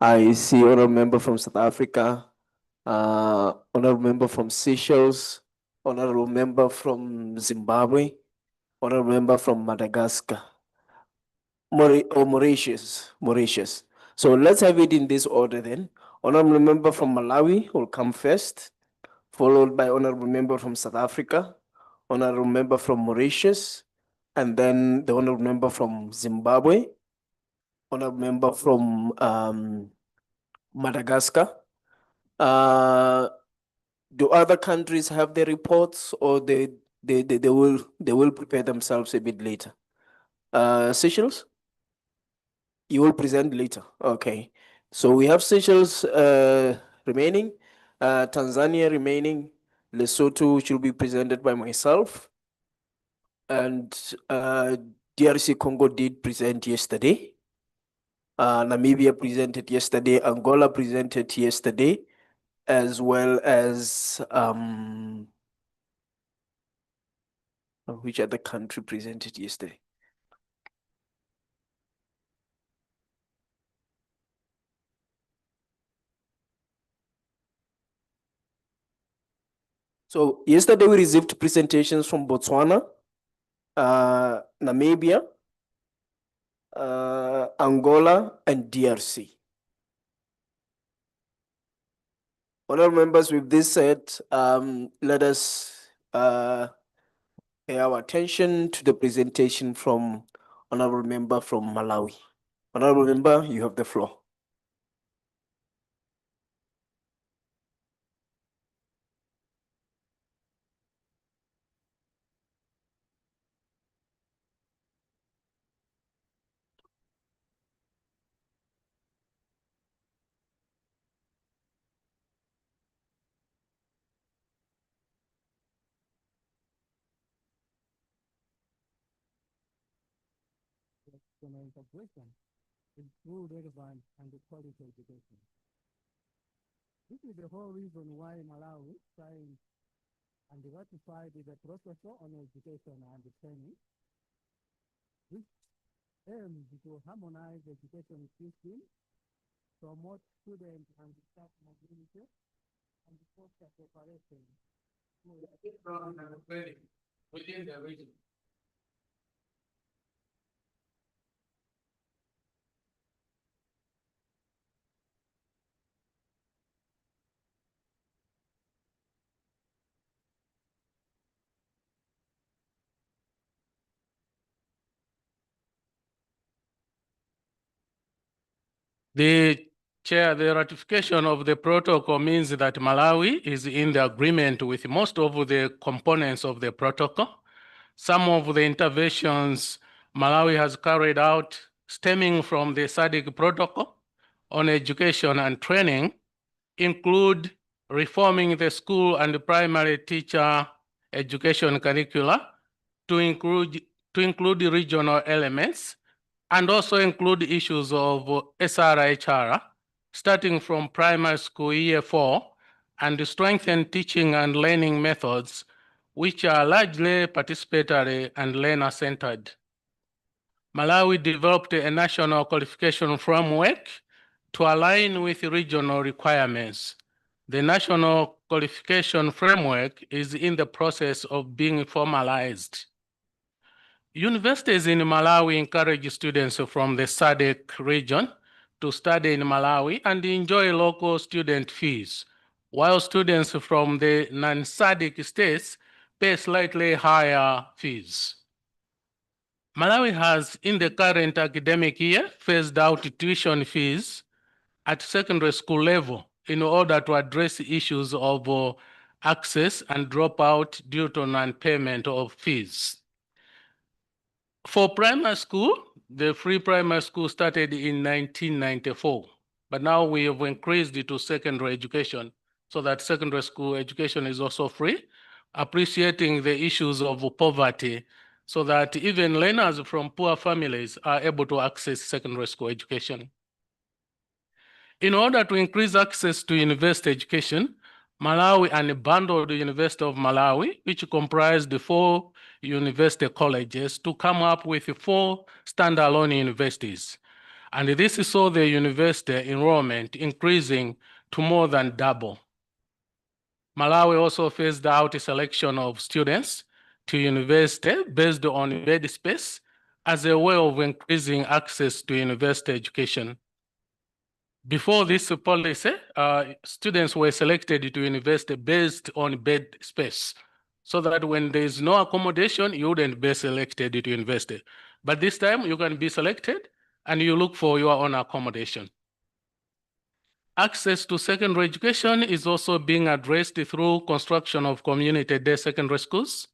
I see honorable member from South Africa, honorable member from Seychelles, honorable member from Zimbabwe, honorable member from Madagascar, Mauritius. So let's have it in this order then. Honorable member from Malawi will come first, followed by honorable member from South Africa, honorable member from Mauritius, and then the honorable member from Zimbabwe, honorable member from Madagascar. Do other countries have their reports, or they will prepare themselves a bit later? Seychelles, you will present later. Okay, so we have Seychelles remaining, Tanzania remaining, Lesotho, which will be presented by myself, and DRC Congo did present yesterday. Namibia presented yesterday, Angola presented yesterday, as well as which other country presented yesterday? So yesterday we received presentations from Botswana, Namibia, Angola, and DRC. Honorable members, with this said, let us pay our attention to the presentation from honorable member from Malawi. Honorable member, you have the floor. Integration improve relevant and quality education. This is the whole reason why Malawi signed and ratified the Protocol on Education and Training, which aims to harmonize education system, promote student and staff mobility, and foster cooperation within the region. The Chair, the ratification of the protocol means that Malawi is in the agreement with most of the components of the protocol. Some of the interventions Malawi has carried out stemming from the SADC protocol on education and training include reforming the school and primary teacher education curricula to include regional elements, and also include issues of SRHR, starting from primary school year 4, and strengthen teaching and learning methods, which are largely participatory and learner-centered. Malawi developed a national qualification framework to align with regional requirements. The national qualification framework is in the process of being formalized. Universities in Malawi encourage students from the SADC region to study in Malawi and enjoy local student fees, while students from the non-SADC states pay slightly higher fees. Malawi has, in the current academic year, phased out tuition fees at secondary school level in order to address issues of access and dropout due to non-payment of fees. For primary school, the free primary school started in 1994, but now we have increased it to secondary education so that secondary school education is also free, appreciating the issues of poverty so that even learners from poor families are able to access secondary school education. In order to increase access to university education, Malawi unbundled the University of Malawi, which comprised the 4 university colleges, to come up with 4 standalone universities. And this saw the university enrollment increasing to more than double. Malawi also phased out a selection of students to university based on bed space as a way of increasing access to university education. Before this policy, students were selected to university based on bed space, so that when there is no accommodation, you wouldn't be selected to university. But this time, you can be selected and you look for your own accommodation. Access to secondary education is also being addressed through construction of community-day secondary schools.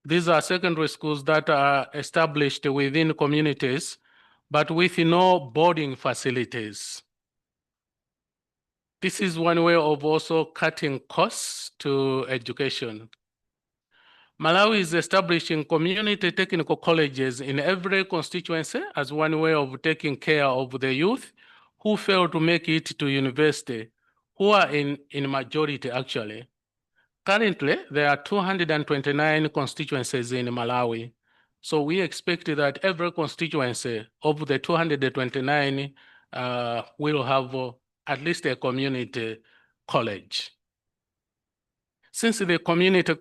These are secondary schools that are established within communities, but with no boarding facilities. This is one way of also cutting costs to education. Malawi is establishing community technical colleges in every constituency as one way of taking care of the youth who fail to make it to university, who are in majority actually. Currently, there are 229 constituencies in Malawi. So we expect that every constituency of the 229 will have at least a community college. Since the community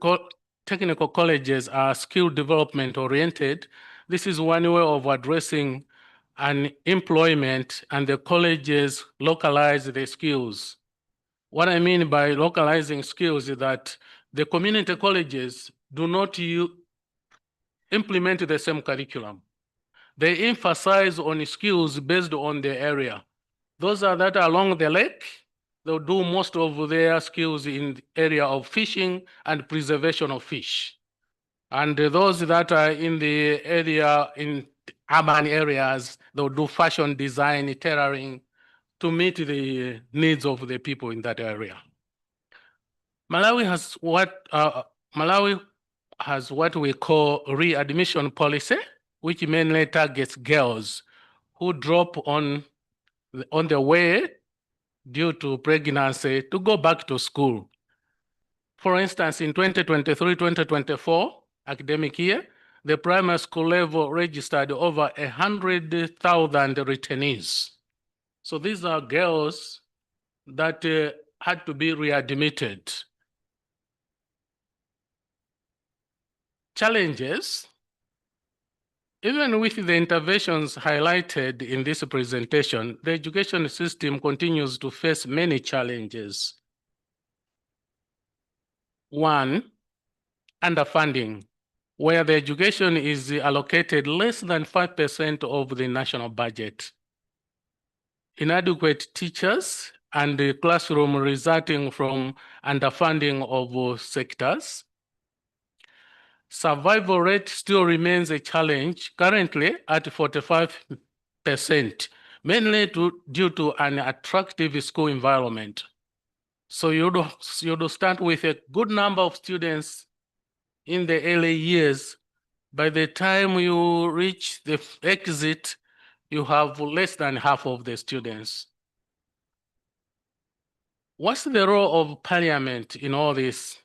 technical colleges are skill development oriented, this is one way of addressing unemployment, and the colleges localize the skills. What I mean by localizing skills is that the community colleges do not implement the same curriculum. They emphasize on skills based on the area. Those that are along the lake, they'll do most of their skills in the area of fishing and preservation of fish. And those that are in the area, in urban areas, they'll do fashion design, tailoring to meet the needs of the people in that area. Malawi has what we call readmission policy, which mainly targets girls who drop on the way due to pregnancy to go back to school. For instance, in 2023-2024 academic year, the primary school level registered over 100,000 returnees. So these are girls that had to be readmitted. Challenges. Even with the interventions highlighted in this presentation, the education system continues to face many challenges. One, underfunding, where the education is allocated less than 5% of the national budget. Inadequate teachers and the classroom resulting from underfunding of sectors. Survival rate still remains a challenge, currently at 45%, mainly due to an attractive school environment. So you'd start with a good number of students in the early years. By the time you reach the exit, you have less than half of the students. What's the role of Parliament in all this?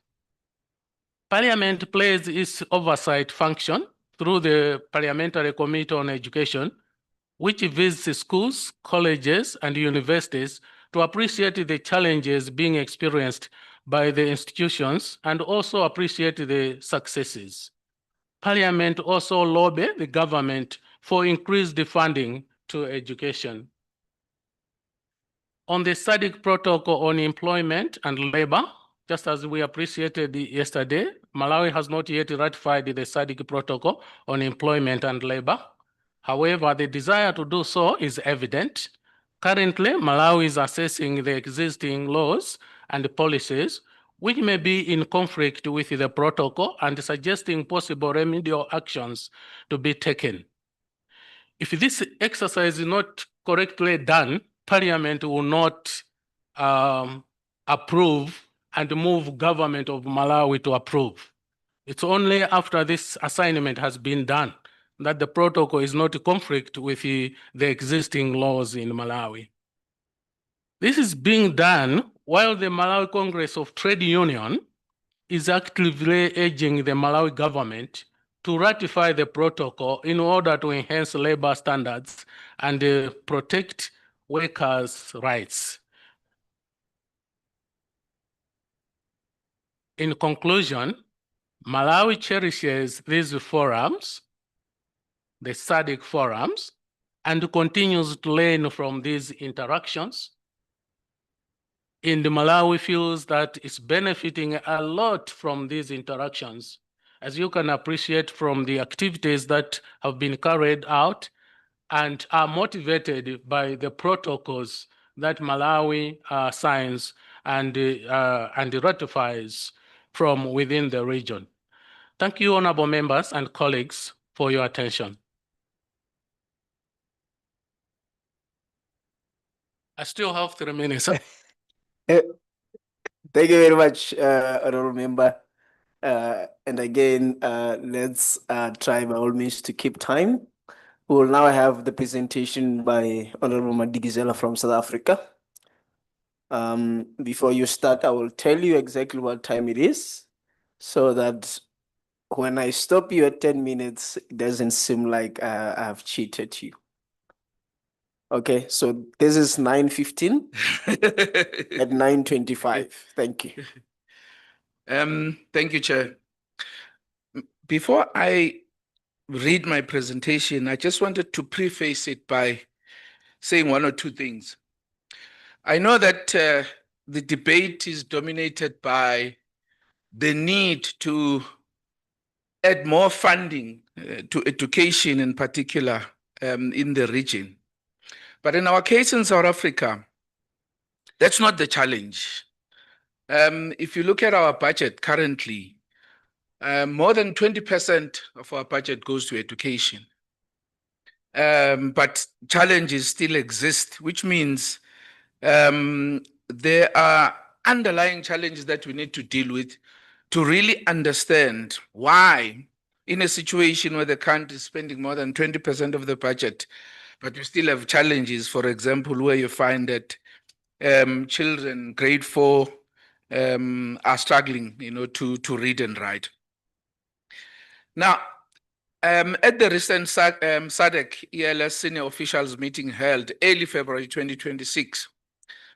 Parliament plays its oversight function through the Parliamentary Committee on Education, which visits schools, colleges, and universities to appreciate the challenges being experienced by the institutions and also appreciate the successes. Parliament also lobbies the government for increased funding to education. On the SADC protocol on employment and labor, just as we appreciated yesterday, Malawi has not yet ratified the SADC protocol on employment and labor. However, the desire to do so is evident. Currently, Malawi is assessing the existing laws and policies which may be in conflict with the protocol and suggesting possible remedial actions to be taken. If this exercise is not correctly done, Parliament will not approve and move government of Malawi to approve. It's only after this assignment has been done that the protocol is not in conflict with the existing laws in Malawi. This is being done while the Malawi Congress of Trade Union is actively urging the Malawi government to ratify the protocol in order to enhance labor standards and protect workers' rights. In conclusion, Malawi cherishes these forums, the SADC forums, and continues to learn from these interactions. And Malawi feels that it's benefiting a lot from these interactions, as you can appreciate from the activities that have been carried out and are motivated by the protocols that Malawi signs and ratifies from within the region. Thank you, honorable members and colleagues, for your attention. I still have 3 minutes. Thank you very much, honorable member. And again, let's try by all means to keep time. We will now have the presentation by Honorable Madigizela from South Africa. Before you start, I will tell you exactly what time it is, so that when I stop you at 10 minutes, it doesn't seem like I've cheated you. Okay, so this is 9:15 at 9:25. Thank you. Thank you, Chair. Before I read my presentation, I just wanted to preface it by saying one or two things. I know that the debate is dominated by the need to add more funding to education in particular in the region. But in our case in South Africa, that's not the challenge. If you look at our budget currently, more than 20% of our budget goes to education. But challenges still exist, which means there are underlying challenges that we need to deal with to really understand why, in a situation where the country is spending more than 20% of the budget, but we still have challenges, for example, where you find that children grade 4 are struggling, to read and write. Now, at the recent SADC ELS senior officials meeting held early February 2026,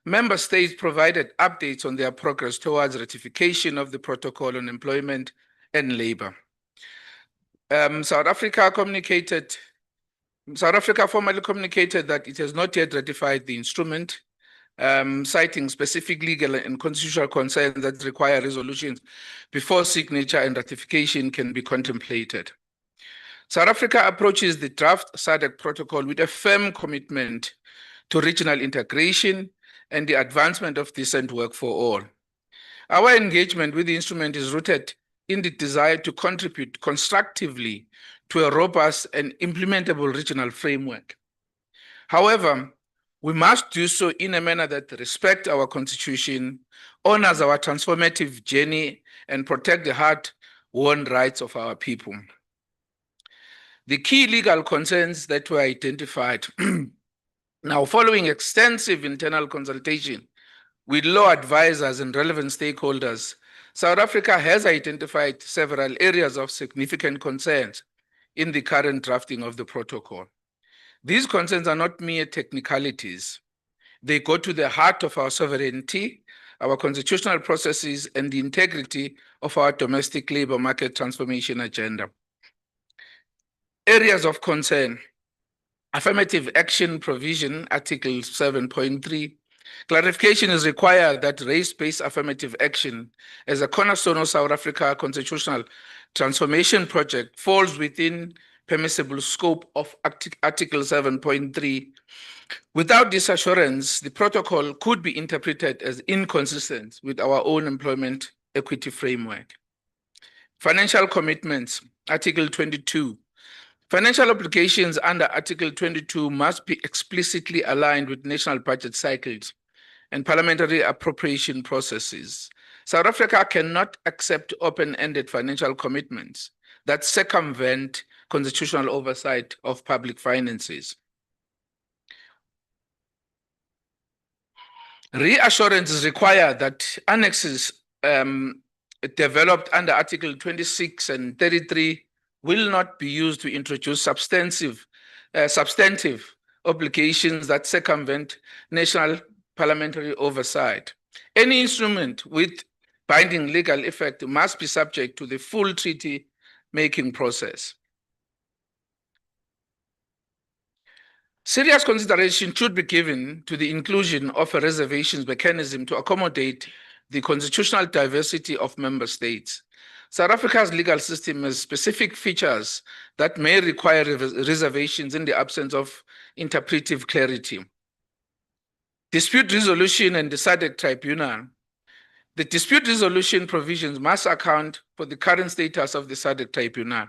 member states provided updates on their progress towards ratification of the protocol on employment and labor. South Africa formally communicated that it has not yet ratified the instrument, citing specific legal and constitutional concerns that require resolutions before signature and ratification can be contemplated. South Africa approaches the draft SADC protocol with a firm commitment to regional integration and the advancement of decent work for all. Our engagement with the instrument is rooted in the desire to contribute constructively to a robust and implementable regional framework. However, we must do so in a manner that respects our constitution, honors our transformative journey, and protects the hard-won rights of our people. The key legal concerns that were identified. Now, following extensive internal consultation with law advisors and relevant stakeholders, South Africa has identified several areas of significant concerns in the current drafting of the protocol. These concerns are not mere technicalities. They go to the heart of our sovereignty, our constitutional processes, and the integrity of our domestic labor market transformation agenda. Areas of concern: affirmative action provision, Article 7.3. Clarification is required that race-based affirmative action as a cornerstone of South Africa constitutional transformation project falls within permissible scope of Article 7.3. Without this assurance, the protocol could be interpreted as inconsistent with our own employment equity framework. Financial commitments, Article 22. Financial obligations under Article 22 must be explicitly aligned with national budget cycles and parliamentary appropriation processes. South Africa cannot accept open-ended financial commitments that circumvent constitutional oversight of public finances. Reassurance is required that annexes developed under Article 26 and 33 will not be used to introduce substantive obligations that circumvent national parliamentary oversight. Any instrument with binding legal effect must be subject to the full treaty making process. Serious consideration should be given to the inclusion of a reservations mechanism to accommodate the constitutional diversity of member states. South Africa's legal system has specific features that may require reservations in the absence of interpretive clarity. Dispute resolution and the SADC tribunal. The dispute resolution provisions must account for the current status of the SADC tribunal.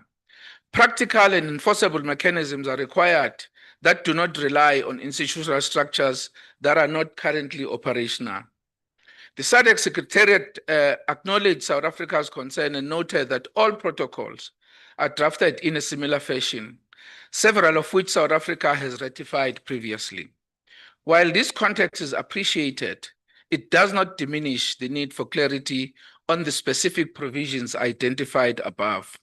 Practical and enforceable mechanisms are required that do not rely on institutional structures that are not currently operational. The SADC Secretariat acknowledged South Africa's concern and noted that all protocols are drafted in a similar fashion, several of which South Africa has ratified previously. While this context is appreciated, it does not diminish the need for clarity on the specific provisions identified above.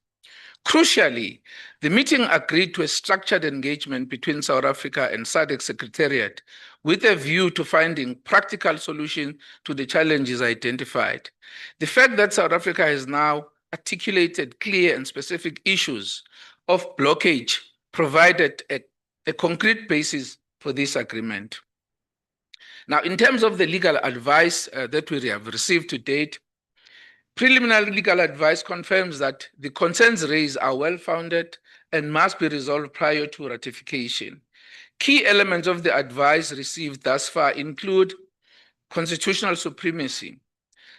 Crucially, the meeting agreed to a structured engagement between South Africa and SADC Secretariat with a view to finding practical solutions to the challenges identified. The fact that South Africa has now articulated clear and specific issues of blockage provided a concrete basis for this agreement. Now, in terms of the legal advice that we have received to date, preliminary legal advice confirms that the concerns raised are well-founded and must be resolved prior to ratification. Key elements of the advice received thus far include constitutional supremacy.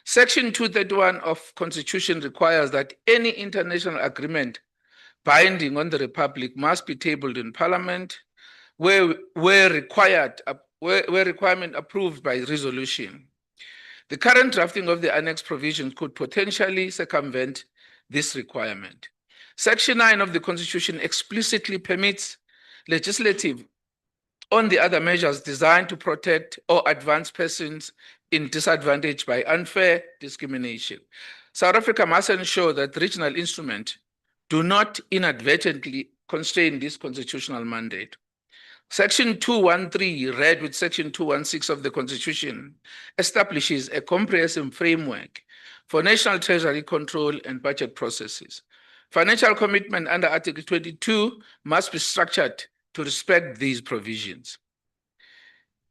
Section 231 of Constitution requires that any international agreement binding on the Republic must be tabled in Parliament where requirement approved by resolution. The current drafting of the annex provisions could potentially circumvent this requirement. Section 9 of the Constitution explicitly permits legislative on the other measures designed to protect or advance persons in disadvantage by unfair discrimination. South Africa must ensure that regional instruments do not inadvertently constrain this constitutional mandate. Section 213, read with Section 216 of the Constitution, establishes a comprehensive framework for national treasury control and budget processes. Financial commitment under Article 22 must be structured to respect these provisions.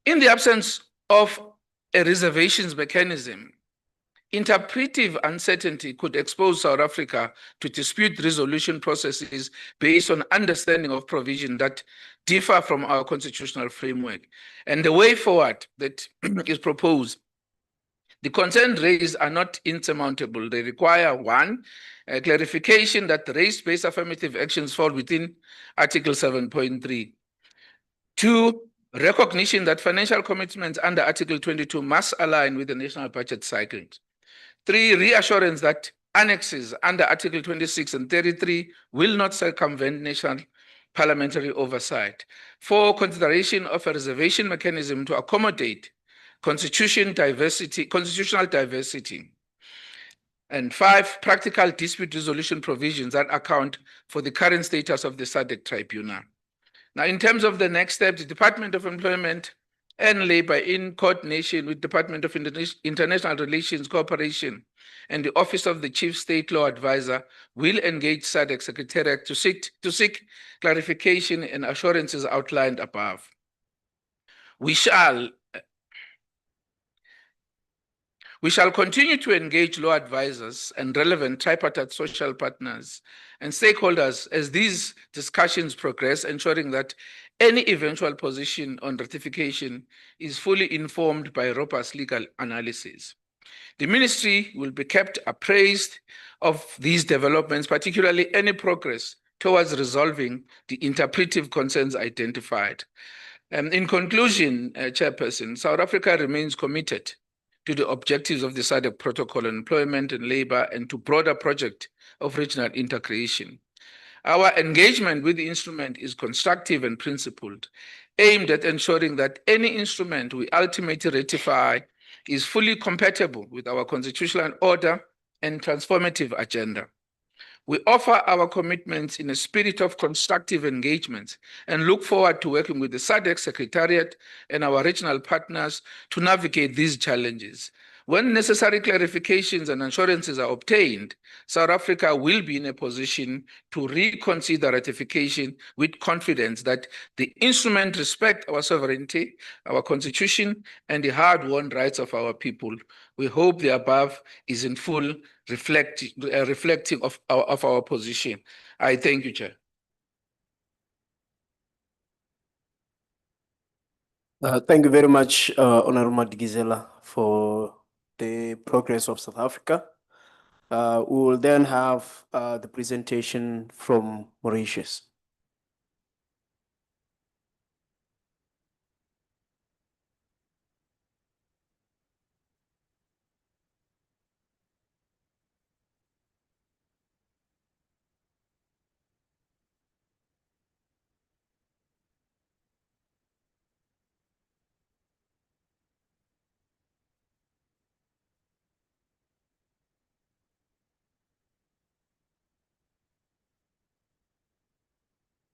In the absence of a reservations mechanism, interpretive uncertainty could expose South Africa to dispute resolution processes based on understanding of provision that differ from our constitutional framework. And the way forward that is proposed, the concerns raised are not insurmountable. They require, one, a clarification that race-based affirmative actions fall within Article 7.3. Two, recognition that financial commitments under Article 22 must align with the national budget cycles. Three, reassurance that annexes under Article 26 and 33 will not circumvent national parliamentary oversight. Four, consideration of a reservation mechanism to accommodate constitutional diversity. And five, practical dispute resolution provisions that account for the current status of the SADC tribunal. Now, in terms of the next step, the Department of Employment and Labor, in coordination with Department of International Relations Cooperation and the Office of the Chief State Law Advisor, will engage SADC Secretariat to seek clarification and assurances outlined above. We shall continue to engage law advisors and relevant tripartite social partners and stakeholders as these discussions progress, ensuring that any eventual position on ratification is fully informed by robust legal analysis. The ministry will be kept appraised of these developments, particularly any progress towards resolving the interpretive concerns identified. In conclusion, Chairperson, South Africa remains committed to the objectives of the SADC Protocol on Employment and Labor and to broader project of regional integration. Our engagement with the instrument is constructive and principled, aimed at ensuring that any instrument we ultimately ratify is fully compatible with our constitutional order and transformative agenda. We offer our commitments in a spirit of constructive engagement and look forward to working with the SADC Secretariat and our regional partners to navigate these challenges. When necessary clarifications and assurances are obtained, South Africa will be in a position to reconsider ratification with confidence that the instrument respects our sovereignty, our constitution, and the hard-won rights of our people. We hope the above is in full reflecting of our position. I thank you, Chair. Thank you very much, Honorable Madikizela, for the progress of South Africa. We will then have the presentation from Mauritius.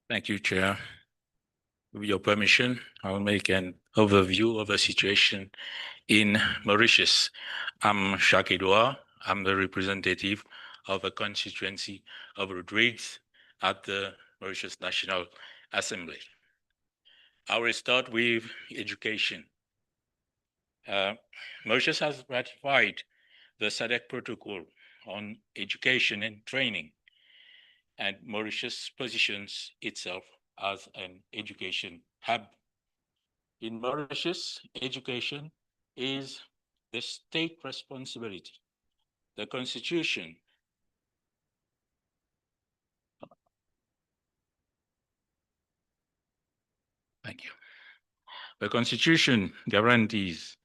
Thank you, Chair. With your permission, I will make an overview of the situation in Mauritius. I'm Jacques Edouard. I'm the representative of a constituency of Rodrigues at the Mauritius National Assembly. I will start with education. Mauritius has ratified the SADC protocol on education and training, and Mauritius positions itself as an education hub. In Mauritius, education is the state responsibility. The Constitution The Constitution guarantees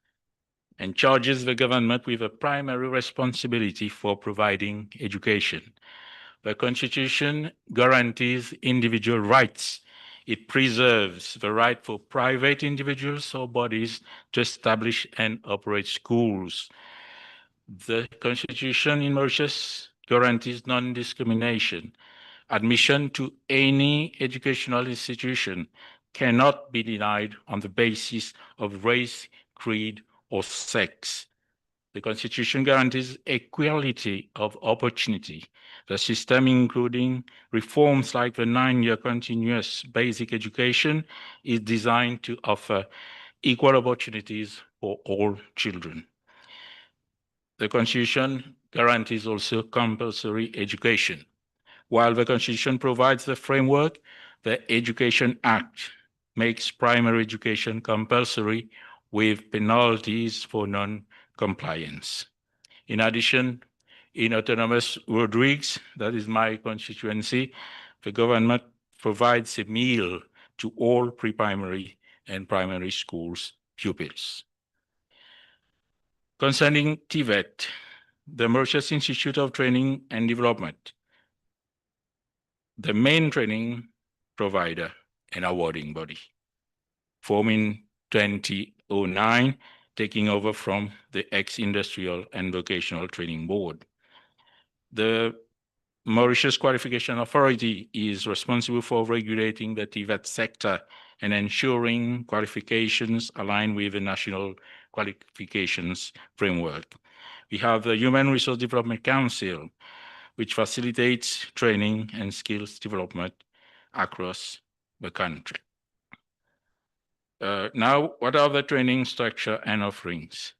and charges the government with a primary responsibility for providing education. The Constitution guarantees individual rights. It preserves the right for private individuals or bodies to establish and operate schools. The Constitution in Mauritius guarantees non-discrimination. Admission to any educational institution cannot be denied on the basis of race, creed, or sex. The Constitution guarantees equality of opportunity. The system, including reforms like the 9-year continuous basic education, is designed to offer equal opportunities for all children. The Constitution guarantees also compulsory education. While the Constitution provides the framework, the Education Act makes primary education compulsory with penalties for non-compliance. In addition, in Autonomous Rodrigues, that is my constituency, the government provides a meal to all pre-primary and primary schools pupils. Concerning TVET, the Mauritius Institute of Training and Development, the main training provider and awarding body, formed in 2009, taking over from the ex-Industrial and Vocational Training Board. The Mauritius Qualification Authority is responsible for regulating the TVET sector and ensuring qualifications align with the National Qualifications Framework. We have the Human Resource Development Council, which facilitates training and skills development across the country. Now, what are the training structure and offerings?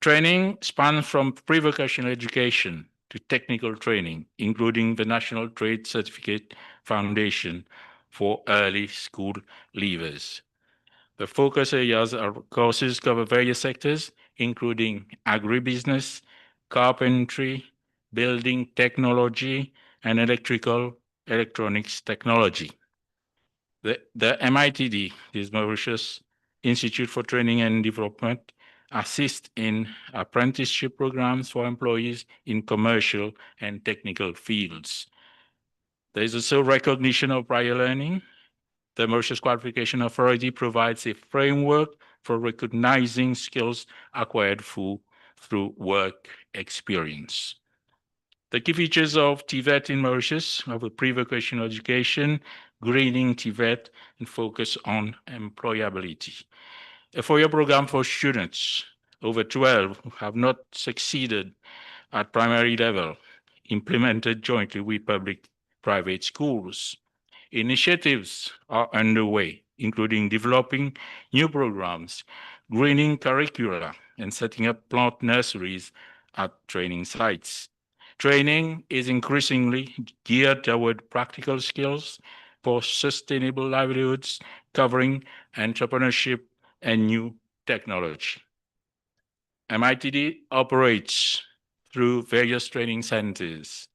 Training spans from pre-vocational education to technical training, including the National Trade Certificate Foundation for early school leavers. The focus areas of courses cover various sectors, including agribusiness, carpentry, building technology, and electronics technology. The MITD, this Mauritius Institute for Training and Development, assists in apprenticeship programs for employees in commercial and technical fields. There is also recognition of prior learning. The Mauritius Qualification Authority provides a framework for recognizing skills acquired through work experience. The key features of TVET in Mauritius are the pre-vocational education, greening TVET, and focus on employability. A 4-year program for students over 12 who have not succeeded at primary level, implemented jointly with public-private schools. Initiatives are underway, including developing new programs, greening curricula, and setting up plant nurseries at training sites. Training is increasingly geared toward practical skills for sustainable livelihoods, covering entrepreneurship and new technology. MITD operates through various training centers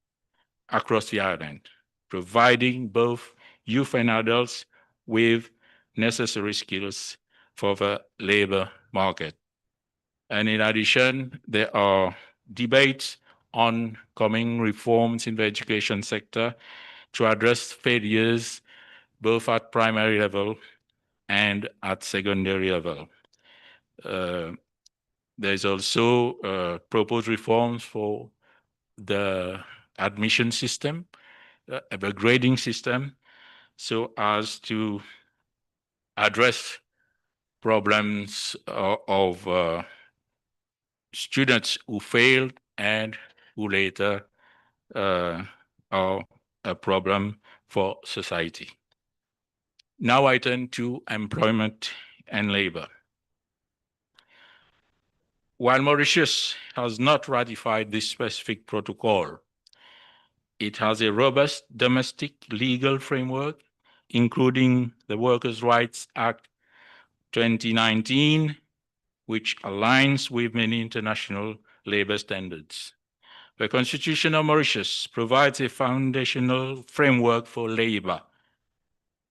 across the island, providing both youth and adults with necessary skills for the labor market. And in addition, there are debates on coming reforms in the education sector to address failures both at primary level and at secondary level. There's also proposed reforms for the admission system, the grading system, so as to address problems of students who failed and who later are a problem for society. Now I turn to employment and labor. While Mauritius has not ratified this specific protocol, it has a robust domestic legal framework, including the Workers' Rights Act 2019, which aligns with many international labor standards. The Constitution of Mauritius provides a foundational framework for labor,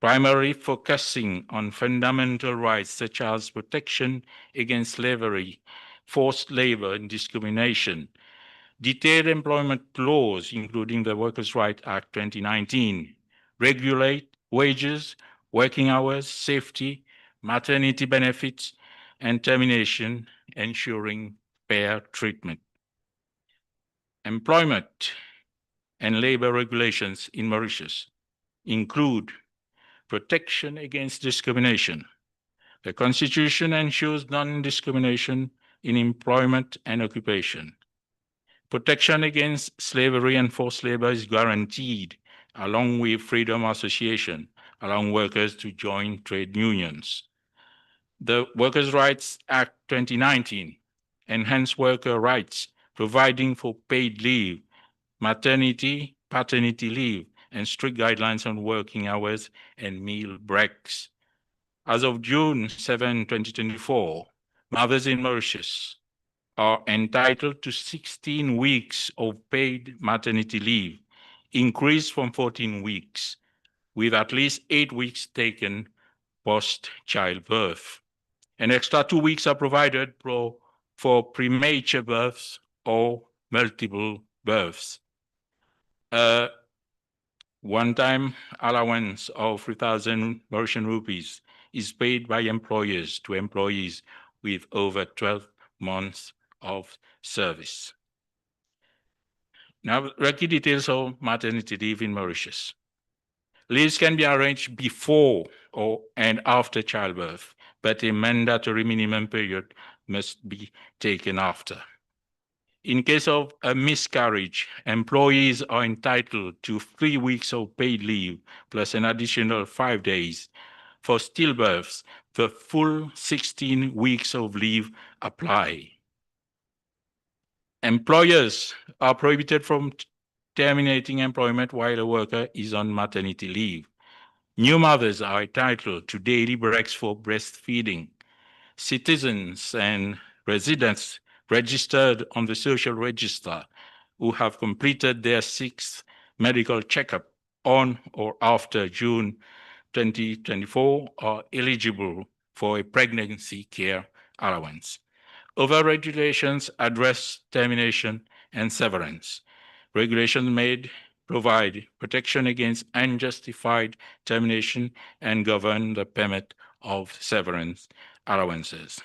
primarily focusing on fundamental rights such as protection against slavery, forced labor, and discrimination. Detailed employment laws, including the Workers' Rights Act 2019, regulate wages, working hours, safety, maternity benefits, and termination, ensuring fair treatment. Employment and labor regulations in Mauritius include protection against discrimination. The Constitution ensures non-discrimination in employment and occupation. Protection against slavery and forced labor is guaranteed, along with freedom of association, allowing workers to join trade unions. The Workers' Rights Act 2019 enhanced worker rights, providing for paid leave, maternity, paternity leave, and strict guidelines on working hours and meal breaks. As of June 7, 2024, mothers in Mauritius are entitled to 16 weeks of paid maternity leave, increased from 14 weeks, with at least 8 weeks taken post-childbirth. An extra 2 weeks are provided for premature births or multiple births. One-time allowance of 3,000 Mauritian rupees is paid by employers to employees with over 12 months of service. Now, the key details of maternity leave in Mauritius. Leaves can be arranged before and after childbirth, but a mandatory minimum period must be taken after. In case of a miscarriage, employees are entitled to 3 weeks of paid leave plus an additional 5 days. For stillbirths, the full 16 weeks of leave apply. Employers are prohibited from terminating employment while a worker is on maternity leave. New mothers are entitled to daily breaks for breastfeeding. Citizens and residents registered on the social register who have completed their 6th medical checkup on or after June 2024 are eligible for a pregnancy care allowance. Other regulations address termination and severance. Regulations made provide protection against unjustified termination and govern the payment of severance allowances.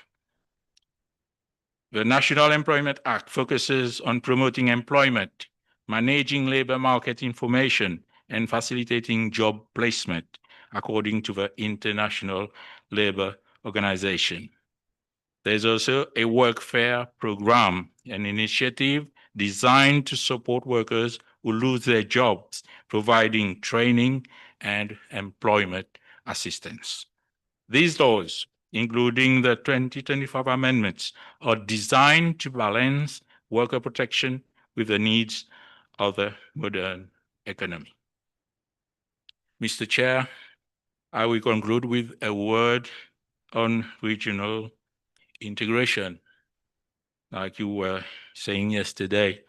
The National Employment Act focuses on promoting employment, managing labor market information, and facilitating job placement according to the International Labour Organization. There's also a workfare program, an initiative designed to support workers who lose their jobs, providing training and employment assistance. These laws, including the 2025 amendments, are designed to balance worker protection with the needs of the modern economy. Mr. Chair, I will conclude with a word on regional integration. Like you were saying yesterday,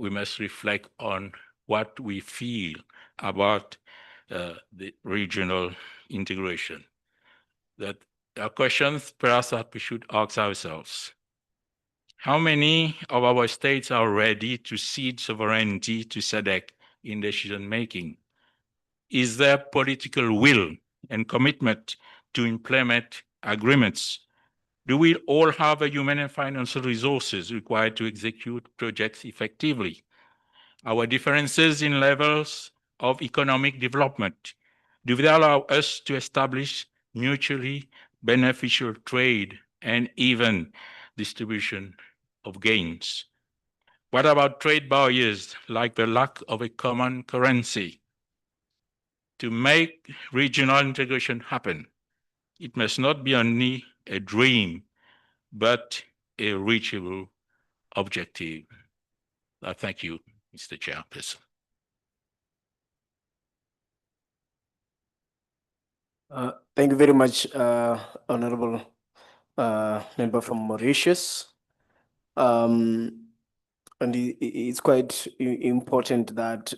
we must reflect on what we feel about the regional integration. That are questions perhaps that we should ask ourselves. How many of our states are ready to cede sovereignty to SADC in decision-making? Is there political will and commitment to implement agreements? Do we all have the human and financial resources required to execute projects effectively? Our differences in levels of economic development, do they allow us to establish mutually beneficial trade and even distribution of gains? What about trade barriers like the lack of a common currency? To make regional integration happen, it must not be only a dream, but a reachable objective. Thank you, Mr. Chairperson. Thank you very much, Honorable Member from Mauritius. And it's quite important that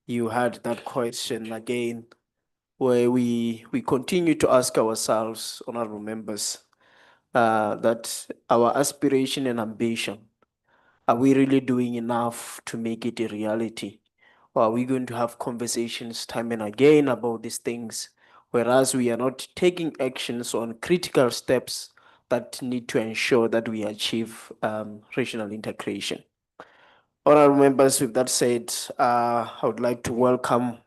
you had that question again, where we continue to ask ourselves, honorable members, that our aspiration and ambition, are we really doing enough to make it a reality? Or are we going to have conversations time and again about these things, whereas we are not taking actions on critical steps that need to ensure that we achieve regional integration? Honorable members, with that said, I would like to welcome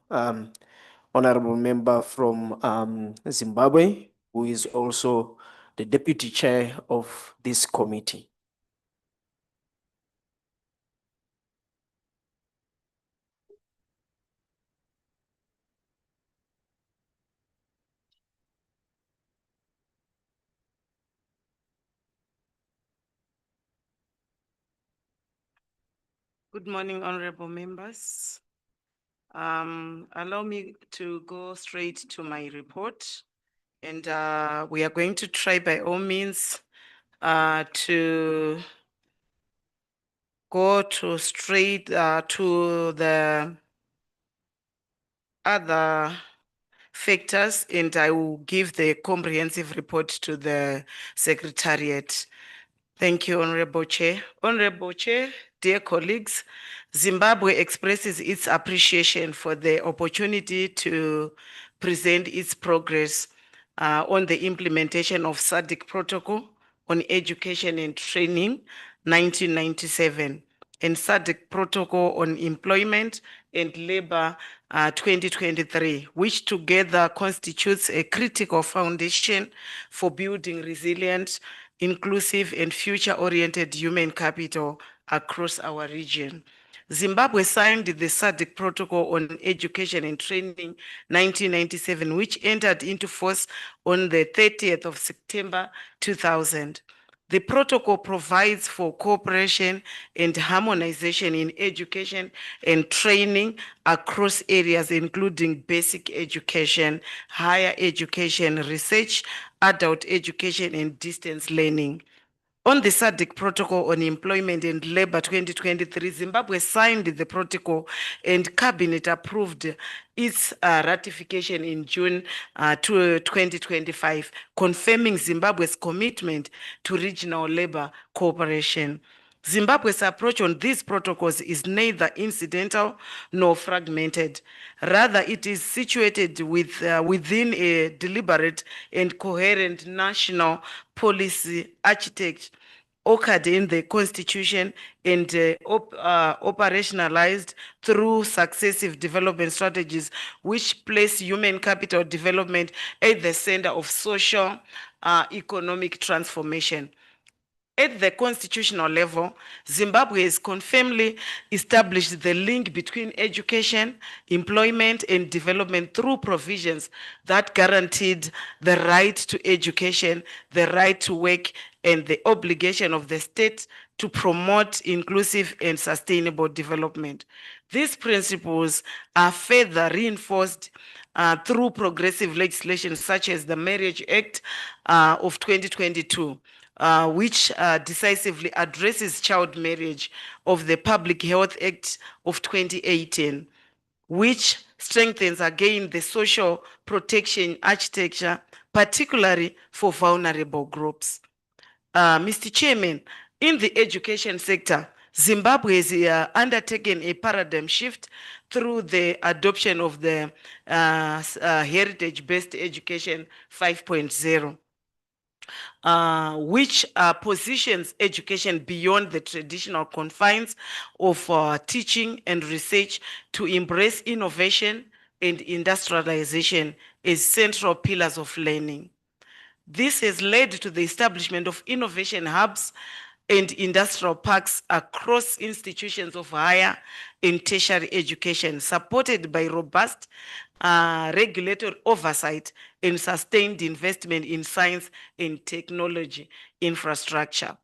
Honorable Member from Zimbabwe, who is also the Deputy Chair of this committee. Good morning, honorable members. Allow me to go straight to my report. And we are going to try by all means to go to straight to the other factors, and I will give the comprehensive report to the Secretariat. Thank you, Honorable Chair. Honorable Chair, dear colleagues, Zimbabwe expresses its appreciation for the opportunity to present its progress on the implementation of SADC Protocol on Education and Training 1997 and SADC Protocol on Employment and Labor 2023, which together constitutes a critical foundation for building resilient, inclusive and future-oriented human capital across our region. Zimbabwe signed the SADC Protocol on Education and Training 1997, which entered into force on the 30th of September 2000. The protocol provides for cooperation and harmonization in education and training across areas including basic education, higher education, research, adult education, and distance learning. On the SADC Protocol on Employment and Labor 2023, Zimbabwe signed the protocol and Cabinet approved its ratification in June 2025, confirming Zimbabwe's commitment to regional labor cooperation. Zimbabwe's approach on these protocols is neither incidental nor fragmented. Rather, it is situated within a deliberate and coherent national policy architecture occurred in the Constitution and operationalized through successive development strategies, which place human capital development at the center of social economic transformation. At the constitutional level, Zimbabwe has confirmedly established the link between education, employment, and development through provisions that guaranteed the right to education, the right to work, and the obligation of the state to promote inclusive and sustainable development. These principles are further reinforced through progressive legislation such as the Marriage Act of 2022. Which decisively addresses child marriage, of the Public Health Act of 2018, which strengthens again the social protection architecture, particularly for vulnerable groups. Mr. Chairman, in the education sector, Zimbabwe has undertaken a paradigm shift through the adoption of the heritage-based education 5.0. Which positions education beyond the traditional confines of teaching and research to embrace innovation and industrialization as central pillars of learning. This has led to the establishment of innovation hubs and industrial parks across institutions of higher and tertiary education, supported by robust regulatory oversight and sustained investment in science and technology infrastructure.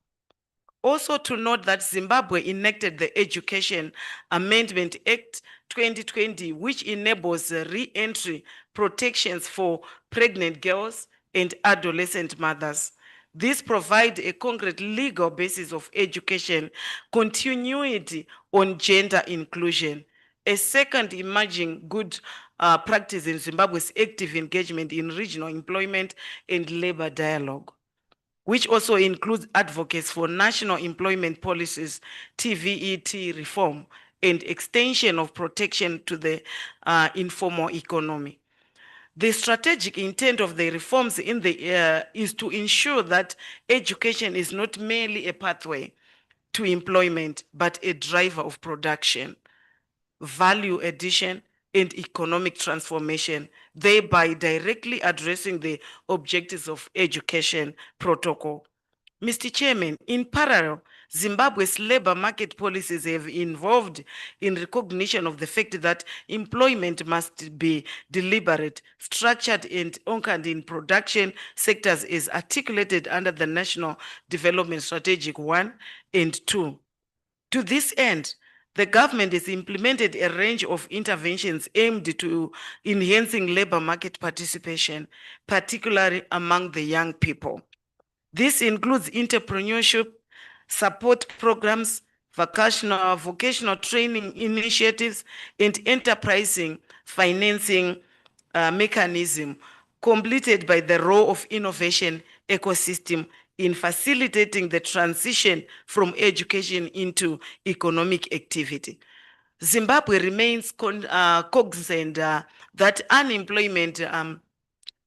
Also to note that Zimbabwe enacted the Education Amendment Act 2020, which enables re-entry protections for pregnant girls and adolescent mothers. This provides a concrete legal basis of education continuity on gender inclusion. A second emerging good practice in Zimbabwe is active engagement in regional employment and labor dialogue, which also includes advocates for national employment policies, TVET reform, and extension of protection to the informal economy. The strategic intent of the reforms in the is to ensure that education is not merely a pathway to employment, but a driver of production, value addition, and economic transformation, thereby directly addressing the objectives of education protocol. Mr. Chairman, in parallel, Zimbabwe's labor market policies have involved in recognition of the fact that employment must be deliberate, structured, and anchored in production sectors as articulated under the National Development Strategic 1 and 2. To this end, the government has implemented a range of interventions aimed to enhancing labor market participation, particularly among the young people. This includes entrepreneurship, support programs, vocational training initiatives, and enterprising financing mechanism completed by the role of innovation ecosystem in facilitating the transition from education into economic activity. Zimbabwe remains cognizant that unemployment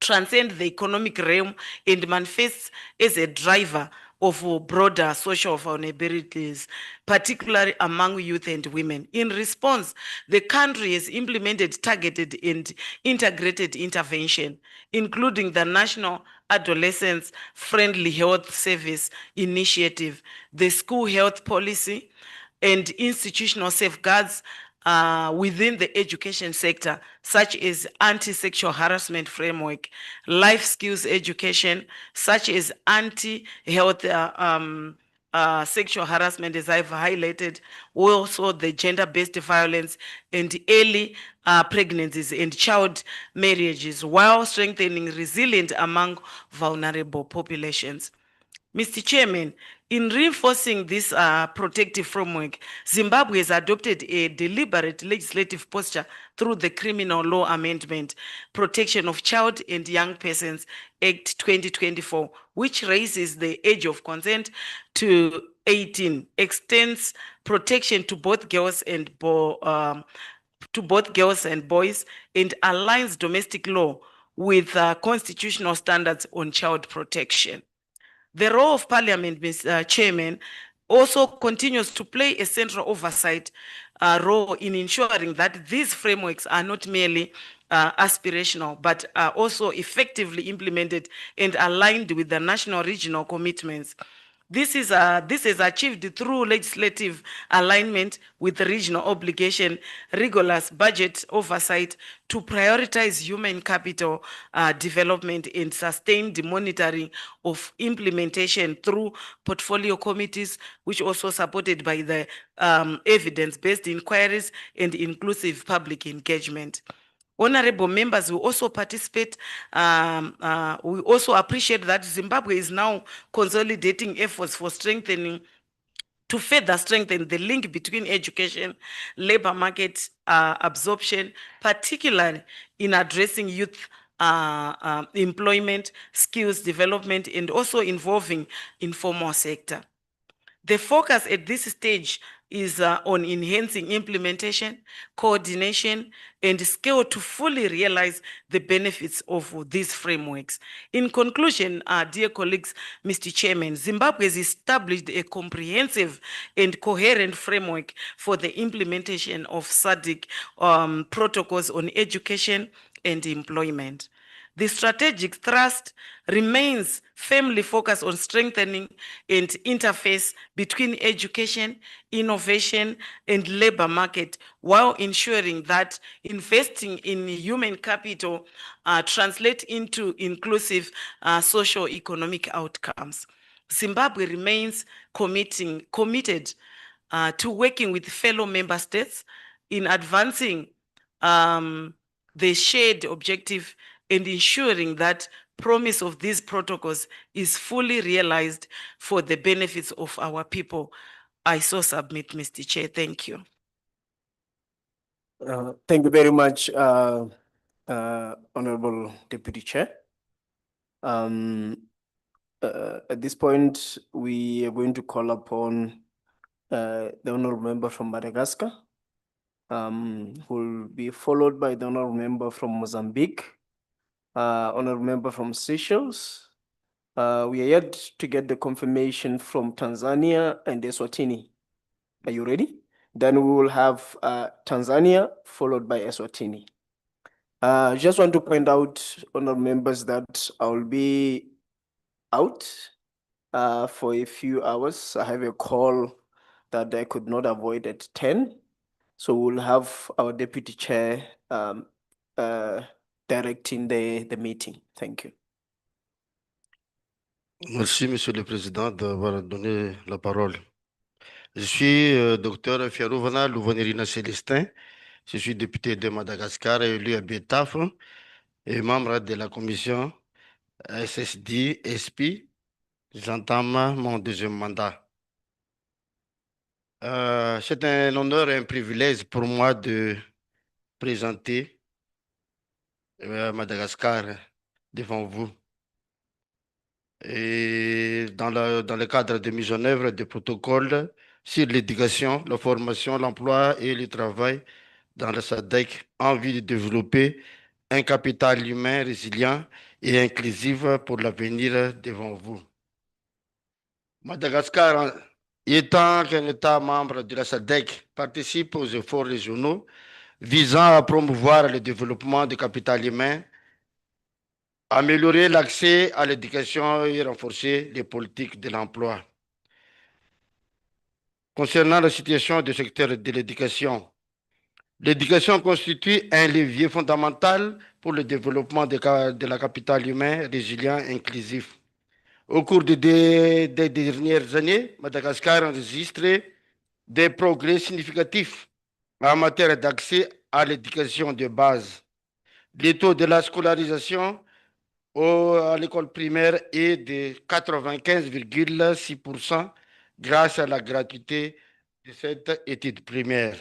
transcends the economic realm and manifests as a driver of broader social vulnerabilities, particularly among youth and women. In response, the country has implemented targeted and integrated intervention, including the National Adolescents Friendly Health Service Initiative, the School Health Policy, and institutional safeguards within the education sector, such as anti-sexual harassment framework, life skills education, such as anti-health sexual harassment, as I've highlighted, also the gender-based violence and early pregnancies and child marriages, while strengthening resilience among vulnerable populations. Mr. Chairman, in reinforcing this protective framework, Zimbabwe has adopted a deliberate legislative posture through the Criminal Law Amendment, Protection of Child and Young Persons Act 2024, which raises the age of consent to 18, extends protection to both girls and boys, and aligns domestic law with constitutional standards on child protection. The role of Parliament, Mr. Chairman, also continues to play a central oversight role in ensuring that these frameworks are not merely aspirational, but are also effectively implemented and aligned with the national regional commitments. This is achieved through legislative alignment with the regional obligation, rigorous budget oversight to prioritize human capital development and sustained monitoring of implementation through portfolio committees, which also supported by the evidence-based inquiries and inclusive public engagement. Honorable members will also participate. We also appreciate that Zimbabwe is now consolidating efforts for strengthening to further strengthen the link between education, labor market absorption, particularly in addressing youth employment, skills development, and also involving informal sector. The focus at this stage is on enhancing implementation, coordination, and skill to fully realize the benefits of these frameworks. In conclusion, dear colleagues, Mr. Chairman, Zimbabwe has established a comprehensive and coherent framework for the implementation of SADC protocols on education and employment. The strategic thrust remains firmly focused on strengthening and interface between education, innovation, and labor market, while ensuring that investing in human capital translates into inclusive socio-economic outcomes. Zimbabwe remains committed to working with fellow member states in advancing the shared objective and ensuring that promise of these protocols is fully realized for the benefits of our people. I so submit, Mr. Chair. Thank you. Thank you very much, Honorable Deputy Chair. At this point, we are going to call upon the Honorable Member from Madagascar, who will be followed by the Honorable Member from Mozambique, Honorable Member from Seychelles. We are yet to get the confirmation from Tanzania and Eswatini. Are you ready? Then we will have Tanzania followed by Eswatini. Just want to point out, honorable members, that I will be out for a few hours. I have a call that I could not avoid at 10. So we'll have our deputy chair directing the meeting. Thank you. Merci, Monsieur le Président, d'avoir donné la parole. Je suis docteur Fiarouvana Louvanirina Célestin. Je suis député de Madagascar, élu à Betaf et membre de la commission HSDSP. J'entame mon deuxième mandat. C'est un honneur et un privilège pour moi de présenter Madagascar devant vous. Et dans le cadre de mise en œuvre des protocoles sur l'éducation, la formation, l'emploi et le travail dans le SADC en vue de développer un capital humain résilient et inclusif pour l'avenir devant vous. Madagascar, étant qu'un État membre de la SADC, participe aux efforts régionaux visant à promouvoir le développement du capital humain, améliorer l'accès à l'éducation et renforcer les politiques de l'emploi. Concernant la situation du secteur de l'éducation constitue un levier fondamental pour le développement de la capital humain résilient et inclusif. Au cours des dernières années, Madagascar a enregistré des progrès significatifs en matière d'accès à l'éducation de base. Le taux de la scolarisation à l'école primaire est de 95,6% grâce à la gratuité de cette étude primaire.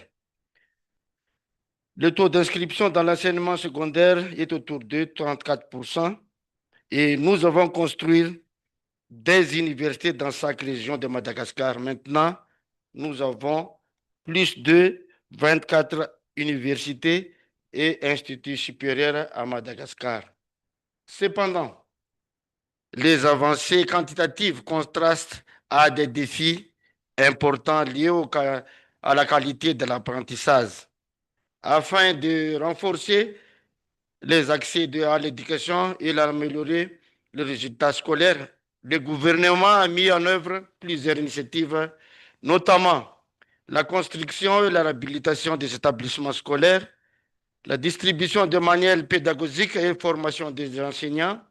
Le taux d'inscription dans l'enseignement secondaire est autour de 34% et nous avons construit des universités dans chaque région de Madagascar. Maintenant, nous avons plus de 24 universités et instituts supérieurs à Madagascar. Cependant, Les avancées quantitatives contrastent à des défis importants liés à la qualité de l'apprentissage. Afin de renforcer les accès à l'éducation et d'améliorer les résultats scolaires, le gouvernement a mis en œuvre plusieurs initiatives, notamment la construction et la réhabilitation des établissements scolaires, la distribution de manuels pédagogiques et formation des enseignants,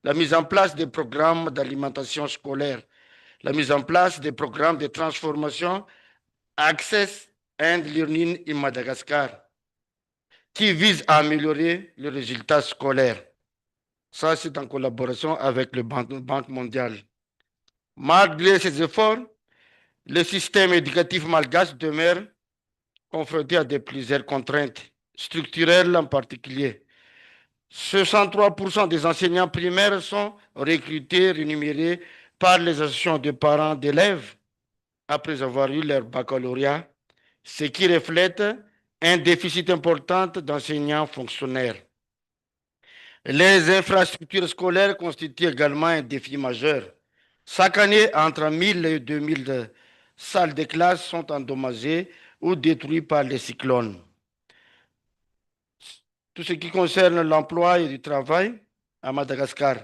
la mise en place des programmes d'alimentation scolaire, la mise en place des programmes de transformation Access and Learning in Madagascar, qui visent à améliorer les résultats scolaires. Ça, c'est en collaboration avec le Banque mondiale. Malgré ces efforts, le système éducatif malgache demeure confronté à plusieurs contraintes structurelles en particulier. 63% des enseignants primaires sont recrutés, rémunérés par les associations de parents d'élèves après avoir eu leur baccalauréat, ce qui reflète un déficit important d'enseignants fonctionnaires. Les infrastructures scolaires constituent également un défi majeur. Chaque année, entre 1000 et 2000 salles de classe sont endommagées ou détruites par les cyclones. Tout ce qui concerne l'emploi et le travail à Madagascar,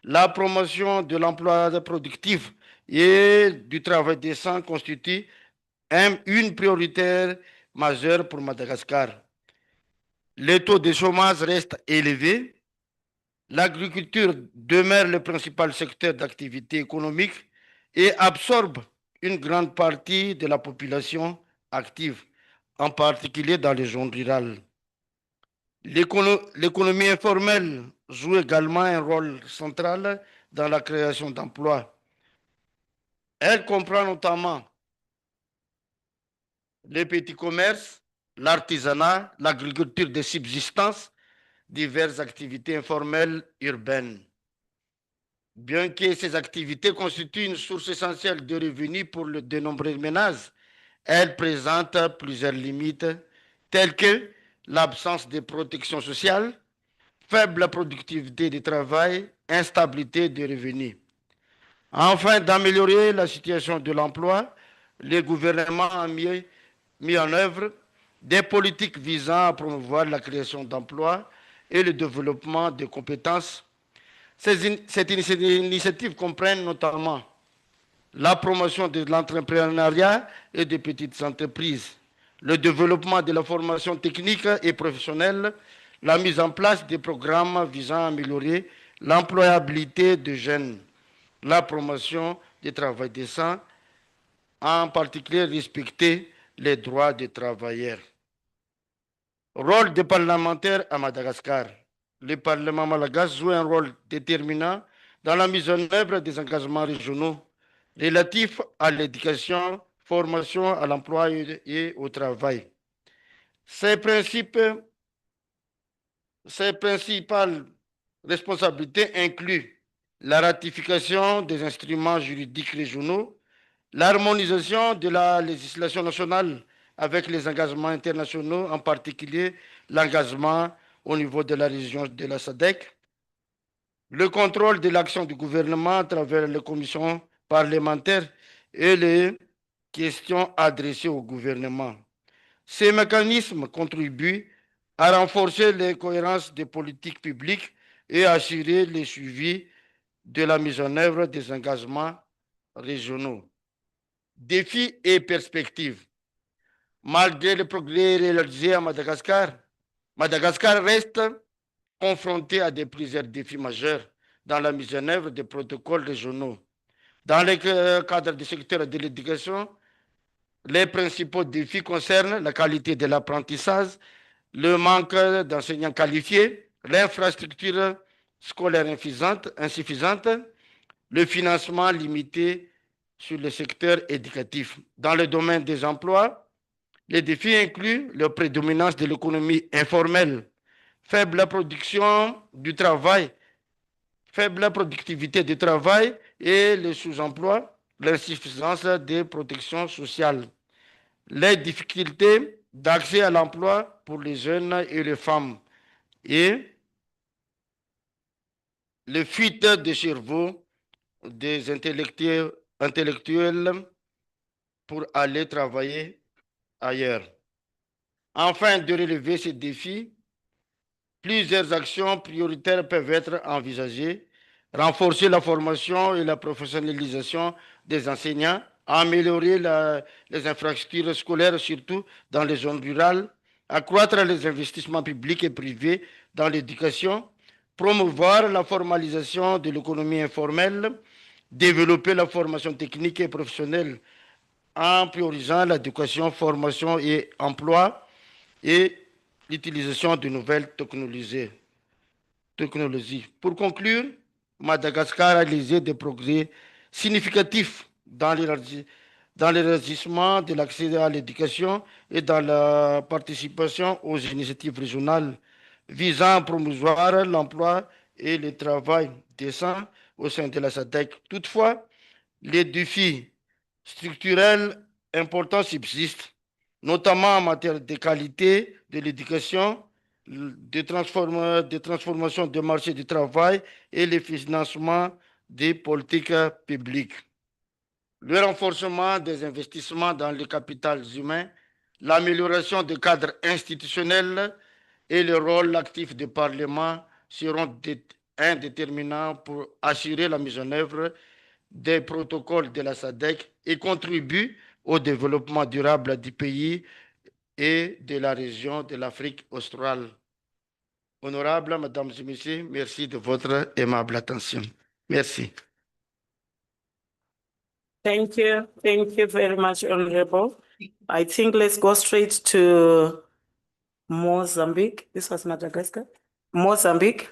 la promotion de l'emploi productif et du travail décent constitue une priorité majeure pour Madagascar. Le taux de chômage reste élevé. L'agriculture demeure le principal secteur d'activité économique et absorbe une grande partie de la population active, en particulier dans les zones rurales. L'économie informelle joue également un rôle central dans la création d'emplois. Elle comprend notamment les petits commerces, l'artisanat, l'agriculture de subsistance, diverses activités informelles urbaines. Bien que ces activités constituent une source essentielle de revenus pour de nombreux ménages, elles présentent plusieurs limites, telles que l'absence de protection sociale, faible productivité du travail, instabilité des revenus. Afin d'améliorer la situation de l'emploi, le gouvernement a mis en œuvre des politiques visant à promouvoir la création d'emplois et le développement de compétences. Cette initiative comprend notamment la promotion de l'entrepreneuriat et des petites entreprises, le développement de la formation technique et professionnelle, la mise en place des programmes visant à améliorer l'employabilité des jeunes, la promotion du travail décent, en particulier respecter les droits des travailleurs. Rôle des parlementaires à Madagascar. Le Parlement malgache joue un rôle déterminant dans la mise en œuvre des engagements régionaux relatifs à l'éducation, formation, à l'emploi et au travail. Ces principales responsabilités incluent la ratification des instruments juridiques régionaux, l'harmonisation de la législation nationale avec les engagements internationaux, en particulier l'engagement au niveau de la région de la SADC, le contrôle de l'action du gouvernement à travers les commissions parlementaires et les questions adressées au gouvernement. Ces mécanismes contribuent à renforcer la cohérence des politiques publiques et à assurer le suivi de la mise en œuvre des engagements régionaux. Défis et perspectives. Malgré les progrès réalisés à Madagascar, Madagascar reste confronté à plusieurs défis majeurs dans la mise en œuvre des protocoles régionaux. Dans le cadre du secteur de l'éducation, les principaux défis concernent la qualité de l'apprentissage, le manque d'enseignants qualifiés, l'infrastructure scolaire insuffisante, le financement limité sur le secteur éducatif. Dans le domaine des emplois, les défis incluent la prédominance de l'économie informelle, faible production du travail, faible productivité du travail et le sous-emploi, l'insuffisance de protection sociale, les difficultés d'accès à l'emploi pour les jeunes et les femmes et les fuites de cerveau des intellectuels pour aller travailler ailleurs. Afin de relever ces défis, plusieurs actions prioritaires peuvent être envisagées. Renforcer la formation et la professionnalisation des enseignants, améliorer les infrastructures scolaires, surtout dans les zones rurales, accroître les investissements publics et privés dans l'éducation, promouvoir la formalisation de l'économie informelle, développer la formation technique et professionnelle en priorisant l'éducation, formation et emploi et l'utilisation de nouvelles technologies. Pour conclure, Madagascar a réalisé des progrès significatifs dans l'élargissement de l'accès à l'éducation et dans la participation aux initiatives régionales visant à promouvoir l'emploi et le travail décent au sein de la SADC. Toutefois, les défis structurels importants subsistent, notamment en matière de qualité de l'éducation, de transformation du marché du travail et le financement des politiques publiques. Le renforcement des investissements dans le capital humain, l'amélioration des cadres institutionnels et le rôle actif du Parlement seront indéterminants pour assurer la mise en œuvre des protocoles de la SADC et contribuent au développement durable du pays et de la région de l'Afrique australe. Honorables Mesdames et Messieurs, merci de votre aimable attention. Merci. Thank you very much, Honorable. I think let's go straight to Mozambique. This was Madagascar. Mozambique.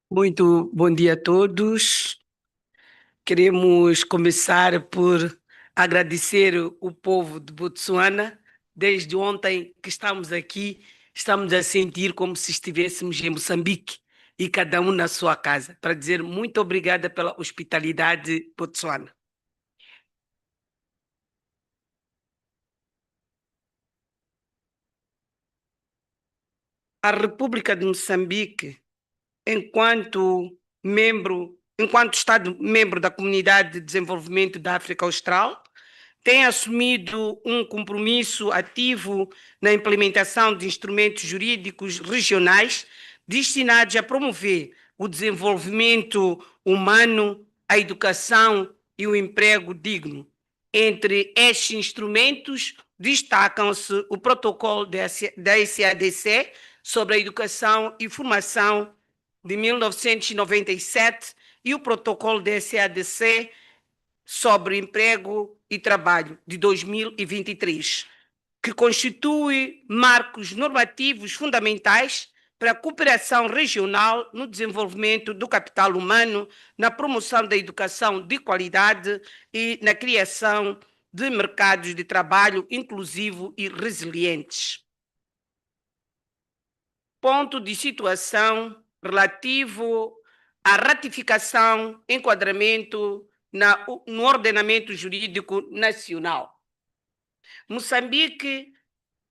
Muito bom dia a todos. Queremos começar por agradecer o povo de Botsuana. Desde ontem que estamos aqui, estamos a sentir como se estivéssemos em Moçambique e cada um na sua casa, para dizer muito obrigada pela hospitalidade Botsuana. A República de Moçambique, enquanto Estado-membro da Comunidade de Desenvolvimento da África Austral, tem assumido um compromisso ativo na implementação de instrumentos jurídicos regionais destinados a promover o desenvolvimento humano, a educação e o emprego digno. Entre estes instrumentos, destacam-se o protocolo da SADC sobre a educação e formação de 1997 e o protocolo da SADC sobre emprego e trabalho de 2023, que constitui marcos normativos fundamentais para a cooperação regional no desenvolvimento do capital humano, na promoção da educação de qualidade e na criação de mercados de trabalho inclusivo e resilientes. Ponto de situação relativo à ratificação, enquadramento no ordenamento jurídico nacional. Moçambique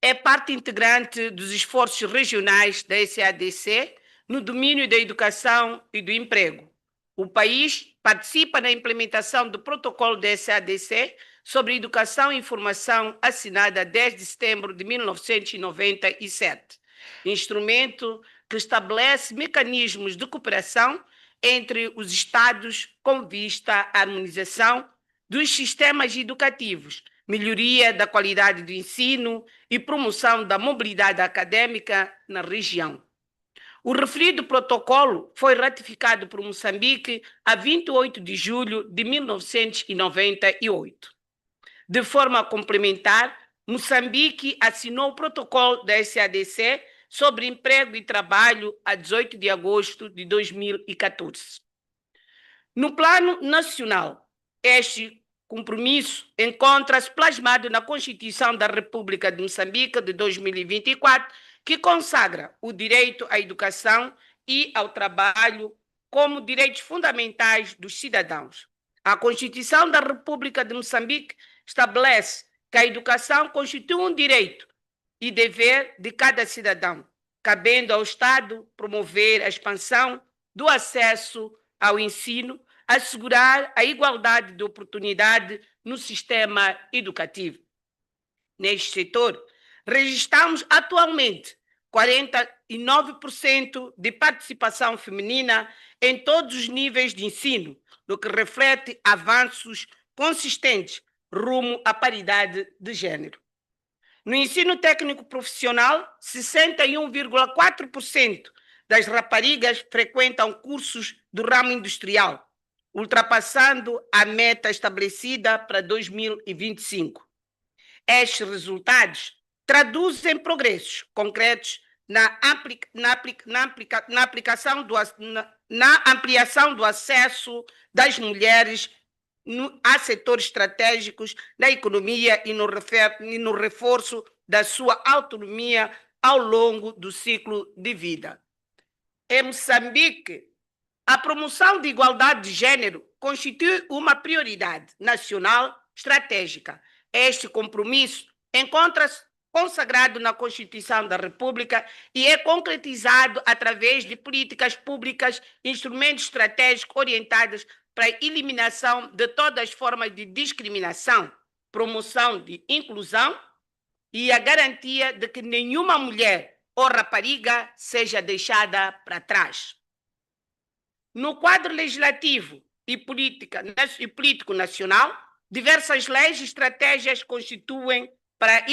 é parte integrante dos esforços regionais da SADC no domínio da educação e do emprego. O país participa na implementação do protocolo da SADC sobre educação e formação assinada 10 de setembro de 1997, instrumento que estabelece mecanismos de cooperação entre os Estados com vista à harmonização dos sistemas educativos, melhoria da qualidade do ensino e promoção da mobilidade acadêmica na região. O referido protocolo foi ratificado por Moçambique a 28 de julho de 1998. De forma complementar, Moçambique assinou o protocolo da SADC sobre emprego e trabalho a 18 de agosto de 2014. No plano nacional, este compromisso encontra-se plasmado na Constituição da República de Moçambique de 2024 que consagra o direito à educação e ao trabalho como direitos fundamentais dos cidadãos. A Constituição da República de Moçambique estabelece que a educação constitui um direito e dever de cada cidadão, cabendo ao Estado promover a expansão do acesso ao ensino, assegurar a igualdade de oportunidade no sistema educativo. Neste setor, registramos atualmente 49% de participação feminina em todos os níveis de ensino, o que reflete avanços consistentes rumo à paridade de gênero. No ensino técnico profissional, 61,4% das raparigas frequentam cursos do ramo industrial, ultrapassando a meta estabelecida para 2025. Estes resultados traduzem progressos concretos na ampliação do acesso das mulheres a setores estratégicos da economia e no reforço da sua autonomia ao longo do ciclo de vida. Em Moçambique, a promoção de igualdade de gênero constitui uma prioridade nacional estratégica. Este compromisso encontra-se consagrado na Constituição da República e é concretizado através de políticas públicas, instrumentos estratégicos orientados para a eliminação de todas as formas de discriminação, promoção de inclusão e a garantia de que nenhuma mulher ou rapariga seja deixada para trás. No quadro legislativo e político nacional, diversas leis e estratégias constituem para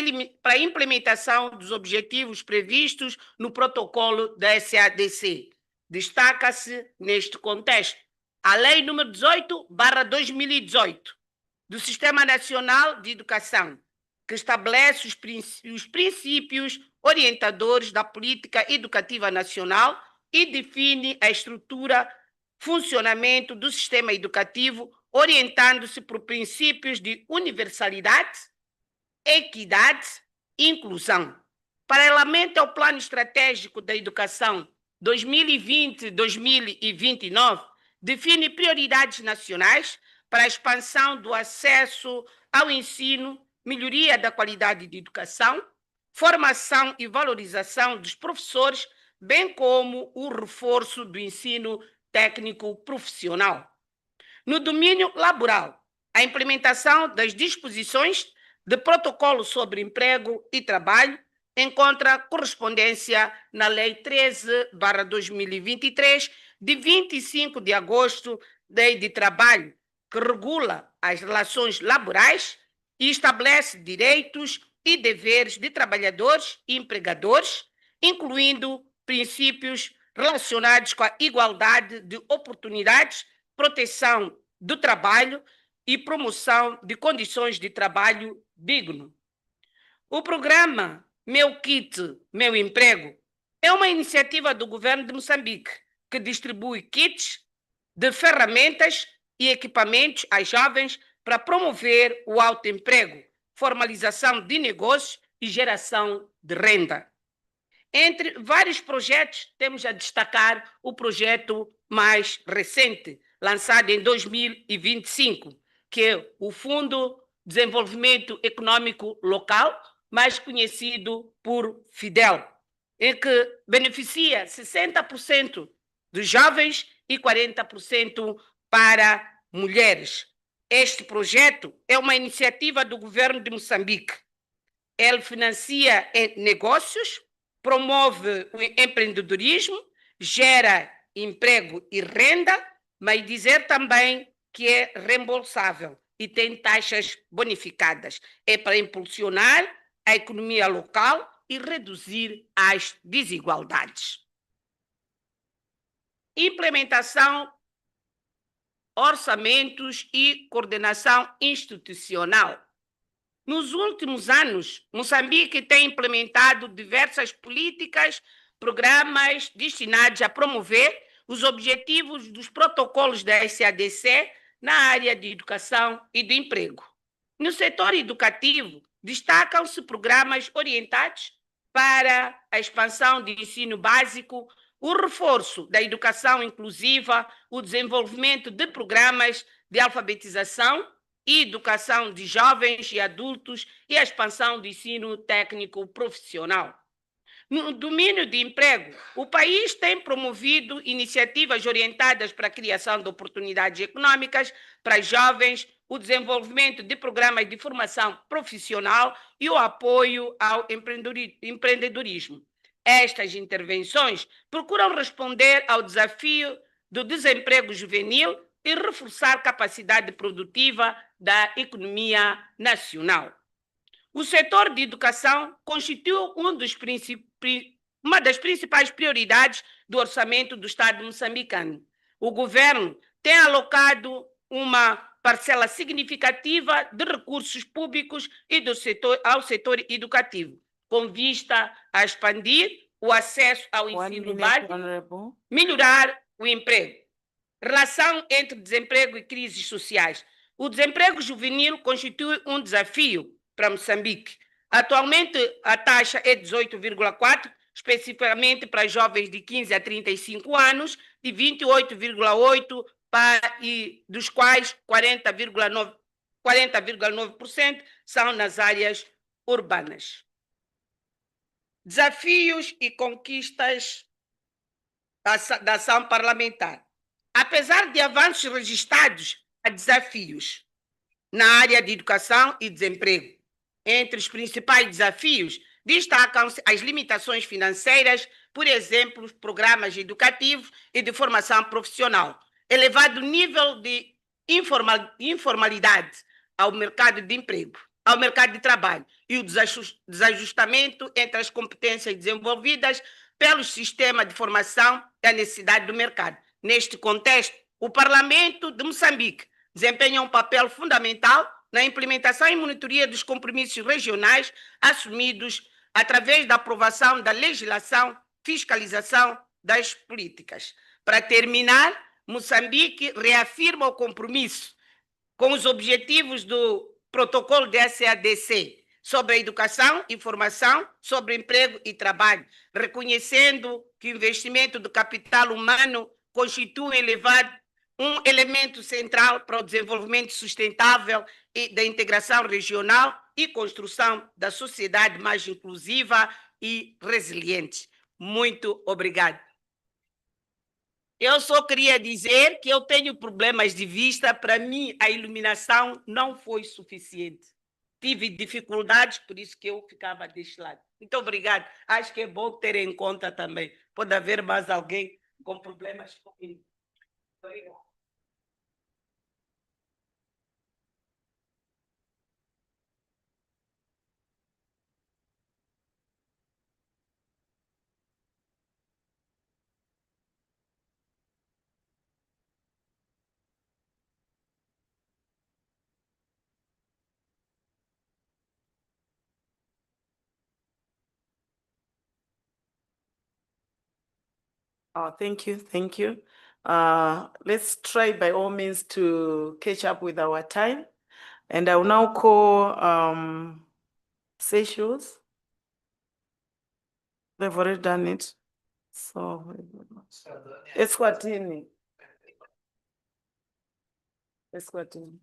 a implementação dos objetivos previstos no protocolo da SADC. Destaca-se neste contexto a Lei nº 18/2018 do Sistema Nacional de Educação, que estabelece os princípios orientadores da política educativa nacional e define a estrutura, funcionamento do sistema educativo, orientando-se por princípios de universalidade, equidade e inclusão. Paralelamente ao Plano Estratégico da Educação 2020-2029, define prioridades nacionais para a expansão do acesso ao ensino, melhoria da qualidade de educação, formação e valorização dos professores, bem como o reforço do ensino técnico profissional. No domínio laboral, a implementação das disposições de protocolo sobre emprego e trabalho encontra correspondência na Lei 13/2023, de 25 de agosto, Lei de Trabalho, que regula as relações laborais e estabelece direitos e deveres de trabalhadores e empregadores, incluindo princípios relacionados com a igualdade de oportunidades, proteção do trabalho e promoção de condições de trabalho digno. O programa Meu Kit, Meu Emprego é uma iniciativa do governo de Moçambique que distribui kits de ferramentas e equipamentos a jovens para promover o autoemprego, formalização de negócios e geração de renda. Entre vários projetos, temos a destacar o projeto mais recente, lançado em 2025, que é o Fundo de Desenvolvimento Econômico Local, mais conhecido por FIDEL, em que beneficia 60% dos jovens e 40% para mulheres. Este projeto é uma iniciativa do governo de Moçambique. Ele financia negócios, promove o empreendedorismo, gera emprego e renda, mas dizer também que é reembolsável e tem taxas bonificadas. É para impulsionar a economia local e reduzir as desigualdades. Implementação, orçamentos e coordenação institucional. Nos últimos anos, Moçambique tem implementado diversas políticas, programas destinados a promover os objetivos dos protocolos da SADC na área de educação e de emprego. No setor educativo, destacam-se programas orientados para a expansão do ensino básico, o reforço da educação inclusiva, o desenvolvimento de programas de alfabetização e educação de jovens e adultos e a expansão do ensino técnico profissional. No domínio de emprego, o país tem promovido iniciativas orientadas para a criação de oportunidades econômicas para jovens, o desenvolvimento de programas de formação profissional e o apoio ao empreendedorismo. Estas intervenções procuram responder ao desafio do desemprego juvenil e reforçar a capacidade produtiva da economia nacional. O setor de educação constitui uma das principais prioridades do orçamento do Estado moçambicano. O governo tem alocado uma parcela significativa de recursos públicos e ao setor educativo, com vista a expandir o acesso ao ensino básico, melhorar o emprego. Relação entre desemprego e crises sociais. O desemprego juvenil constitui um desafio para Moçambique. Atualmente, a taxa é 18,4%, especificamente para jovens de 15 a 35 anos, e 28,8%, dos quais 40,9% são nas áreas urbanas. Desafios e conquistas da ação parlamentar. Apesar de avanços registrados, há desafios na área de educação e desemprego. Entre os principais desafios, destacam-se as limitações financeiras, por exemplo, programas educativos e de formação profissional, elevado nível de informalidade ao mercado de emprego, ao mercado de trabalho e o desajustamento entre as competências desenvolvidas pelo sistema de formação e a necessidade do mercado. Neste contexto, o Parlamento de Moçambique desempenha um papel fundamental na implementação e monitoria dos compromissos regionais assumidos através da aprovação da legislação, fiscalização das políticas. Para terminar, Moçambique reafirma o compromisso com os objetivos do protocolo de HSDSP sobre a educação e formação, sobre emprego e trabalho, reconhecendo que o investimento do capital humano constitui um elemento central para o desenvolvimento sustentável e da integração regional e construção da sociedade mais inclusiva e resiliente. Muito obrigado. Eu só queria dizer que eu tenho problemas de vista. Para mim, a iluminação não foi suficiente. Tive dificuldades, por isso que eu ficava deste lado. Muito obrigado. Acho que é bom ter em conta também. Pode haver mais alguém com problemas comigo. Obrigado. Oh, thank you, thank you. Let's try by all means to catch up with our time. And I will now call Seychelles. They've already done it. So, Eswatini. Eswatini.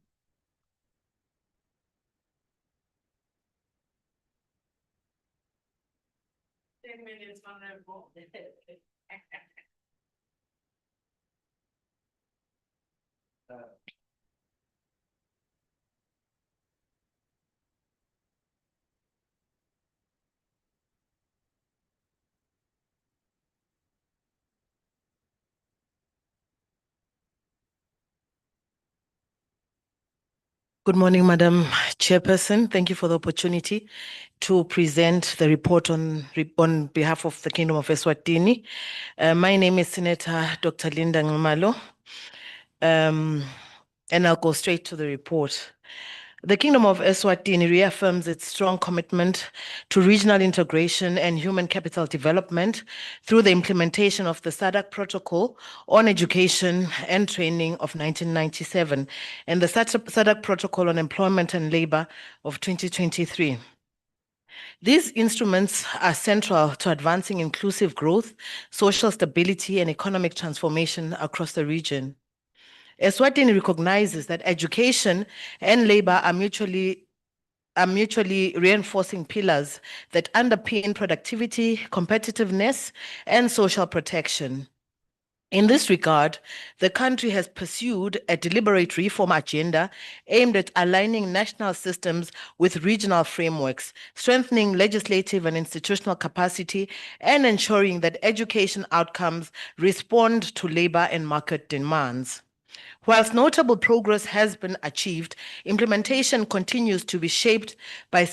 Good morning, Madam Chairperson. Thank you for the opportunity to present the report on behalf of the Kingdom of Eswatini. My name is Senator Dr. Linda Ngumalo, and I'll go straight to the report. The Kingdom of Eswatini reaffirms its strong commitment to regional integration and human capital development through the implementation of the SADC Protocol on Education and Training of 1997 and the SADC Protocol on Employment and Labor of 2023. These instruments are central to advancing inclusive growth, social stability, and economic transformation across the region. Eswatini recognizes that education and labor are mutually reinforcing pillars that underpin productivity, competitiveness, and social protection. In this regard, the country has pursued a deliberate reform agenda aimed at aligning national systems with regional frameworks, strengthening legislative and institutional capacity, and ensuring that education outcomes respond to labor and market demands. Whilst notable progress has been achieved, implementation continues to be shaped by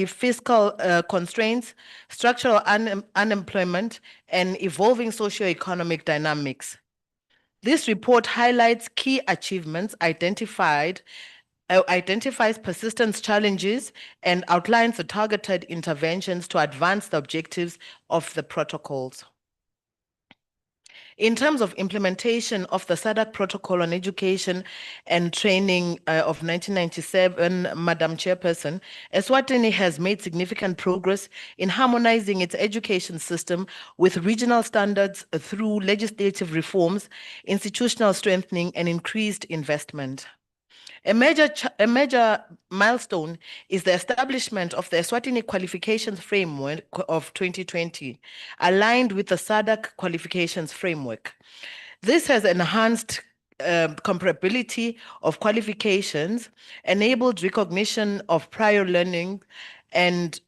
fiscal constraints, structural unemployment, and evolving socioeconomic dynamics. This report highlights key achievements identifies persistent challenges, and outlines the targeted interventions to advance the objectives of the protocols. In terms of implementation of the SADC Protocol on Education and Training of 1997, Madam Chairperson, Eswatini has made significant progress in harmonizing its education system with regional standards through legislative reforms, institutional strengthening, and increased investment. A major milestone is the establishment of the Eswatini Qualifications Framework of 2020, aligned with the SADC Qualifications Framework. This has enhanced comparability of qualifications, enabled recognition of prior learning, and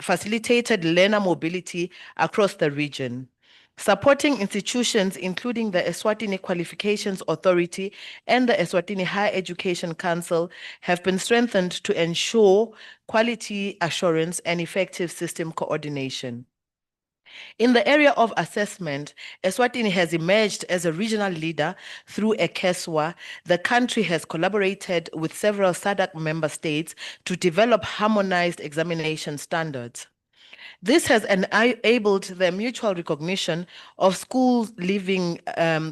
facilitated learner mobility across the region. Supporting institutions, including the Eswatini Qualifications Authority and the Eswatini Higher Education Council, have been strengthened to ensure quality assurance and effective system coordination. In the area of assessment, Eswatini has emerged as a regional leader through EKESWA. The country has collaborated with several SADC member states to develop harmonized examination standards. This has enabled the mutual recognition of schools leaving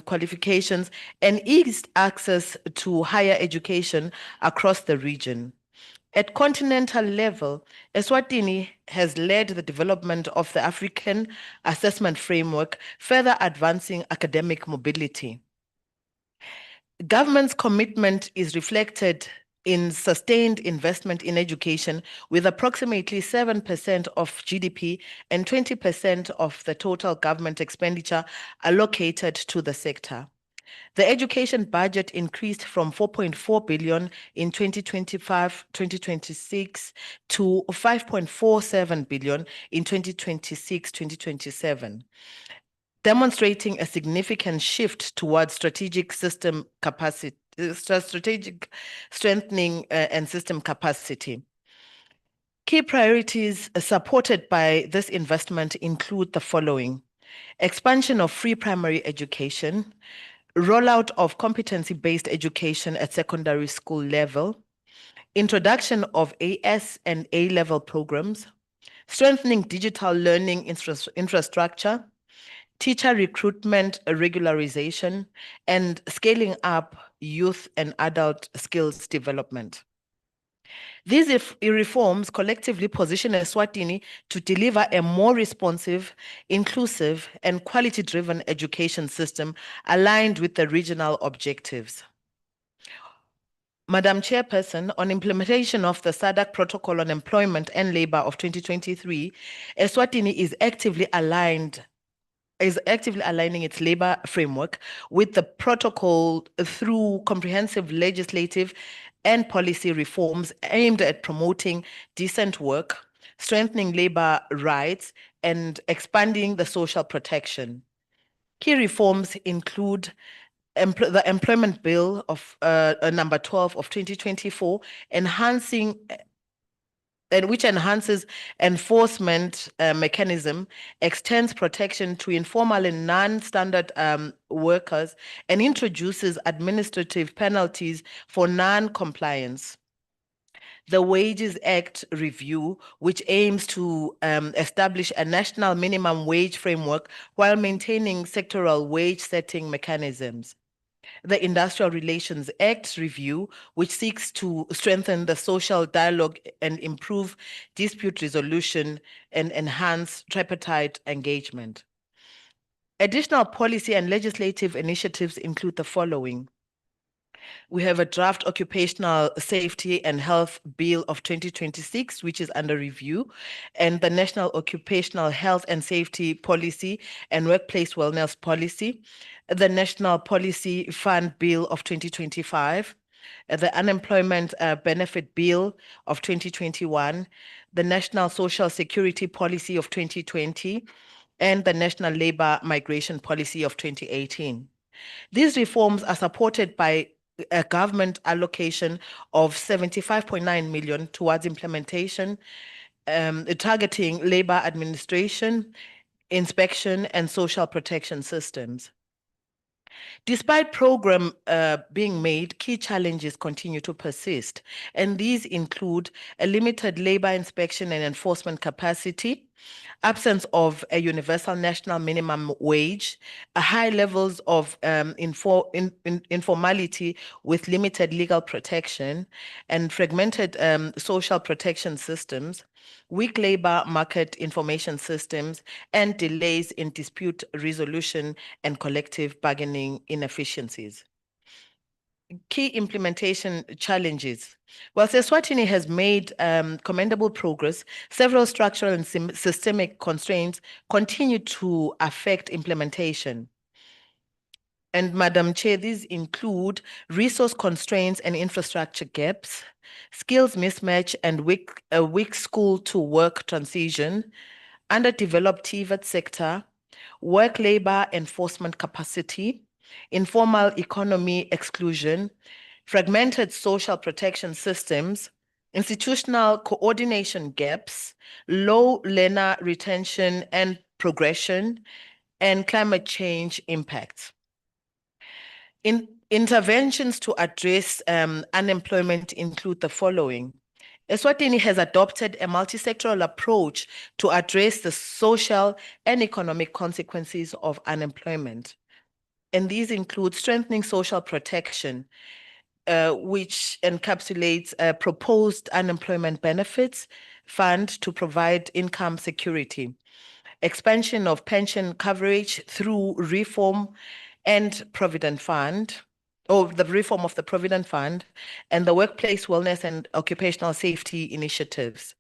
qualifications and eased access to higher education across the region. At continental level, Eswatini has led the development of the African Assessment Framework, further advancing academic mobility. Government's commitment is reflected in sustained investment in education, with approximately 7% of GDP and 20% of the total government expenditure allocated to the sector. The education budget increased from 4.4 billion in 2025-2026 to 5.47 billion in 2026-2027. Demonstrating a significant shift towards strategic system capacity, strategic strengthening and system capacity. Key priorities supported by this investment include the following: expansion of free primary education, rollout of competency-based education at secondary school level, introduction of AS and A-level programs, strengthening digital learning infrastructure, teacher recruitment regularization, and scaling up youth and adult skills development. These reforms collectively position Eswatini to deliver a more responsive, inclusive, and quality-driven education system aligned with the regional objectives. Madam Chairperson, on implementation of the SADC Protocol on Employment and Labor of 2023, Eswatini is actively aligning its labor framework with the protocol through comprehensive legislative and policy reforms aimed at promoting decent work, strengthening labor rights, and expanding the social protection. Key reforms include the Employment Bill of number 12 of 2024, which enhances enforcement mechanism, extends protection to informal and non-standard workers, and introduces administrative penalties for non-compliance. The Wages Act review, which aims to establish a national minimum wage framework while maintaining sectoral wage setting mechanisms. the Industrial Relations Act review, which seeks to strengthen the social dialogue and improve dispute resolution and enhance tripartite engagement. Additional policy and legislative initiatives include the following. We have a draft occupational safety and health bill of 2026, which is under review, and the National Occupational Health and Safety Policy and Workplace Wellness Policy, the National Policy Fund Bill of 2025, the Unemployment Benefit Bill of 2021, the National Social Security Policy of 2020, and the National Labor Migration Policy of 2018. These reforms are supported by a government allocation of 75.9 million towards implementation, targeting labor administration, inspection, and social protection systems. Despite program being made, key challenges continue to persist, and these include a limited labor inspection and enforcement capacity, absence of a universal national minimum wage, high levels of informality with limited legal protection, and fragmented social protection systems, weak labor market information systems, and delays in dispute resolution and collective bargaining inefficiencies. Key implementation challenges. While Eswatini has made commendable progress, several structural and systemic constraints continue to affect implementation. And Madam Chair, these include resource constraints and infrastructure gaps, skills mismatch and weak school to work transition, underdeveloped TVET sector, work labor enforcement capacity, informal economy exclusion, fragmented social protection systems, institutional coordination gaps, low learner retention and progression, and climate change impacts. Interventions to address unemployment include the following. Eswatini has adopted a multi-sectoral approach to address the social and economic consequences of unemployment. And these include strengthening social protection, which encapsulates a proposed unemployment benefits fund to provide income security, expansion of pension coverage through reform and Provident Fund, or the reform of the Provident Fund, and the workplace wellness and occupational safety initiatives.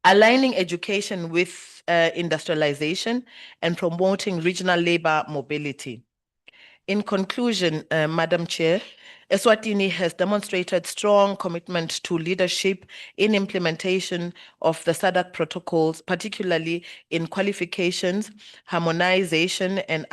Aligning education with industrialization and promoting regional labor mobility. In conclusion, Madam Chair, Eswatini has demonstrated strong commitment to leadership in implementation of the SADC protocols, particularly in qualifications, harmonization, and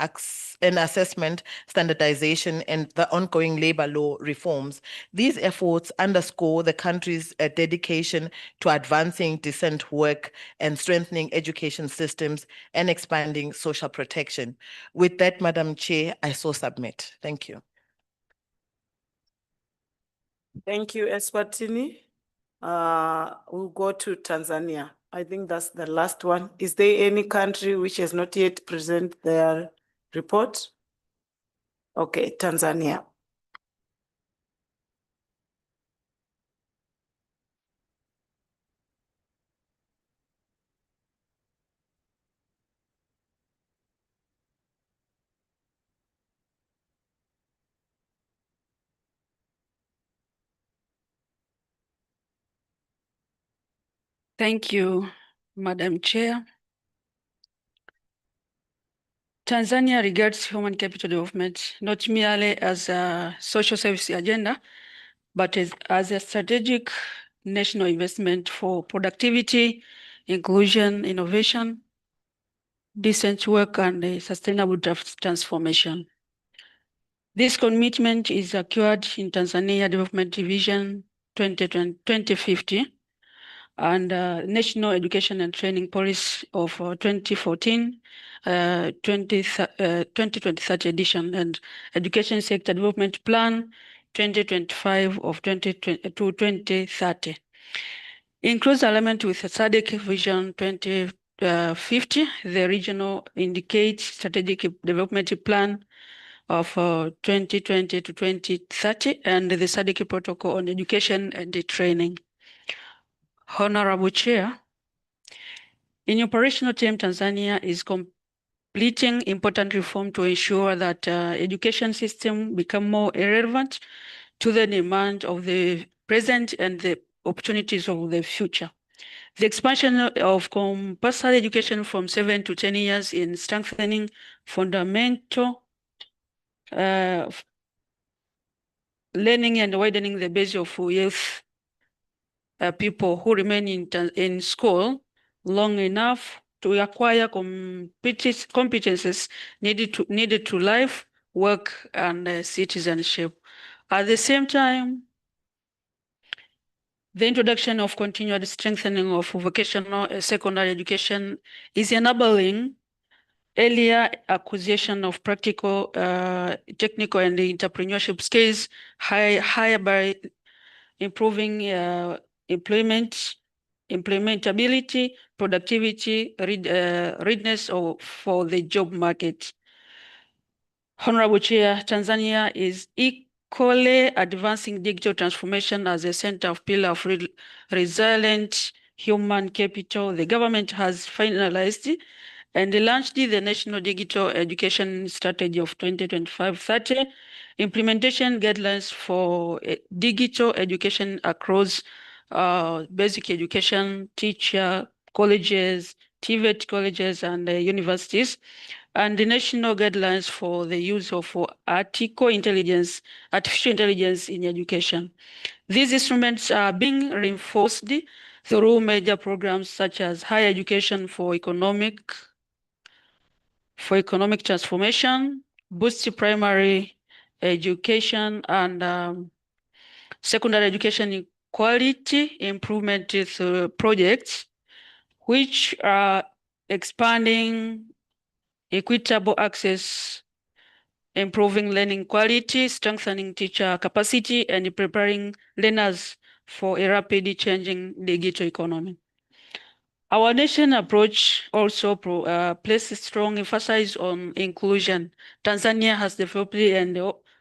assessment, standardization, and the ongoing labor law reforms. These efforts underscore the country's dedication to advancing decent work and strengthening education systems and expanding social protection. With that, Madam Chair, I so submit. Thank you. Thank you, Eswatini. We'll go to Tanzania. I think that's the last one. Is there any country which has not yet presented their report? Okay, Tanzania. Thank you, Madam Chair. Tanzania regards human capital development not merely as a social service agenda, but as a strategic national investment for productivity, inclusion, innovation, decent work, and sustainable transformation. This commitment is secured in Tanzania Development Vision 2050 and National Education and Training Policy of 2020-2030 edition and Education Sector Development Plan 2025 of 2020 to 2030. Includes element with SADC Vision 2050 2050, the regional indicate strategic development plan of 2020 to 2030, and the SADC protocol on education and the training. Honorable Chair, in operational term, Tanzania is completing important reform to ensure that education system become more relevant to the demand of the present and the opportunities of the future. The expansion of compulsory education from 7 to 10 years in strengthening fundamental learning and widening the base of youth people who remain in school long enough to acquire competences needed to life, work, and citizenship. At the same time, the introduction of continued strengthening of vocational secondary education is enabling earlier acquisition of practical, technical, and entrepreneurship skills, by improving implementability, productivity, readiness for the job market. Honorable Chair, Tanzania is equally advancing digital transformation as a center of pillar of resilient human capital. The government has finalized and launched the National Digital Education Strategy of 2025-30, implementation guidelines for digital education across basic education, teacher colleges, TVET colleges, and universities, and the national guidelines for the use of artificial intelligence in education. These instruments are being reinforced through major programs such as higher education for economic transformation, boost primary education, and secondary education quality improvement through projects, which are expanding equitable access, improving learning quality, strengthening teacher capacity, and preparing learners for a rapidly changing digital economy. Our nation approach also places strong emphasis on inclusion. Tanzania has developed and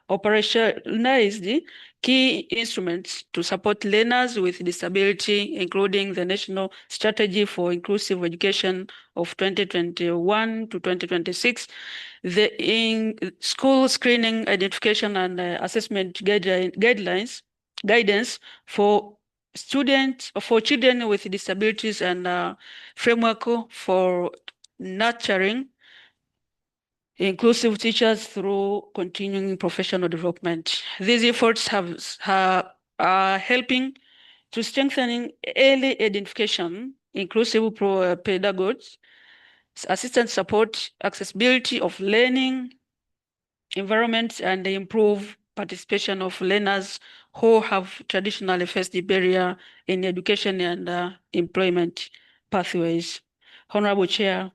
operationalized key instruments to support learners with disability, including the National Strategy for Inclusive Education of 2021 to 2026, the in-school screening, identification, and assessment guidance for children with disabilities, and framework for nurturing inclusive teachers through continuing professional development. These efforts are helping to strengthening early identification, inclusive pedagogy, assistance support, accessibility of learning environments, and improve participation of learners who have traditionally faced the barrier in education and employment pathways. Honorable Chair,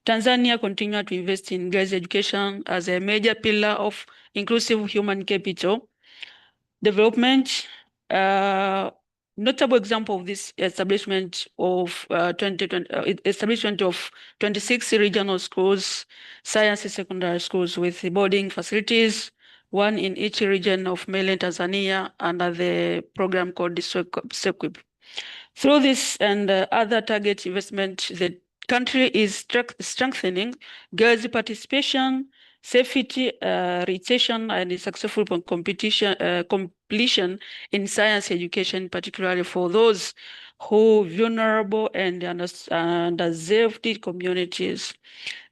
Tanzania continues to invest in girls' education as a major pillar of inclusive human capital development. Notable example of this establishment of 26 regional schools, science secondary schools with boarding facilities, one in each region of mainland Tanzania under the program called the SEQUIP. Through this and other target investment, the country is strengthening girls' participation, safety, retention, and successful completion in science education, particularly for those who vulnerable and underserved communities.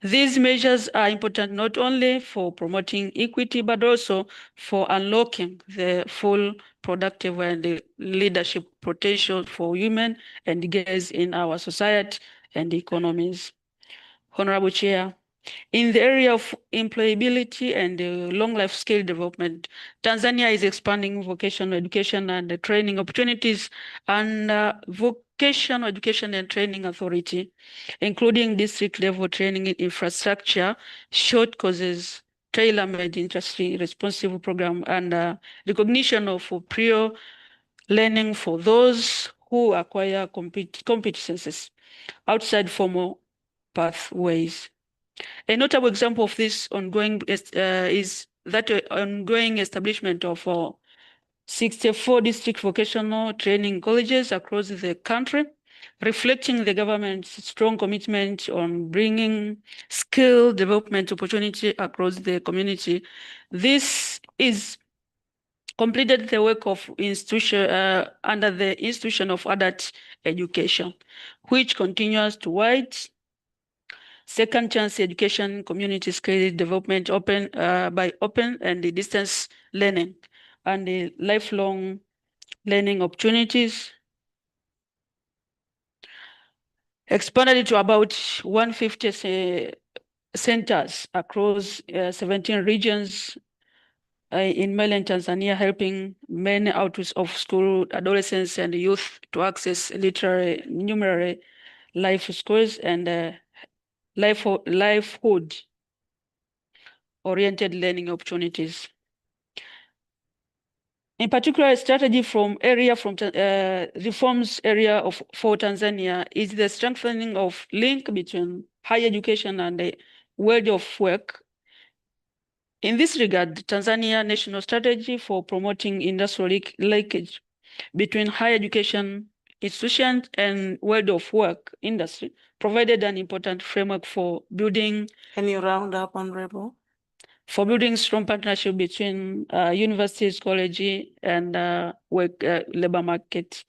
These measures are important not only for promoting equity, but also for unlocking the full productive and leadership potential for women and girls in our society and economies. Honorable Chair, in the area of employability and long life skill development, Tanzania is expanding vocational education and training opportunities, and Vocational Education and Training Authority, including district level training in infrastructure, short courses, tailor-made industry responsive program, and recognition of prior learning for those who acquire competences outside formal pathways. A notable example of this ongoing is that ongoing establishment of 64 district vocational training colleges across the country, reflecting the government's strong commitment on bringing skill development opportunity across the community. This is completed the work of institution under the institution of adult education, which continues to wide second chance education, community skill development by open and distance learning and the lifelong learning opportunities. Expanded to about 150 centers across 17 regions in mainland Tanzania, helping many out of school adolescents and youth to access literary, numerary life skills and livelihood-oriented learning opportunities. In particular, a strategy from reforms area for Tanzania is the strengthening of link between higher education and the world of work. In this regard, Tanzania National Strategy for promoting industrial linkage between higher education institutions and world of work industry provided an important framework for building. Can you round up, Honorable? For building strong partnership between universities, college, and work labor market.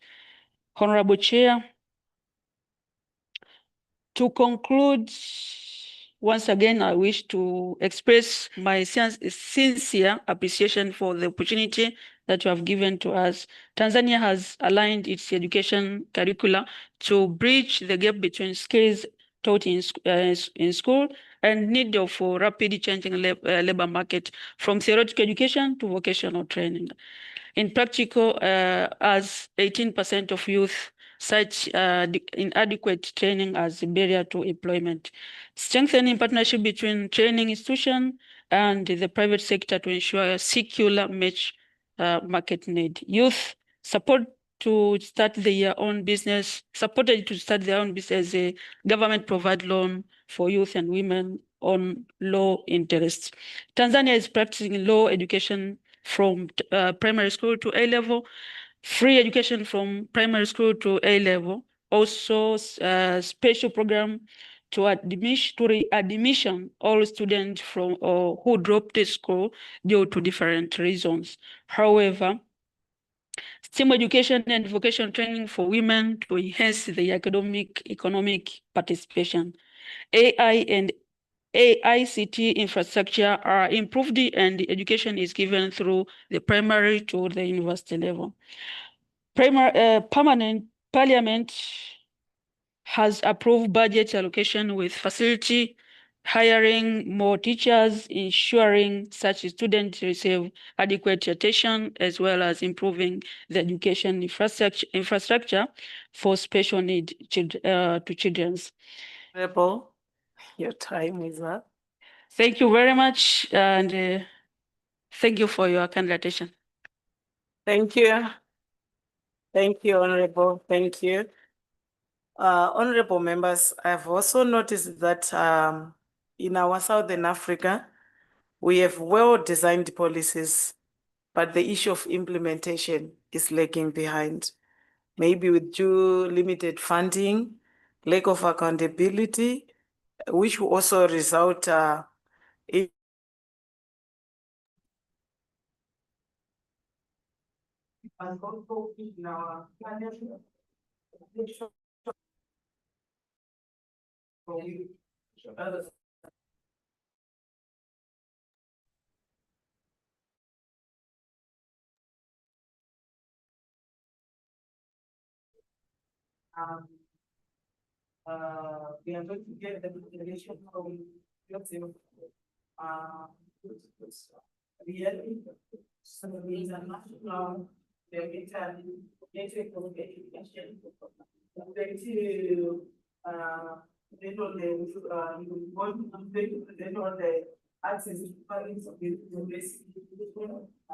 Honorable Chair, to conclude, once again, I wish to express my sincere appreciation for the opportunity that you have given to us. Tanzania has aligned its education curricula to bridge the gap between skills taught in school and need of rapidly changing labor market from theoretical education to vocational training. In practical, as 18% of youth cite inadequate training as a barrier to employment. Strengthening partnership between training institutions and the private sector to ensure a secular match market need. Youth supported to start their own business, a government provide loan for youth and women on low interest. Tanzania is practicing low education from primary school to A level, free education from primary school to A level, also special program to readmission all students from who dropped the school due to different reasons. However, STEM education and vocational training for women to enhance the economic participation. AI and AICT infrastructure are improved and education is given through the primary to the university level. Permanent Parliament has approved budget allocation with facility hiring more teachers, ensuring such students receive adequate attention, as well as improving the education infrastructure for special need to children. Honorable, your time is up. Thank you very much, and thank you for your kind attention. Thank you. Thank you, Honorable. Thank you. Honorable members, I've also noticed that in our Southern Africa, we have well-designed policies, but the issue of implementation is lagging behind. Maybe with due limited funding, lack of accountability, which will also result in we are going to get the declaration from really some of these are national, they're getting education. Going to then on the access to parents of the university,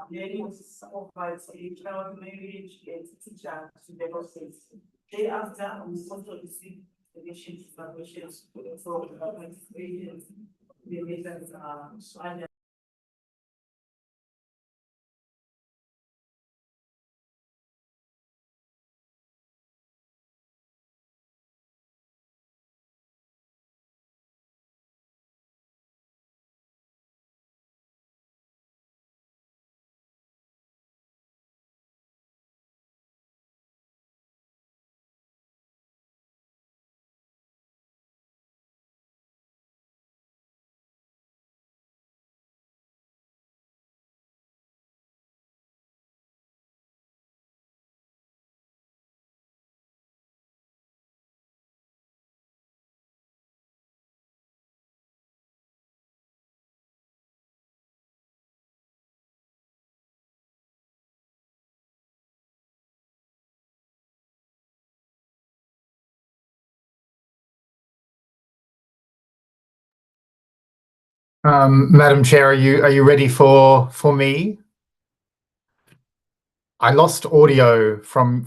then some of us child marriage and teacher to the process. Thereafter, we also receive Madam Chair, are you ready for me? I lost audio from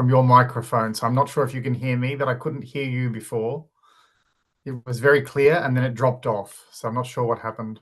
your microphone, so I'm not sure if you can hear me, but I couldn't hear you before. It was very clear and then it dropped off, so I'm not sure what happened.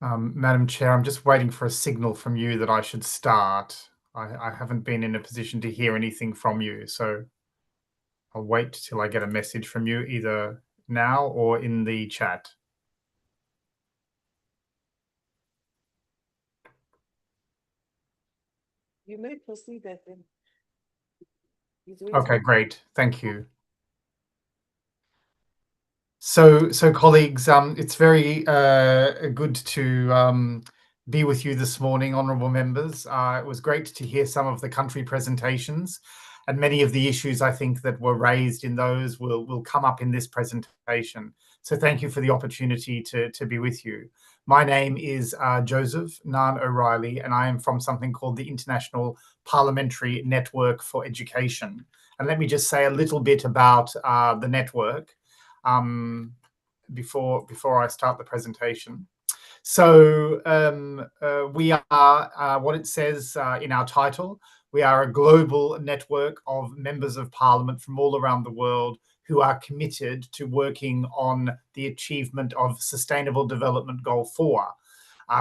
Madam Chair, I'm just waiting for a signal from you that I should start. I haven't been in a position to hear anything from you, so I'll wait till I get a message from you either now or in the chat. You may proceed, I think. Okay, great. Thank you. So colleagues, it's very good to be with you this morning, honourable members. It was great to hear some of the country presentations, and many of the issues I think that were raised in those will come up in this presentation. So thank you for the opportunity to be with you. My name is Joseph Nan O'Reilly, and I am from something called the International Parliamentary Network for Education. And let me just say a little bit about the network before I start the presentation. So we are what it says in our title. We are a global network of members of parliament from all around the world who are committed to working on the achievement of Sustainable Development Goal 4,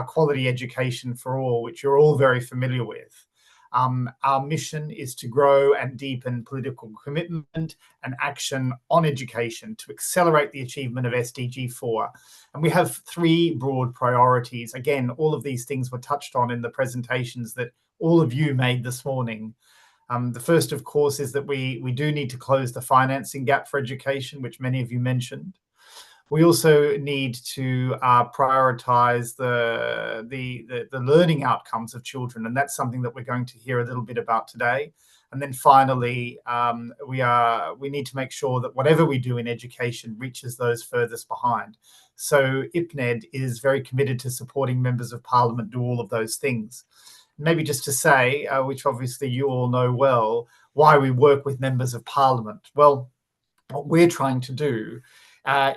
quality education for all, which you're all very familiar with. Our mission is to grow and deepen political commitment and action on education to accelerate the achievement of SDG 4. And we have three broad priorities. Again, all of these things were touched on in the presentations that all of you made this morning. The first, of course, is that we do need to close the financing gap for education, which many of you mentioned. We also need to prioritize the learning outcomes of children, and that's something that we're going to hear a little bit about today. And then finally, we need to make sure that whatever we do in education reaches those furthest behind. So IPNED is very committed to supporting members of parliament do all of those things. Maybe just to say, which obviously you all know well, why we work with members of parliament. Well, what we're trying to do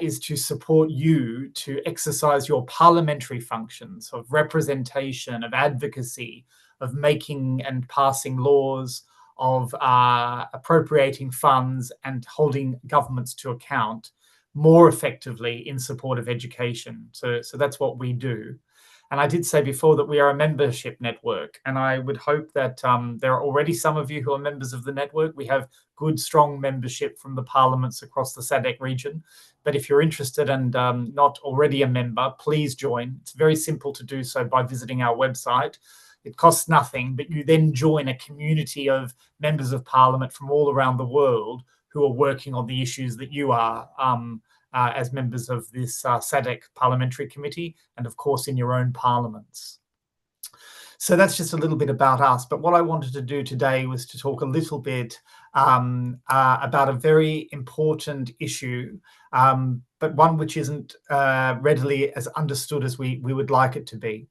is to support you to exercise your parliamentary functions of representation, of advocacy, of making and passing laws, of appropriating funds and holding governments to account more effectively in support of education. So that's what we do. And I did say before that we are a membership network, and I would hope that there are already some of you who are members of the network. We have good, strong membership from the parliaments across the SADC region. But if you're interested and not already a member, please join. It's very simple to do so by visiting our website. It costs nothing, but you then join a community of members of parliament from all around the world who are working on the issues that you are as members of this SADC Parliamentary Committee, and of course in your own parliaments. So that's just a little bit about us. But what I wanted to do today was to talk a little bit about a very important issue, but one which isn't readily as understood as we would like it to be.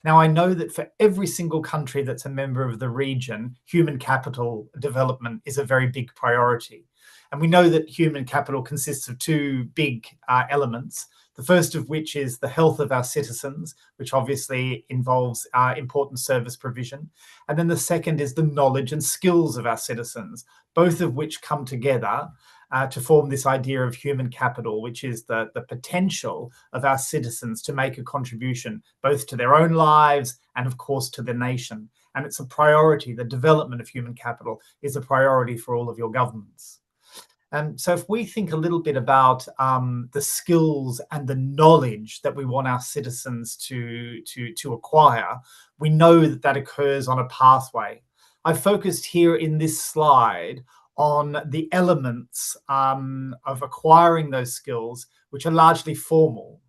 Now, I know that for every single country that's a member of the region, human capital development is a very big priority. And we know that human capital consists of two big elements, the first of which is the health of our citizens, which obviously involves important service provision. And then the second is the knowledge and skills of our citizens, both of which come together to form this idea of human capital, which is the potential of our citizens to make a contribution both to their own lives and, of course, to the nation. And it's a priority. The development of human capital is a priority for all of your governments. So if we think a little bit about the skills and the knowledge that we want our citizens to acquire, we know that that occurs on a pathway. I've focused here in this slide on the elements of acquiring those skills, which are largely formal.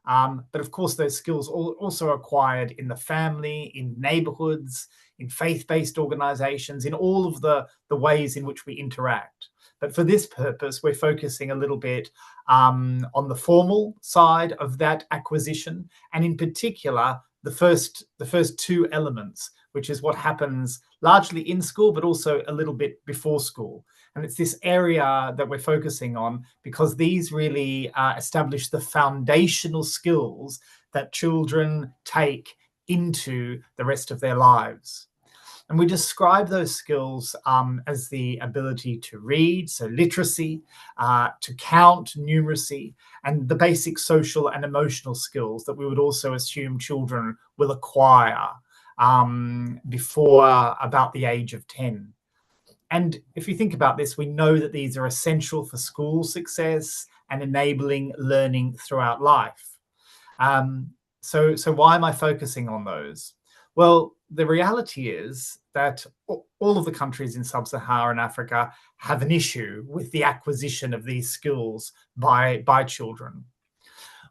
But of course, those skills also acquired in the family, in neighborhoods, in faith-based organizations, in all of the ways in which we interact. But for this purpose, we're focusing a little bit on the formal side of that acquisition, and in particular, the first two elements, which is what happens largely in school, but also a little bit before school. And it's this area that we're focusing on because these really establish the foundational skills that children take into the rest of their lives. And we describe those skills as the ability to read, so literacy, to count, numeracy, and the basic social and emotional skills that we would also assume children will acquire before about the age of 10. And if you think about this, we know that these are essential for school success and enabling learning throughout life. So why am I focusing on those? Well, the reality is that all of the countries in sub-Saharan Africa have an issue with the acquisition of these skills by children.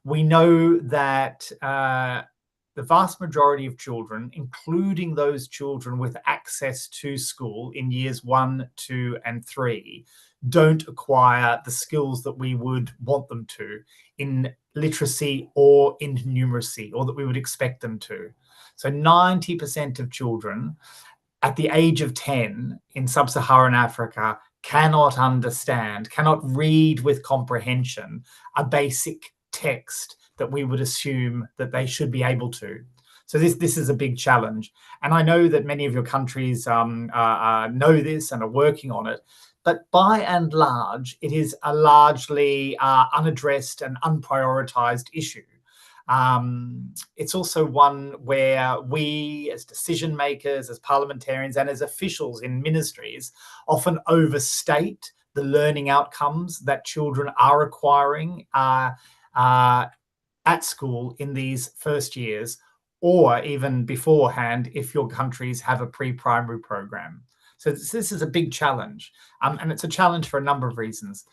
We know that the vast majority of children, including those children with access to school in years 1, 2, and 3, don't acquire the skills that we would want them to in literacy or in numeracy, or that we would expect them to. So 90% of children at the age of 10 in sub-Saharan Africa cannot understand, cannot read with comprehension a basic text that we would assume that they should be able to. So this is a big challenge. And I know that many of your countries know this and are working on it. But by and large, it is a largely unaddressed and unprioritized issue. It's also one where we as decision makers, as parliamentarians, and as officials in ministries often overstate the learning outcomes that children are acquiring at school in these first years, or even beforehand if your countries have a pre-primary program. So this is a big challenge, and it's a challenge for a number of reasons.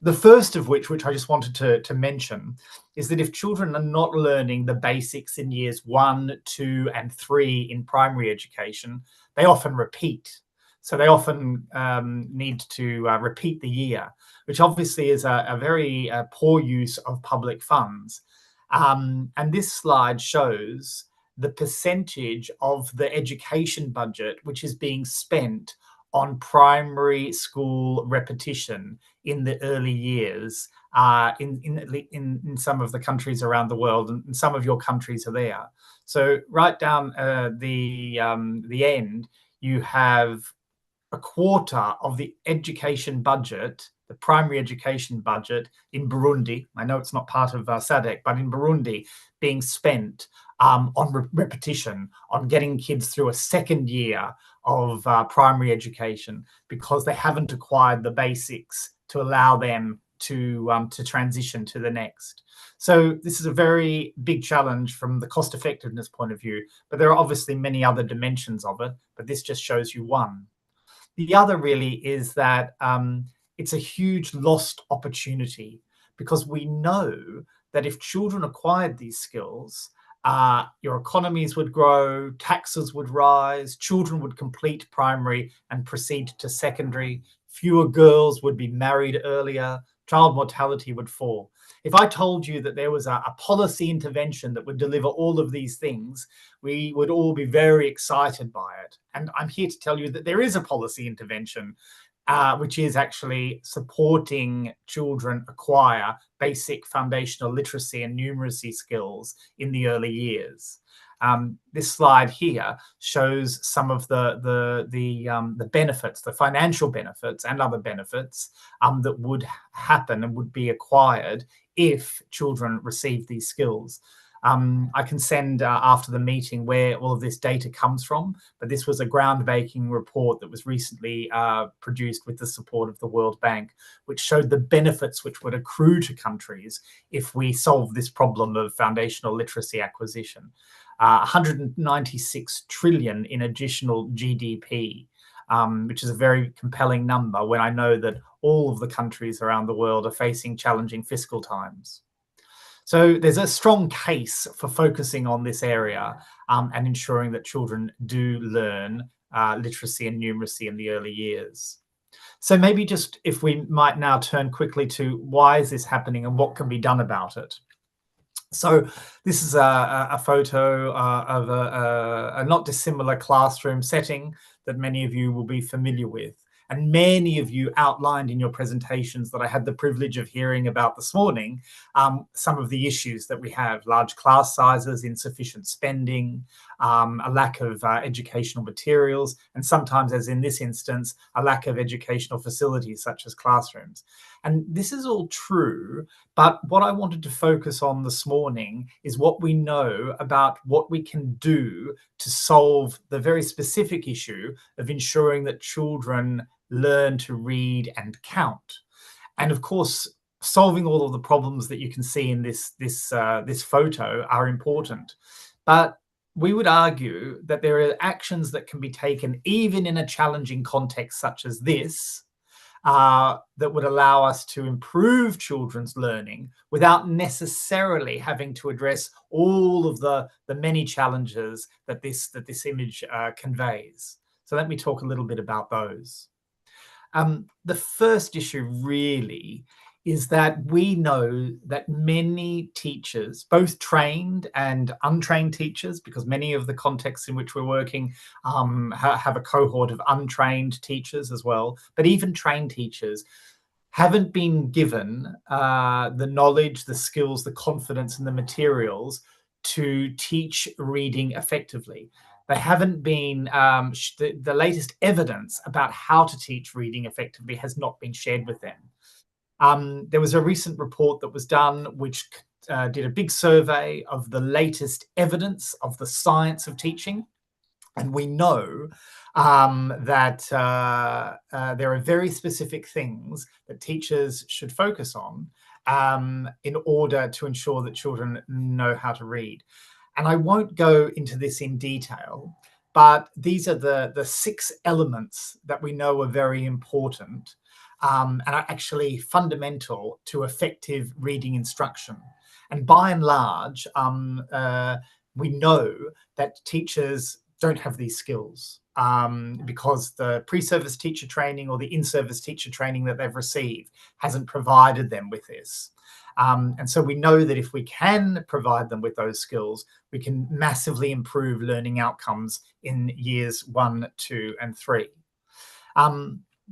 The first of which I just wanted to mention, is that if children are not learning the basics in years 1, 2, and 3 in primary education, they often repeat. So they often need to repeat the year, which obviously is a very poor use of public funds. And this slide shows the percentage of the education budget which is being spent on primary school repetition in the early years in some of the countries around the world, and some of your countries are there. So right down the end, you have a quarter of the education budget the primary education budget in Burundi, I know it's not part of SADC, but in Burundi, being spent on repetition, on getting kids through a second year of primary education because they haven't acquired the basics to allow them to transition to the next. So this is a very big challenge from the cost effectiveness point of view, but there are obviously many other dimensions of it, but this just shows you one. The other really is that it's a huge lost opportunity, because we know that if children acquired these skills, your economies would grow, taxes would rise, children would complete primary and proceed to secondary, fewer girls would be married earlier, child mortality would fall. If I told you that there was a policy intervention that would deliver all of these things, we would all be very excited by it. And I'm here to tell you that there is a policy intervention, which is actually supporting children acquire basic foundational literacy and numeracy skills in the early years. This slide here shows some of the benefits, the financial benefits and other benefits that would happen and would be acquired if children receive these skills. I can send after the meeting where all of this data comes from, but this was a groundbreaking report that was recently produced with the support of the World Bank, which showed the benefits which would accrue to countries if we solve this problem of foundational literacy acquisition. 196 trillion in additional GDP, which is a very compelling number when I know that all of the countries around the world are facing challenging fiscal times. So there's a strong case for focusing on this area and ensuring that children do learn literacy and numeracy in the early years. So maybe just if we might now turn quickly to why is this happening and what can be done about it. So this is a photo of a not dissimilar classroom setting that many of you will be familiar with. And many of you outlined in your presentations that I had the privilege of hearing about this morning, some of the issues that we have: large class sizes, insufficient spending, a lack of educational materials, and sometimes, as in this instance, a lack of educational facilities such as classrooms. And this is all true, but what I wanted to focus on this morning is what we know about what we can do to solve the very specific issue of ensuring that children learn to read and count. And of course, solving all of the problems that you can see in this photo are important. But we would argue that there are actions that can be taken even in a challenging context such as this, that would allow us to improve children's learning without necessarily having to address all of the many challenges that this image conveys. So let me talk a little bit about those. The first issue really is that we know that many teachers, both trained and untrained teachers, because many of the contexts in which we're working have a cohort of untrained teachers as well, but even trained teachers haven't been given the knowledge, the skills, the confidence and the materials to teach reading effectively. They haven't been, the latest evidence about how to teach reading effectively has not been shared with them. There was a recent report that was done which did a big survey of the latest evidence of the science of teaching. And we know that there are very specific things that teachers should focus on in order to ensure that children know how to read. And I won't go into this in detail, but these are the 6 elements that we know are very important and are actually fundamental to effective reading instruction. And by and large, we know that teachers don't have these skills because the pre-service teacher training or the in-service teacher training that they've received hasn't provided them with this. And so we know that if we can provide them with those skills, we can massively improve learning outcomes in years 1, 2, and 3.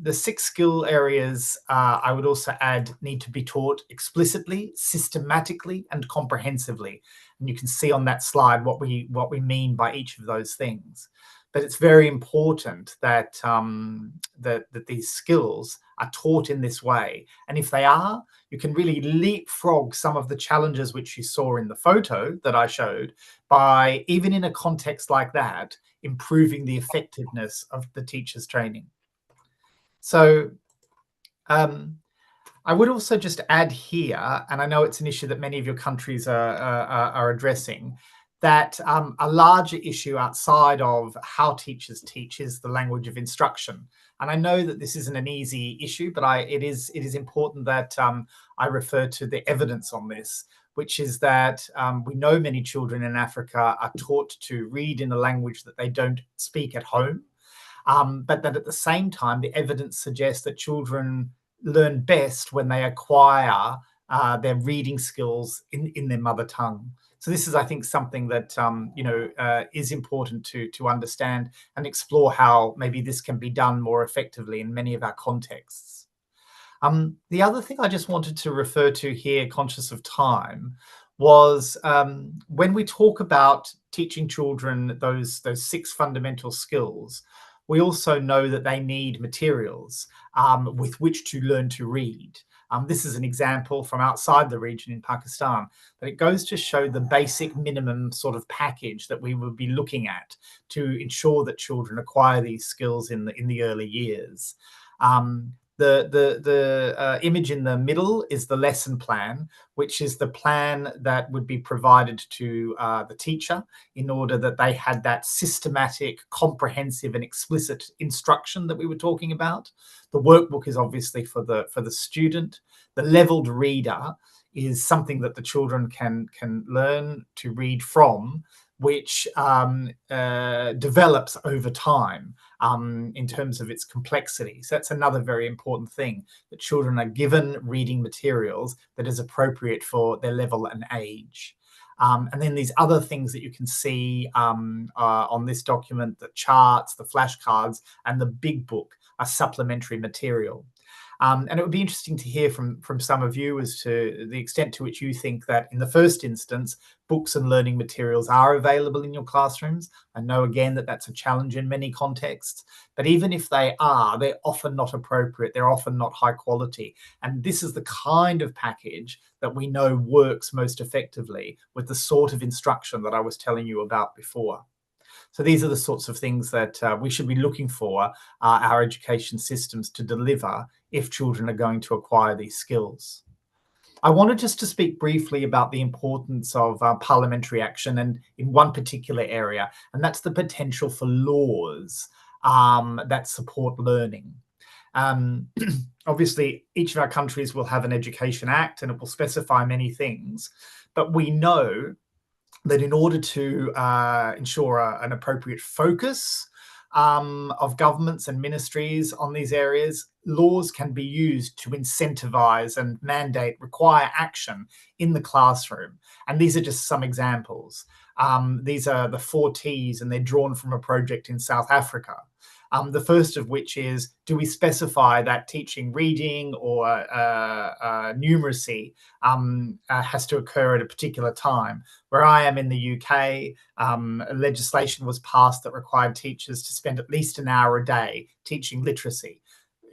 The 6 skill areas, I would also add, need to be taught explicitly, systematically, and comprehensively. And you can see on that slide what we mean by each of those things. but it's very important that, that these skills are taught in this way. And if they are, you can really leapfrog some of the challenges which you saw in the photo that I showed by, even in a context like that, improving the effectiveness of the teacher's training. So I would also just add here, and I know it's an issue that many of your countries are addressing, that a larger issue outside of how teachers teach is the language of instruction. And I know that this isn't an easy issue, but it is important that I refer to the evidence on this, which is that we know many children in Africa are taught to read in a language that they don't speak at home, but that at the same time, the evidence suggests that children learn best when they acquire their reading skills in their mother tongue. So this is, I think, something that is important to understand and explore how maybe this can be done more effectively in many of our contexts. The other thing I just wanted to refer to here, conscious of time, was when we talk about teaching children those 6 fundamental skills, we also know that they need materials with which to learn to read. This is an example from outside the region in Pakistan, but it goes to show the basic minimum sort of package that we would be looking at to ensure that children acquire these skills in the early years. The image in the middle is the lesson plan, which is the plan that would be provided to the teacher in order that they had that systematic, comprehensive and explicit instruction that we were talking about. The workbook is obviously for the student. The leveled reader is something that the children can learn to read from, which develops over time in terms of its complexity. So that's another very important thing, that children are given reading materials that is appropriate for their level and age. And then these other things that you can see on this document, the charts, the flashcards, and the big book are supplementary material. And it would be interesting to hear from some of you as to the extent to which you think that in the first instance, books and learning materials are available in your classrooms. I know again that that's a challenge in many contexts, but even if they are, they're often not appropriate. They're often not high quality. And this is the kind of package that we know works most effectively with the sort of instruction that I was telling you about before. So these are the sorts of things that we should be looking for our education systems to deliver if children are going to acquire these skills. I wanted just to speak briefly about the importance of parliamentary action, and in one particular area, and that's the potential for laws that support learning. Obviously, each of our countries will have an Education Act and it will specify many things, but we know that in order to ensure an appropriate focus of governments and ministries on these areas, laws can be used to incentivize and mandate, require action in the classroom. And these are just some examples. These are the 4 T's, and they're drawn from a project in South Africa. The first of which is, do we specify that teaching reading or numeracy has to occur at a particular time? Where I am in the UK, legislation was passed that required teachers to spend at least an hour a day teaching literacy,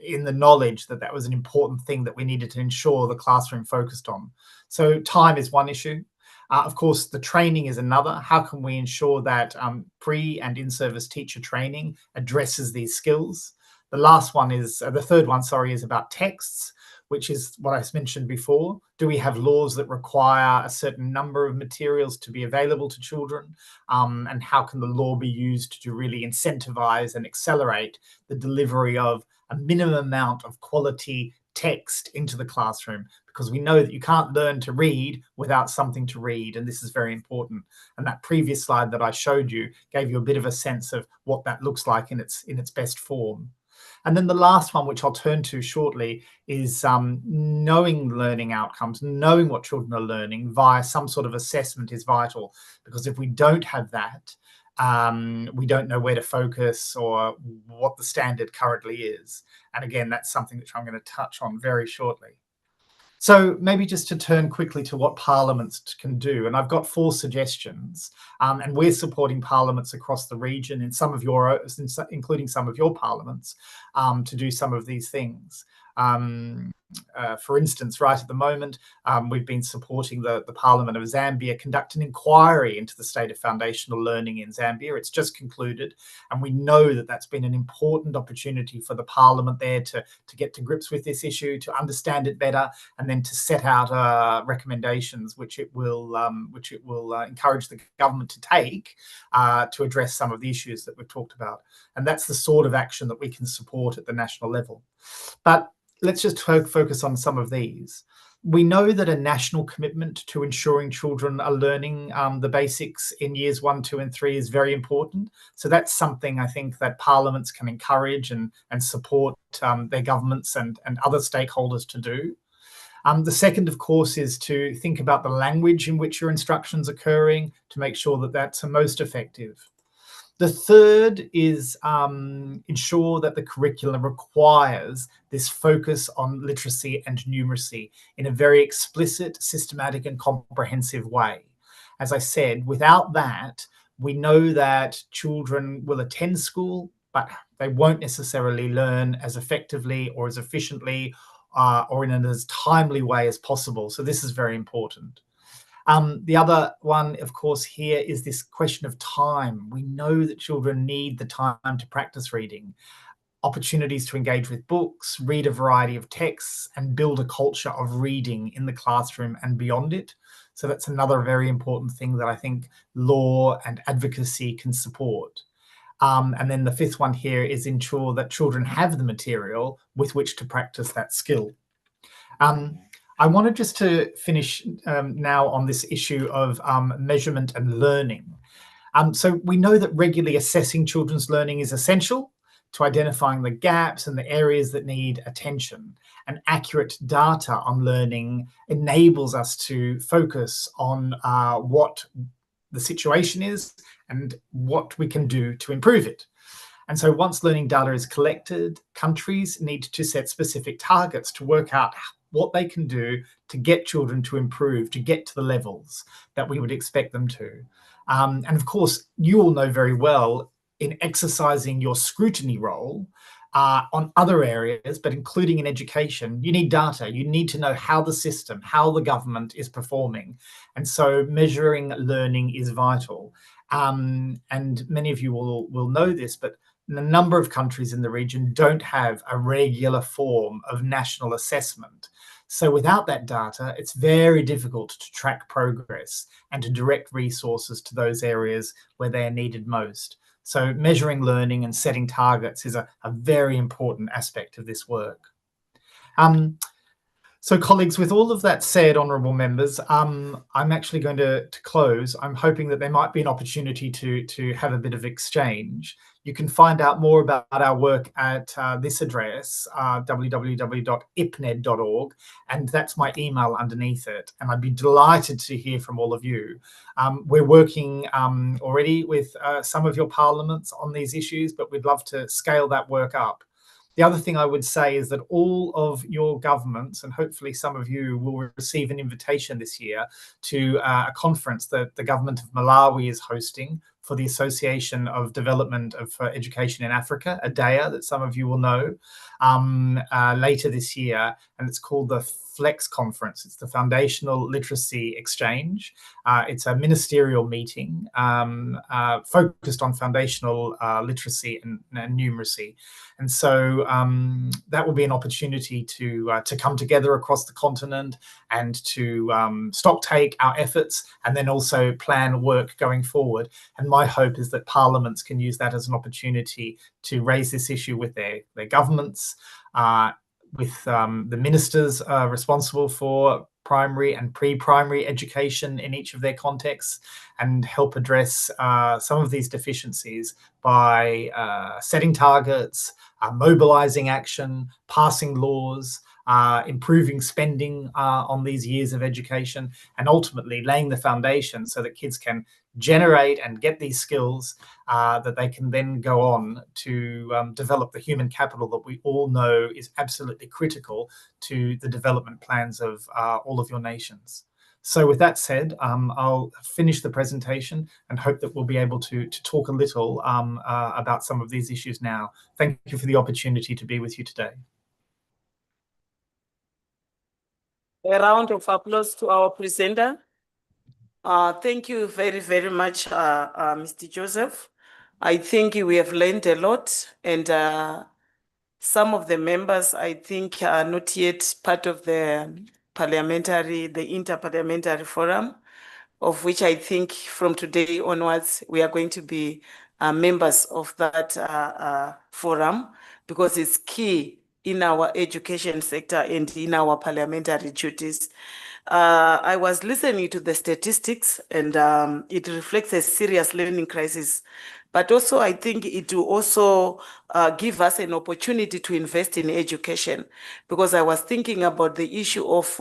in the knowledge that that was an important thing that we needed to ensure the classroom focused on. So time is one issue. Of course, the training is another. How can we ensure that pre and in-service teacher training addresses these skills? The last one is, the third one, sorry, is about texts, which is what I mentioned before. Do we have laws that require a certain number of materials to be available to children? And how can the law be used to really incentivize and accelerate the delivery of a minimum amount of quality text into the classroom? Because we know that you can't learn to read without something to read, and this is very important. And that previous slide that I showed you gave you a bit of a sense of what that looks like in its best form. And then the last one, which I'll turn to shortly, is knowing learning outcomes, knowing what children are learning via some sort of assessment is vital. Because if we don't have that, we don't know where to focus or what the standard currently is. And again, that's something which I'm going to touch on very shortly. So maybe just to turn quickly to what parliaments can do, and I've got 4 suggestions, and we're supporting parliaments across the region in some of your, including some of your parliaments, to do some of these things. For instance, right at the moment, we've been supporting the Parliament of Zambia conduct an inquiry into the state of foundational learning in Zambia. It's just concluded, and we know that that's been an important opportunity for the Parliament there to get to grips with this issue, to understand it better, and then to set out recommendations which it will encourage the government to take to address some of the issues that we've talked about. And that's the sort of action that we can support at the national level. But let's just focus on some of these. We know that a national commitment to ensuring children are learning the basics in years 1, 2, and 3 is very important. So that's something I think that parliaments can encourage and support their governments and other stakeholders to do. The second, of course, is to think about the language in which your instruction's occurring to make sure that that's most effective. The third is ensure that the curriculum requires this focus on literacy and numeracy in a very explicit, systematic, and comprehensive way. As I said, without that, we know that children will attend school, but they won't necessarily learn as effectively or as efficiently or in an as timely way as possible. So this is very important. The other one, of course, here is this question of time. We know that children need the time to practice reading, opportunities to engage with books, read a variety of texts, and build a culture of reading in the classroom and beyond it. So that's another very important thing that I think law and advocacy can support. And then the fifth one here is ensure that children have the material with which to practice that skill. I wanted just to finish now on this issue of measurement and learning. So we know that regularly assessing children's learning is essential to identifying the gaps and the areas that need attention. And accurate data on learning enables us to focus on what the situation is and what we can do to improve it. And so once learning data is collected, countries need to set specific targets to work out what they can do to get children to improve, to get to the levels that we would expect them to. And of course, you all know very well in exercising your scrutiny role on other areas, but including in education, you need data. You need to know how the system, how the government is performing. And so measuring learning is vital. And many of you will know this, but a number of countries in the region don't have a regular form of national assessment. So without that data, it's very difficult to track progress and to direct resources to those areas where they are needed most. So measuring learning and setting targets is a very important aspect of this work. So colleagues, with all of that said, honourable members, I'm actually going to close. I'm hoping that there might be an opportunity to have a bit of exchange. You can find out more about our work at this address, www.ipned.org, and that's my email underneath it. And I'd be delighted to hear from all of you. We're working already with some of your parliaments on these issues, but we'd love to scale that work up. The other thing I would say is that all of your governments, and hopefully some of you will receive an invitation this year to a conference that the government of Malawi is hosting for the Association of Development of Education in Africa, ADEA, that some of you will know, later this year. And it's called the FLEX Conference. It's the Foundational Literacy Exchange. It's a ministerial meeting focused on foundational literacy and numeracy. And so that will be an opportunity to come together across the continent and to stocktake our efforts and then also plan work going forward. And my hope is that parliaments can use that as an opportunity to raise this issue with their governments, with the ministers responsible for primary and pre-primary education in each of their contexts, and help address some of these deficiencies by setting targets, mobilizing action, passing laws, improving spending on these years of education, and ultimately laying the foundation so that kids can generate and get these skills that they can then go on to develop the human capital that we all know is absolutely critical to the development plans of all of your nations. So with that said, I'll finish the presentation and hope that we'll be able to talk a little about some of these issues now. Thank you for the opportunity to be with you today. A round of applause to our presenter. Thank you very, very much, Mr. Joseph. I think we have learned a lot, and some of the members, I think, are not yet part of the Interparliamentary Forum, of which I think from today onwards, we are going to be members of that forum, because it's key in our education sector and in our parliamentary duties. I was listening to the statistics, and it reflects a serious learning crisis. But also, I think it will also give us an opportunity to invest in education, because I was thinking about the issue of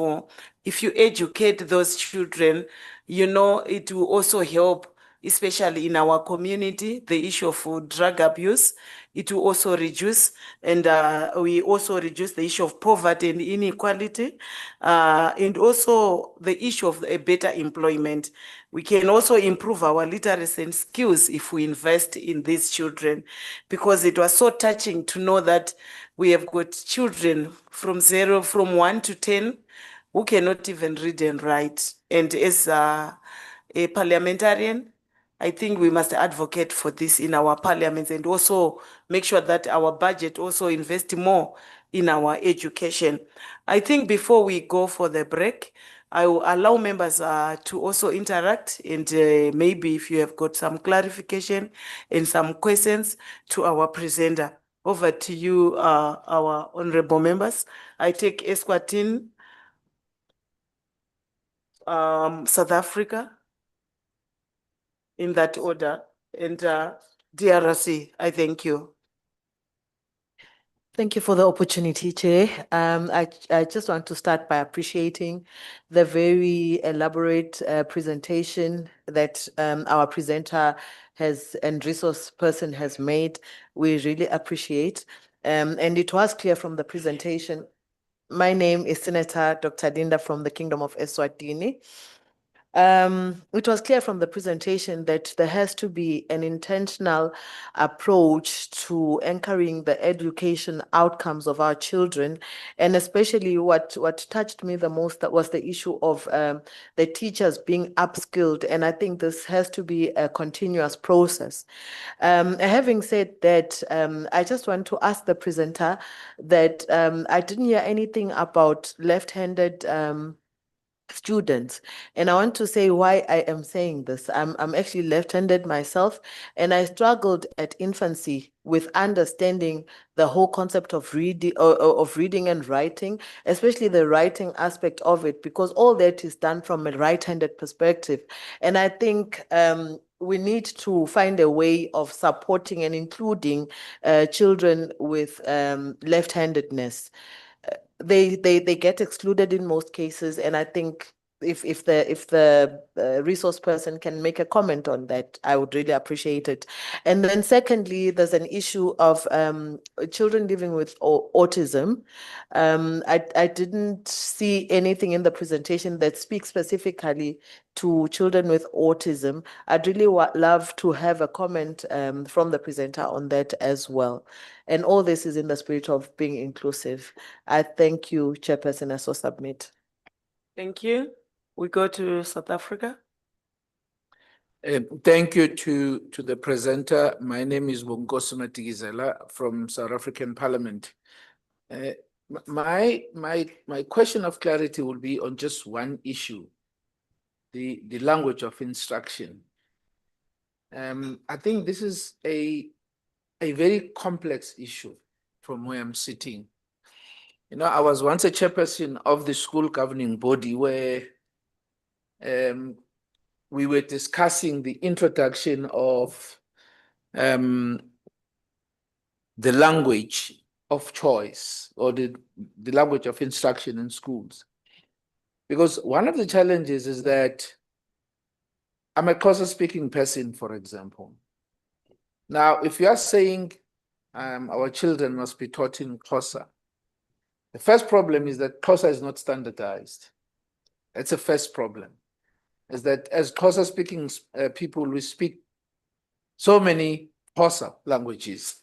if you educate those children, you know, it will also help, especially in our community, the issue of drug abuse. It will also reduce, and we also reduce the issue of poverty and inequality, and also the issue of a better employment. We can also improve our literacy and skills if we invest in these children, because it was so touching to know that we have got children from 1 to 10 who cannot even read and write. And as a parliamentarian, I think we must advocate for this in our parliaments, and also make sure that our budget also invests more in our education. I think before we go for the break, I will allow members to also interact, and maybe if you have got some clarification and some questions to our presenter. Over to you, our honorable members. I take Eswatini, South Africa, in that order, and DRC. I thank you. Thank you for the opportunity, Chair. I just want to start by appreciating the very elaborate presentation that our presenter has and resource person has made. We really appreciate. And it was clear from the presentation. My name is Senator Dr. Dinda from the Kingdom of Eswatini. It was clear from the presentation that there has to be an intentional approach to anchoring the education outcomes of our children, and especially what touched me the most, that was the issue of the teachers being upskilled, and I think this has to be a continuous process. Having said that, I just want to ask the presenter that I didn't hear anything about left-handed students, and I want to say why I am saying this. I'm actually left-handed myself, and I struggled at infancy with understanding the whole concept of reading and writing, especially the writing aspect of it, because all that is done from a right-handed perspective. And I think we need to find a way of supporting and including children with left-handedness. They get excluded in most cases, and I think if the resource person can make a comment on that, I would really appreciate it. And then secondly, there's an issue of children living with autism. I didn't see anything in the presentation that speaks specifically to children with autism. I'd really love to have a comment from the presenter on that as well. And all this is in the spirit of being inclusive. I thank you, Chairperson. I so submit. Thank you. We go to South Africa. Thank you to the presenter. My name is Bongosu Matigizela from South African Parliament. My question of clarity will be on just one issue, the language of instruction. I think this is a very complex issue from where I'm sitting. You know, I was once a chairperson of the school governing body where we were discussing the introduction of the language of choice or the language of instruction in schools. Because one of the challenges is that I'm a Xhosa-speaking person, for example. Now, if you are saying our children must be taught in Xhosa, the first problem is that Xhosa is not standardized. That's the first problem, is that as Xhosa-speaking people, we speak so many Xhosa languages.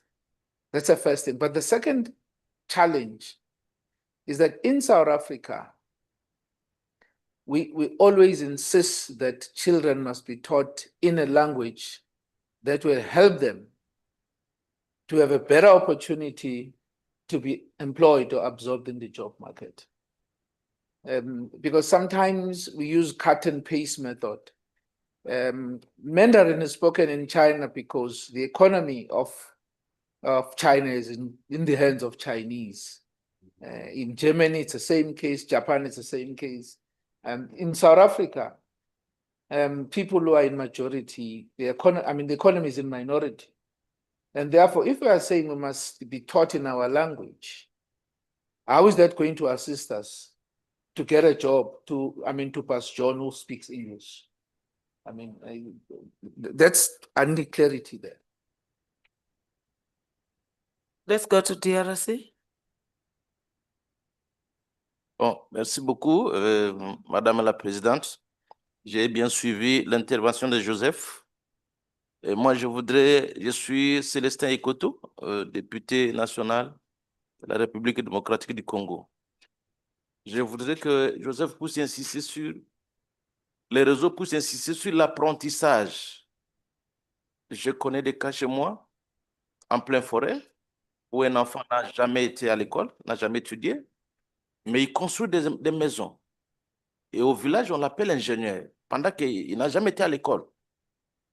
That's the first thing. But the second challenge is that in South Africa, we always insist that children must be taught in a language that will help them to have a better opportunity to be employed or absorbed in the job market. Because sometimes we use cut and paste method. Mandarin is spoken in China because the economy of China is in the hands of Chinese. In Germany, it's the same case. Japan, it's the same case. In South Africa, people who are in majority, the economy is in minority. And therefore, if we are saying we must be taught in our language, how is that going to assist us to get a job to pass John who speaks English? That's only clarity there. Let's go to DRC. Bon, merci beaucoup, Madame la Présidente. J'ai bien suivi l'intervention de Joseph. Et moi, je suis Célestin Ekoto, député national de la République démocratique du Congo. Je voudrais que Joseph puisse insister sur, les réseaux puissent insister sur l'apprentissage. Je connais des cas chez moi, en pleine forêt, où un enfant n'a jamais été à l'école, n'a jamais étudié, mais il construit des maisons. Et au village, on l'appelle ingénieur, pendant qu'il n'a jamais été à l'école.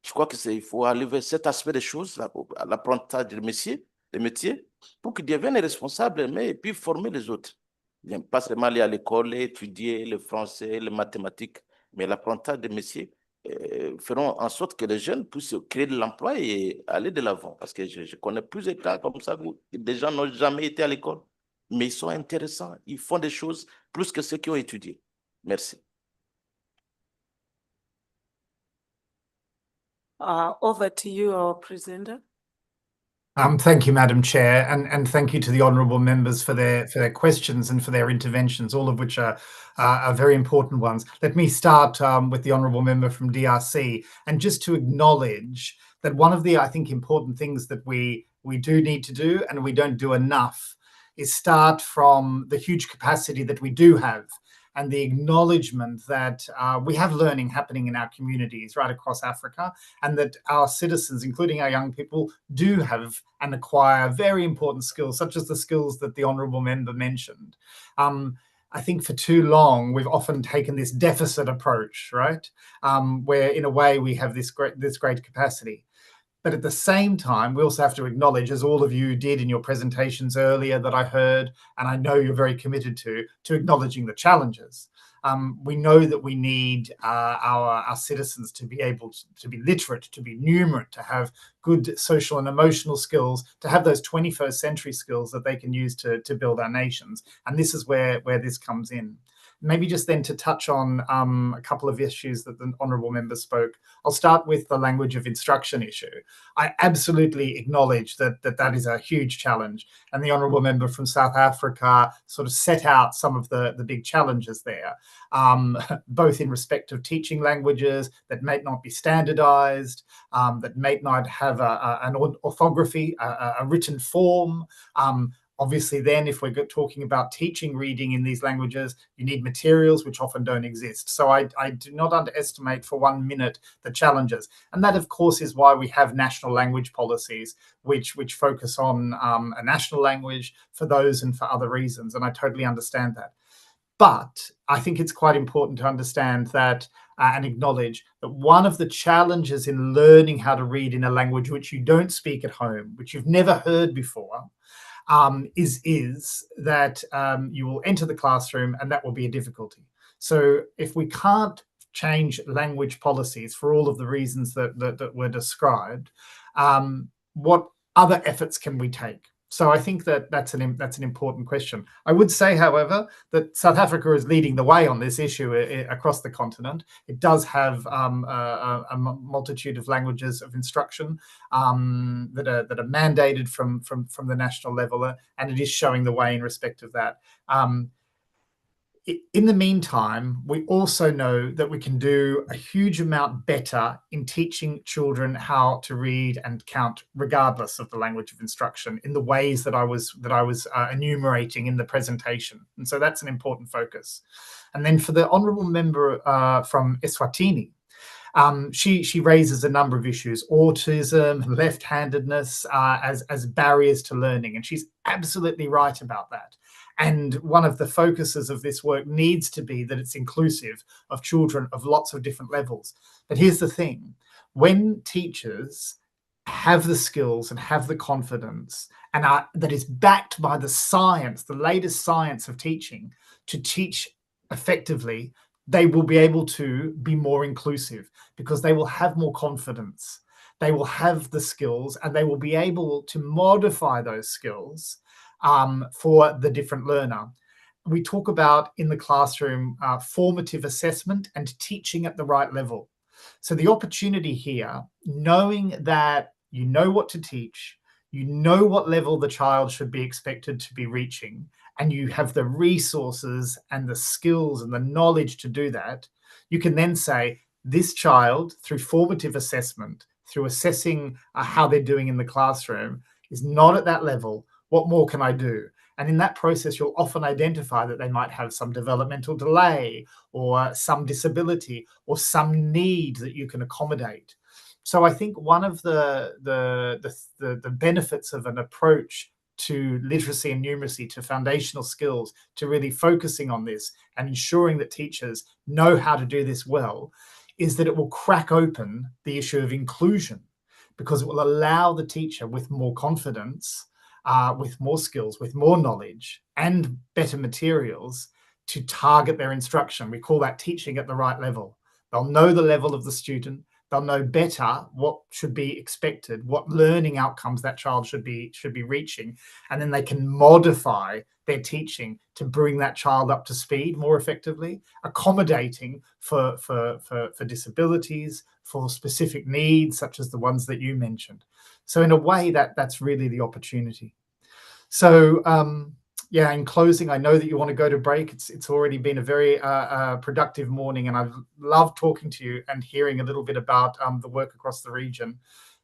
Je crois qu'il faut aller vers cet aspect des choses, l'apprentissage des métiers, pour qu'ils deviennent responsables, mais et puis former les autres. Pas seulement aller à l'école, étudier le français, les mathématiques, mais l'apprentissage des métiers feront en sorte que les jeunes puissent créer de l'emploi et aller de l'avant. Parce que je connais plusieurs cas comme ça où des gens n'ont jamais été à l'école, mais ils sont intéressants, ils font des choses plus que ceux qui ont étudié. Merci. Over to you, our presenter. Thank you, Madam Chair, and thank you to the honourable members for their questions and for their interventions, all of which are very important ones. Let me start with the honourable member from DRC, and just to acknowledge that one of the, I think, important things that we do need to do, and we don't do enough, is start from the huge capacity that we do have, and the acknowledgement that we have learning happening in our communities right across Africa, and that our citizens, including our young people, do have and acquire very important skills, such as the skills that the honourable member mentioned. I think for too long, we've often taken this deficit approach, right? Where in a way we have this great capacity. But at the same time, we also have to acknowledge, as all of you did in your presentations earlier that I heard, and I know you're very committed to acknowledging the challenges. We know that we need our citizens to be able to be literate, to be numerate, to have good social and emotional skills, to have those 21st century skills that they can use to build our nations. And this is where this comes in. Maybe just then to touch on a couple of issues that the honourable member spoke. I'll start with the language of instruction issue. I absolutely acknowledge that is a huge challenge. And the honourable member from South Africa sort of set out some of the big challenges there, both in respect of teaching languages that may not be standardised, that may not have an orthography, a written form. Obviously, then, if we're talking about teaching reading in these languages, you need materials which often don't exist. So I do not underestimate for 1 minute the challenges. And that, of course, is why we have national language policies, which focus on a national language for those and for other reasons. And I totally understand that. But I think it's quite important to understand that and acknowledge that one of the challenges in learning how to read in a language which you don't speak at home, which you've never heard before, is that you will enter the classroom and that will be a difficulty. So if we can't change language policies for all of the reasons that were described, what other efforts can we take? So I think that that's an important question. I would say, however, that South Africa is leading the way on this issue across the continent. It does have a multitude of languages of instruction that are mandated from the national level, and it is showing the way in respect of that. In the meantime, we also know that we can do a huge amount better in teaching children how to read and count, regardless of the language of instruction, in the ways that I was enumerating in the presentation. And so that's an important focus. And then for the honourable member from Eswatini, she raises a number of issues: autism, left-handedness as barriers to learning, and she's absolutely right about that. And one of the focuses of this work needs to be that it's inclusive of children of lots of different levels. But here's the thing: when teachers have the skills and have the confidence, and that is backed by the science, the latest science of teaching, to teach effectively, they will be able to be more inclusive because they will have more confidence. They will have the skills and they will be able to modify those skills for the different learner. We talk about in the classroom formative assessment and teaching at the right level. So the opportunity here, knowing that you know what to teach, you know what level the child should be expected to be reaching, and you have the resources and the skills and the knowledge to do that, you can then say, this child, through formative assessment, through assessing how they're doing in the classroom, is not at that level. What more can I do? And in that process, you'll often identify that they might have some developmental delay or some disability or some need that you can accommodate. So I think one of the benefits of an approach to literacy and numeracy, to foundational skills, to really focusing on this and ensuring that teachers know how to do this well, is that it will crack open the issue of inclusion, because it will allow the teacher with more confidence, with more skills, with more knowledge and better materials to target their instruction. We call that teaching at the right level. They'll know the level of the student. They'll know better what should be expected, what learning outcomes that child should be reaching, and then they can modify their teaching to bring that child up to speed more effectively, accommodating for disabilities, for specific needs such as the ones that you mentioned. So in a way, that's really the opportunity. So yeah, in closing, I know that you want to go to break. It's already been a very productive morning, and I've loved talking to you and hearing a little bit about the work across the region.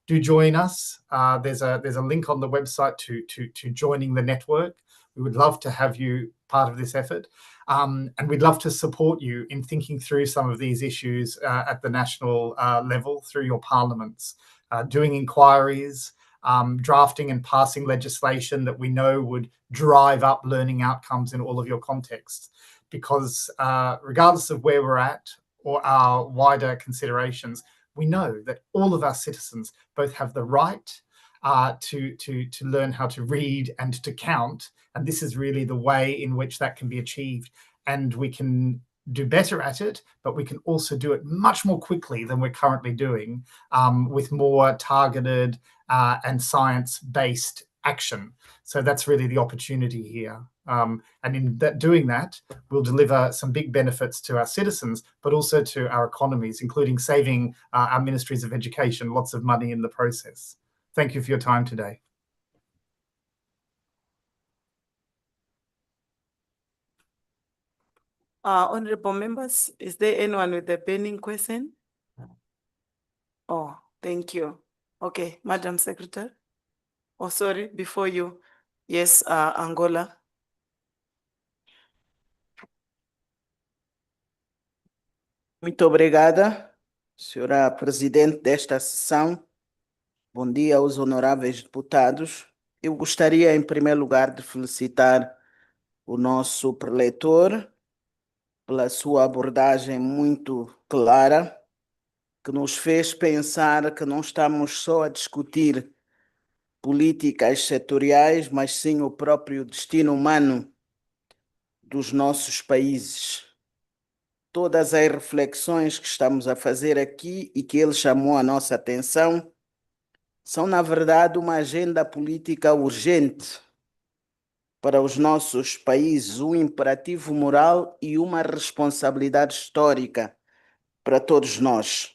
Do join us. There's a link on the website to joining the network. We would love to have you part of this effort, and we'd love to support you in thinking through some of these issues at the national level through your parliaments, doing inquiries, drafting and passing legislation that we know would drive up learning outcomes in all of your contexts. Because regardless of where we're at or our wider considerations, we know that all of our citizens both have the right to learn how to read and to count. And this is really the way in which that can be achieved. And we can do better at it, but we can also do it much more quickly than we're currently doing, with more targeted and science-based action. So that's really the opportunity here. And in doing that, we'll deliver some big benefits to our citizens, but also to our economies, including saving our ministries of education lots of money in the process. Thank you for your time today. Honorable members, is there anyone with a burning question? Oh, thank you. Okay, Madam Secretary. Oh, sorry, before you. Yes, Angola. Muito obrigada, senhora presidente desta sessão. Bom dia aos honoráveis deputados. Eu gostaria, em primeiro lugar, de felicitar o nosso preletor pela sua abordagem muito clara, que nos fez pensar que não estamos só a discutir políticas setoriais, mas sim o próprio destino humano dos nossos países. Todas as reflexões que estamos a fazer aqui e que ele chamou a nossa atenção são, na verdade, uma agenda política urgente para os nossos países, um imperativo moral e uma responsabilidade histórica para todos nós.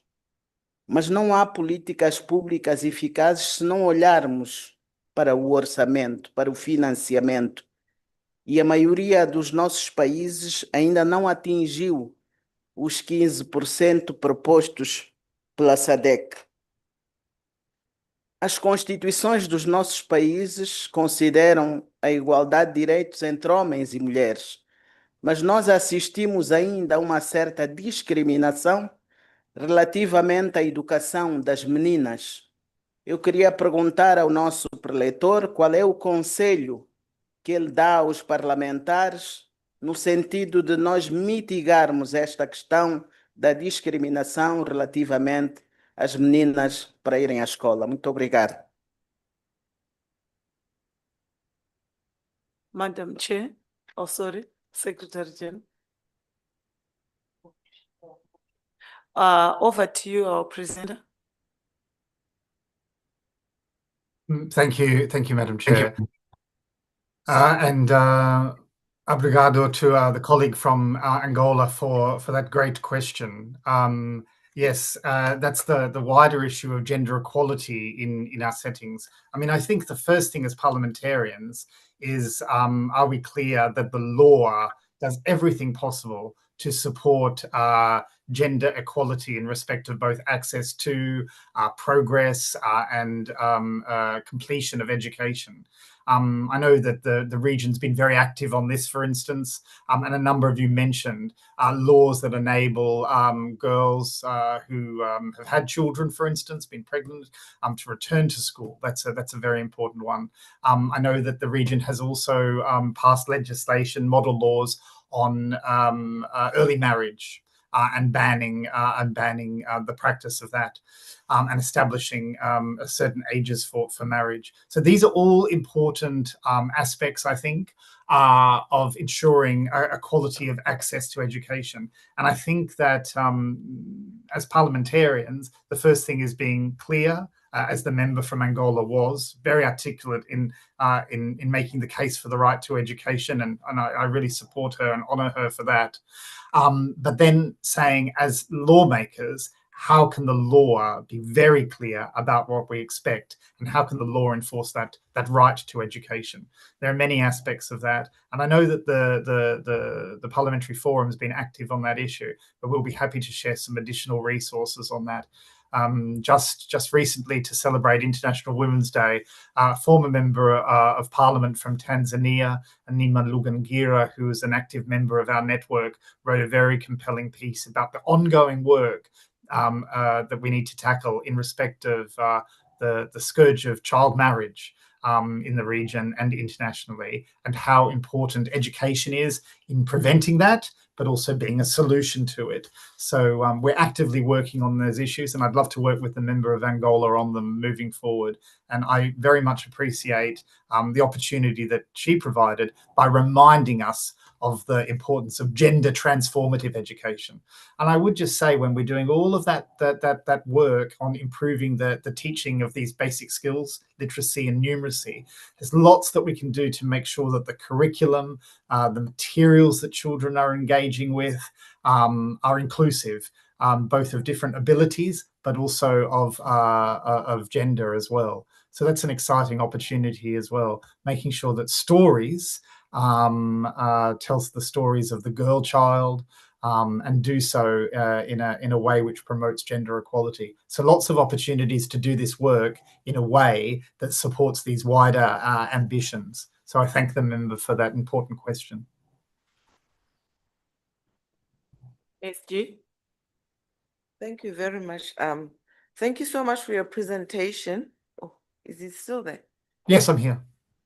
Mas não há políticas públicas eficazes se não olharmos para o orçamento, para o financiamento. E a maioria dos nossos países ainda não atingiu os 15% propostos pela SADC. As constituições dos nossos países consideram a igualdade de direitos entre homens e mulheres, mas nós assistimos ainda a uma certa discriminação relativamente à educação das meninas. Eu queria perguntar ao nosso preletor qual é o conselho que ele dá aos parlamentares no sentido de nós mitigarmos esta questão da discriminação relativamente às meninas para irem à escola. Muito obrigado. Madam Chair, oh sorry, Secretary General. Over to you, our presenter. Thank you, Madam Chair. And obrigado to the colleague from Angola for that great question. Yes, that's the wider issue of gender equality in our settings. I mean, I think the first thing as parliamentarians is, are we clear that the law does everything possible to support gender equality in respect of both access to progress and completion of education? I know that the region's been very active on this, for instance, and a number of you mentioned laws that enable girls who have had children, for instance, been pregnant, to return to school. That's a very important one. I know that the region has also passed legislation, model laws on early marriage and banning the practice of that. And establishing certain ages for marriage. So these are all important aspects, I think, of ensuring a quality of access to education. And I think that as parliamentarians, the first thing is being clear, as the member from Angola was, very articulate in making the case for the right to education, and I really support her and honour her for that. But then saying, as lawmakers, how can the law be very clear about what we expect, and how can the law enforce that right to education? There are many aspects of that, and I know that the Parliamentary Forum has been active on that issue, but we'll be happy to share some additional resources on that. Just recently, to celebrate International Women's Day, former member of Parliament from Tanzania, Anima Lugangira, who is an active member of our network, wrote a very compelling piece about the ongoing work that we need to tackle in respect of the scourge of child marriage in the region and internationally, and how important education is in preventing that, but also being a solution to it. So we're actively working on those issues, and I'd love to work with the member of Angola on them moving forward. And I very much appreciate the opportunity that she provided by reminding us of the importance of gender transformative education. And I would just say, when we're doing all of that work on improving the teaching of these basic skills, literacy and numeracy, there's lots that we can do to make sure that the curriculum, the materials that children are engaging with are inclusive, both of different abilities, but also of gender as well. So that's an exciting opportunity as well, making sure that stories tells the stories of the girl child, and do so in a way which promotes gender equality. So lots of opportunities to do this work in a way that supports these wider ambitions. So I thank the member for that important question. SG. Thank you very much. Thank you so much for your presentation. Oh, is it still there? Yes, I'm here.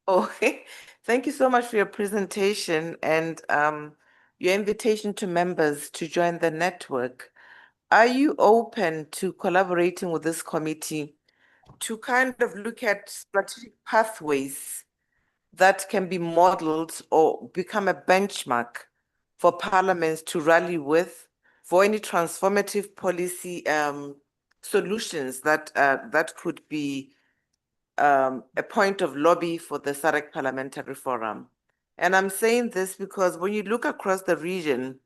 Okay. Thank you so much for your presentation and your invitation to members to join the network. Are you open to collaborating with this committee to kind of look at strategic pathways that can be modeled or become a benchmark for parliaments to rally with for any transformative policy solutions that could be a point of lobby for the SADC Parliamentary Forum. And I'm saying this because when you look across the region,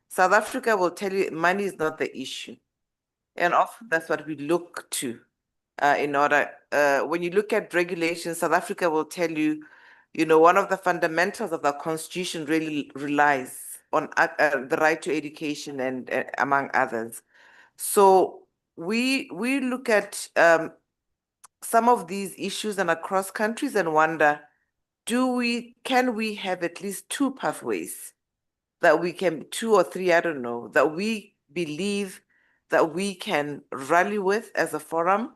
South Africa will tell you money is not the issue. And often that's what we look to in order, when you look at regulations, South Africa will tell you, you know, one of the fundamentals of the constitution really relies on the right to education and among others. So we look at some of these issues and across countries and wonder, can we have at least two pathways that we can, two or three, I don't know, that we believe that we can rally with as a forum,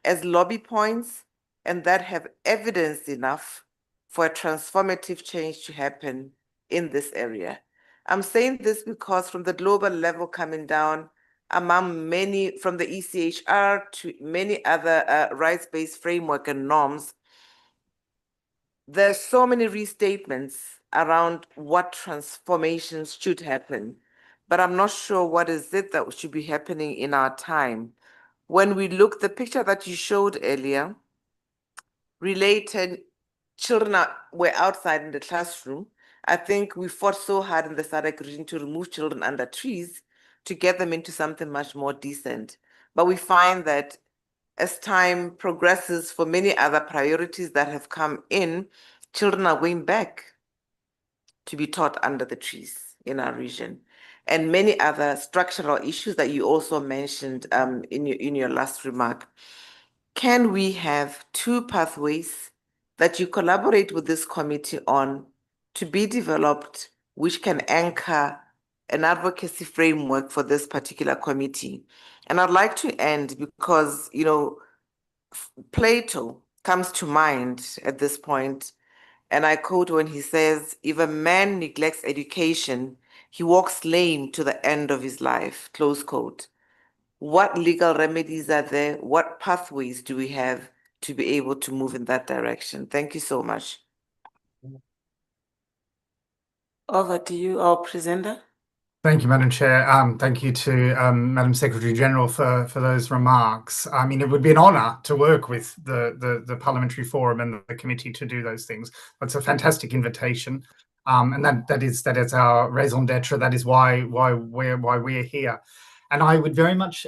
as lobby points, and that have evidence enough for a transformative change to happen in this area. I'm saying this because from the global level coming down, among many, from the ECHR to many other rights-based framework and norms, there's so many restatements around what transformations should happen, but I'm not sure what is it that should be happening in our time. When we look, the picture that you showed earlier related, children were outside in the classroom. I think we fought so hard in the SADC region to remove children under trees to get them into something much more decent. But we find that as time progresses for many other priorities that have come in, children are going back to be taught under the trees in our region, and many other structural issues that you also mentioned in your last remark. Can we have two pathways that you collaborate with this committee on to be developed, which can anchor an advocacy framework for this particular committee? And I'd like to end because, you know, Plato comes to mind at this point, and I quote when he says, "If a man neglects education, he walks lame to the end of his life," close quote. What legal remedies are there? What pathways do we have to be able to move in that direction? Thank you so much. Over to you, our presenter. Thank you, Madam Chair. Thank you to Madam Secretary General for those remarks. I mean, it would be an honour to work with the Parliamentary Forum and the committee to do those things. It's a fantastic invitation, and that is our raison d'être. That is why we're here, and I would very much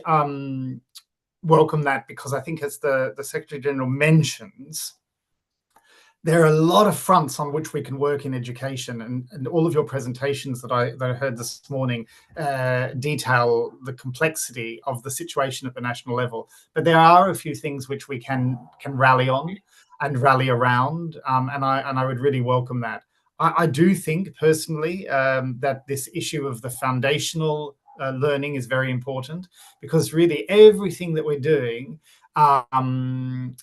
welcome that, because I think, as the Secretary General mentions, there are a lot of fronts on which we can work in education, and all of your presentations that I heard this morning detail the complexity of the situation at the national level. But there are a few things which we can rally on and rally around, and I would really welcome that. I do think personally that this issue of the foundational learning is very important, because really everything that we're doing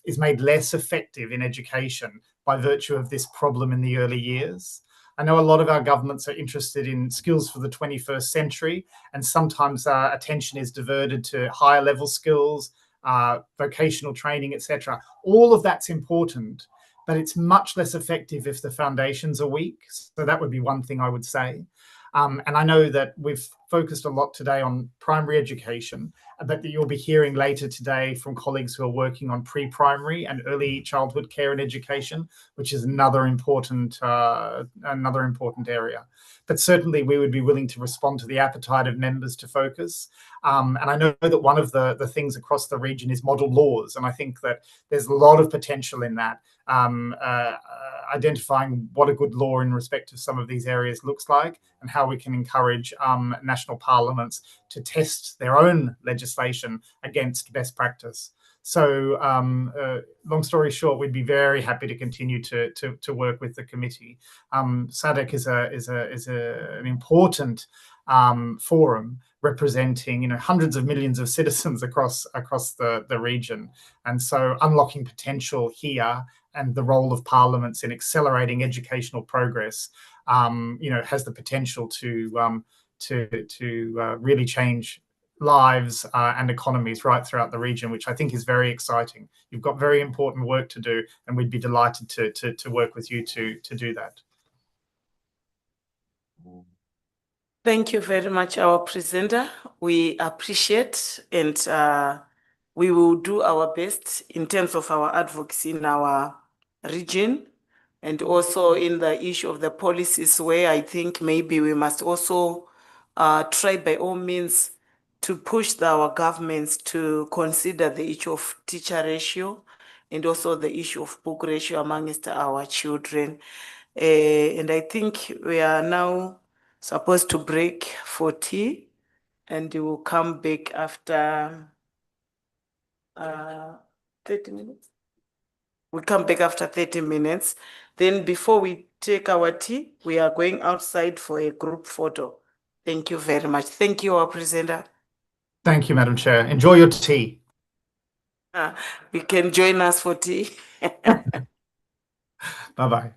is made less effective in education by virtue of this problem in the early years. I know a lot of our governments are interested in skills for the 21st century, and sometimes attention is diverted to higher level skills, vocational training, etc. All of that's important, but it's much less effective if the foundations are weak. So that would be one thing I would say. And I know that we've focused a lot today on primary education, but that you'll be hearing later today from colleagues who are working on pre-primary and early childhood care and education, which is another important area. But certainly we would be willing to respond to the appetite of members to focus. And I know that one of the things across the region is model laws, and I think that there's a lot of potential in that. Identifying what a good law in respect of some of these areas looks like, and how we can encourage national parliaments to test their own legislation against best practice. So long story short, we'd be very happy to continue to work with the committee. SADC is an important forum representing hundreds of millions of citizens across the region, and so unlocking potential here and the role of parliaments in accelerating educational progress has the potential to really change lives and economies right throughout the region, which I think is very exciting. You've got very important work to do, and we'd be delighted to work with you to do that. Thank you very much, our presenter. We appreciate and we will do our best in terms of our advocacy in our region and also in the issue of the policies where I think maybe we must also try by all means to push our governments to consider the issue of teacher ratio and also the issue of book ratio amongst our children. And I think we are now supposed to break for tea and we will come back after 30 minutes. We come back after 30 minutes. Then before we take our tea, we are going outside for a group photo. Thank you very much. Thank you, our presenter. Thank you, Madam Chair. Enjoy your tea. You can join us for tea. Bye-bye.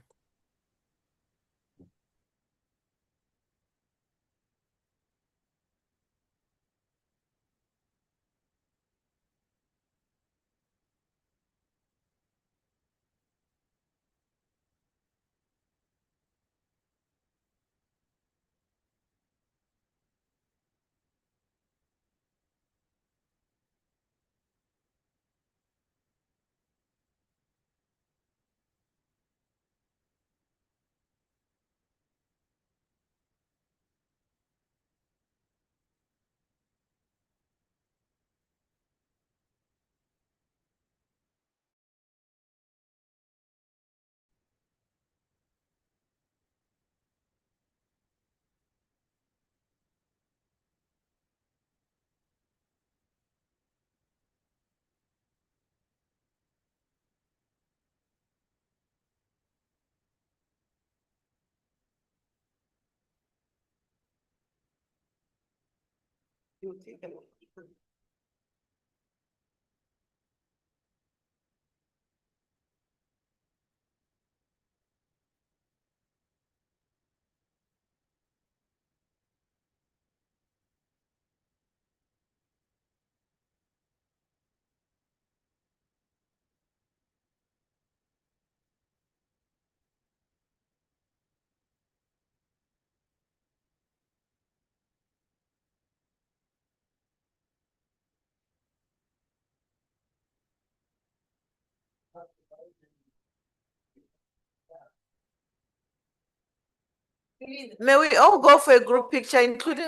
May we all go for a group picture, including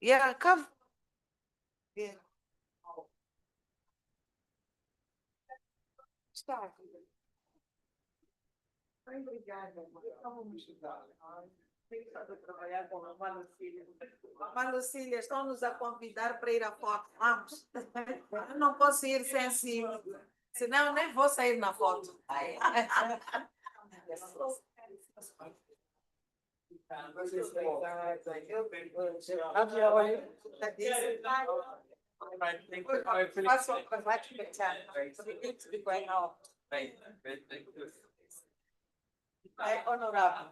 yeah, come. Yeah. Start. Malucília, estão nos a convidar para ir à foto. Vamos. Eu não posso ir sem assim, senão eu nem vou sair na foto. Honorável.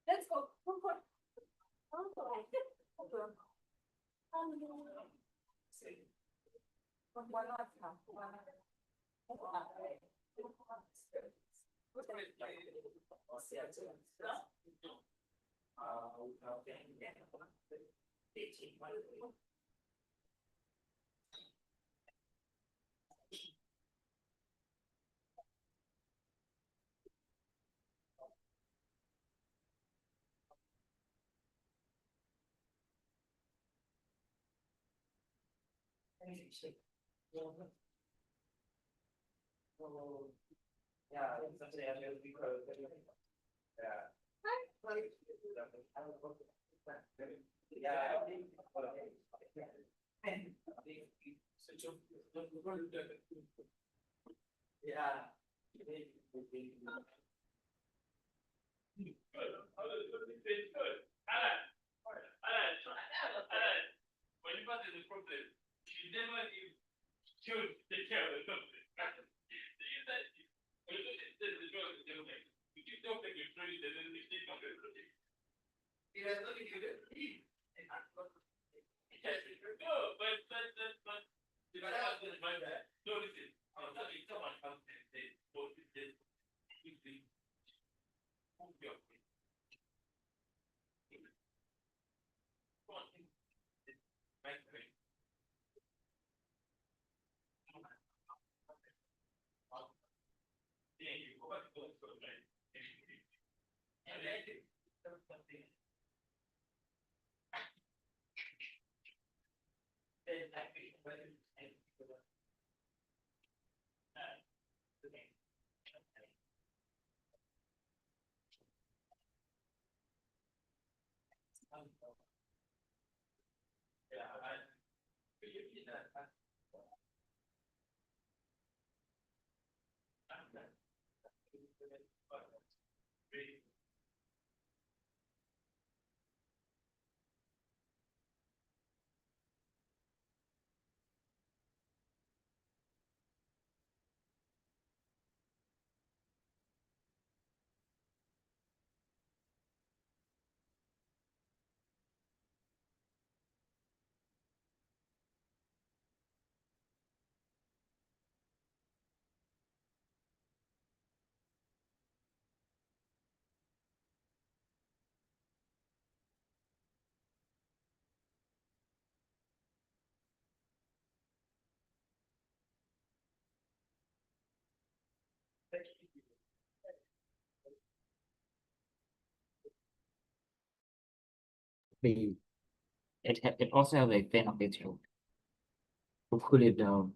Let's go. It also has a fan of its own to cool it down.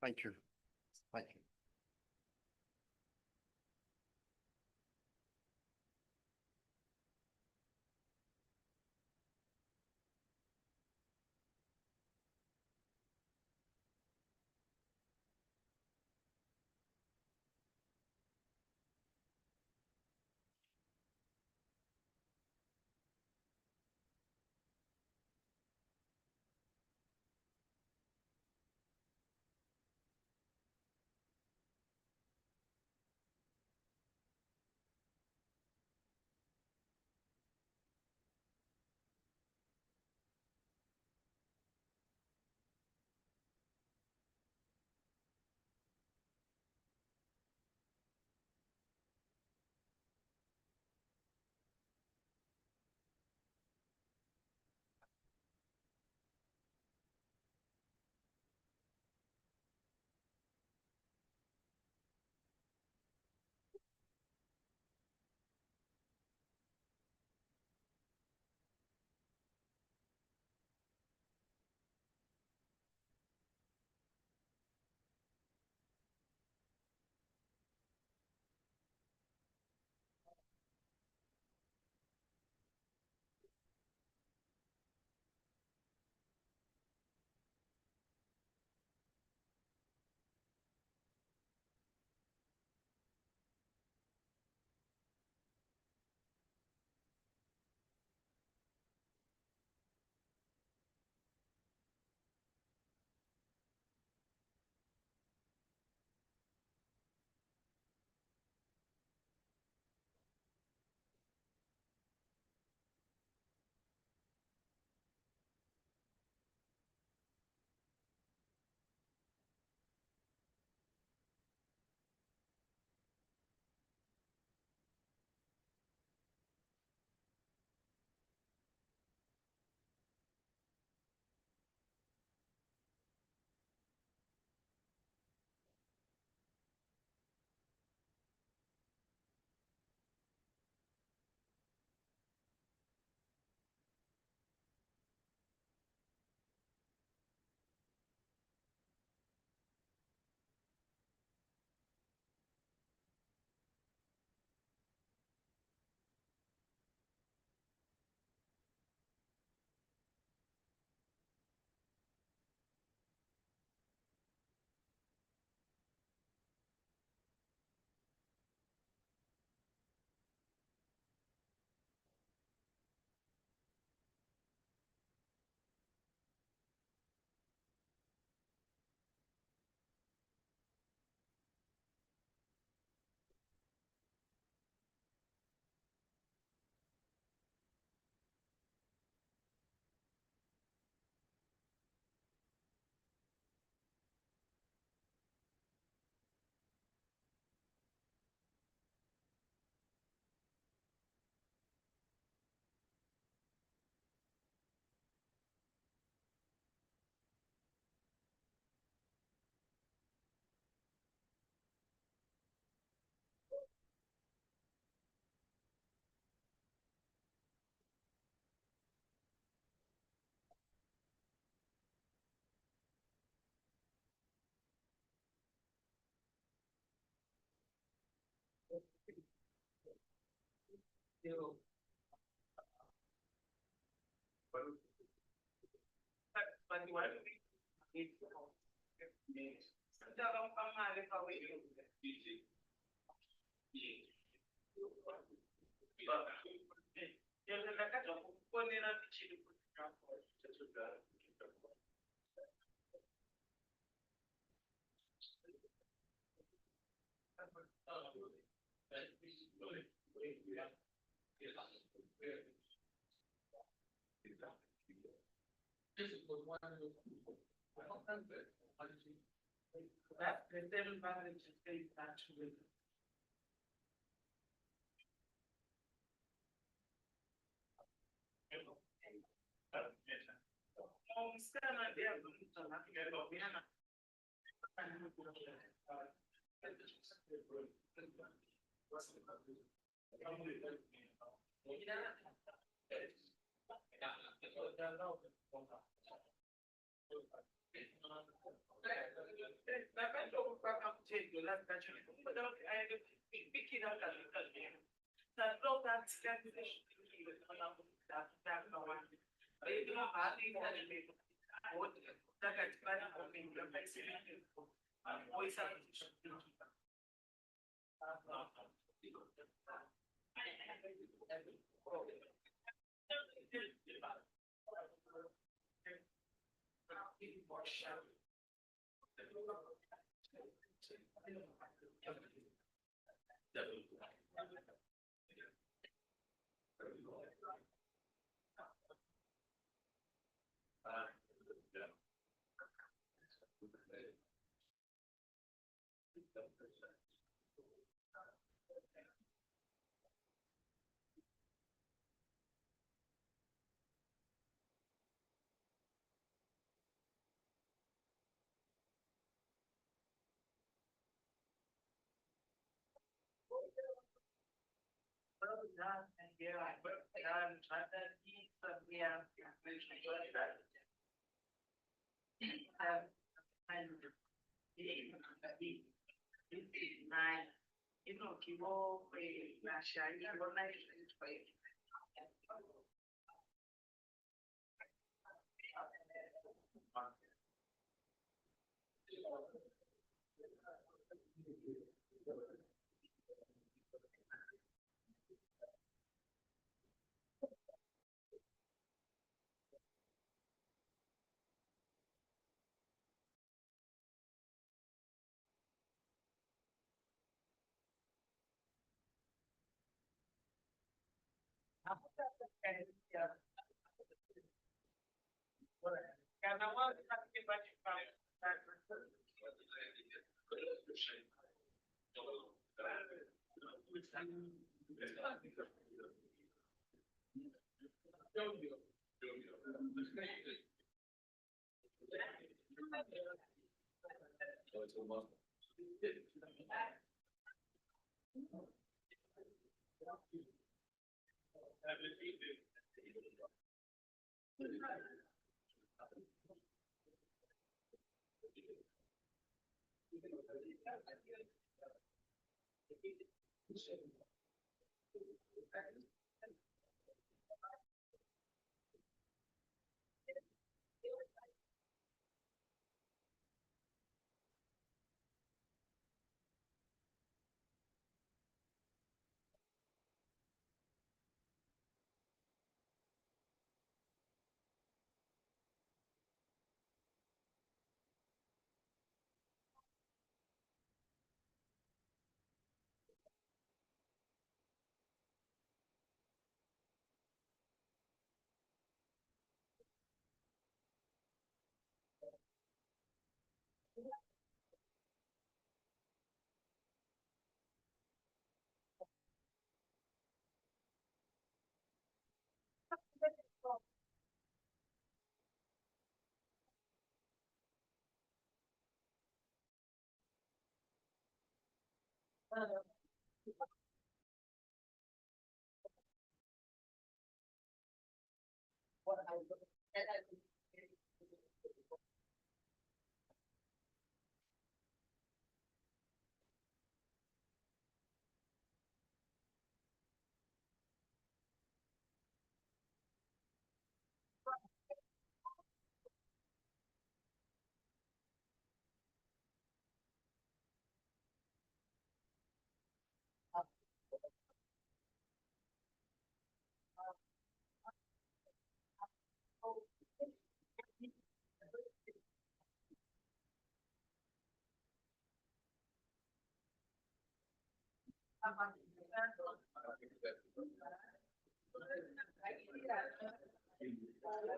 Thank you. Thank you.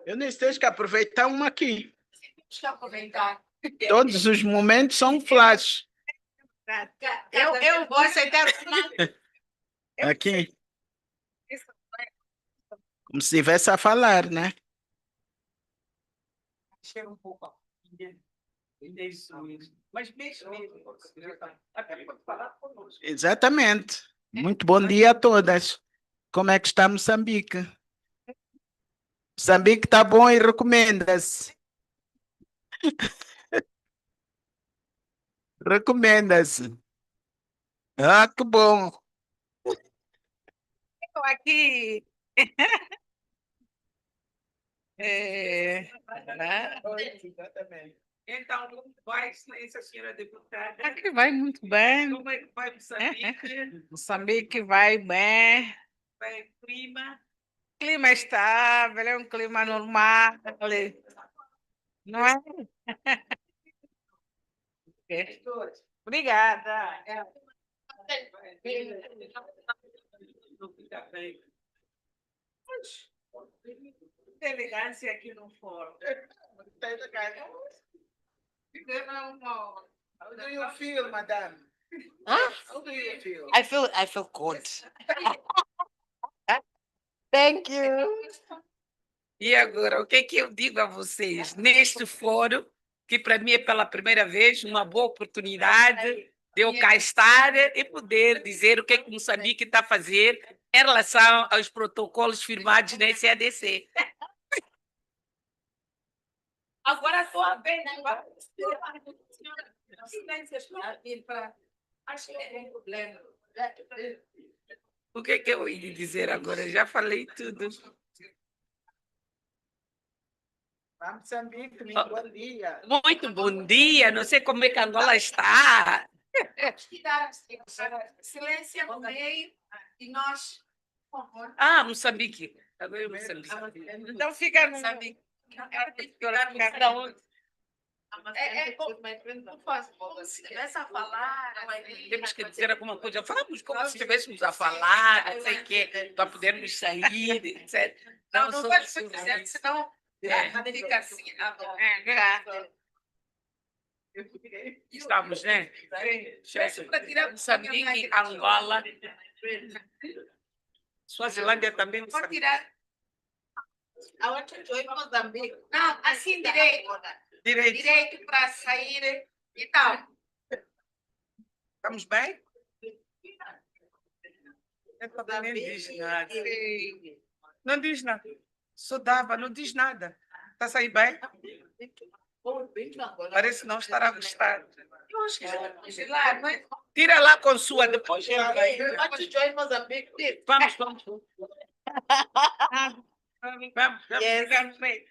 Eu nem sei que aproveitar uma aqui. Deixa eu aproveitar. Todos os momentos são flash. Eu vou aceitar. Aqui. Como se estivesse a falar, né? Chega um pouco, ó. Mas mesmo, até pode falar conosco. Exatamente. Muito bom dia a todas. Como é que está Moçambique? Moçambique está bom e recomenda-se. Recomenda-se. Ah, que bom. Estou aqui. Então, como vai, excelência, senhora deputada? Aqui vai muito bem. Como é que vai Moçambique? Moçambique vai bem. Vai o clima? O clima é estável, é um clima normal. Não é? Obrigada. Elegância aqui no fórum. How do you feel, madam? Huh? How do you feel? I feel good. Thank you. E agora, o que é que eu digo a vocês? Neste fórum, que para mim é pela primeira vez uma boa oportunidade de eu cá estar e poder dizer o que é que Moçambique está a fazer em relação aos protocolos firmados na SADC. Agora estou a ver. Acho que é um problema. O que é que eu ia dizer agora? Já falei tudo. Moçambique, muito bom dia. Muito bom dia, não sei como é que Angola está. Silêncio no meio e nós. Ah, Moçambique. Agora é Moçambique. Então fica no Moçambique. Ficar onde? Começa a falar. Temos que dizer alguma coisa. Falamos como se estivéssemos a falar, não sei o quê, para podermos sair, etc. Não vai dizer, senão fica assim. Estamos, né? Moçambique, Angola. Suazilândia também. Pode tirar. I want to join Mozambique. Não, assim direito. Direito para sair e tal. Estamos bem? Nem diz nada. Não diz nada. Só dava, não diz nada. Está a sair bem? Parece não estar a gostar. Eu acho que já lá, mas Tira lá com sua, depois entra aí. I want to join Mozambique. Vamos. Vamos. Yes. Ficar bem.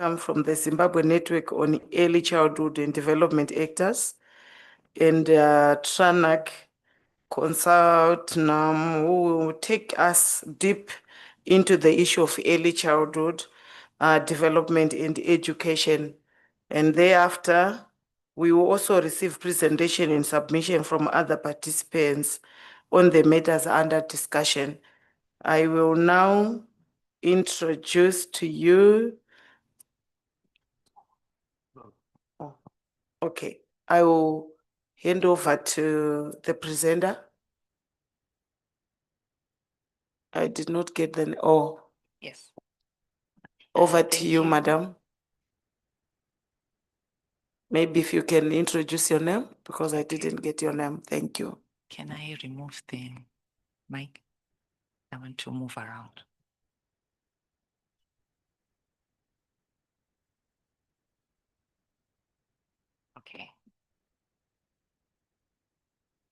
I'm from the Zimbabwe Network on Early Childhood and Development Actors, and TRANAC consult who will take us deep into the issue of early childhood development and education. And thereafter, we will also receive presentation and submission from other participants on the matters under discussion. I will now introduce to you. Oh, okay, I will hand over to the presenter. I did not get the, oh, Yes. over to Thank you, madam. Maybe if you can introduce your name, because I didn't get your name. Thank you. Can I remove the mic? I want to move around. Okay.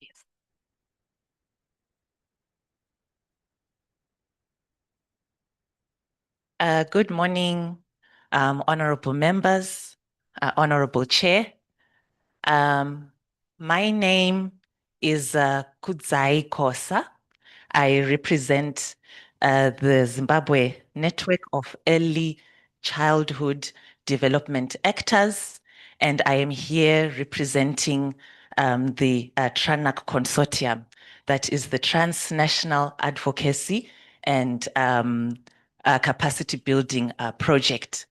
Yes. Good morning, honorable members, honorable chair. My name is Kudzai Kosa. I represent the Zimbabwe Network of Early Childhood Development Actors, and I am here representing the TRANAC Consortium, that is the Transnational Advocacy and Capacity Building Project.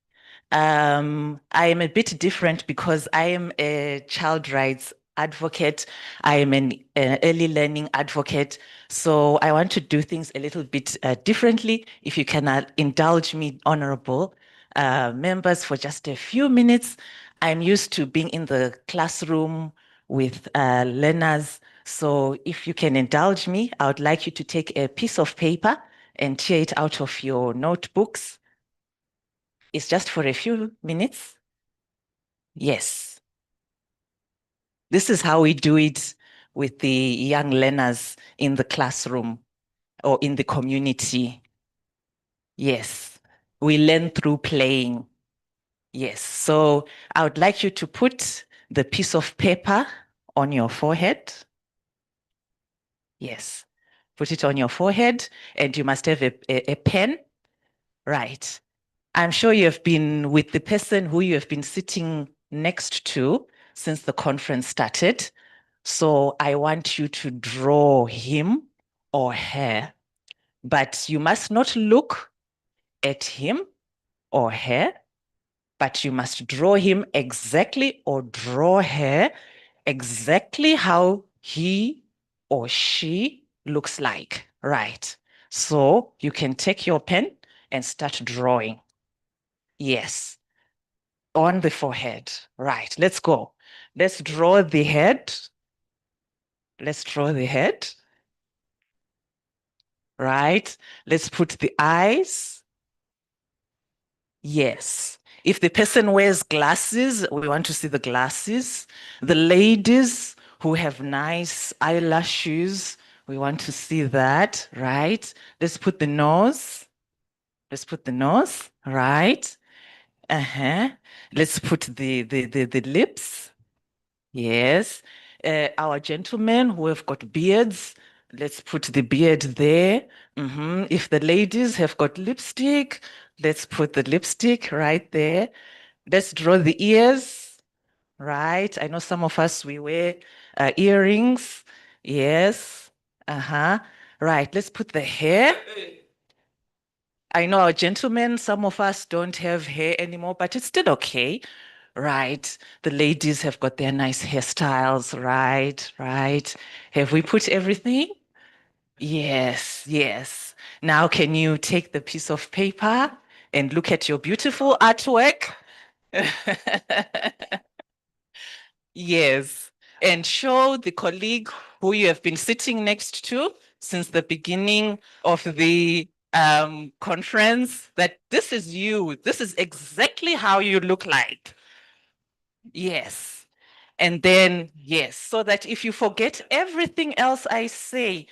I am a bit different because I am a child rights advocate. I am an early learning advocate. So I want to do things a little bit differently. If you can indulge me, honorable members, for just a few minutes. I'm used to being in the classroom with learners. So if you can indulge me, I would like you to take a piece of paper and tear it out of your notebooks. It's just for a few minutes. Yes. This is how we do it with the young learners in the classroom or in the community. Yes. We learn through playing. Yes. So I would like you to put the piece of paper on your forehead. Yes. Put it on your forehead, and you must have a pen. Right. I'm sure you have been with the person who you have been sitting next to since the conference started. So I want you to draw him or her, but you must not look at him or her, but you must draw him exactly or draw her exactly how he or she looks like. Right. So you can take your pen and start drawing. Yes. On the forehead. Right. Let's go. Let's draw the head. Let's draw the head. Right. Let's put the eyes. Yes. If the person wears glasses, we want to see the glasses. The ladies who have nice eyelashes, we want to see that, right? Let's put the nose. Let's put the nose, right? Let's put the lips. Yes. Our gentlemen who have got beards, let's put the beard there. If the ladies have got lipstick, let's put the lipstick right there. Let's draw the ears, right? I know some of us, we wear earrings. Yes. Right. Let's put the hair. I know our gentlemen, some of us don't have hair anymore, but it's still okay. Right. The ladies have got their nice hairstyles. Right. Right. Have we put everything? Yes. Yes. Now, can you take the piece of paper and look at your beautiful artwork? Yes. And show the colleague who you have been sitting next to since the beginning of the conference that this is you. This is exactly how you look like. Yes. And then, yes, so that if you forget everything else I say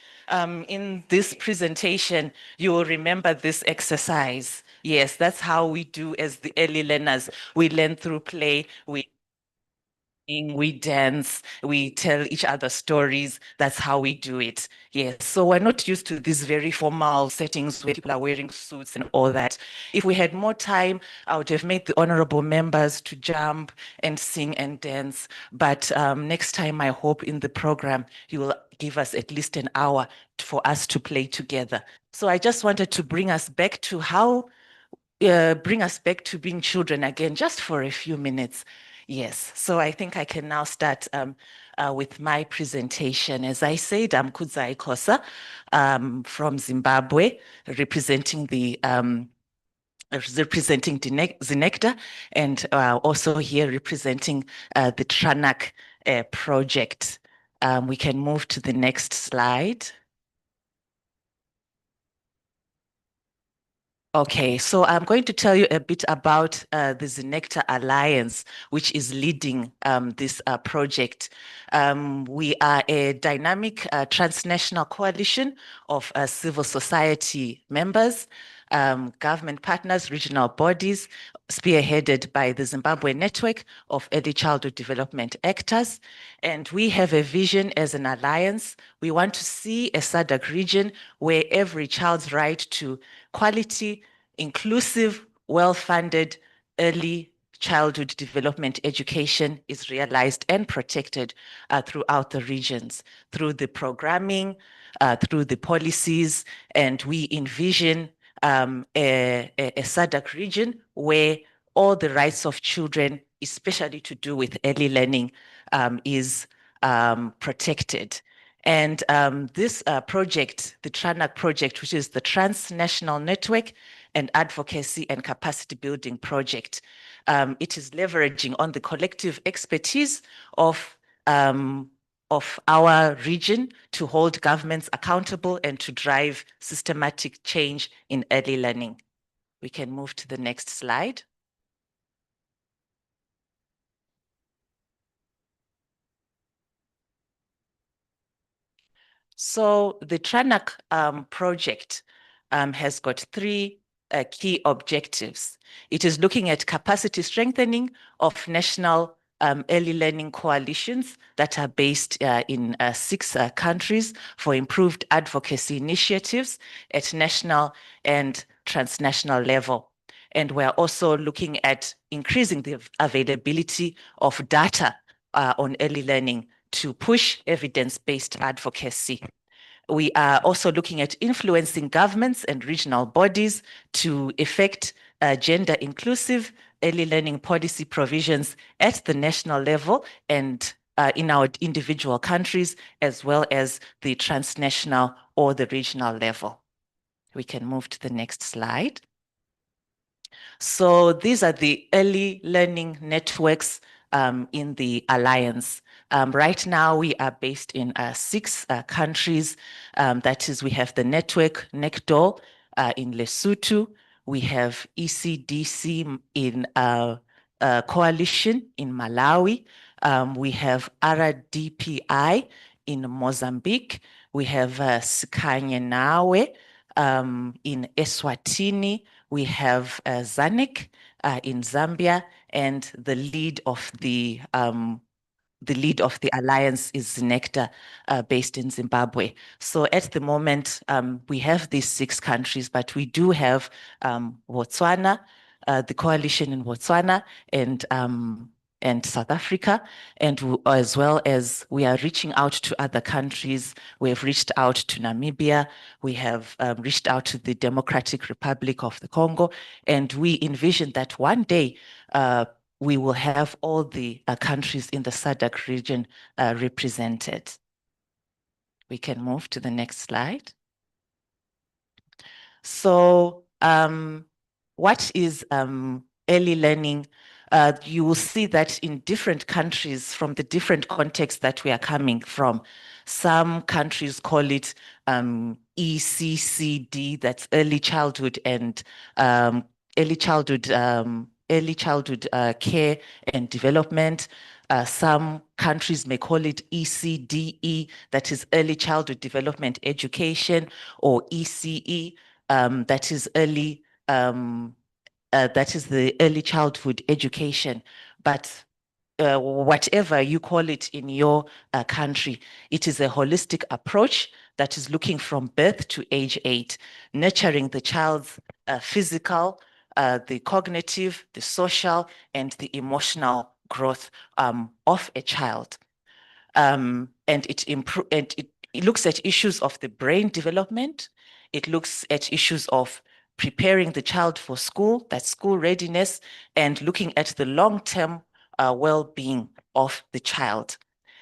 in this presentation, you will remember this exercise. Yes, that's how we do as the early learners. We learn through play, we dance, we tell each other stories. That's how we do it. Yes. So we're not used to these very formal settings where people are wearing suits and all that. If we had more time, I would have made the honorable members to jump and sing and dance. But next time, I hope in the program, you will give us at least an hour for us to play together. So I just wanted to bring us back to being children again, just for a few minutes. Yes, so I think I can now start with my presentation. As I said, I'm Kudzai Kosa from Zimbabwe, representing Zinecta, and also here representing the TRANAC project. We can move to the next slide. Okay, so I'm going to tell you a bit about the Zinecta Alliance, which is leading this project. We are a dynamic transnational coalition of civil society members, government partners, regional bodies, spearheaded by the Zimbabwe Network of Early Childhood Development Actors. And we have a vision as an alliance. We want to see a SADC region where every child's right to quality, inclusive, well-funded early childhood development education is realized and protected throughout the regions, through the programming, through the policies, and we envision a SADC region where all the rights of children, especially to do with early learning, is protected. And this project, the TRANAC project, which is the Transnational Network and Advocacy and Capacity Building Project, it is leveraging on the collective expertise of our region to hold governments accountable and to drive systematic change in early learning. We can move to the next slide. So the TRANAC project has got three key objectives. It is looking at capacity strengthening of national early learning coalitions that are based in 6 countries for improved advocacy initiatives at national and transnational level. And we're also looking at increasing the availability of data on early learning to push evidence-based advocacy. We are also looking at influencing governments and regional bodies to effect gender inclusive early learning policy provisions at the national level and in our individual countries, as well as the transnational or the regional level. We can move to the next slide. So these are the early learning networks in the Alliance. Right now, we are based in 6 countries. That is, we have the network NECDO in Lesotho. We have ECDC in Coalition in Malawi. We have RDPI in Mozambique. We have Sikanye Nawe in Eswatini. We have ZANIC in Zambia, and the lead of the alliance is Zinecta, based in Zimbabwe. So at the moment, we have these 6 countries, but we do have Botswana, the coalition in Botswana, and South Africa, and as well as we are reaching out to other countries. We have reached out to Namibia, we have reached out to the Democratic Republic of the Congo, and we envision that one day we will have all the countries in the SADC region represented. We can move to the next slide. So what is early learning? You will see that in different countries from the different contexts that we are coming from, some countries call it ECCD, that's early childhood and early childhood care and development. Some countries may call it ECDE, that is early childhood development education, or ECE, that is early that is the early childhood education. But whatever you call it in your country, it is a holistic approach that is looking from birth to age 8, nurturing the child's physical, the cognitive, the social, and the emotional growth of a child. And it looks at issues of the brain development. It looks at issues of preparing the child for school, that school readiness, and looking at the long-term well-being of the child.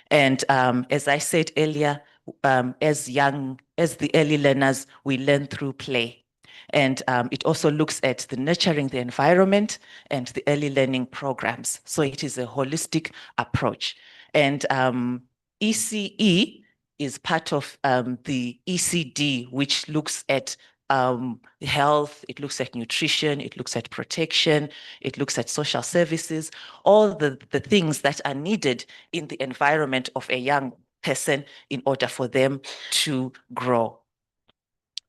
And as I said earlier, as the early learners, we learn through play. And it also looks at the nurturing the environment and the early learning programs. So it is a holistic approach. And ECE is part of the ECD, which looks at health, it looks at nutrition, it looks at protection, it looks at social services, all the things that are needed in the environment of a young person in order for them to grow.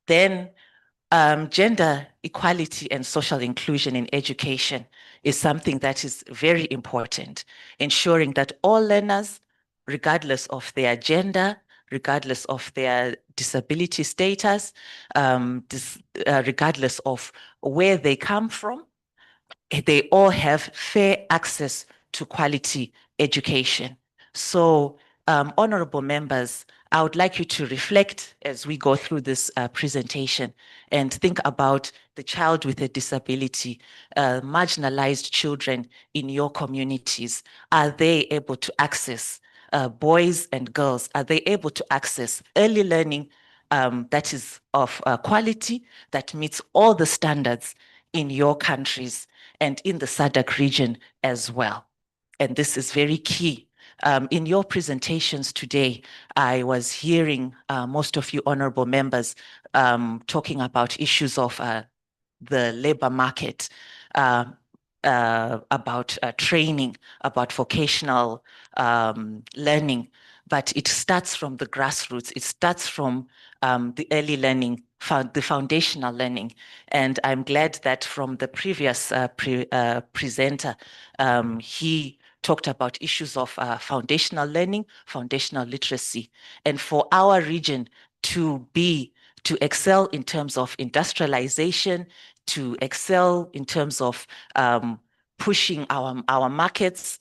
Then gender equality and social inclusion in education is something that is very important, ensuring that all learners, regardless of their gender, regardless of their disability status, regardless of where they come from, they all have fair access to quality education. So, honorable members, I would like you to reflect as we go through this presentation and think about the child with a disability, marginalized children in your communities. Are they able to access, boys and girls, are they able to access early learning that is of quality, that meets all the standards in your countries and in the SADC region as well? And this is very key. In your presentations today, I was hearing most of you honorable members talking about issues of the labor market, about training, about vocational learning, but it starts from the grassroots. It starts from the early learning, the foundational learning. And I'm glad that from the previous presenter, he talked about issues of foundational learning, foundational literacy. And for our region to excel in terms of industrialization, to excel in terms of pushing our markets,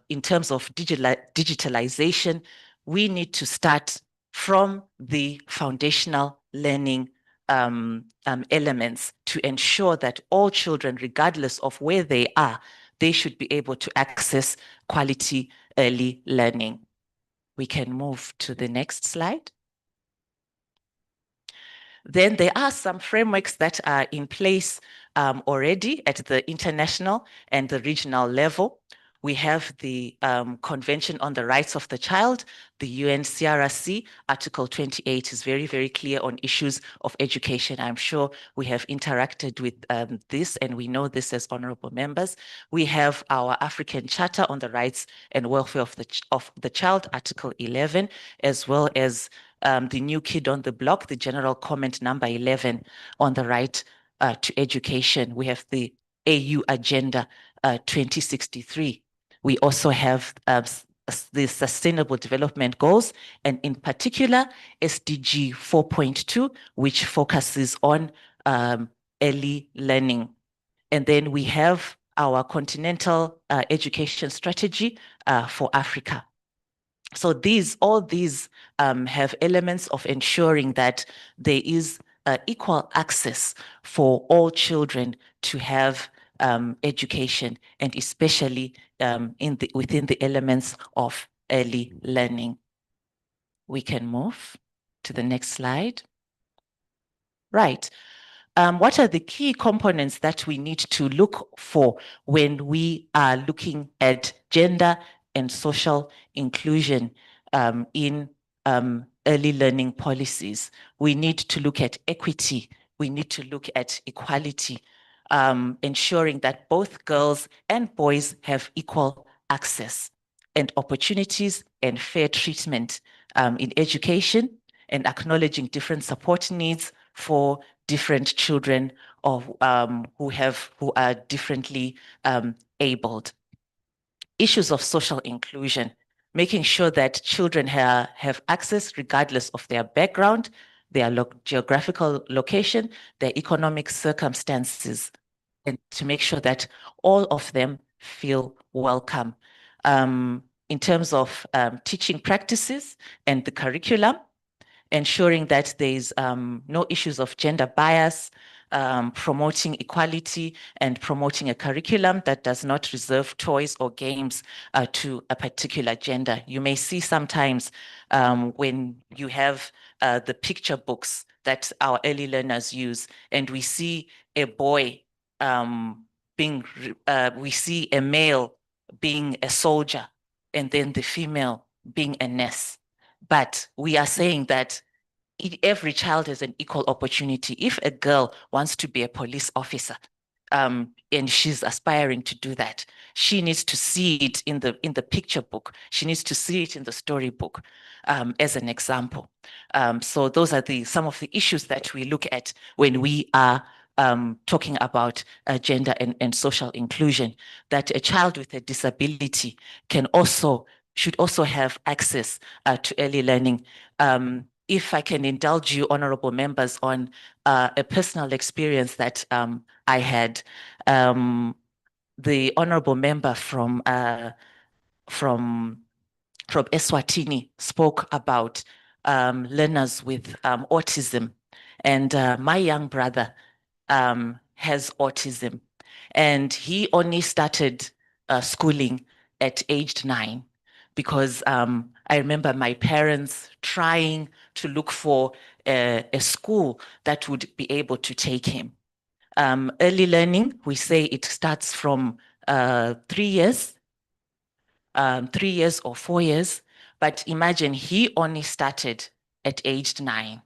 in terms of digitalization, we need to start from the foundational learning elements to ensure that all children, regardless of where they are, they should be able to access quality early learning. We can move to the next slide. Then there are some frameworks that are in place already at the international and the regional level. We have the Convention on the Rights of the Child, the UNCRC. Article 28 is very, very clear on issues of education. I'm sure we have interacted with this and we know this as honorable members. We have our African Charter on the Rights and Welfare of the Child, Article 11, as well as the new kid on the block, the General Comment number 11 on the right to education. We have the AU Agenda 2063. We also have the Sustainable Development Goals, and in particular, SDG 4.2, which focuses on early learning. And then we have our Continental Education Strategy for Africa. So all these have elements of ensuring that there is equal access for all children to have education, and especially within the elements of early learning. We can move to the next slide. Right. What are the key components that we need to look for when we are looking at gender and social inclusion in early learning policies? We need to look at equity. We need to look at equality, ensuring that both girls and boys have equal access and opportunities and fair treatment in education, and acknowledging different support needs for different children or who are differently abled. Issues of social inclusion, making sure that children have access regardless of their background, their geographical location, their economic circumstances, and to make sure that all of them feel welcome. In terms of teaching practices and the curriculum, ensuring that there's no issues of gender bias, promoting equality and promoting a curriculum that does not reserve toys or games to a particular gender. You may see sometimes when you have the picture books that our early learners use, and we see a boy we see a male being a soldier, and then the female being a nurse. But we are saying that every child has an equal opportunity. If a girl wants to be a police officer, and she's aspiring to do that, she needs to see it in the picture book. She needs to see it in the storybook, as an example. So those are some of the issues that we look at when we are talking about gender and social inclusion, that a child with a disability should also have access to early learning. If I can indulge you, honorable members, on a personal experience that I had. The honorable member from Eswatini spoke about learners with autism, and my young brother has autism, and he only started schooling at age 9, because I remember my parents trying to look for a school that would be able to take him. Early learning, we say it starts from 3 years, 3 years or 4 years, but imagine he only started at age 9.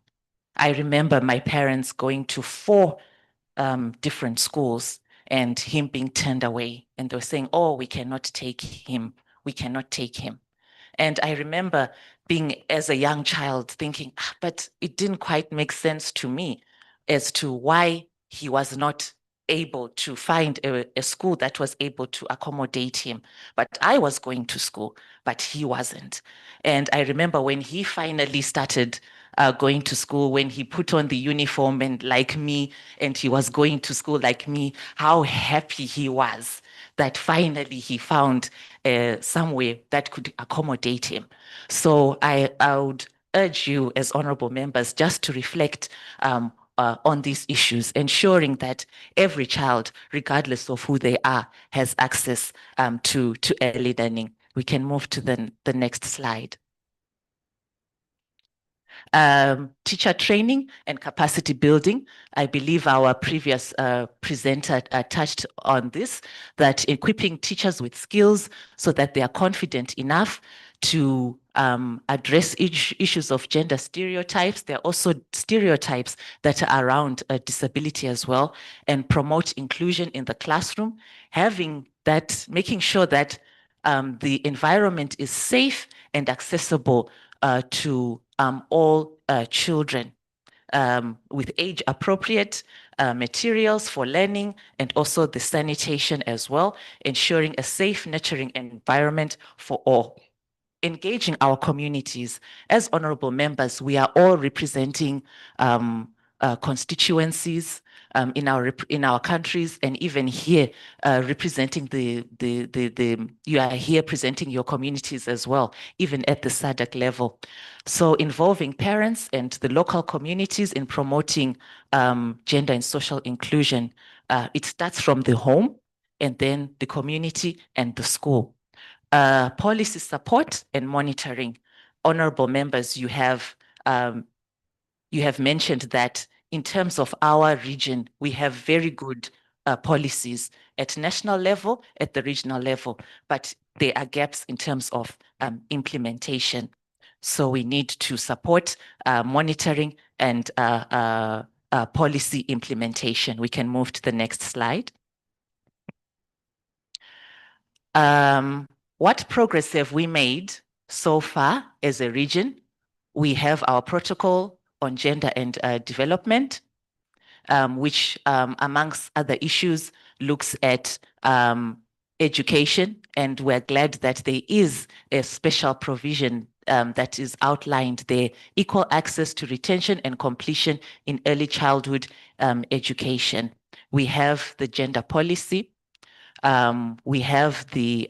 I remember my parents going to 4 different schools and him being turned away, and they were saying, oh, we cannot take him, we cannot take him. And I remember being, as a young child, thinking, but it didn't quite make sense to me as to why he was not able to find a school that was able to accommodate him. But I was going to school, but he wasn't. And I remember when he finally started going to school, when he put on the uniform and like me, and he was going to school like me, how happy he was that finally he found somewhere that could accommodate him. So I would urge you as honorable members just to reflect on these issues, ensuring that every child, regardless of who they are, has access to early learning. We can move to the next slide. Teacher training and capacity building. I believe our previous presenter touched on this, that equipping teachers with skills so that they are confident enough to address issues of gender stereotypes. There are also stereotypes that are around disability as well, and promote inclusion in the classroom, making sure that the environment is safe and accessible to all children, with age-appropriate materials for learning, and also the sanitation as well, ensuring a safe, nurturing environment for all. Engaging our communities. As honorable members, we are all representing constituencies in our countries, and even here representing you are here presenting your communities as well, even at the SADC level. So involving parents and the local communities in promoting gender and social inclusion. It starts from the home, and then the community and the school. Policy support and monitoring. Honorable members, you have mentioned that in terms of our region, we have very good policies at national level, at the regional level, but there are gaps in terms of implementation. So we need to support monitoring and policy implementation. We can move to the next slide. What progress have we made so far as a region? We have our protocol on gender and development. which amongst other issues looks at education, and we're glad that there is a special provision that is outlined there: equal access to retention and completion in early childhood education. We have the gender policy. We have the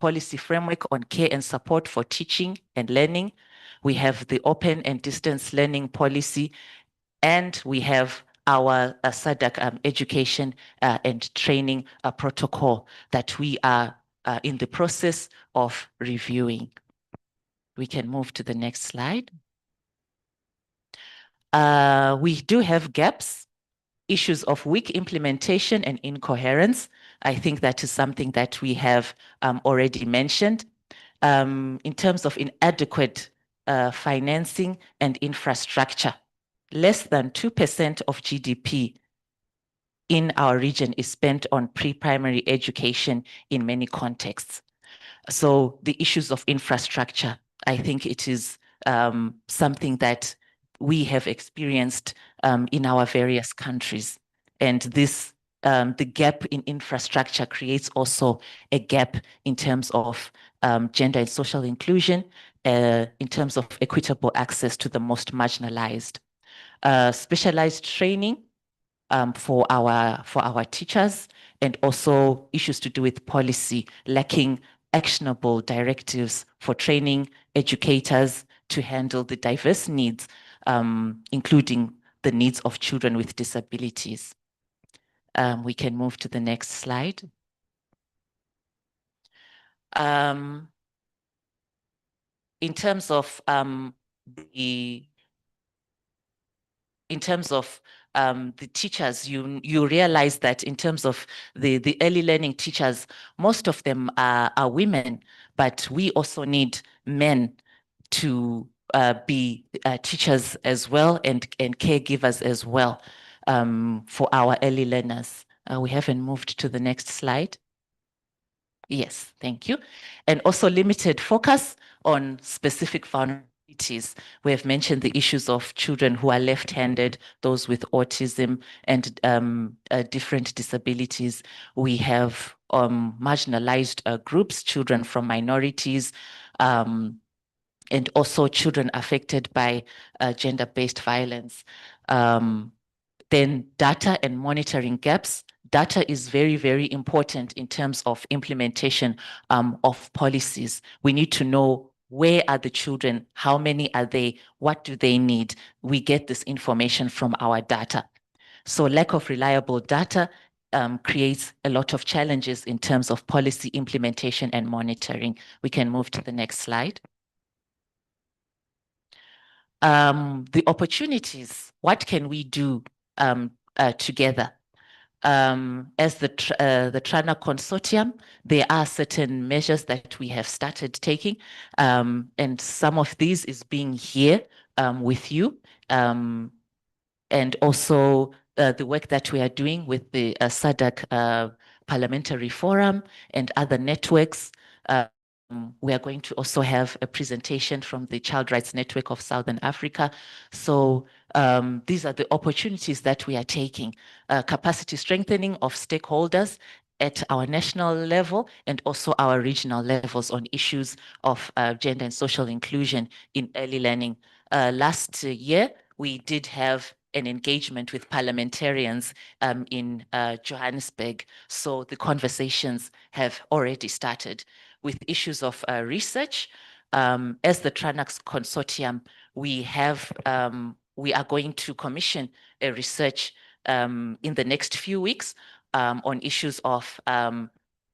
policy framework on care and support for teaching and learning. We have the open and distance learning policy, and we have our SADC education and training protocol that we are in the process of reviewing. We can move to the next slide. We do have gaps, issues of weak implementation and incoherence. I think that is something that we have already mentioned. In terms of inadequate financing and infrastructure, less than 2% of GDP in our region is spent on pre-primary education in many contexts. So the issues of infrastructure, I think it is something that we have experienced in our various countries. And this, the gap in infrastructure creates also a gap in terms of gender and social inclusion, in terms of equitable access to the most marginalized. Specialized training for our teachers, and also issues to do with policy, lacking actionable directives for training educators to handle the diverse needs, including the needs of children with disabilities. We can move to the next slide. In terms of the teachers, you realize that in terms of the early learning teachers, most of them are women, but we also need men to be teachers as well, and caregivers as well for our early learners. We haven't moved to the next slide. Yes, thank you. And also limited focus on specific vulnerabilities. We have mentioned the issues of children who are left-handed, those with autism and different disabilities. We have marginalized groups, children from minorities, and also children affected by gender-based violence. Then data and monitoring gaps. Data is very, very important in terms of implementation of policies. We need to know where are the children, how many are they, what do they need. We get this information from our data. So lack of reliable data creates a lot of challenges in terms of policy implementation and monitoring. We can move to the next slide. The opportunities, what can we do together? As the Trana Consortium, there are certain measures that we have started taking, and some of these is being here with you, and also the work that we are doing with the SADC Parliamentary Forum and other networks. We are going to also have a presentation from the Child Rights Network of Southern Africa. So these are the opportunities that we are taking. Capacity strengthening of stakeholders at our national level and also our regional levels on issues of gender and social inclusion in early learning. Last year, we did have an engagement with parliamentarians in Johannesburg. So the conversations have already started. With issues of research, as the Tranax Consortium, we are going to commission a research in the next few weeks on issues of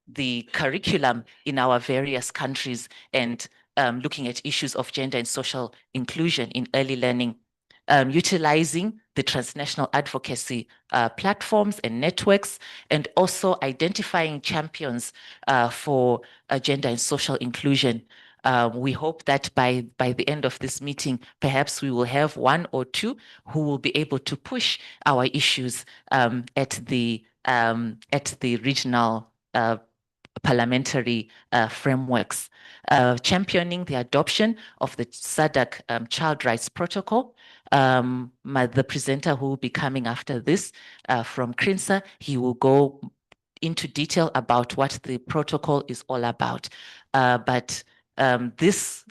the curriculum in our various countries, and looking at issues of gender and social inclusion in early learning, utilizing the transnational advocacy platforms and networks, and also identifying champions for gender and social inclusion. We hope that by the end of this meeting, perhaps we will have one or two who will be able to push our issues at the regional parliamentary frameworks, championing the adoption of the SADC Child Rights Protocol, the presenter who will be coming after this from CRINSA, he will go into detail about what the protocol is all about. But this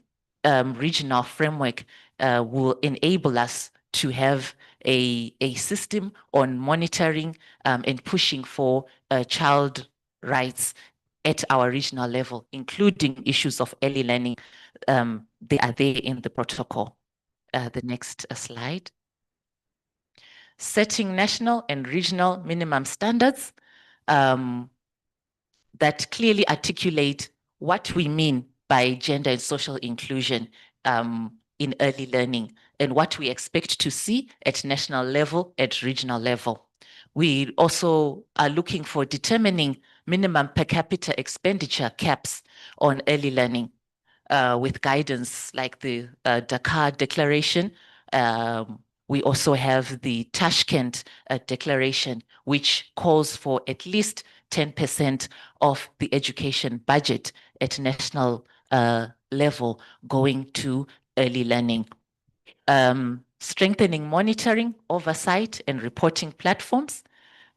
regional framework will enable us to have a system on monitoring and pushing for child rights at our regional level, including issues of early learning. They are there in the protocol. The next slide. Setting national and regional minimum standards that clearly articulate what we mean by gender and social inclusion in early learning and what we expect to see at national level, at regional level. We also are looking for determining minimum per capita expenditure caps on early learning with guidance like the Dakar Declaration. We also have the Tashkent Declaration, which calls for at least 10% of the education budget at national level going to early learning. Strengthening monitoring, oversight, and reporting platforms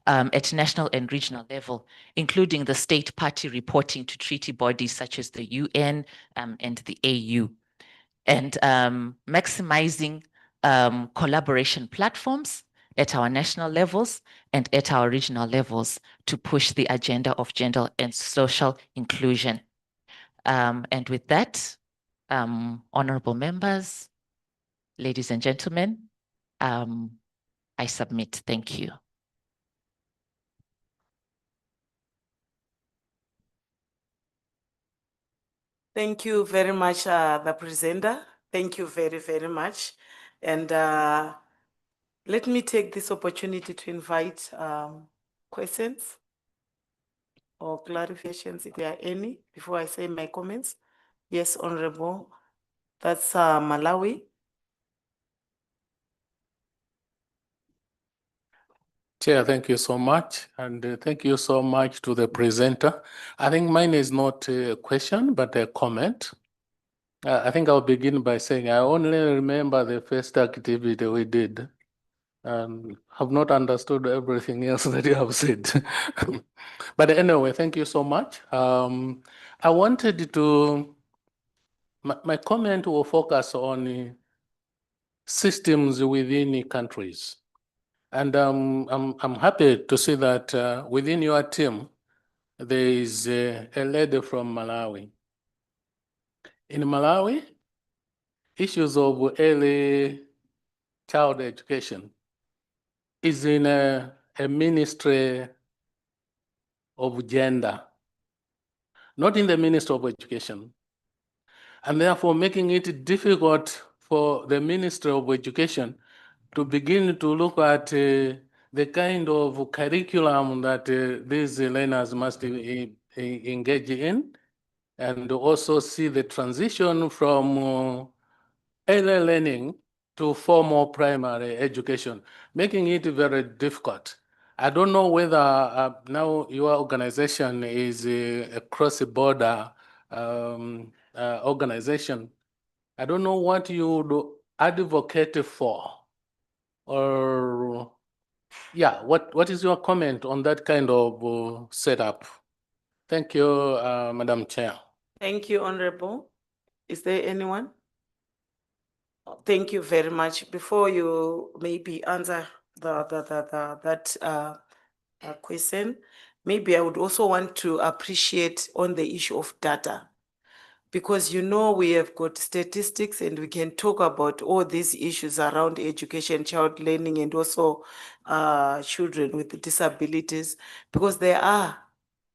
at national and regional level, including the state party reporting to treaty bodies such as the UN and the AU. And maximizing collaboration platforms at our national levels and at our regional levels to push the agenda of gender and social inclusion. And with that, honorable members, ladies and gentlemen, I submit. Thank you. Thank you very much, the presenter. Thank you very, very much. And let me take this opportunity to invite questions or clarifications if there are any before I say my comments. Yes, Honorable. That's Malawi. Chair, thank you so much. And thank you so much to the presenter. I think mine is not a question, but a comment. I think I'll begin by saying I only remember the first activity we did and have not understood everything else that you have said. But anyway, thank you so much. I wanted to, my comment will focus on systems within countries. And I'm happy to see that within your team, there is a lady from Malawi. In Malawi, issues of early child education is in a ministry of gender, not in the Ministry of Education. And therefore making it difficult for the Ministry of Education to begin to look at the kind of curriculum that these learners must engage in, and also see the transition from early learning to formal primary education, making it very difficult. I don't know whether now your organization is a cross-border organization. I don't know what you would advocate for, or yeah, what is your comment on that kind of setup? Thank you, Madam Chair. Thank you, Honorable. Is there anyone? Thank you very much. Before you maybe answer that question, maybe I would also want to appreciate on the issue of data, because you know we have got statistics and we can talk about all these issues around education, child learning, and also children with disabilities, because there are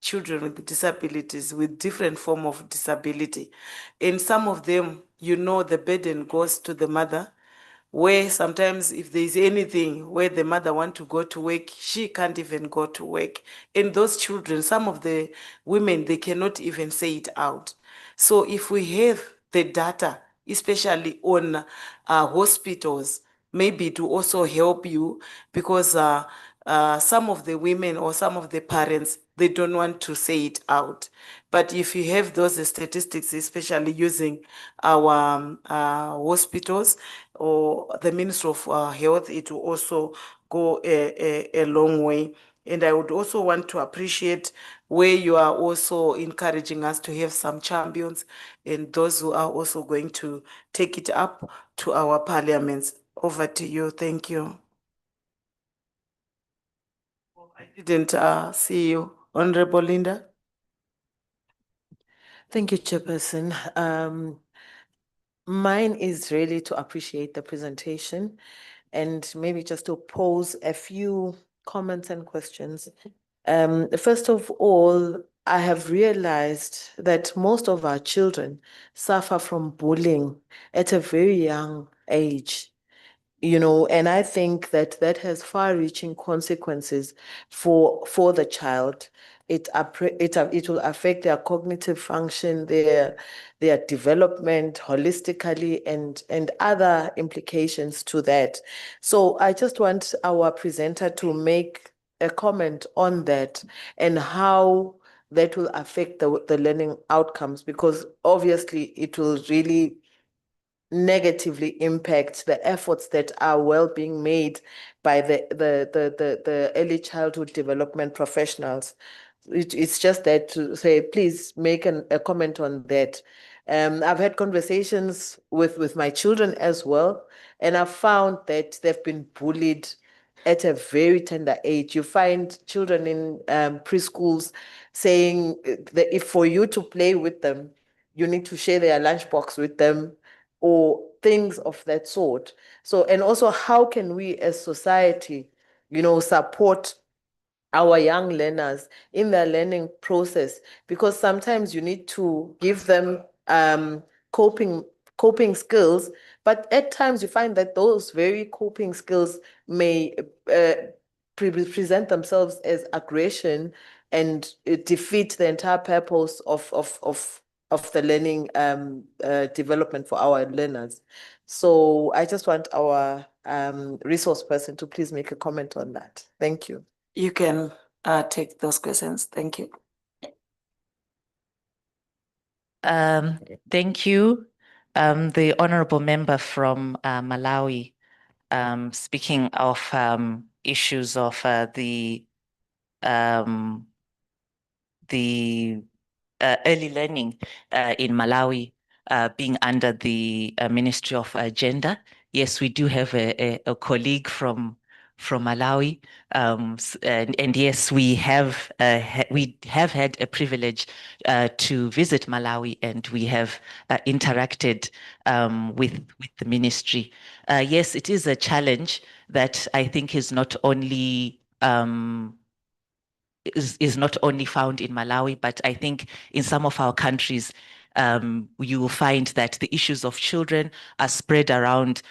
children with disabilities with different form of disability. And some of them, you know, the burden goes to the mother, where sometimes if there's anything where the mother want to go to work, she can't even go to work. And those children, some of the women, they cannot even say it out. So if we have the data, especially on hospitals, maybe to also help you, because some of the women or some of the parents, they don't want to say it out. But if you have those statistics, especially using our hospitals or the Ministry of Health, it will also go a long way. And I would also want to appreciate where you are also encouraging us to have some champions and those who are also going to take it up to our parliaments. Over to you. Thank you. I didn't see you. Honorable Linda. Thank you, Chairperson. Mine is really to appreciate the presentation and maybe just to pose a few comments and questions. First of all, I have realized that most of our children suffer from bullying at a very young age. And I think that that has far-reaching consequences for the child. It will affect their cognitive function, their development holistically, and other implications to that. So I just want our presenter to make a comment on that and how that will affect the learning outcomes, because obviously it will really negatively impact the efforts that are well being made by the early childhood development professionals. It's just that to say, please make a comment on that. I've had conversations with my children as well, and I've found that they've been bullied at a very tender age. You find children in preschools saying that if for you to play with them, you need to share their lunchbox with them, or things of that sort. So, and also, how can we as society, support our young learners in their learning process? Because sometimes you need to give them coping skills, but at times you find that those very coping skills may present themselves as aggression and defeat the entire purpose of the learning development for our learners. So I just want our resource person to please make a comment on that. Thank you. You can take those questions. Thank you. Thank you. The honorable member from Malawi, speaking of issues of the early learning in Malawi being under the Ministry of Gender. Yes, we do have a colleague from Malawi, and yes, we have had a privilege to visit Malawi, and we have interacted with the ministry. Yes, it is a challenge that I think is not only is not only found in Malawi, but I think in some of our countries, you will find that the issues of children are spread around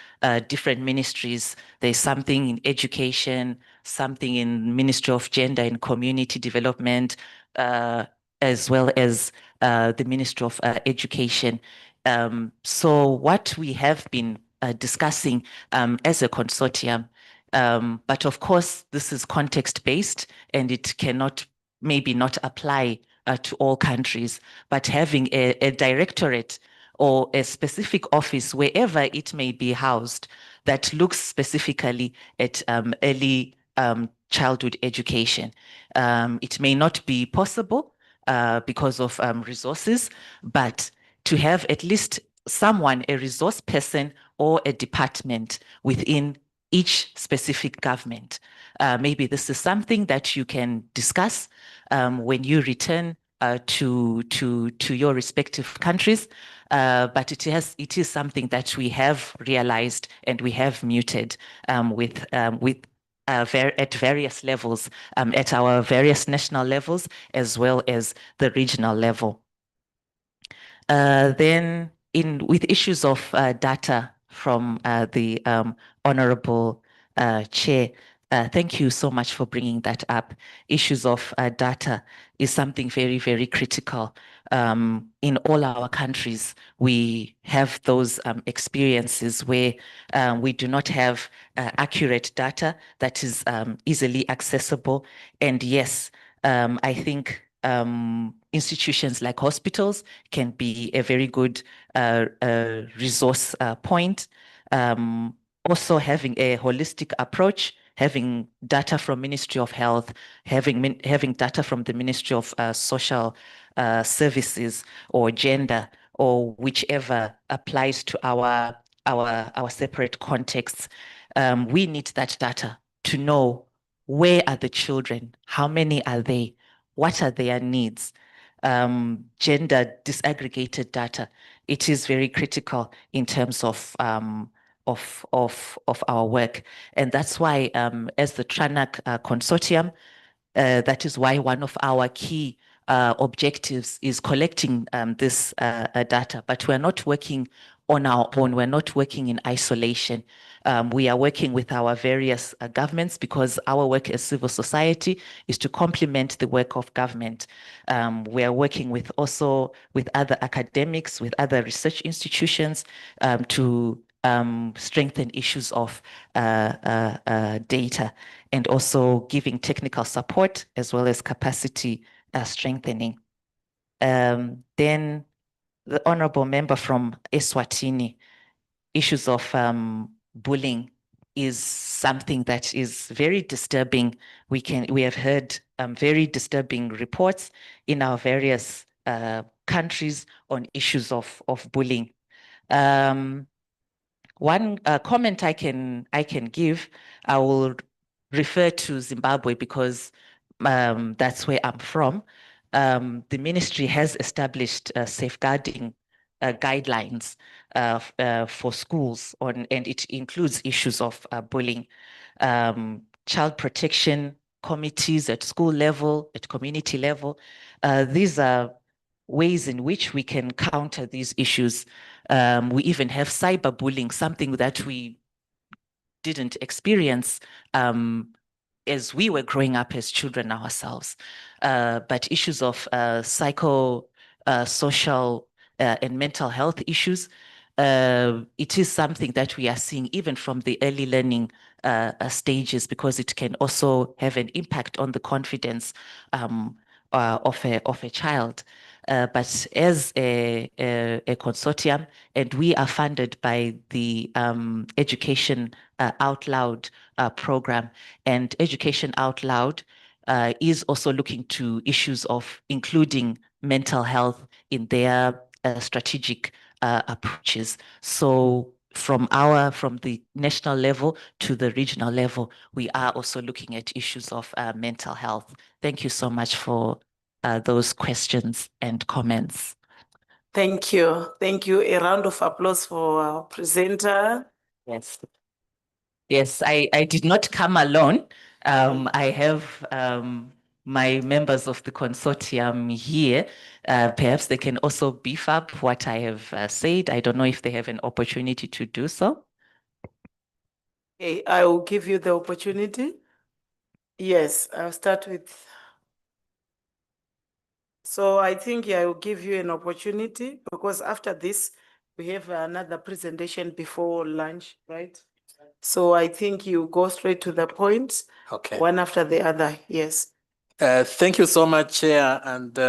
different ministries. There's something in education, something in Ministry of Gender and Community Development, as well as the Ministry of Education. So what we have been discussing as a consortium, but of course, this is context-based and it cannot maybe not apply to all countries, but having a directorate or a specific office wherever it may be housed that looks specifically at early childhood education. It may not be possible because of resources, but to have at least someone, a resource person or a department within each specific government. Maybe this is something that you can discuss when you return to your respective countries, but it is something that we have realized and we have muted at various levels, at our various national levels, as well as the regional level. Then with issues of data from the Honorable Chair, thank you so much for bringing that up. Issues of data is something very, very critical in all our countries, we have those experiences where we do not have accurate data that is easily accessible. And yes, I think institutions like hospitals can be a very good resource point. Also having a holistic approach, having data from Ministry of Health, having data from the Ministry of Social Services or Gender, or whichever applies to our separate contexts. We need that data to know where are the children, how many are they, what are their needs. Gender disaggregated data, it is very critical in terms of our work. And that's why as the TRANAC consortium, that is why one of our key objectives is collecting this data, but we're not working on our own. We're not working in isolation. We are working with our various governments because our work as civil society is to complement the work of government. We are working with also with other academics, with other research institutions to strengthen issues of data, and also giving technical support as well as capacity strengthening. Then the honorable member from Eswatini, issues of bullying is something that is very disturbing. We have heard very disturbing reports in our various countries on issues of bullying. One comment I can give, I will refer to Zimbabwe because that's where I'm from. The ministry has established safeguarding guidelines for schools and it includes issues of bullying. Child protection committees at school level, at community level. These are ways in which we can counter these issues. We even have cyberbullying, something that we didn't experience as we were growing up as children ourselves. But issues of social and mental health issues, it is something that we are seeing even from the early learning stages, because it can also have an impact on the confidence of a child. But as a consortium, and we are funded by the Education Out Loud program, and Education Out Loud is also looking to issues of including mental health in their strategic approaches. So from the national level to the regional level, we are also looking at issues of mental health. Thank you so much for those questions and comments. Thank you. Thank you. A round of applause for our presenter. Yes. Yes, I did not come alone. I have my members of the consortium here. Perhaps they can also beef up what I have said. I don't know if they have an opportunity to do so. Okay, I will give you the opportunity. Yes, I'll start with. So I think I will give you an opportunity because after this, we have another presentation before lunch, right? So I think you go straight to the point. Okay. One after the other, yes. Thank you so much, Chair, and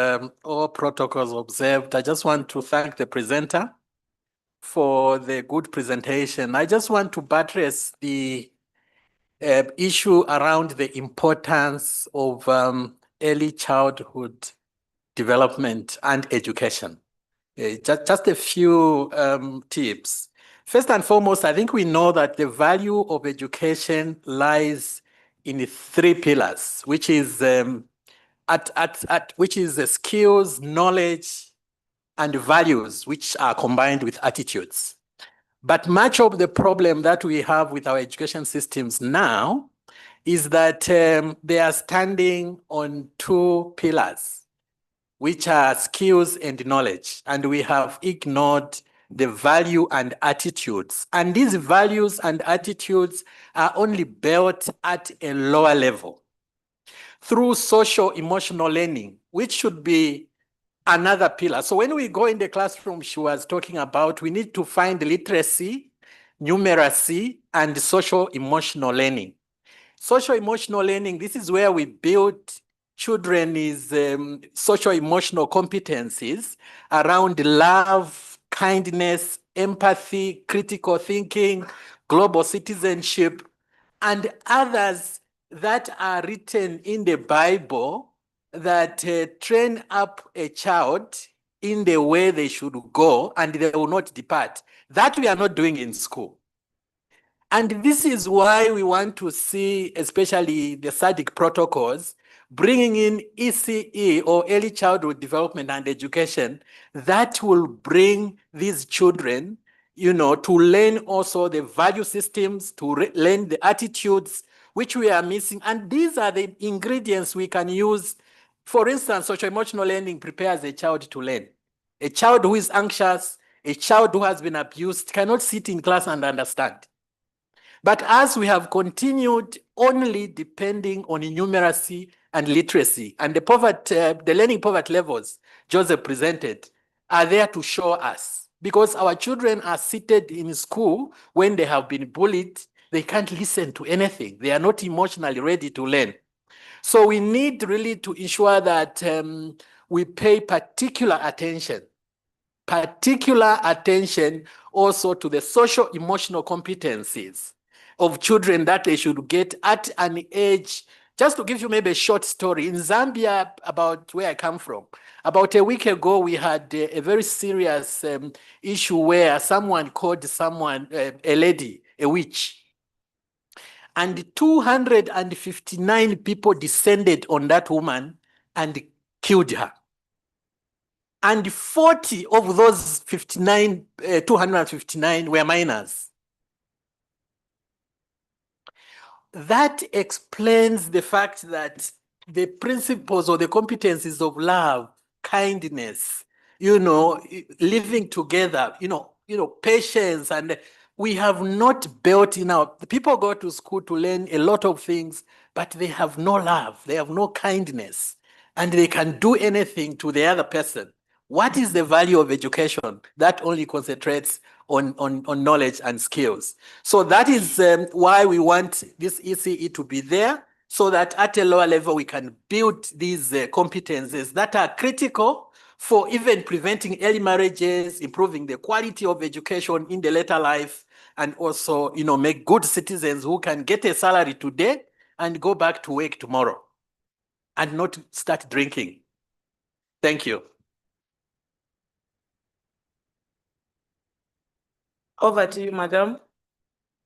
all protocols observed. I just want to thank the presenter for the good presentation. I just want to buttress the issue around the importance of early childhood development and education. Just a few tips. First and foremost, I think we know that the value of education lies in 3 pillars, which is which is the skills, knowledge, and values, which are combined with attitudes. But much of the problem that we have with our education systems now is that they are standing on 2 pillars, which are skills and knowledge, and we have ignored the value and attitudes. And these values and attitudes are only built at a lower level through social emotional learning, which should be another pillar. So when we go in the classroom, she was talking about we need to find literacy, numeracy, and social emotional learning. Social emotional learning, this is where we build children's social emotional competencies around love, kindness, empathy, critical thinking, global citizenship, and others that are written in the Bible that train up a child in the way they should go and they will not depart. That we are not doing in school. And this is why we want to see, especially the SADC protocols, bringing in ECE or early childhood development and education that will bring these children, to learn also the value systems, to learn the attitudes which we are missing. And these are the ingredients we can use. For instance, social emotional learning prepares a child to learn. A child who is anxious, a child who has been abused cannot sit in class and understand. But as we have continued only depending on numeracy and literacy, and the learning poverty levels Joseph presented are there to show us. Because our children are seated in school when they have been bullied, they can't listen to anything. They are not emotionally ready to learn. So we need really to ensure that we pay particular attention also to the social emotional competencies of children that they should get at an age. Just to give you maybe a short story, in Zambia, about where I come from, about a week ago, we had a very serious issue where someone called a lady, a witch. And 259 people descended on that woman and killed her. And 40 of those 259 were minors. That explains the fact that the principles or the competencies of love, kindness, living together, patience, and we have not built enough. The people go to school to learn a lot of things, but they have no love, they have no kindness, and they can do anything to the other person. What is the value of education that only concentrates on knowledge and skills? So that is why we want this ECE to be there, so that at a lower level we can build these competencies that are critical for even preventing early marriages, improving the quality of education in the later life, and also make good citizens who can get a salary today and go back to work tomorrow and not start drinking. Thank you. Over to you, madam.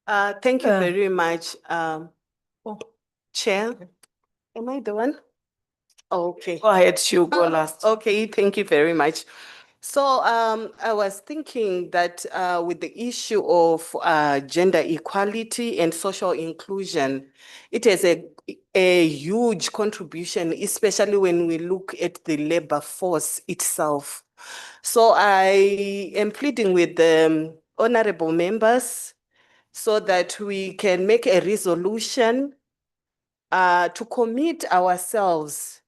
Thank you very much, Chair. Am I the one? Okay. Go ahead, you go last. Okay, thank you very much. So I was thinking that with the issue of gender equality and social inclusion, it has a huge contribution, especially when we look at the labor force itself. So I am pleading with the honorable members so that we can make a resolution to commit ourselves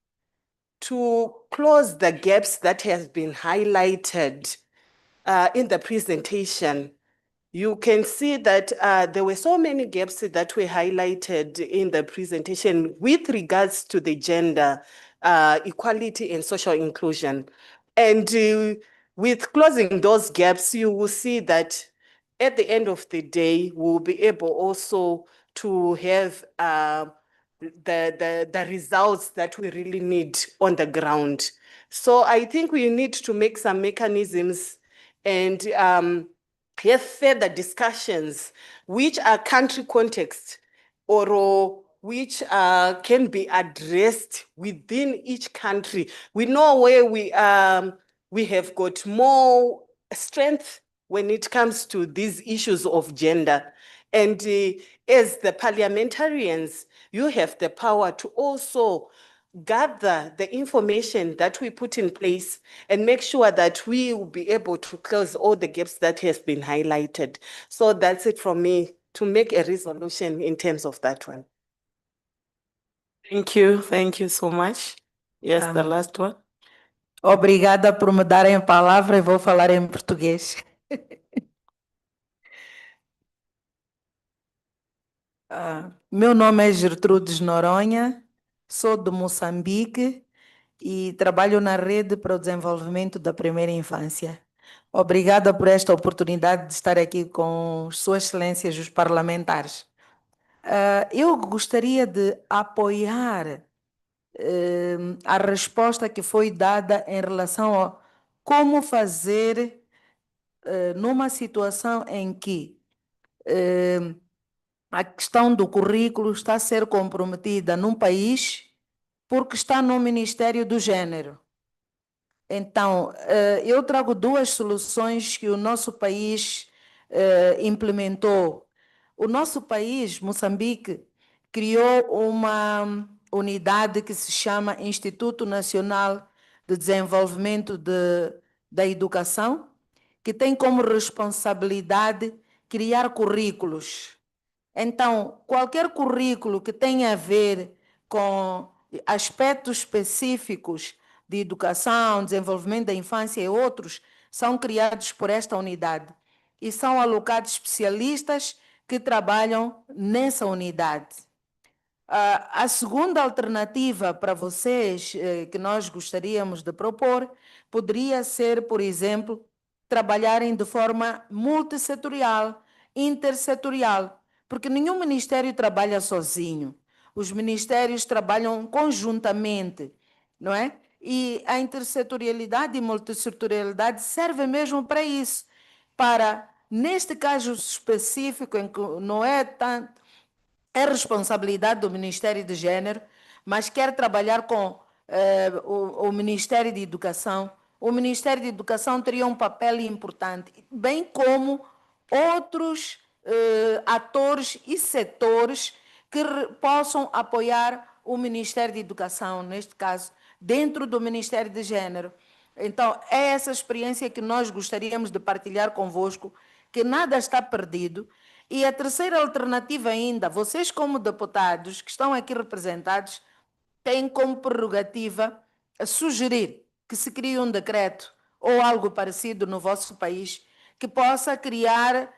to close the gaps that has been highlighted in the presentation. You can see that there were so many gaps that were highlighted in the presentation with regards to the gender equality and social inclusion. And with closing those gaps, you will see that at the end of the day, we'll be able also to have the results that we really need on the ground. So I think we need to make some mechanisms and have further discussions which are country context or which can be addressed within each country. We know where we have got more strength when it comes to these issues of gender. And as the parliamentarians, you have the power to also gather the information that we put in place and make sure that we will be able to close all the gaps that has been highlighted. So that's it from me to make a resolution in terms of that one. Thank you so much. Yes, the last one. Obrigada por me darem a palavra e vou falar em português. Meu nome é Gertrudes Noronha, sou de Moçambique e trabalho na Rede para o Desenvolvimento da Primeira Infância. Obrigada por esta oportunidade de estar aqui com Suas Excelências, os parlamentares. Eu gostaria de apoiar a resposta que foi dada em relação a como fazer numa situação em que a questão do currículo está a ser comprometida num país porque está no Ministério do Gênero. Então, eu trago duas soluções que o nosso país implementou. O nosso país, Moçambique, criou uma unidade que se chama Instituto Nacional de Desenvolvimento da Educação, que tem como responsabilidade criar currículos. Então, qualquer currículo que tenha a ver com aspectos específicos de educação, desenvolvimento da infância e outros, são criados por esta unidade e são alocados especialistas que trabalham nessa unidade. A segunda alternativa para vocês, que nós gostaríamos de propor, poderia ser, por exemplo, trabalharem de forma multissetorial, intersetorial, porque nenhum ministério trabalha sozinho. Os ministérios trabalham conjuntamente, não é? E a intersetorialidade e multissetorialidade serve mesmo para isso, para, neste caso específico, em que não é tanto é responsabilidade do Ministério de Gênero, mas quer trabalhar com o Ministério de Educação. O Ministério de Educação teria um papel importante, bem como outros atores e setores que possam apoiar o Ministério de Educação, neste caso, dentro do Ministério de Gênero. Então, é essa experiência que nós gostaríamos de partilhar convosco, que nada está perdido. E a terceira alternativa ainda, vocês como deputados que estão aqui representados, têm como prerrogativa sugerir que se crie um decreto ou algo parecido no vosso país que possa criar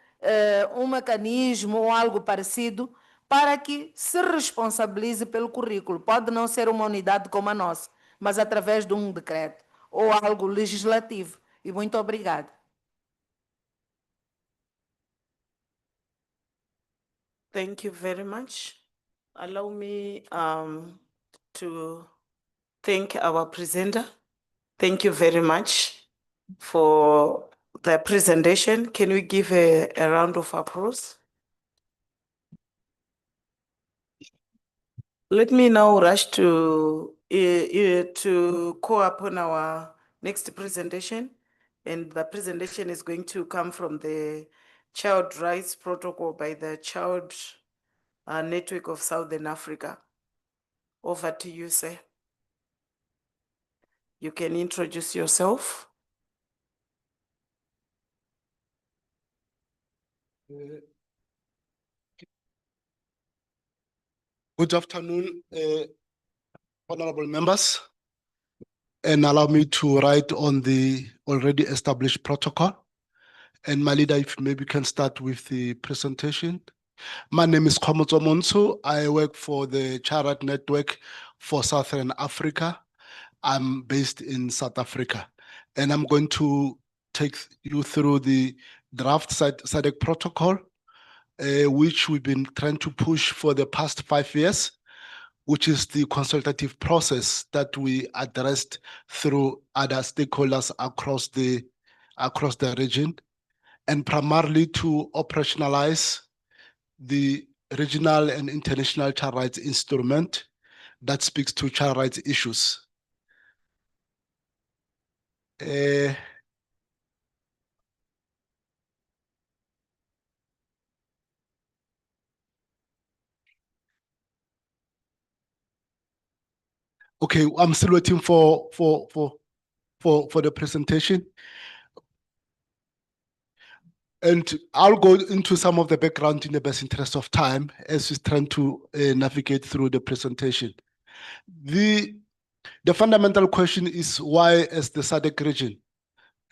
um mecanismo ou algo parecido para que se responsabilize pelo currículo. Pode não ser uma unidade como a nossa, mas através de um decreto ou algo legislativo. E muito obrigada. Thank you very much. Allow me to thank our presenter. Thank you very much for the presentation. Can we give a round of applause? Let me now rush to call upon our next presentation. And the presentation is going to come from the Child Rights Protocol by the Child Network of Southern Africa. Over to you, sir. You can introduce yourself. Good afternoon, honorable members, and allow me to write on the already established protocol. And my leader, if maybe can start with the presentation. My name is Khomotso Monso. I work for the Child Rights Network for Southern Africa. I'm based in South Africa, and I'm going to take you through the draft SADC protocol, which we've been trying to push for the past 5 years, which is the consultative process that we addressed through other stakeholders across the region, and primarily to operationalize the regional and international child rights instrument that speaks to child rights issues. Okay, I'm still waiting for the presentation. And I'll go into some of the background in the best interest of time as we're trying to navigate through the presentation. The The fundamental question is why, as the SADC region,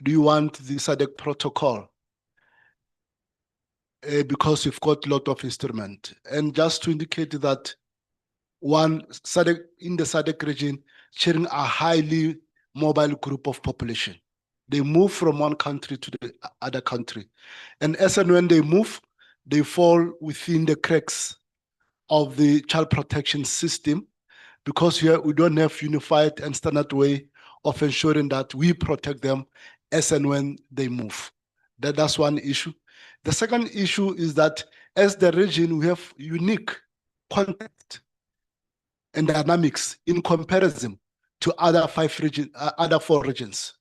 do you want the SADC protocol? Because you've got a lot of instrument. And just to indicate that one SADC, in the SADC region, sharing a highly mobile group of population. They move from one country to the other country. And as and when they move, they fall within the cracks of the child protection system, because here we don't have unified and standard way of ensuring that we protect them as and when they move. That's one issue. The second issue is that as the region, we have unique context and dynamics in comparison to other other four regions.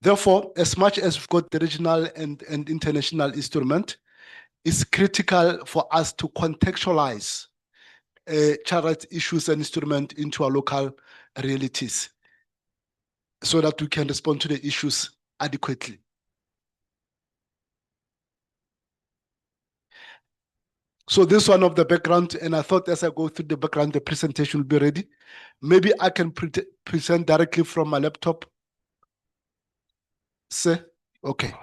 Therefore, as much as we've got the regional and international instrument, it's critical for us to contextualize child rights issues and instrument into our local realities so that we can respond to the issues adequately. So this is one of the background, and I thought as I go through the background, the presentation will be ready. Maybe I can present directly from my laptop. Sir, okay.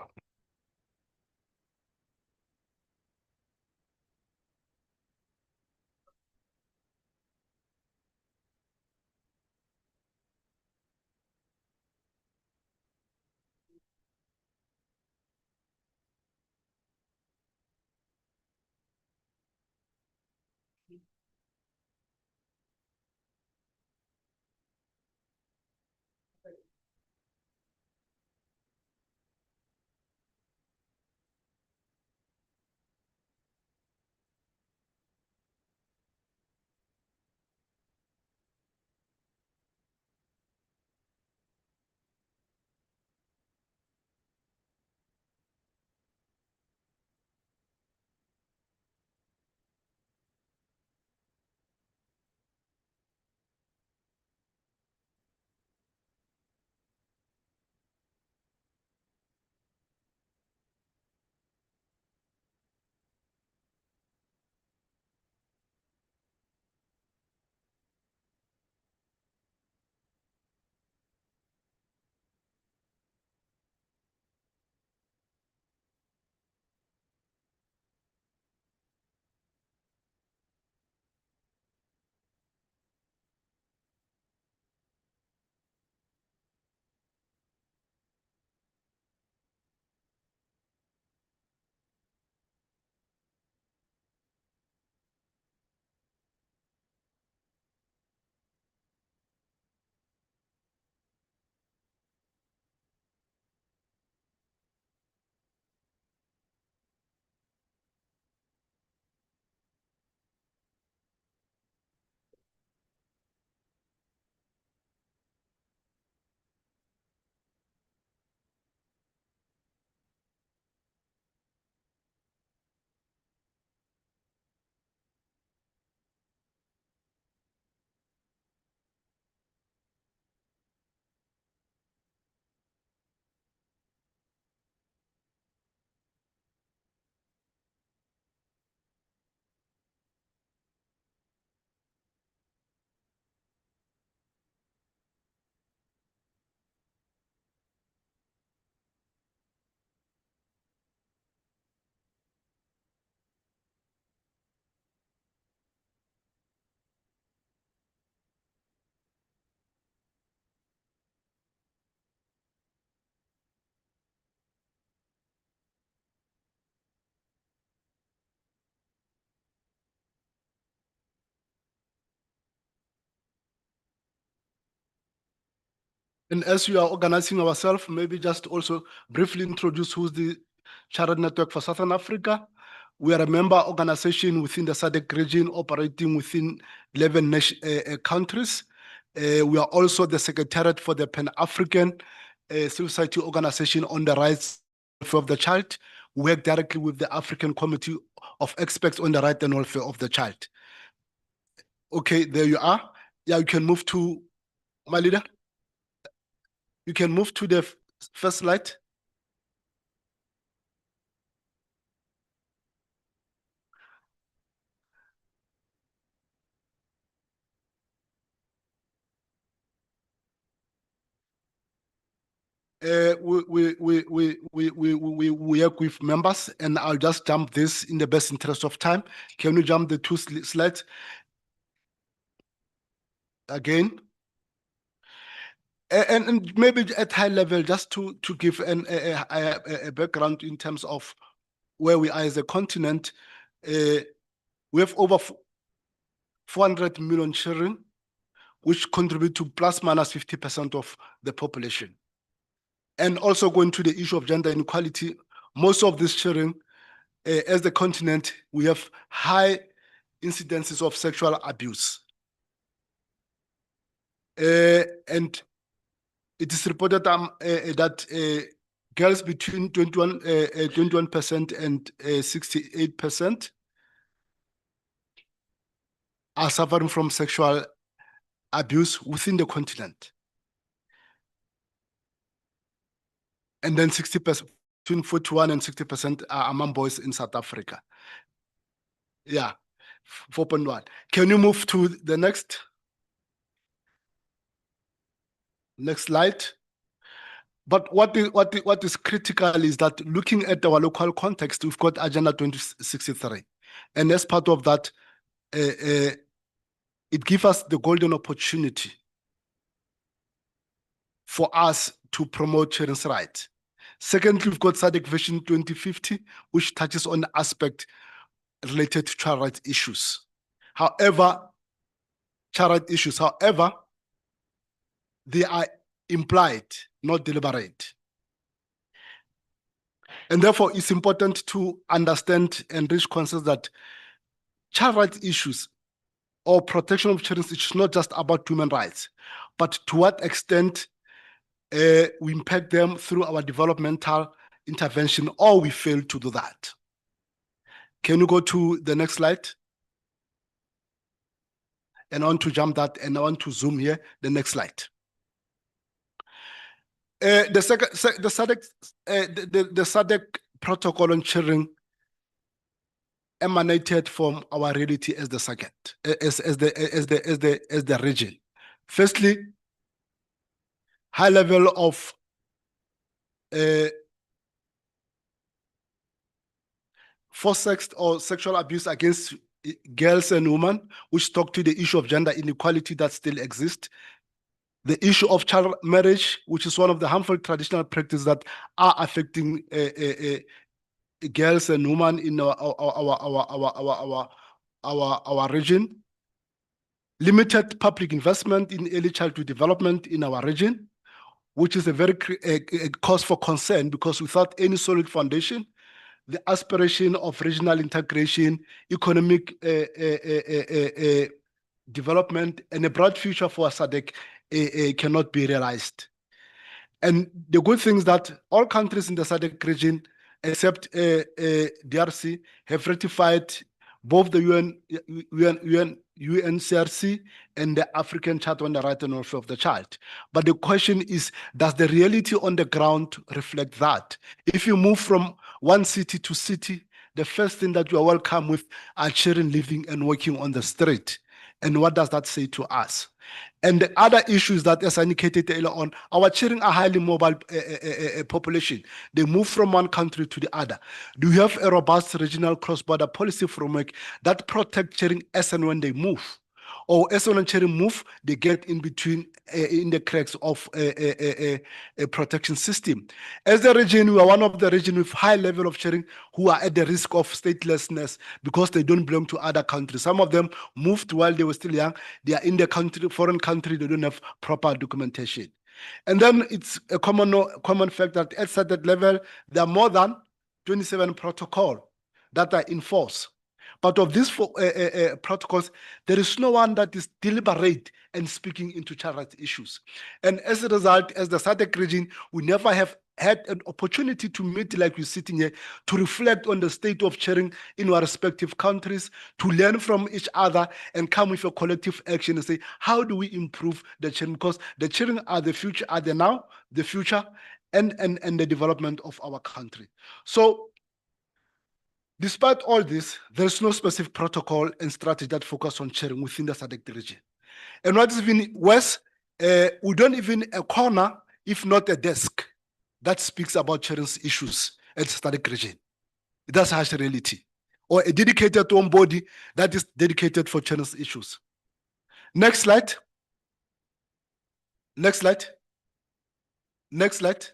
And as we are organizing ourselves, maybe just also briefly introduce who's the Child Network for Southern Africa. We are a member organization within the SADC region operating within 11 countries. We are also the secretariat for the Pan-African Civil Society Organization on the Rights of the Child. We work directly with the African Committee of Experts on the Right and Welfare of the Child. Okay, there you are. Yeah, you can move to, my leader. You can move to the first slide. we work with members, and I'll just jump this in the best interest of time. Can we jump the two slides again? And maybe at high level, just to give a background in terms of where we are as a continent, we have over 400 million children, which contribute to plus minus 50% of the population. And also going to the issue of gender inequality, most of these children, as the continent, we have high incidences of sexual abuse. And it is reported that girls between 21% and 68% are suffering from sexual abuse within the continent. And then 60%, between 41 and 60% are among boys in South Africa. Yeah, 4.1. Can you move to the next slide? But what is critical is that looking at our local context, we've got Agenda 2063. And as part of that, it gives us the golden opportunity for us to promote children's rights. Secondly, we've got SADC Vision 2050, which touches on aspect related to child rights issues. However, they are implied, not deliberate. And therefore, it's important to understand and reach consensus that child rights issues or protection of children is not just about human rights, but to what extent we impact them through our developmental intervention, or we fail to do that. Can you go to the next slide? And I want to jump that, and I want to zoom here, the next slide. The SADC protocol on children emanated from our reality as the second, as the region. Firstly, high level of forced sex or sexual abuse against girls and women, which talk to the issue of gender inequality that still exists. The issue of child marriage, which is one of the harmful traditional practices that are affecting girls and women in our region. Limited public investment in early childhood development in our region, which is a very cause for concern, because without any solid foundation, the aspiration of regional integration, economic development, and a bright future for SADC cannot be realized. And the good thing is that all countries in the SADC region, except DRC, have ratified both the UNCRC and the African Charter on the Right and Welfare of the Child. But the question is, does the reality on the ground reflect that? If you move from one city to city, the first thing that you are welcome with are children living and working on the street. And what does that say to us? And the other issues that, as I indicated earlier on, our children are highly mobile population. They move from one country to the other. Do we have a robust regional cross-border policy framework that protects children as and when they move? Or as and when children move, they get in between, in the cracks of a protection system. As the region, we are one of the regions with high level of children who are at the risk of statelessness because they don't belong to other countries. Some of them moved while they were still young. They are in the country, foreign country, they don't have proper documentation. And then it's a common fact that at SADC level, there are more than 27 protocols that are in force. But of these protocols, there is no one that is deliberate and speaking into child rights issues. And as a result, as the SADC region, we never have had an opportunity to meet like we're sitting here, to reflect on the state of children in our respective countries, to learn from each other and come with a collective action and say, how do we improve the children? Because the children are the future, are the now, the future, and the development of our country. So, despite all this, there's no specific protocol and strategy that focus on children within the SADC region. And what is even worse, we don't even a corner, if not a desk, that speaks about children's issues at SADC region. That's harsh reality. Or a dedicated one body that is dedicated for children's issues. Next slide. Next slide. Next slide.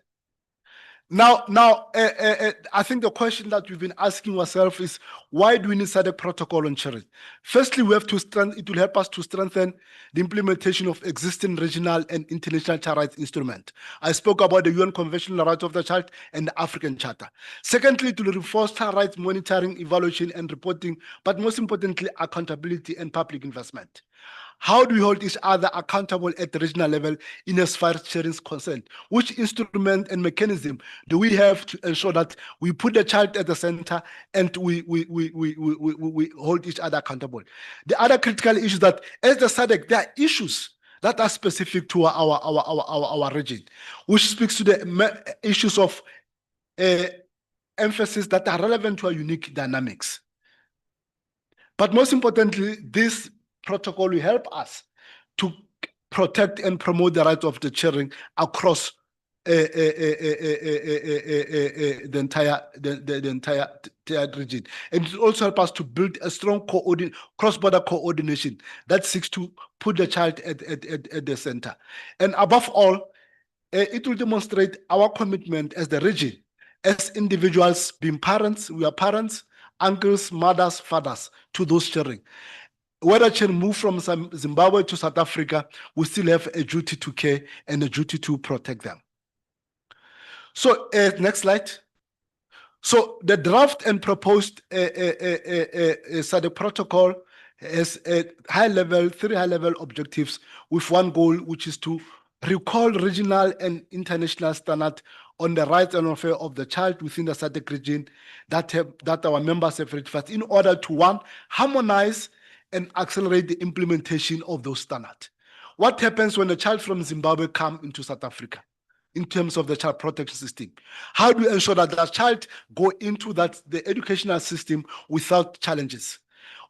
Now, I think the question that we've been asking ourselves is, why do we need SADC protocol on children? Firstly, we have to it will help us to strengthen the implementation of existing regional and international child rights instruments. I spoke about the UN Convention on the Rights of the Child and the African Charter. Secondly, to reinforce child rights monitoring, evaluation, and reporting, but most importantly, accountability and public investment. How do we hold each other accountable at the regional level in as far as children's concerned? Which instrument and mechanism do we have to ensure that we put the child at the center and we hold each other accountable? The other critical issue is that as the SADC, there are issues that are specific to our region, which speaks to the issues of emphasis that are relevant to our unique dynamics. But most importantly, this protocol will help us to protect and promote the rights of the children across the entire region. And it will also help us to build a strong cross-border coordination that seeks to put the child at the center. And above all, it will demonstrate our commitment as the region, as individuals being parents, we are parents, uncles, mothers, fathers to those children. Whether children move from Zimbabwe to South Africa, we still have a duty to care and a duty to protect them. So, next slide. So, the draft and proposed SADC protocol has three high-level objectives with one goal, which is to recall regional and international standards on the rights and welfare of the child within the SADC region that our members have ratified in order to, one, harmonize and accelerate the implementation of those standards. What happens when a child from Zimbabwe comes into South Africa in terms of the child protection system? How do we ensure that that child go into the educational system without challenges?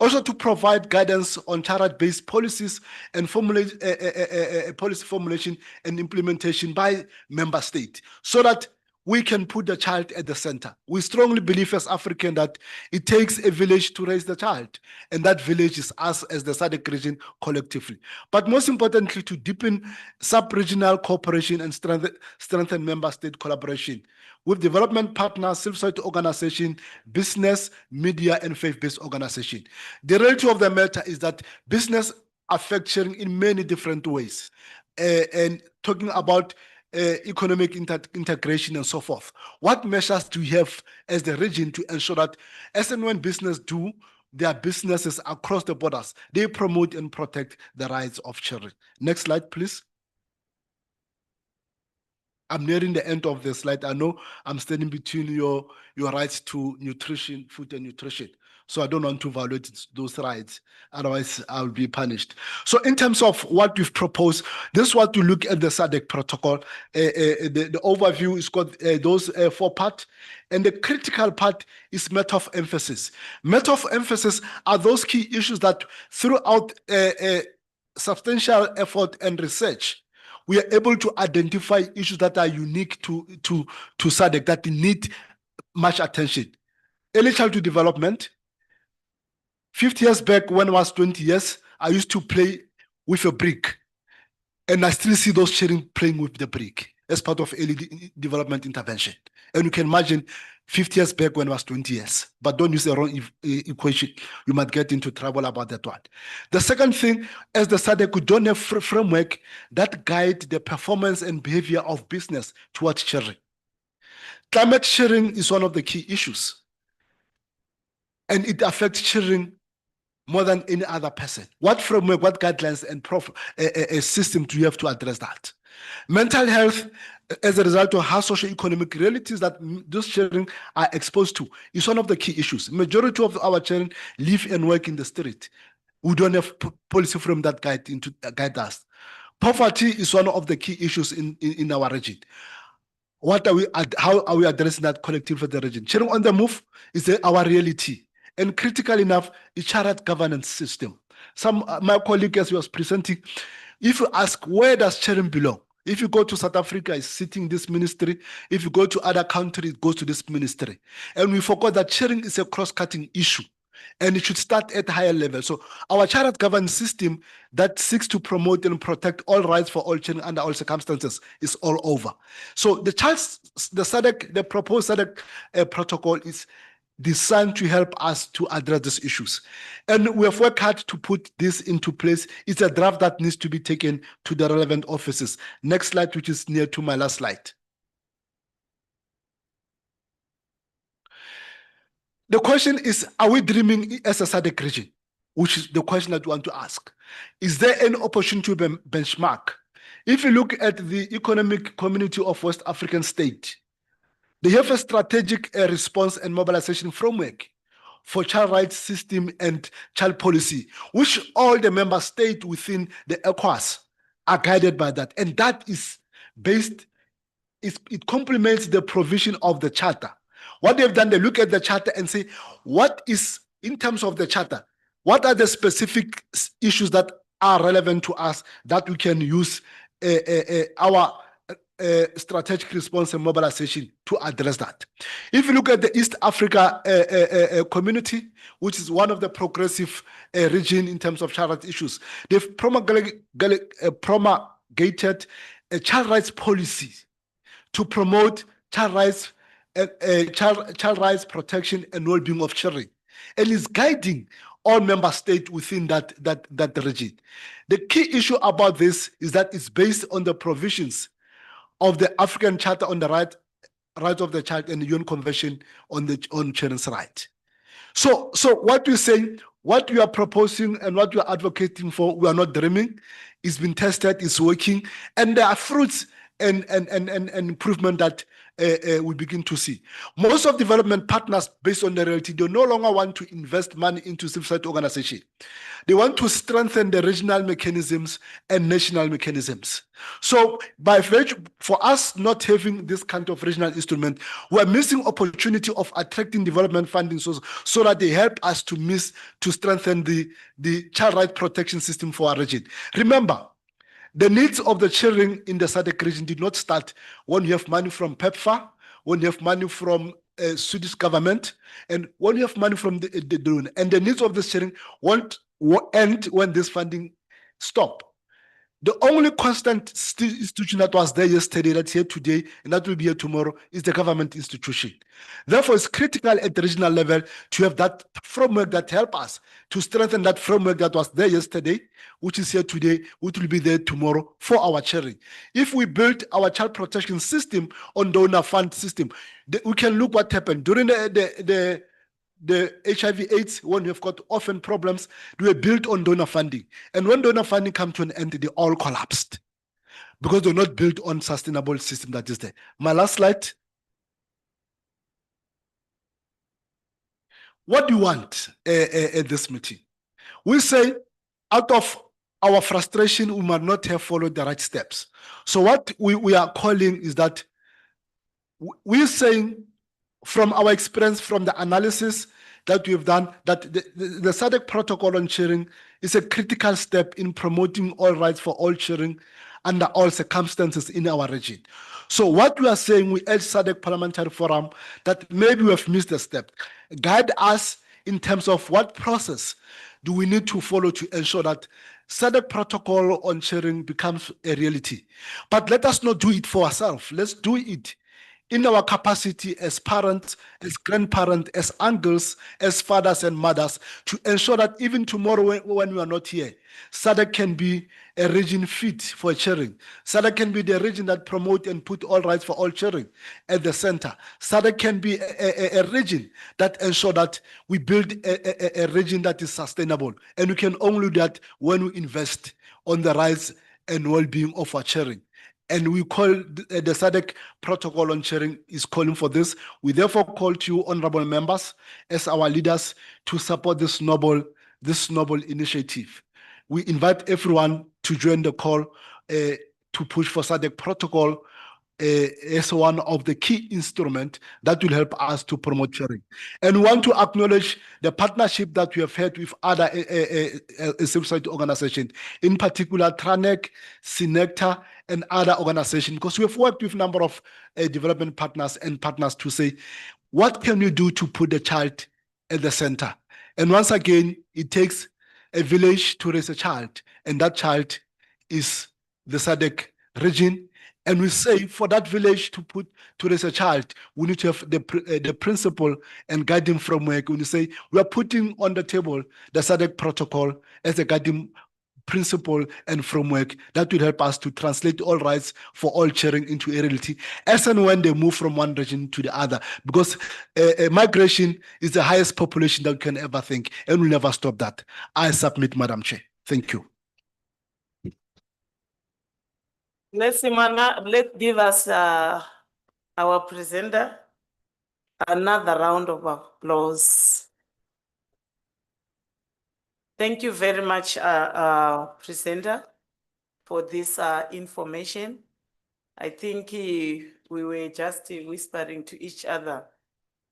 Also to provide guidance on child-based policies and policy formulation and implementation by member state so that we can put the child at the center. We strongly believe as Africans that it takes a village to raise the child, and that village is us as the SADC region collectively. But most importantly, to deepen sub-regional cooperation and strengthen member state collaboration with development partners, civil society organization, business, media, and faith-based organization. The reality of the matter is that business affects sharing in many different ways. And talking about economic integration and so forth. What measures do we have as the region to ensure that as and when business do their businesses across the borders, they promote and protect the rights of children? Next slide, please. I'm nearing the end of the slide. I know I'm standing between your rights to nutrition, food and nutrition. So I don't want to violate those rights. Otherwise, I'll be punished. So in terms of what we've proposed, this is what to look at the SADC protocol. The overview is got those 4 parts. And the critical part is matter of emphasis. Matter of emphasis are those key issues that throughout substantial effort and research, we are able to identify issues that are unique to SADC that need much attention. Early childhood development. 50 years back, when I was 20 years, I used to play with a brick. And I still see those children playing with the brick as part of early development intervention. And you can imagine 50 years back when I was 20 years. But don't use the wrong equation. You might get into trouble about that one. The second thing, as the SADC, we don't have framework that guide the performance and behavior of business towards children. Climate sharing is one of the key issues. And it affects children more than any other person. What framework, what guidelines and a system do you have to address that? Mental health, as a result of how socio-economic realities that those children are exposed to, is one of the key issues. Majority of our children live and work in the street. We don't have policy from that guide us. Poverty is one of the key issues in our region. How are we addressing that collectively for the region? Children on the move is our reality. And critical enough, is child governance system. My colleague, as he was presenting, if you ask where does children belong, If you go to South Africa, it's sitting this ministry. If you go to other countries, it goes to this ministry. And we forgot that sharing is a cross-cutting issue, and it should start at higher level. So our child governance system that seeks to promote and protect all rights for all children under all circumstances is all over. So the proposed SADC protocol is designed to help us to address these issues. And we have worked hard to put this into place. It's a draft that needs to be taken to the relevant offices. Next slide, which is near to my last slide. The question is, are we dreaming as a SADC region? Which is the question that we want to ask. Is there any opportunity to benchmark? If you look at the Economic Community of West African States, they have a strategic response and mobilization framework for child rights system and child policy, which all the member states within the ECOWAS are guided by that. And that is based, it complements the provision of the charter. What they've done, they look at the charter and say, what is, in terms of the charter, what are the specific issues that are relevant to us that we can use our strategic response and mobilization to address that. If you look at the East Africa community, which is one of the progressive region in terms of child rights issues, they've promulgated a child rights policy to promote child rights, child rights protection and well-being of children, and is guiding all member states within that region. The key issue about this is that it's based on the provisions of the African Charter on the Right of the Child and the UN Convention on Children's Rights. So what we're saying, what we are proposing and what we are advocating for, we are not dreaming. It's been tested, it's working, and there are fruits and improvement that we begin to see. Most of development partners, based on the reality, they no longer want to invest money into civil society organization. They want to strengthen the regional mechanisms and national mechanisms. So by virtue, for us not having this kind of regional instrument, we're missing opportunity of attracting development funding so that they help us to strengthen the child rights protection system for our region. Remember, the needs of the children in the SADC region did not start when you have money from PEPFAR, when you have money from Swedish government, and when you have money from the DUN. And the needs of the children won't end when this funding stop. The only constant institution that was there yesterday, that's here today, and that will be here tomorrow, is the government institution. Therefore, it's critical at the regional level to have that framework that help us to strengthen that framework that was there yesterday, which is here today, which will be there tomorrow for our children. If we build our child protection system on donor fund system, we can look what happened during the HIV/AIDS, when you've got orphan problems, they were built on donor funding. And when donor funding came to an end, they all collapsed because they're not built on sustainable system that is there. My last slide. What do you want at this meeting? We say, out of our frustration, we might not have followed the right steps. So what we are calling is that we're saying, from our experience, from the analysis that we've done, that the SADC protocol on sharing is a critical step in promoting all rights for all children under all circumstances in our region. So what we are saying, we urge SADC Parliamentary Forum that maybe we have missed a step. Guide us in terms of what process do we need to follow to ensure that SADC protocol on sharing becomes a reality. But let us not do it for ourselves. Let's do it in our capacity as parents, as grandparents, as uncles, as fathers and mothers, to ensure that even tomorrow when we are not here, SADC can be a region fit for children. SADC can be the region that promote and put all rights for all children at the center. SADC can be a region that ensure that we build a region that is sustainable. And we can only do that when we invest on the rights and well-being of our children. And we call the SADC protocol on sharing is calling for this. We therefore call to you, honorable members, as our leaders, to support this noble initiative. We invite everyone to join the call to push for SADC protocol as one of the key instruments that will help us to promote sharing. And we want to acknowledge the partnership that we have had with other civil society organizations, in particular TRANEC, Synecta, and other organizations, because we have worked with a number of development partners and partners to say, what can we do to put the child at the center? And once again, it takes a village to raise a child, and that child is the SADC region. And we say for that village to raise a child, we need to have the principle and guiding framework. When you say we are putting on the table the SADC protocol as a guiding principle and framework that will help us to translate all rights for all children into a reality as and when they move from one region to the other, because migration is the highest population that we can ever think, and we'll never stop that. I submit, Madam Chair. Thank you. Let's give us our presenter another round of applause. Thank you very much, presenter, for this information. I think we were just whispering to each other,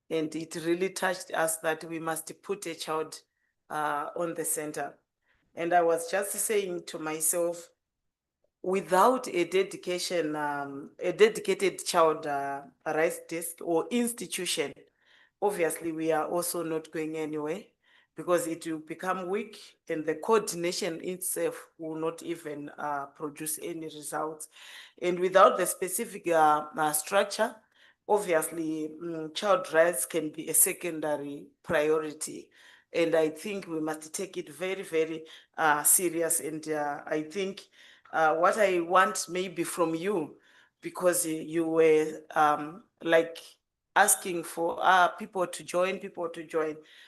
and it really touched us that we must put a child on the center. And I was just saying to myself, without a dedicated child rights desk or institution, obviously we are also not going anywhere, because it will become weak and the coordination itself will not even produce any results. And without the specific structure, obviously child rights can be a secondary priority. And I think we must take it very, very serious. And I think what I want maybe from you, because you were like asking for people to join.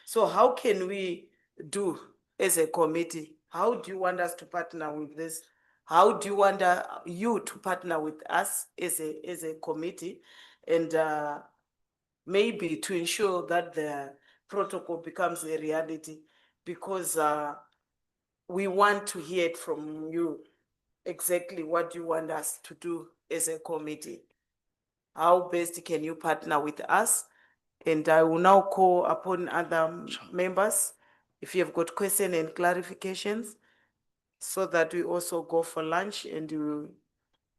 So how can we do as a committee? How do you want us to partner with this? How do you want you to partner with us as a committee? And maybe to ensure that the protocol becomes a reality, because we want to hear it from you. Exactly what you want us to do as a committee. How best can you partner with us? And I will now call upon other members if you have got questions and clarifications, so that we also go for lunch and we will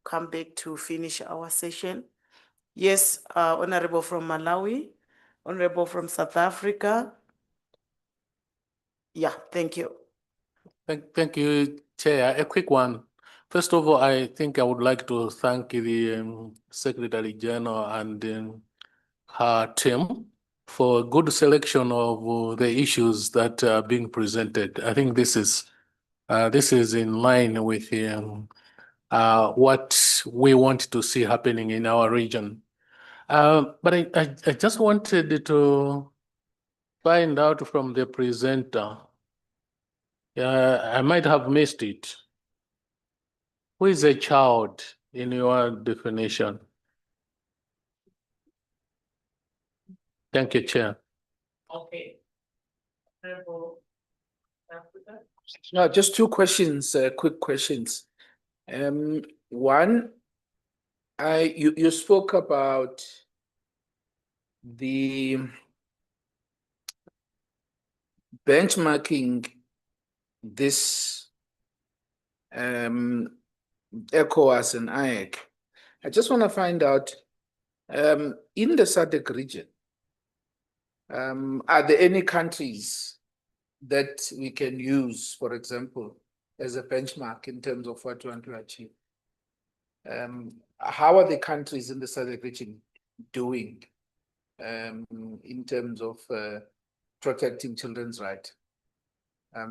come back to finish our session. Yes, Honorable from Malawi, Honorable from South Africa. Yeah, thank you. Thank you, Chair. A quick one. First of all, I think I would like to thank the Secretary General and her team for a good selection of the issues that are being presented. I think this is in line with what we want to see happening in our region. But I just wanted to find out from the presenter. I might have missed it. Who is a child in your definition? Thank you, Chair. Okay. No, just two questions, quick questions. One, you spoke about the benchmarking this ECOWAS and IAC. I just want to find out, in the SADC region, are there any countries that we can use, for example, as a benchmark in terms of what we want to achieve? How are the countries in the SADC region doing in terms of protecting children's rights?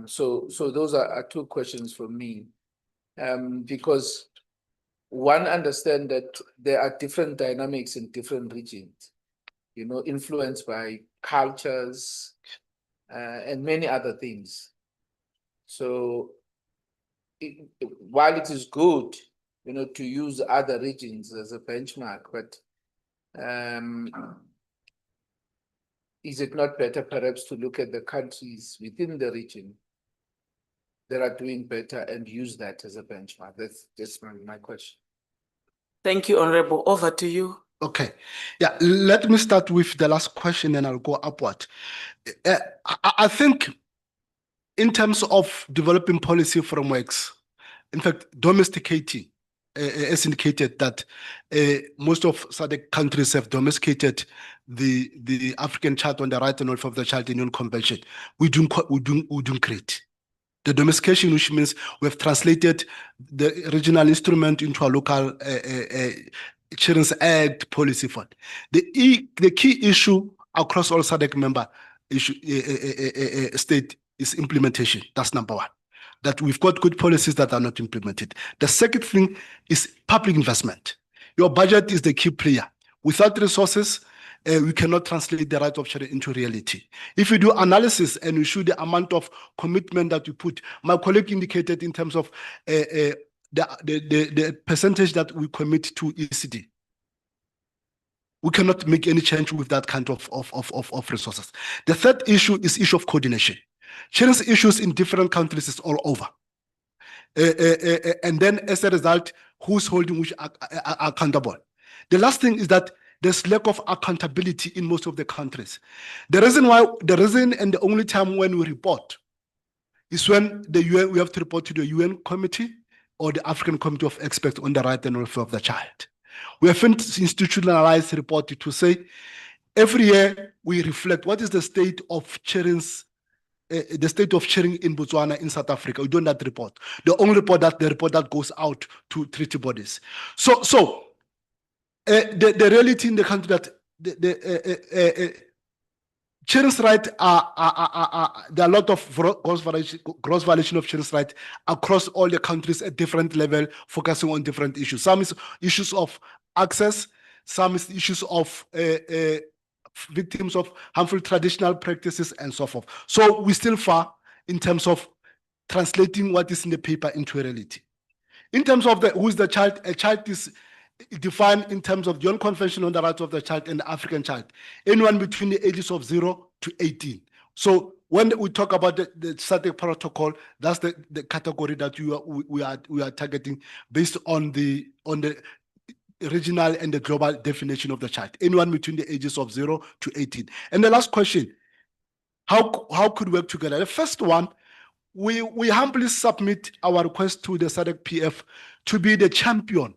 So those are two questions from me, because one understands that there are different dynamics in different regions, influenced by cultures and many other things. So while it is good, to use other regions as a benchmark, but is it not better perhaps to look at the countries within the region that are doing better and use that as a benchmark? That's my question. Thank you, Honorable. Over to you. Okay. Yeah, let me start with the last question and I'll go upward. I think in terms of developing policy frameworks, in fact, domesticating, as indicated that most of SADC countries have domesticated the African Child on the Right and Welfare of the Child in Union Convention. We're doing great. The domestication, which means we have translated the regional instrument into a local Children's Act policy fund. The key issue across all SADC member state is implementation. That's number one. That we've got good policies that are not implemented. The second thing is public investment. Your budget is the key player. Without resources, we cannot translate the right of children into reality. If you do analysis and you show the amount of commitment that you put, my colleague indicated in terms of the percentage that we commit to ECD. We cannot make any change with that kind of resources. The third issue is issue of coordination. Children's issues in different countries is all over. And then as a result, who's holding which accountable? The last thing is that there's lack of accountability in most of the countries. The reason and the only time when we report is when the UN, we have to report to the UN committee or the African Committee of Experts on the Right and Welfare of the Child. We have institutionalized report to say every year we reflect what is the state of children's in Botswana, in South Africa. We don't that report. The only report that goes out to treaty bodies. So the reality in the country that the children's rights are there are a lot of gross violation of children's rights across all the countries at different level, focusing on different issues. Some is issues of access, some is issues of victims of harmful traditional practices and so forth. So we're still far in terms of translating what is in the paper into reality. In terms of who is the child, a child is defined in terms of the UN Convention on the Rights of the Child and the African Child, anyone between the ages of 0 to 18. So when we talk about the SADC protocol, that's the category that we are targeting based on the regional and the global definition of the child, anyone between the ages of 0 to 18. And the last question, how could we work together? The first one, we humbly submit our request to the SADC PF to be the champion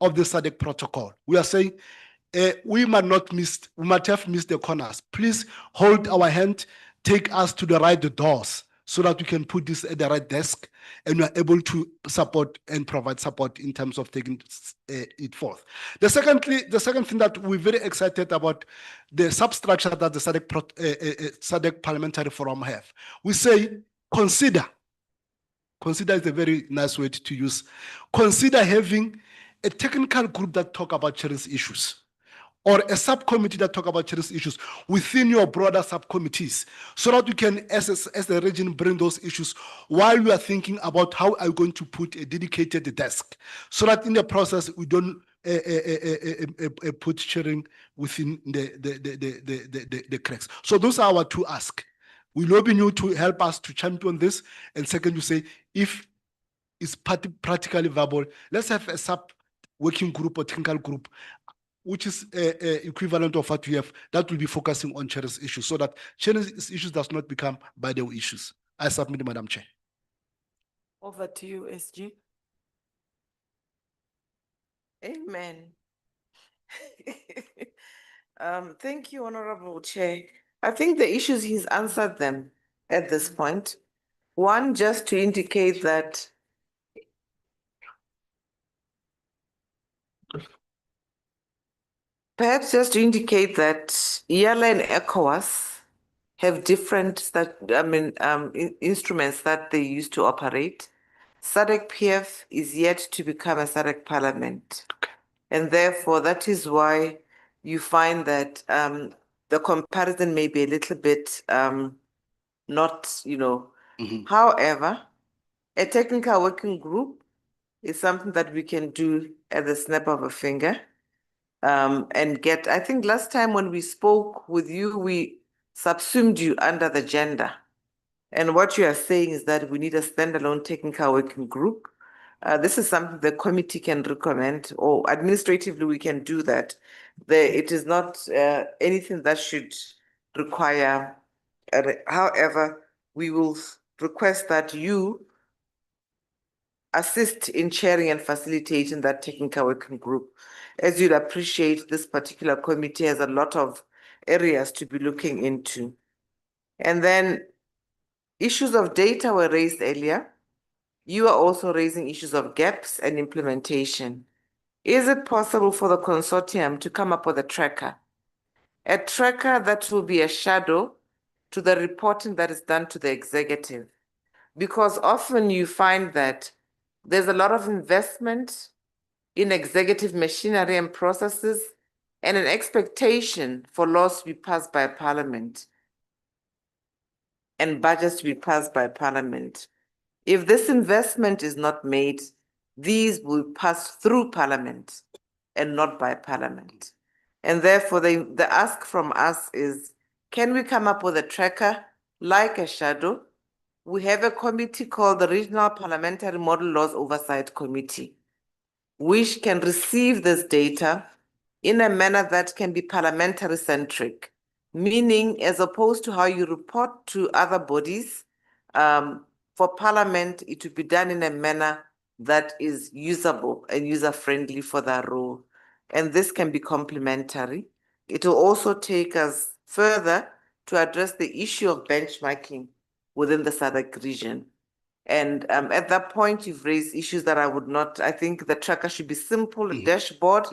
of the SADC protocol. We are saying we might have missed the corners. Please hold our hand, take us to the right doors so that we can put this at the right desk and we are able to support and provide support in terms of taking it forth. The second thing that we're very excited about, the substructure that the SADC Parliamentary Forum have. We say, consider is a very nice word to use. Consider having a technical group that talk about children's issues, or a subcommittee that talk about children's issues within your broader subcommittees, so that you can, as the region, bring those issues while we are thinking about how are we going to put a dedicated desk, so that in the process we don't put children within the cracks. So those are our two asks. We lobby you to help us to champion this, and second, you say if it's practically viable, let's have a sub-working group or technical group, which is equivalent of what we have, that will be focusing on children's issues, so that children's issues does not become binary issues. I submit, Madam Chair. Over to you, SG. Amen. Thank you, Honorable Chair. I think the issues, he's answered them at this point. One, just to indicate that perhaps just to indicate that IALA and ECOWAS have different instruments that they use to operate. SADC PF is yet to become a SADC parliament. Okay. And therefore, that is why you find that the comparison may be a little bit not, However, a technical working group is something that we can do at the snap of a finger. And get, I think last time when we spoke with you, we subsumed you under the gender. And what you are saying is that we need a standalone technical working group This is something the committee can recommend, or administratively we can do that. It is not anything that should require. However, we will request that you assist in chairing and facilitating that technical working group. As you'd appreciate, this particular committee has a lot of areas to be looking into. And then issues of data were raised earlier. You are also raising issues of gaps and implementation. Is it possible for the consortium to come up with a tracker that will be a shadow to the reporting that is done to the executive? Because often you find that there's a lot of investment in executive machinery and processes and an expectation for laws to be passed by Parliament and budgets to be passed by Parliament. If this investment is not made, these will pass through Parliament and not by Parliament. And therefore, the ask from us is, can we come up with a tracker like a shadow? We have a committee called the Regional Parliamentary Model Laws Oversight Committee, which can receive this data in a manner that can be parliamentary centric, meaning as opposed to how you report to other bodies, for Parliament, it would be done in a manner that is usable and user-friendly for that role. And this can be complementary. It will also take us further to address the issue of benchmarking within the SADC region. And at that point, you've raised issues that I think the tracker should be simple, a dashboard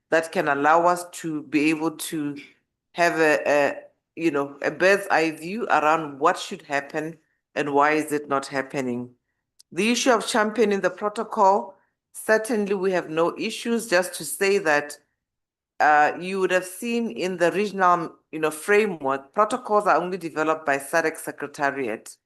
that can allow us to be able to have a bird's eye view around what should happen and why is it not happening. The issue of championing the protocol, certainly we have no issues. Just to say that you would have seen in the regional framework, protocols are only developed by SADC Secretariat.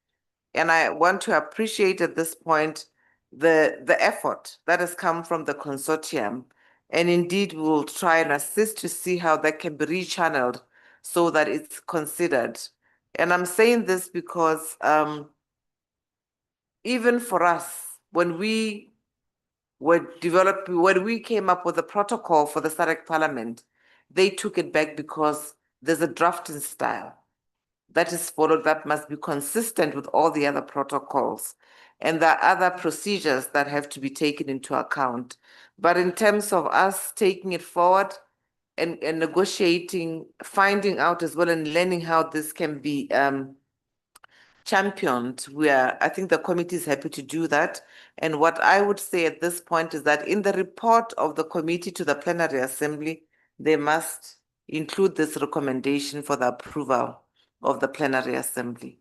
And I want to appreciate at this point the effort that has come from the consortium. And indeed, we will try and assist to see how that can be rechanneled so that it's considered. And I'm saying this because even for us, when we came up with the protocol for the SADC Parliament, they took it back because there's a drafting style that is followed that must be consistent with all the other protocols. And there are other procedures that have to be taken into account. But in terms of us taking it forward and negotiating, finding out as well and learning how this can be championed, I think the committee is happy to do that. And what I would say at this point is that in the report of the committee to the plenary assembly, they must include this recommendation for the approval of the plenary assembly.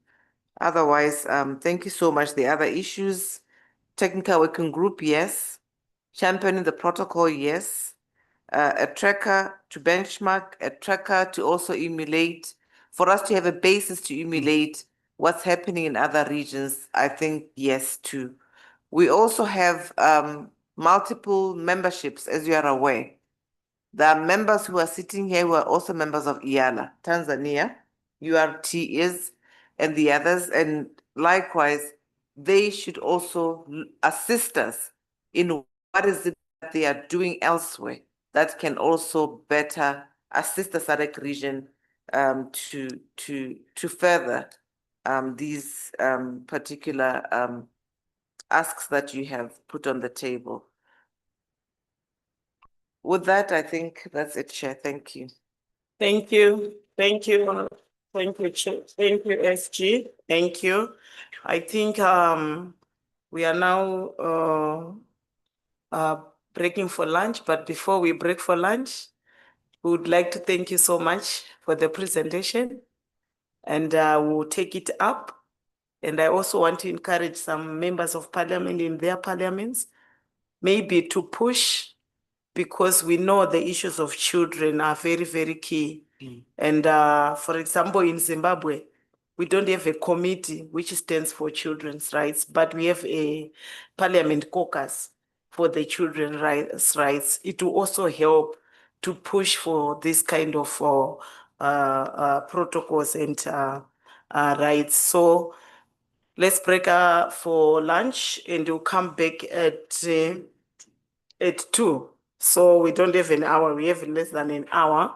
Otherwise, thank you so much. The other issues, technical working group, yes. Championing the protocol, yes. A tracker to benchmark, a tracker to also emulate, for us to have a basis to emulate what's happening in other regions, I think yes too. We also have multiple memberships, as you are aware. There are members who are sitting here who are also members of IALA, Tanzania, URT is, and the others. And likewise, they should also assist us in what is it that they are doing elsewhere that can also better assist the SADC region to further these particular asks that you have put on the table. With that, I think that's it, Chair. Thank you. Thank you. Thank you. Thank you, Chair. Thank you, SG. Thank you. I think we are now breaking for lunch, but before we break for lunch, we would like to thank you so much for the presentation, and we'll take it up. And I also want to encourage some members of parliament in their parliaments, maybe to push, because we know the issues of children are very, very key. And for example, in Zimbabwe, we don't have a committee which stands for children's rights, but we have a parliament caucus for the children's rights. It will also help to push for this kind of protocols and rights. So Let's break for lunch and we'll come back at 2. So we don't have an hour, we have less than an hour.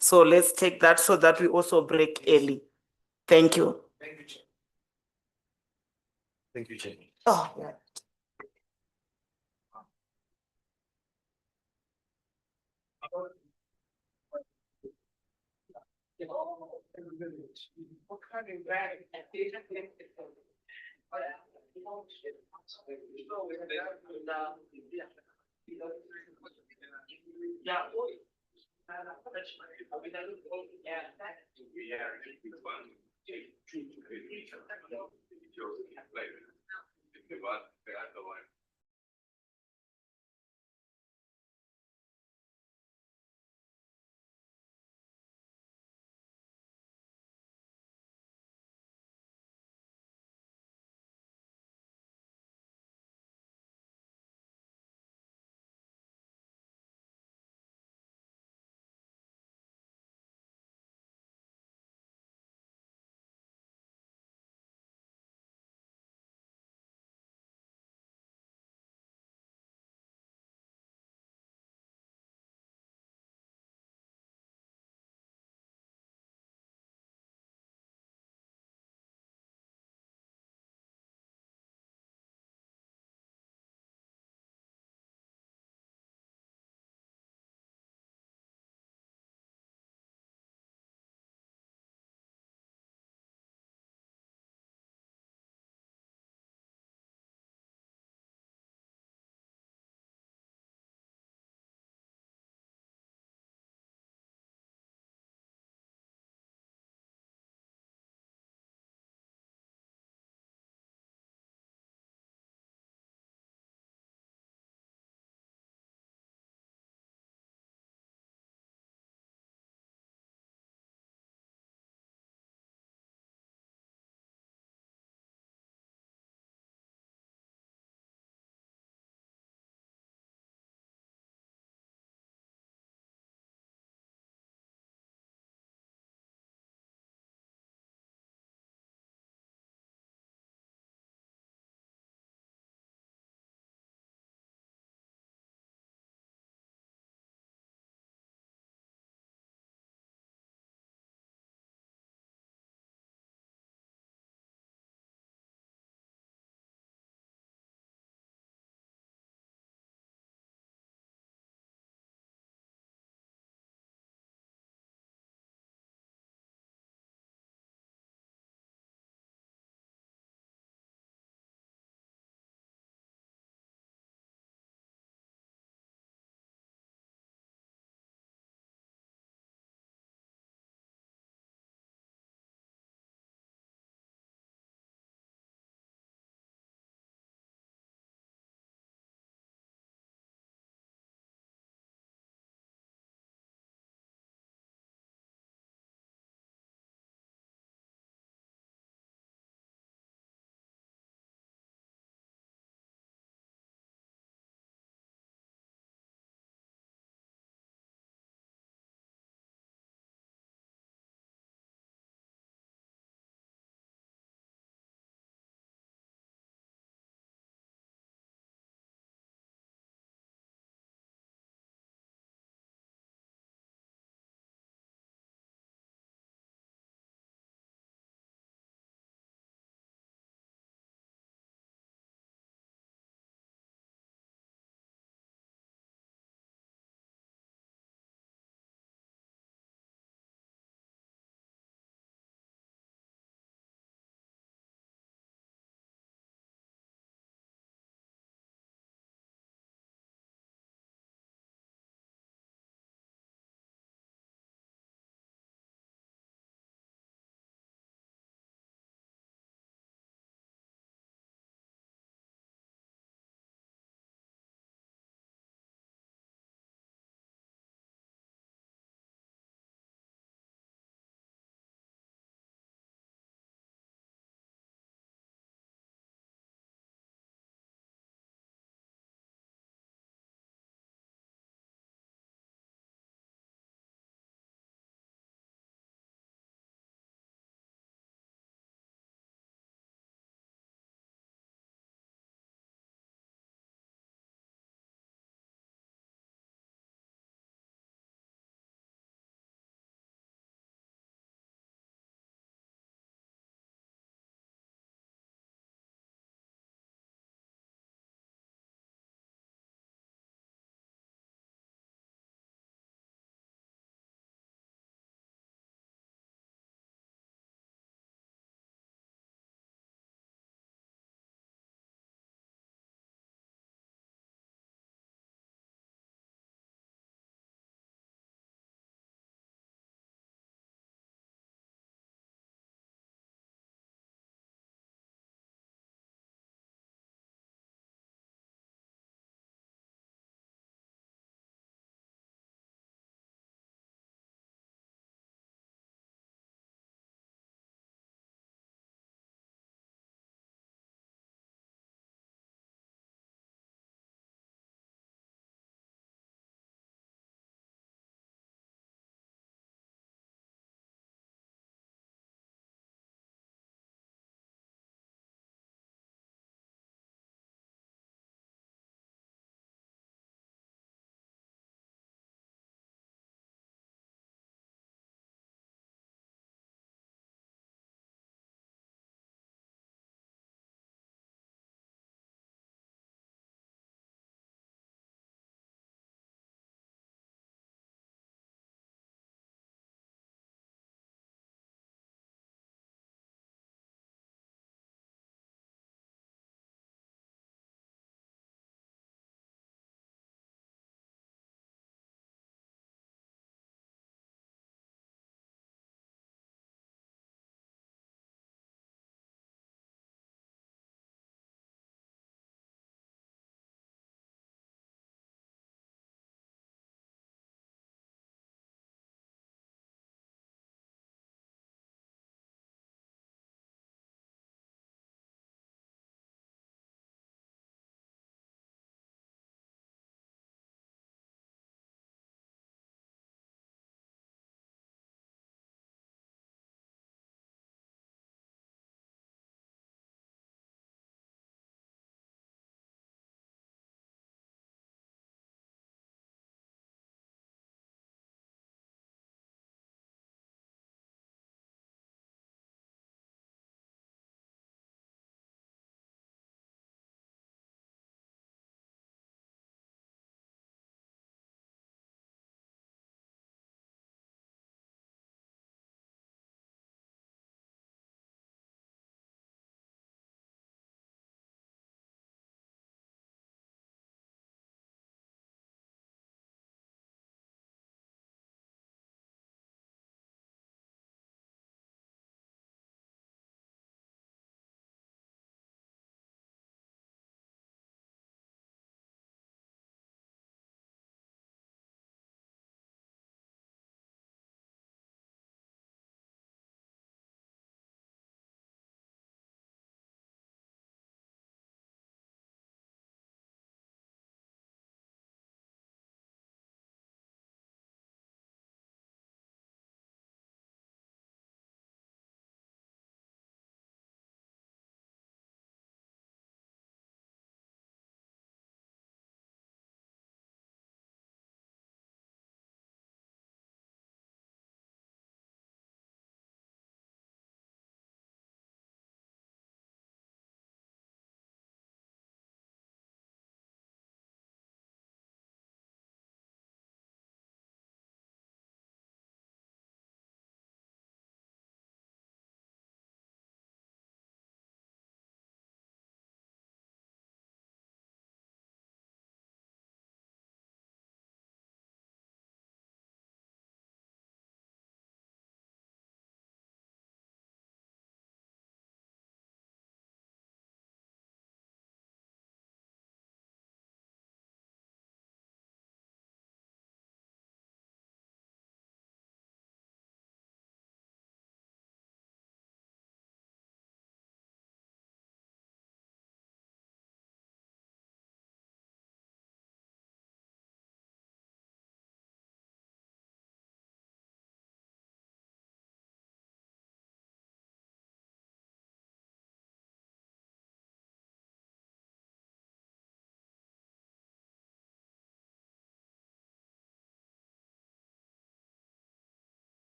So let's take that so that we also break early. Thank you. Thank you, Chair. Thank you, Chair. Oh, yeah. Yeah.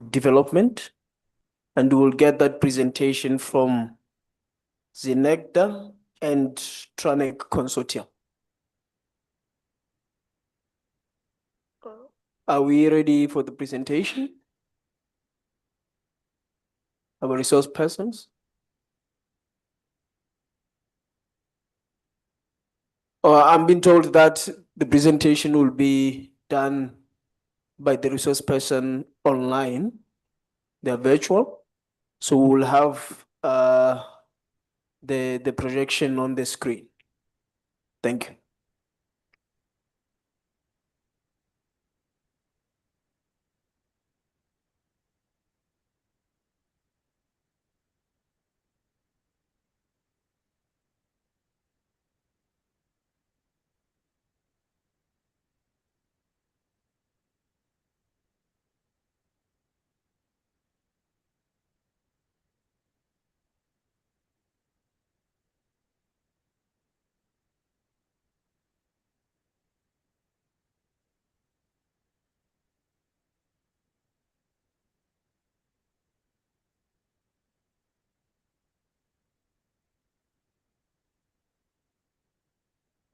Development, and we'll get that presentation from Zinecta and Tranek Consortium. Are we ready for the presentation? Our resource persons? I'm being told that the presentation will be done by the resource person online. They're virtual. So we'll have the projection on the screen. Thank you.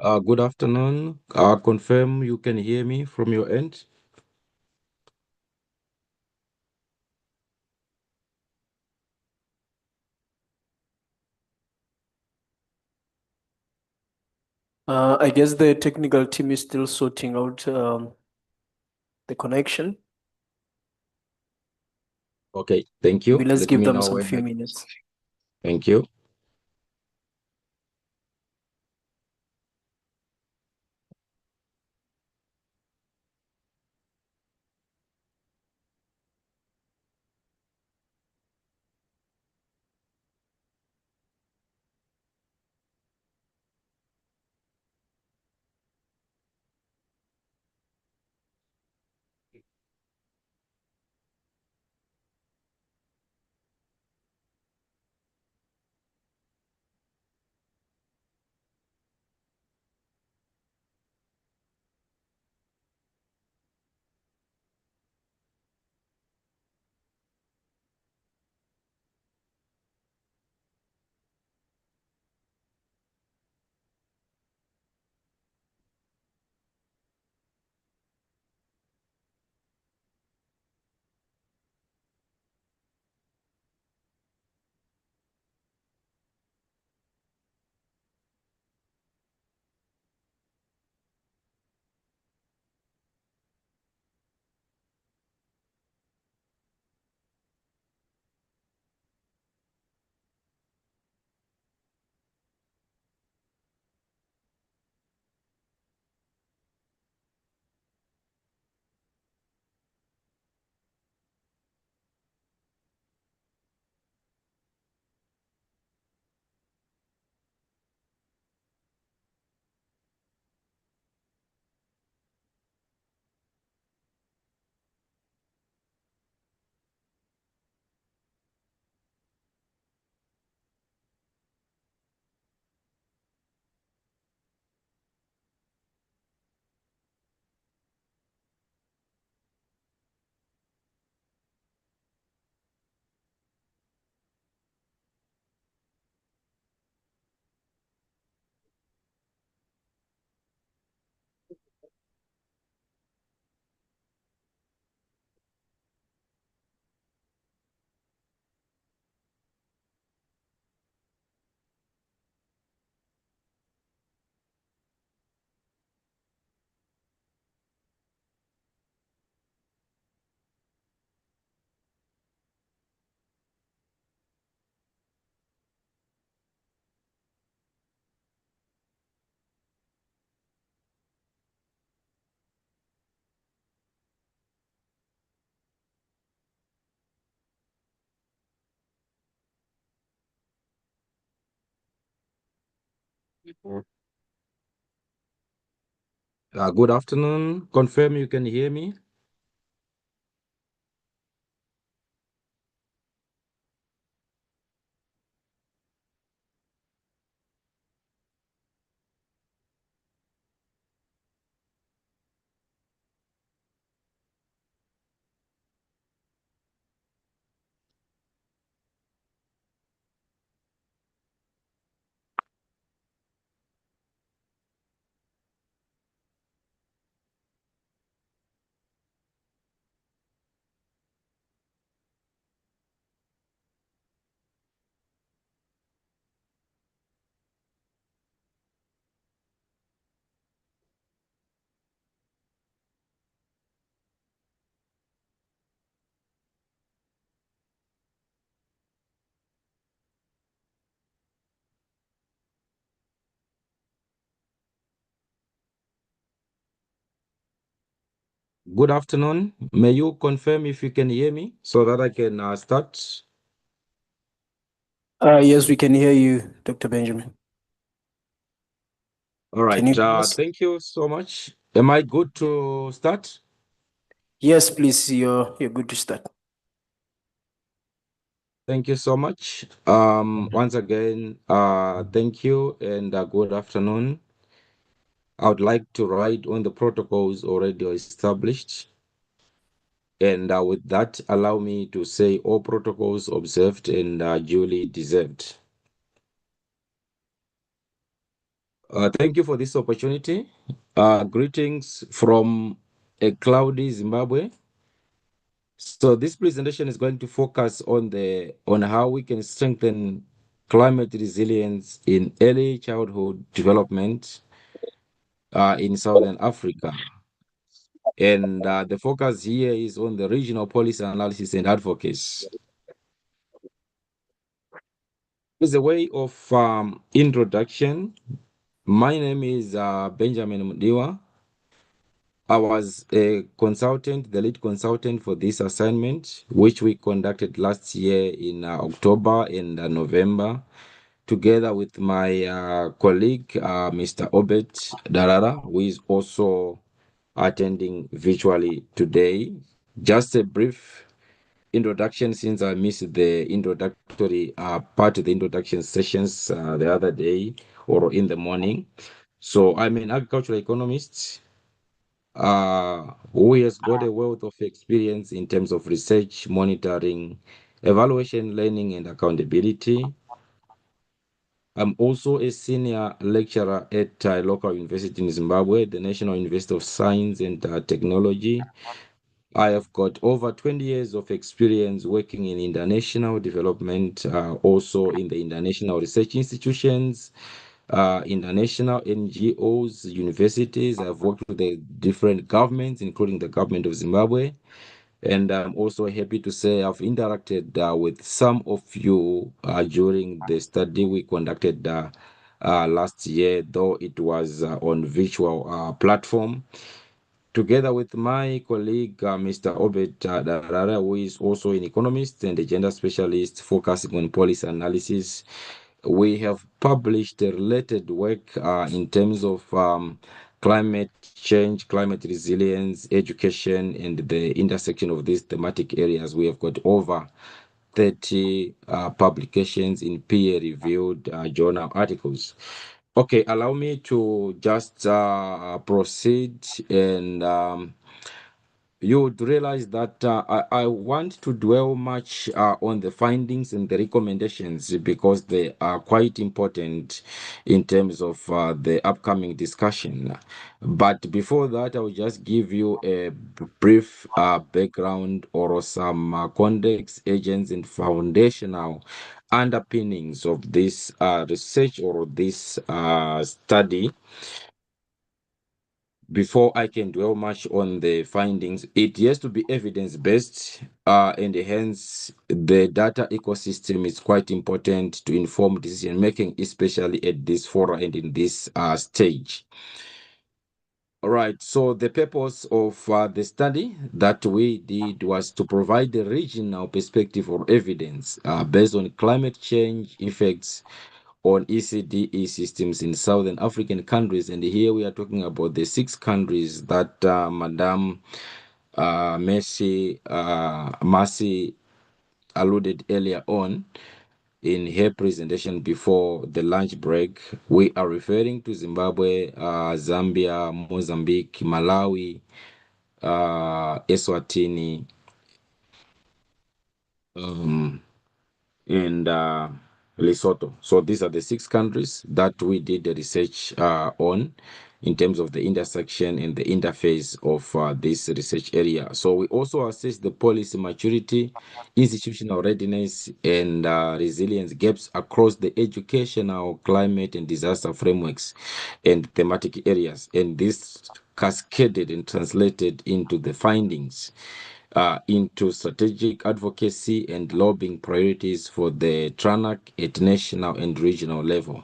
Good afternoon. Confirm you can hear me from your end. I guess the technical team is still sorting out the connection. Okay, thank you. Let's Let give me them know some when few minutes. Thank you. Good afternoon. Confirm you can hear me. Good afternoon. May you confirm if you can hear me so that I can start? Yes, we can hear you, Dr. Benjamin. All right. Can you hear us? Thank you so much. Am I good to start? Yes, please. You're good to start. Thank you so much. Once again, thank you and good afternoon. I would like to write on the protocols already established. And with that, allow me to say all protocols observed and duly deserved. Thank you for this opportunity. Greetings from a cloudy Zimbabwe. So this presentation is going to focus on how we can strengthen climate resilience in early childhood development in Southern Africa. And the focus here is on the regional policy analysis and advocacy. As a way of introduction, my name is Benjamin Mdiwa. I was a consultant, the lead consultant for this assignment, which we conducted last year in October and November, together with my colleague, Mr. Obet Darara, who is also attending virtually today. Just a brief introduction, since I missed the introductory part of the introduction sessions the other day or in the morning. So I'm an agricultural economist who has got a wealth of experience in terms of research, monitoring, evaluation, learning, and accountability. I'm also a senior lecturer at a local university in Zimbabwe, the National University of Science and Technology. I have got over 20 years of experience working in international development, also in the international research institutions, international NGOs, universities. I've worked with the different governments, including the government of Zimbabwe. And I'm also happy to say I've interacted with some of you during the study we conducted last year, though it was on virtual platform. Together with my colleague, Mr. Obet Darara, who is also an economist and a gender specialist focusing on policy analysis, we have published a related work in terms of climate change, climate resilience, education, and the intersection of these thematic areas. We have got over 30 publications in peer-reviewed journal articles. Okay, allow me to just proceed, and you would realize that I want to dwell much on the findings and the recommendations because they are quite important in terms of the upcoming discussion. But before that, I will just give you a brief background or some context, agents, and foundational underpinnings of this research or this study. Before I can dwell much on the findings, it has to be evidence-based, and hence the data ecosystem is quite important to inform decision-making, especially at this forum and in this stage. All right, so the purpose of the study that we did was to provide a regional perspective or evidence based on climate change effects on ECDE systems in Southern African countries. And here we are talking about the 6 countries that Madam Mercy alluded earlier on in her presentation before the lunch break. We are referring to Zimbabwe, Zambia, Mozambique, Malawi, Eswatini, and Lesotho. So these are the 6 countries that we did the research on in terms of the intersection and the interface of this research area. So we also assess the policy maturity, institutional readiness, and resilience gaps across the educational, climate, and disaster frameworks and thematic areas. And this cascaded and translated into the findings into strategic advocacy and lobbying priorities for the TRANAC at national and regional level.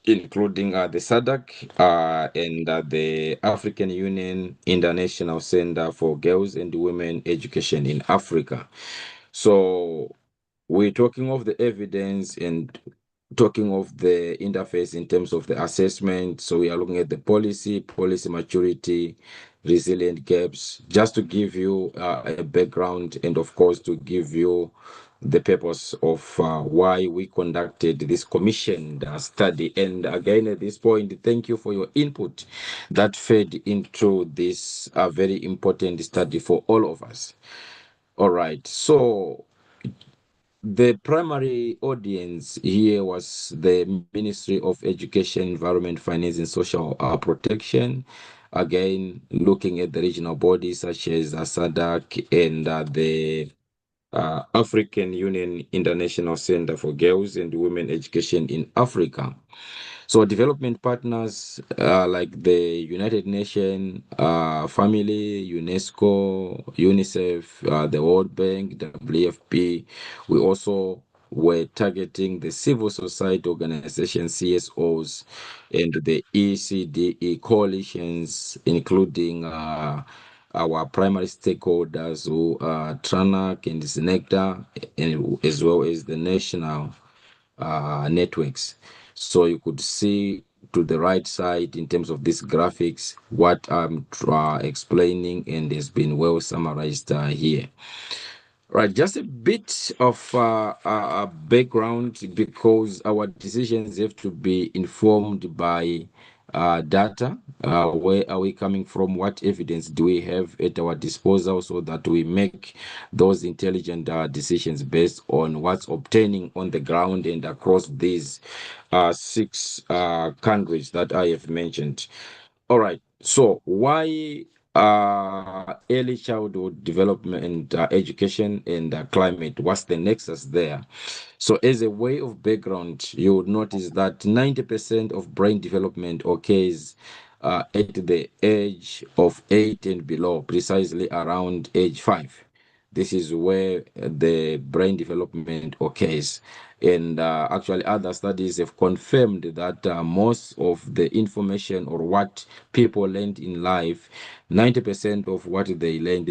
including the SADC and the African Union International Center for Girls and Women Education in Africa. So we're talking of the evidence and talking of the interface in terms of the assessment. So we are looking at the policy maturity, resilient gaps, just to give you a background and of course to give you the purpose of why we conducted this commissioned study. And again, at this point, thank you for your input that fed into this very important study for all of us. All right, so the primary audience here was the Ministry of Education, Environment, Finance, and Social Protection. Again, looking at the regional bodies such as SADC and the African Union International Center for Girls and Women Education in Africa. So development partners like the United Nations, Family, UNESCO, UNICEF, the World Bank, WFP. We also were targeting the civil society organizations, CSOs, and the ECDE coalitions, including our primary stakeholders who are TRANAC and SNECTA, and as well as the national networks. So you could see to the right side in terms of these graphics what I'm explaining, and has been well summarized here. Right, just a bit of background, because our decisions have to be informed by data. Where are we coming from? What evidence do we have at our disposal, so that we make those intelligent decisions based on what's obtaining on the ground and across these 6 countries that I have mentioned. All right, so why early childhood development, education, and climate? What's the nexus there? So as a way of background, you would notice that 90% of brain development occurs at the age of 8 and below, precisely around age 5. This is where the brain development occurs. And actually, other studies have confirmed that most of the information or what people learned in life, 90% of what they learned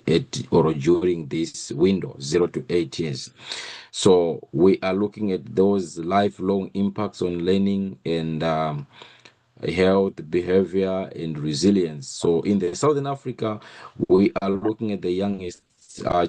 at or during this window, 0 to 8 years. So we are looking at those lifelong impacts on learning and health, behavior, and resilience. So in the Southern Africa, we are looking at the youngest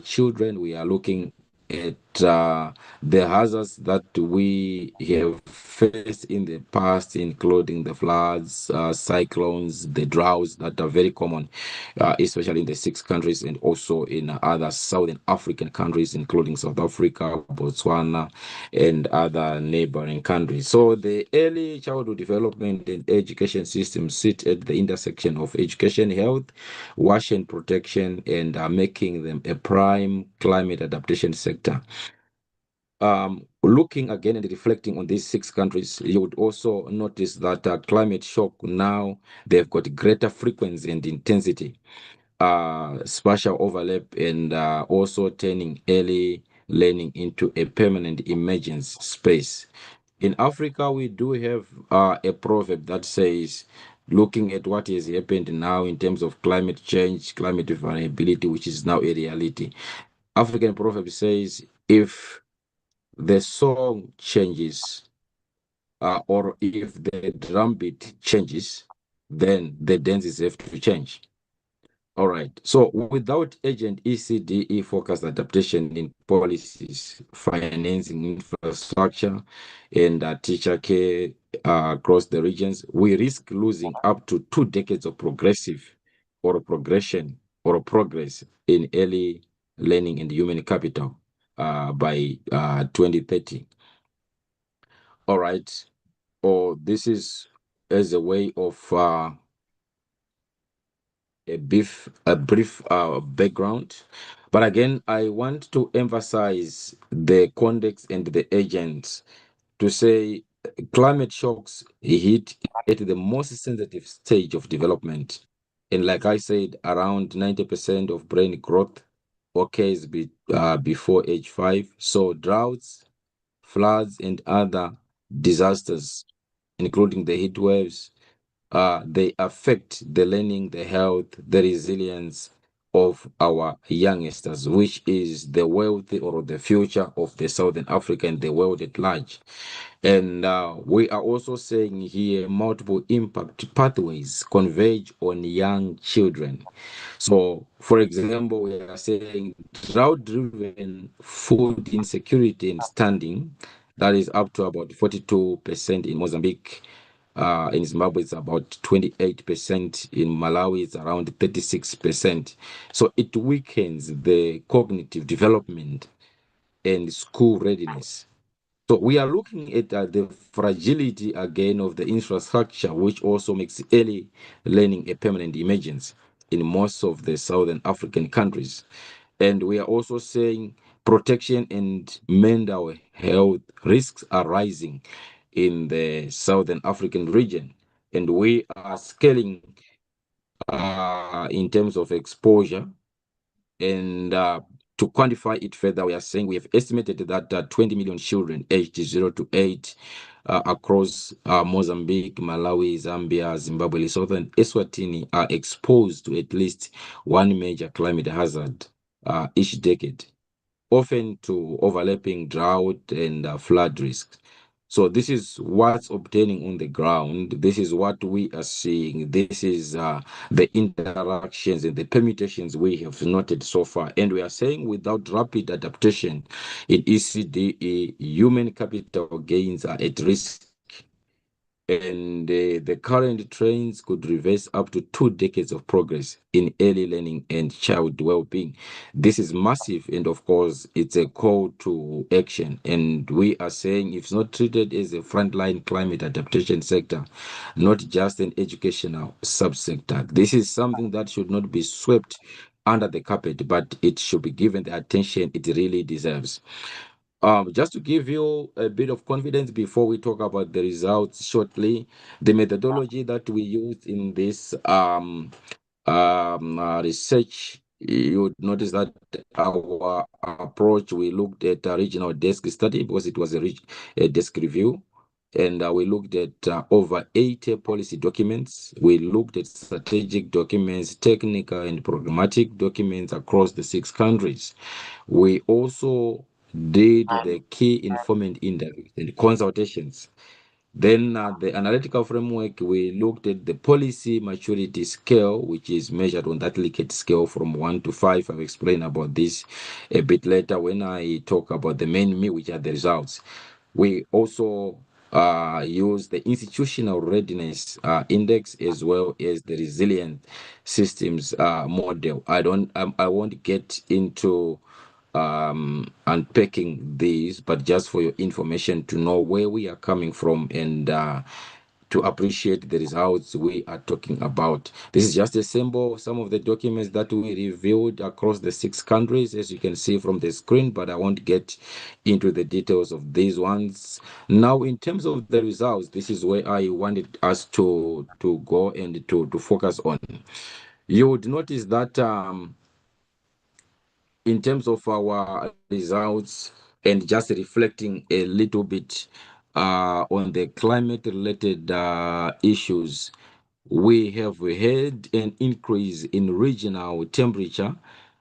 children. We are looking at the hazards that we have faced in the past, including the floods, cyclones, the droughts that are very common, especially in the 6 countries and also in other Southern African countries, including South Africa, Botswana, and other neighboring countries. So the early childhood development and education systems sit at the intersection of education, health, wash and protection, and making them a prime climate adaptation sector. Looking again and reflecting on these 6 countries, you would also notice that climate shock now, they've got greater frequency and intensity, spatial overlap, and also turning early learning into a permanent emergence space. In Africa, we do have a proverb that says, looking at what has happened now in terms of climate change, climate variability, which is now a reality. African proverb says, if the song changes, or if the drumbeat changes, then the dances have to change. All right. So without urgent ECDE focused adaptation in policies, financing, infrastructure, and teacher care across the regions, we risk losing up to 2 decades of progressive or progression or progress in early learning and human capital by 2030. All right. Or this is as a way of a brief background. But again, I want to emphasize the context and the agents to say climate shocks hit at the most sensitive stage of development. And like I said, around 90% of brain growth occurs before age 5. So droughts, floods, and other disasters including the heat waves, they affect the learning, the health, the resilience of our youngsters, which is the wealth or the future of the Southern Africa and the world at large. And we are also saying here multiple impact pathways converge on young children. So, for example, we are saying drought-driven food insecurity and standing, that is up to about 42% in Mozambique. In Zimbabwe, it's about 28%. In Malawi, it's around 36%. So it weakens the cognitive development and school readiness. So we are looking at the fragility again of the infrastructure, which also makes early learning a permanent emergence in most of the Southern African countries. And we are also saying protection and mental health risks are rising in the Southern African region. And we are scaling in terms of exposure. And to quantify it further, we are saying we have estimated that 20 million children aged 0 to 8 across Mozambique, Malawi, Zambia, Zimbabwe, Lesotho, and Eswatini are exposed to at least one major climate hazard each decade, often to overlapping drought and flood risks. So this is what's obtaining on the ground. This is what we are seeing. This is the interactions and the permutations we have noted so far. And we are saying without rapid adaptation in ECDE, human capital gains are at risk. And the current trends could reverse up to 2 decades of progress in early learning and child well-being. This is massive, and of course, it's a call to action. And we are saying if it's not treated as a frontline climate adaptation sector, not just an educational subsector, this is something that should not be swept under the carpet, but it should be given the attention it really deserves. Just to give you a bit of confidence before we talk about the results shortly, the methodology that we used in this research, you would notice that our approach, we looked at a regional desk study because it was a desk review. And we looked at over 80 policy documents. We looked at strategic documents, technical and programmatic documents across the 6 countries. We also did the key informant interviews and consultations. Then the analytical framework, we looked at the policy maturity scale, which is measured on that Likert scale from 1 to 5. I've explained about this a bit later when I talk about the main me, which are the results. We also use the institutional readiness index as well as the resilient systems model. I won't get into unpacking these, but just for your information to know where we are coming from and to appreciate the results we are talking about. This is just a sample of some of the documents that we reviewed across the 6 countries, as you can see from the screen, but I won't get into the details of these ones. Now, in terms of the results, this is where I wanted us to go and to focus on. You would notice that in terms of our results and just reflecting a little bit on the climate-related issues, we have had an increase in regional temperature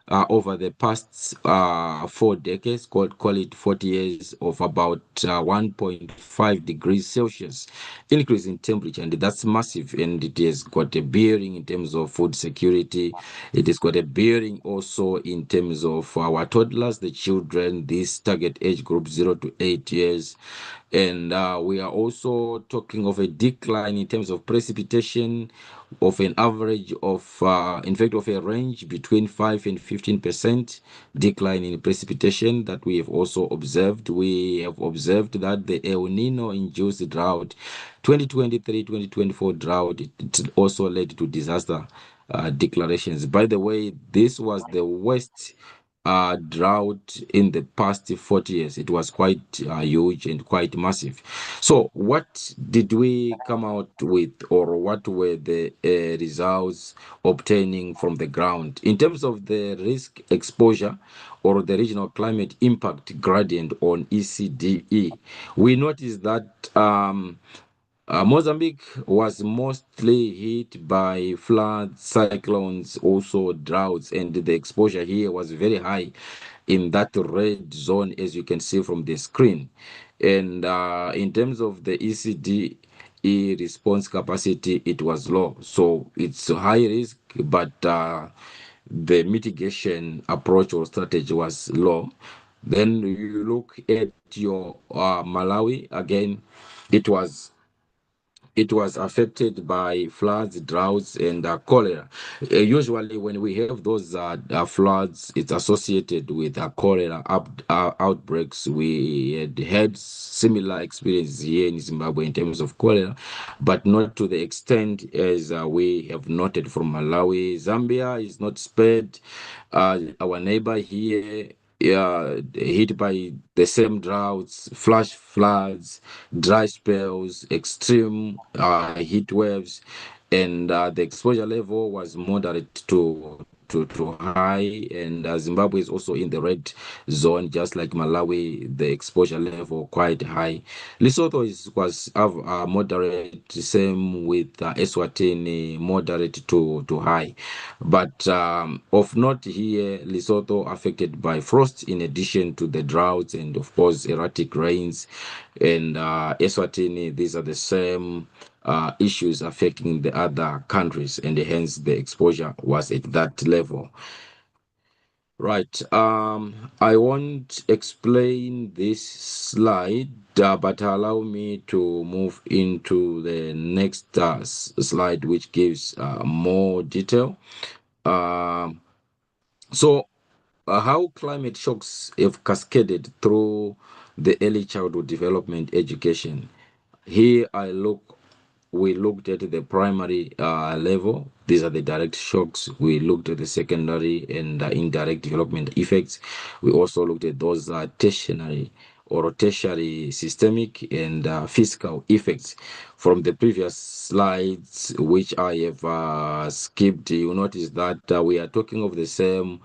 over the past 4 decades, call it 40 years, of about 1.5 degrees Celsius increase in temperature, and that's massive, and it has got a bearing in terms of food security. It has got a bearing also in terms of our toddlers, the children, this target age group 0 to 8 years. And we are also talking of a decline in terms of precipitation of an average of, in fact, of a range between 5 and 15% decline in precipitation that we have also observed. We have observed that the El Nino-induced drought, 2023-2024 drought, it also led to disaster declarations. By the way, this was the worst drought in the past 40 years. It was quite huge and quite massive. So what did we come out with, or what were the results obtaining from the ground in terms of the risk exposure or the regional climate impact gradient on ECDE? We noticed that Mozambique was mostly hit by floods, cyclones, also droughts, and the exposure here was very high in that red zone, as you can see from the screen. And in terms of the ECD response capacity, it was low. So it's high risk, but the mitigation approach or strategy was low. Then you look at your Malawi, again, it was affected by floods, droughts, and cholera. Usually, when we have those floods, it's associated with cholera outbreaks. We had similar experience here in Zimbabwe in terms of cholera, but not to the extent as we have noted from Malawi. Zambia is not spared. Our neighbor here, hit by the same droughts, flash floods, dry spells, extreme heat waves, and the exposure level was moderate to high, and Zimbabwe is also in the red zone, just like Malawi, the exposure level quite high. Lesotho was moderate, same with Eswatini, moderate to high. But of note here, Lesotho affected by frost in addition to the droughts and of course erratic rains, and Eswatini, these are the same issues affecting the other countries, and hence the exposure was at that level. Right. I won't explain this slide, but allow me to move into the next slide, which gives more detail. So, how climate shocks have cascaded through the early childhood development education. Here we looked at the primary level. These are the direct shocks. We looked at the secondary and indirect development effects. We also looked at those tertiary or tertiary systemic and fiscal effects. From the previous slides, which I have skipped, you notice that we are talking of the same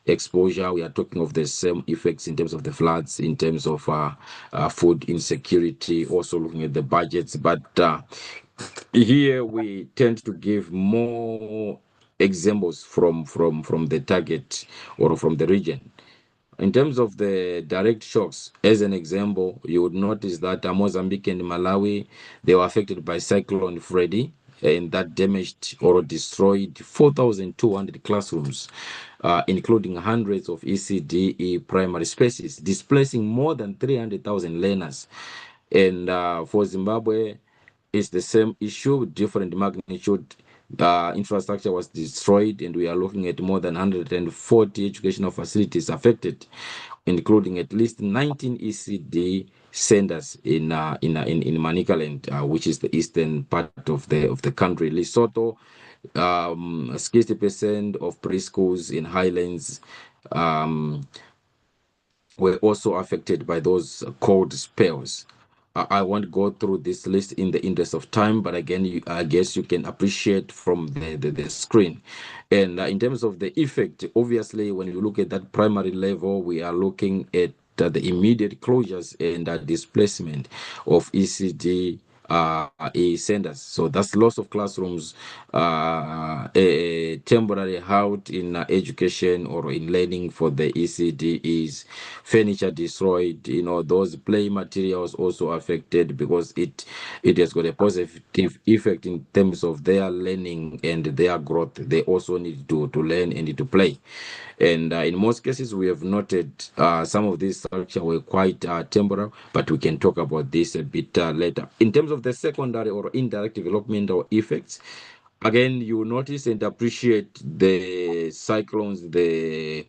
exposure. We are talking of the same effects in terms of the floods, in terms of food insecurity, also looking at the budgets. But here we tend to give more examples from the target or from the region. In terms of the direct shocks, as an example, you would notice that Mozambique and Malawi, they were affected by Cyclone Freddy, and that damaged or destroyed 4,200 classrooms, including hundreds of ECDE primary spaces, displacing more than 300,000 learners. And for Zimbabwe, it's the same issue, different magnitude. Infrastructure was destroyed, and we are looking at more than 140 educational facilities affected, including at least 19 ECD centers in Manicaland, which is the eastern part of the country. Lesotho, 60% of preschools in highlands were also affected by those cold spells. I won't go through this list in the interest of time, but again, I guess you can appreciate from the screen. And in terms of the effect, obviously, when you look at that primary level, we are looking at the immediate closures and displacement of ECD centers. So that's loss of classrooms, a temporary halt in education or in learning for the ECDs, furniture destroyed, those play materials also affected because it has got a positive effect in terms of their learning and their growth. They also need to learn and to play. And in most cases, we have noted some of these structures were quite temporal, but we can talk about this a bit later. In terms of the secondary or indirect developmental effects, again, you notice and appreciate the cyclones, the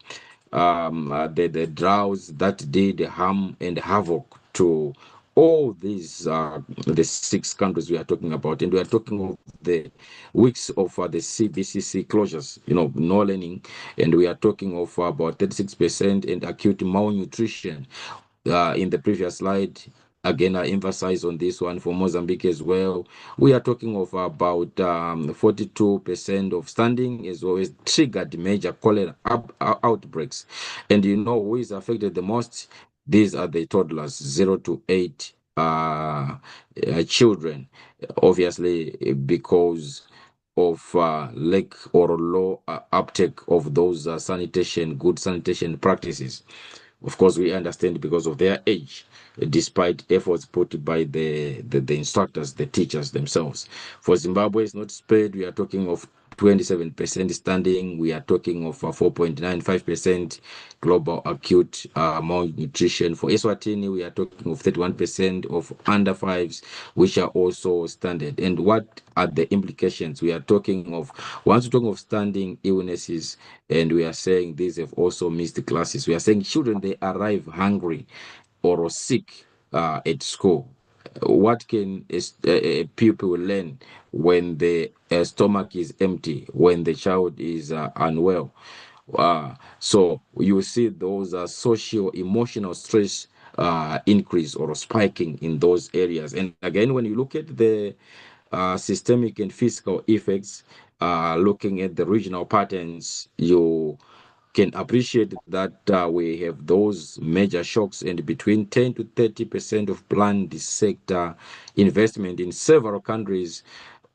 droughts that did harm and havoc to all these the 6 countries we are talking about, and we are talking of the weeks of the CBCC closures, no learning, and we are talking of about 36% and acute malnutrition. In the previous slide, again, I emphasize on this one for Mozambique as well. We are talking of about 42% of standing, as well as triggered major cholera outbreaks. And who is affected the most? These are the toddlers, 0 to 8 children, obviously because of lack or low uptake of those good sanitation practices. Of course, we understand because of their age, despite efforts put by the instructors, the teachers themselves. For Zimbabwe, it's not spread. We are talking of 27% standing. We are talking of 4.95% global acute malnutrition. For Eswatini, we are talking of 31% of under fives, which are also standard. And what are the implications? We are talking of, once we're talking of standing illnesses, and we are saying these have also missed the classes. We are saying children, they arrive hungry or sick at school. What can a pupil learn when the stomach is empty, when the child is unwell? So you see those socio emotional stress increase or spiking in those areas. And again, when you look at the systemic and physical effects, looking at the regional patterns, you can appreciate that we have those major shocks, and between 10 to 30% of planned sector investment in several countries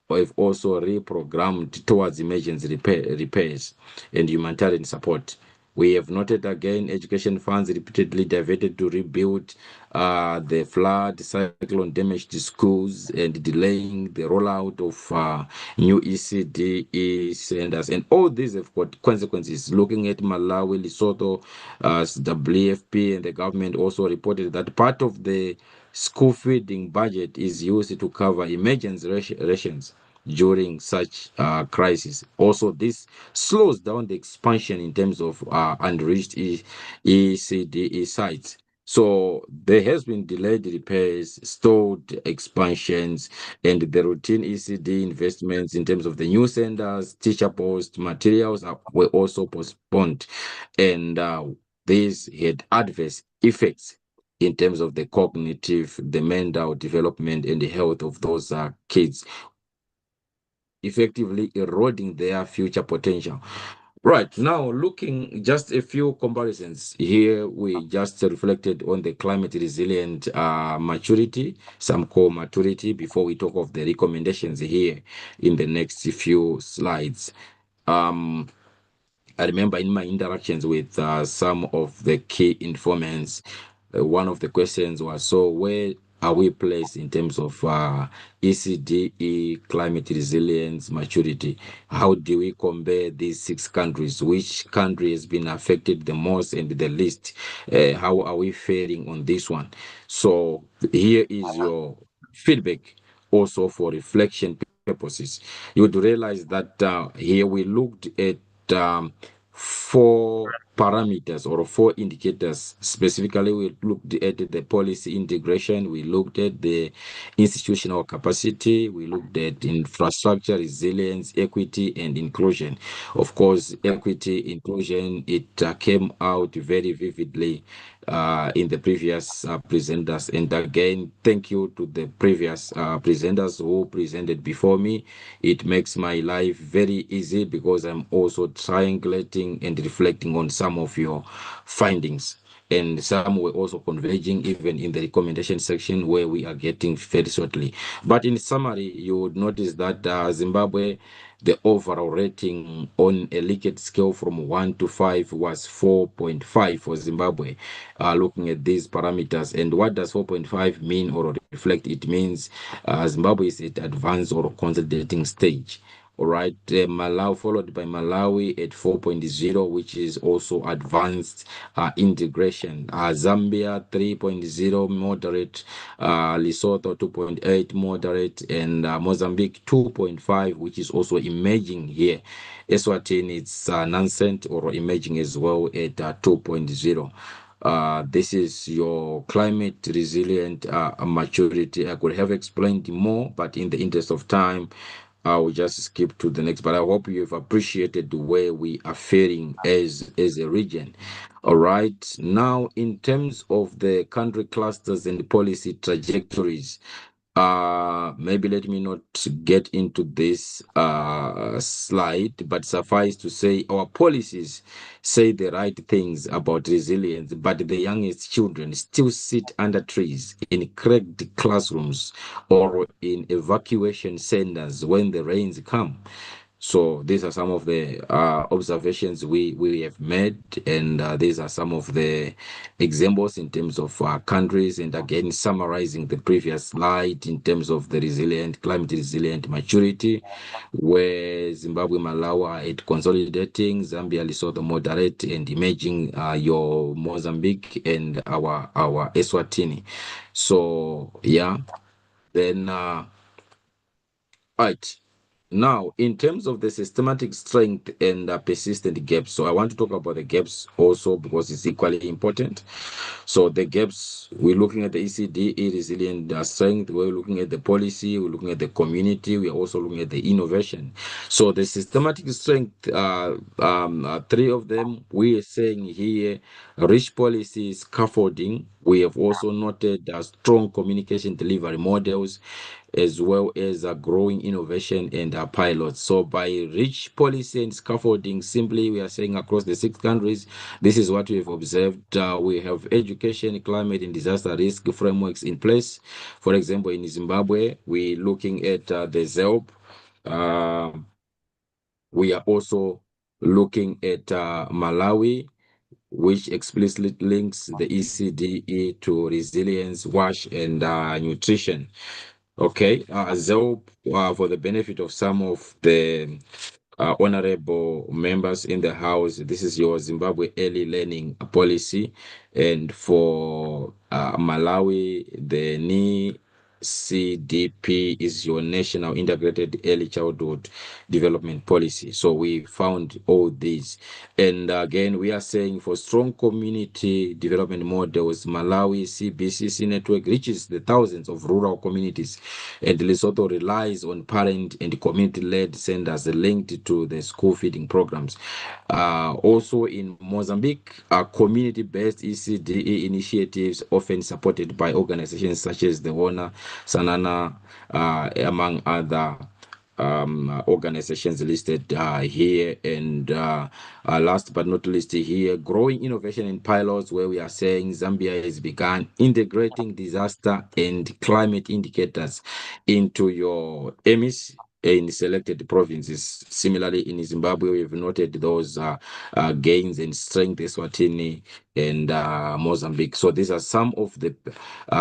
have also reprogrammed towards emergency repairs and humanitarian support. We have noted again education funds repeatedly diverted to rebuild the flood, cyclone damaged schools, and delaying the rollout of new ECD centers. And all these have got consequences. Looking at Malawi, Lesotho, WFP, and the government also reported that part of the school feeding budget is used to cover emergency rations during such crisis. Also, this slows down the expansion in terms of unreached ECDE sites. So there has been delayed repairs, stalled expansions, and the routine ECD investments in terms of the new centers, teacher post materials were also postponed. And these had adverse effects in terms of the cognitive, the mental development, and the health of those kids, effectively eroding their future potential. Right, now looking just a few comparisons here, we just reflected on the climate resilient maturity, some core maturity, before we talk of the recommendations here in the next few slides. I remember in my interactions with some of the key informants, one of the questions was, so where are we placed in terms of ECDE, climate resilience, maturity? How do we compare these 6 countries? Which country has been affected the most and the least? How are we faring on this one? So here is your feedback also for reflection purposes. You would realize that here we looked at 4 parameters or 4 indicators. Specifically, we looked at the policy integration, we looked at the institutional capacity, we looked at infrastructure, resilience, equity, and inclusion. Of course, equity, inclusion, it came out very vividly in the previous presenters. And again, thank you to the previous presenters who presented before me. It makes my life very easy because I'm also triangulating and reflecting on some of your findings. And some were also converging even in the recommendation section where we are getting very shortly. But in summary, you would notice that Zimbabwe, the overall rating on a Likert scale from 1 to 5 was 4.5 for Zimbabwe, looking at these parameters. And what does 4.5 mean or reflect? It means Zimbabwe is at advanced or consolidating stage. All right, Malawi, followed by Malawi at 4.0, which is also advanced integration. Zambia 3.0, moderate. Lesotho 2.8, moderate. And Mozambique 2.5, which is also emerging here. Eswatini, it's nascent or emerging as well at 2.0. This is your climate resilient maturity. I could have explained more, but in the interest of time, I will just skip to the next. But I hope you've appreciated the way we are faring as a region. All right. Now, in terms of the country clusters and policy trajectories, Maybe let me not get into this slide, but suffice to say our policies say the right things about resilience, but the youngest children still sit under trees in cracked classrooms or in evacuation centers when the rains come. So these are some of the observations we have made, and these are some of the examples in terms of countries, and again summarizing the previous slide in terms of the resilient, climate resilient maturity, where Zimbabwe, Malawi are at consolidating, Zambia, Lesotho moderate, and emerging your Mozambique and our Eswatini. So yeah, then right. Now, in terms of the systematic strength and persistent gaps, so I want to talk about the gaps also because it's equally important. So the gaps, we're looking at the ECD, resilient strength, we're looking at the policy, we're looking at the community, we're also looking at the innovation. So the systematic strength, three of them, we are saying here, rich policy scaffolding. We have also noted strong communication delivery models, as well as a growing innovation and pilots. So by rich policy and scaffolding, simply we are saying across the 6 countries, this is what we've observed. We have education, climate and disaster risk frameworks in place. For example, in Zimbabwe, we're looking at the ZELP. We are also looking at Malawi, which explicitly links the ECDE to resilience, WASH, and nutrition. Okay, so for the benefit of some of the honorable members in the House, this is your Zimbabwe early learning policy, and for Malawi, the CDP is your National Integrated Early Childhood Development Policy. So we found all these. And again, we are saying for strong community development models, Malawi CBCC network reaches the thousands of rural communities, and Lesotho relies on parent and community-led centers linked to the school feeding programs. Also in Mozambique, community-based ECDE initiatives often supported by organizations such as the WONA, Sanana, among other organizations listed here. And last but not least here, growing innovation in pilots, where we are saying Zambia has begun integrating disaster and climate indicators into your EMIS in selected provinces. Similarly, in Zimbabwe, we've noted those gains and strength, Eswatini and Mozambique. So these are some of the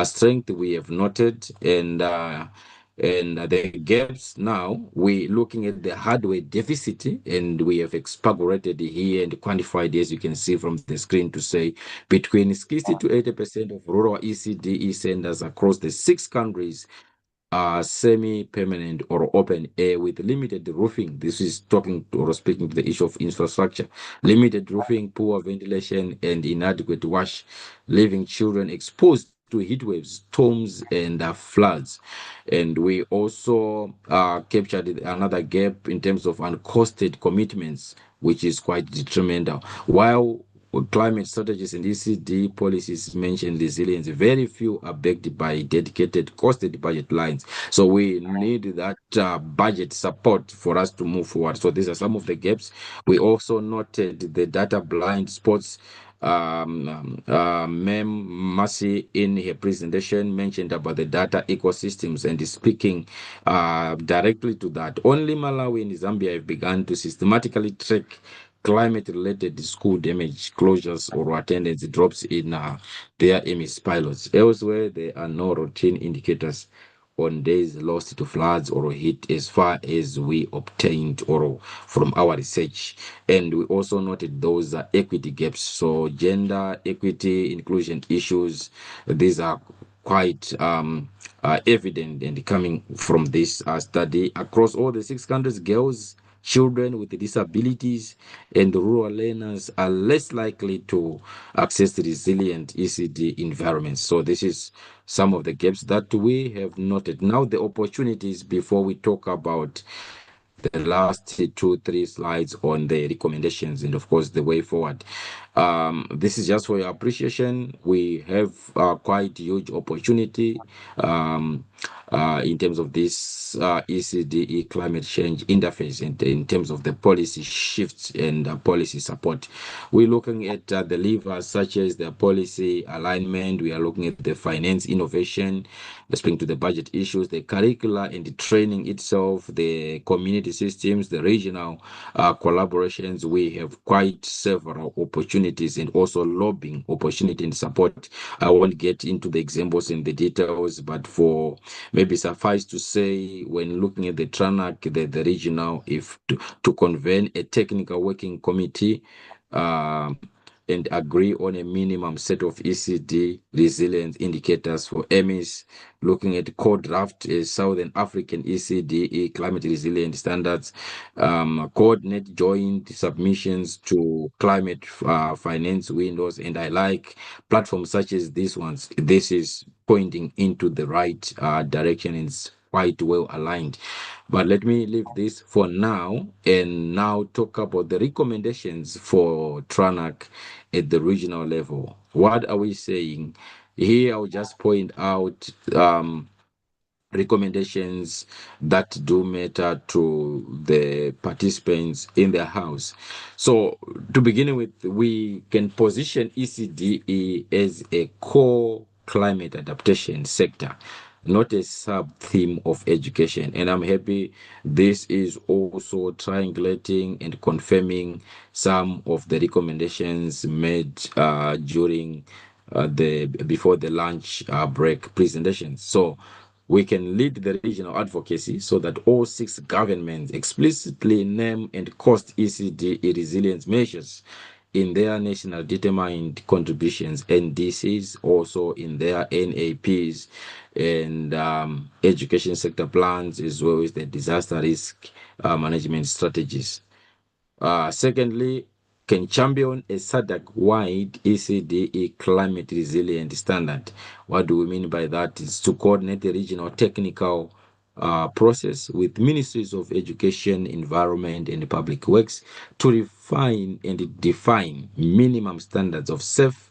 strength we have noted, and the gaps. Now we're looking at the hardware deficit, and we have expurgated here and quantified, as you can see from the screen, to say between 60 to 80% of rural ECDE centers across the 6 countries are semi-permanent or open air with limited roofing. This is talking or speaking to the issue of infrastructure. Limited roofing, poor ventilation, and inadequate wash, leaving children exposed to heat waves, storms, and floods. And we also captured another gap in terms of uncosted commitments, which is quite detrimental. While climate strategies and ECD policies mention resilience, very few are backed by dedicated costed budget lines. So we need that budget support for us to move forward. So these are some of the gaps. We also noted the data blind spots. Ma'am Mercy in her presentation mentioned about the data ecosystems, and is speaking directly to that. Only Malawi and Zambia have begun to systematically track climate-related school damage, closures, or attendance drops in their EMIS pilots. Elsewhere, there are no routine indicators on days lost to floods or heat, as far as we obtained or from our research. And we also noted those equity gaps. So gender, equity, inclusion issues, these are quite evident and coming from this study. Across all the 6 countries, girls, children with disabilities, and rural learners are less likely to access resilient ECD environments. So this is some of the gaps that we have noted. Now the opportunities, before we talk about the last 2-3 slides on the recommendations and of course the way forward. This is just for your appreciation. We have quite huge opportunity in terms of this ECDE climate change interface and in terms of the policy shifts and policy support. We're looking at the levers such as the policy alignment. We are looking at the finance innovation, speaking to the budget issues, the curricula and the training itself, the community systems, the regional collaborations. We have quite several opportunities and also lobbying opportunity and support. I won't get into the examples and the details, but for maybe suffice to say, when looking at the TRANAC, the regional, if to convene a technical working committee and agree on a minimum set of ECD resilience indicators for EMIS, looking at co-draft Southern African ECDE climate resilient standards, coordinate joint submissions to climate finance windows, and I like platforms such as these ones. This is pointing into the right direction and it's quite well aligned. But let me leave this for now and now talk about the recommendations for TRANAC at the regional level. What are we saying? Here, I'll just point out recommendations that do matter to the participants in the house. So to begin with, we can position ECDE as a core climate adaptation sector, not a sub-theme of education. And I'm happy this is also triangulating and confirming some of the recommendations made during before the lunch break presentations. So we can lead the regional advocacy so that all 6 governments explicitly name and cost ECDE resilience measures in their national determined contributions, NDCs, also in their NAPs and education sector plans, as well as the disaster risk management strategies. Secondly, can champion a SADC-wide ECDE climate resilient standard. What do we mean by that? Is to coordinate the regional technical process with ministries of education, environment, and public works to refine and define minimum standards of safe,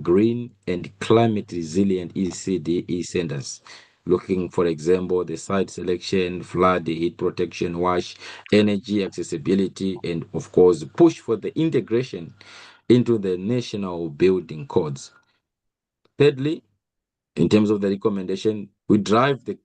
green, and climate resilient ECDE centers. Looking, for example, the site selection, flood, heat protection, wash, energy accessibility, and of course, push for the integration into the national building codes. Thirdly, in terms of the recommendation, we drive the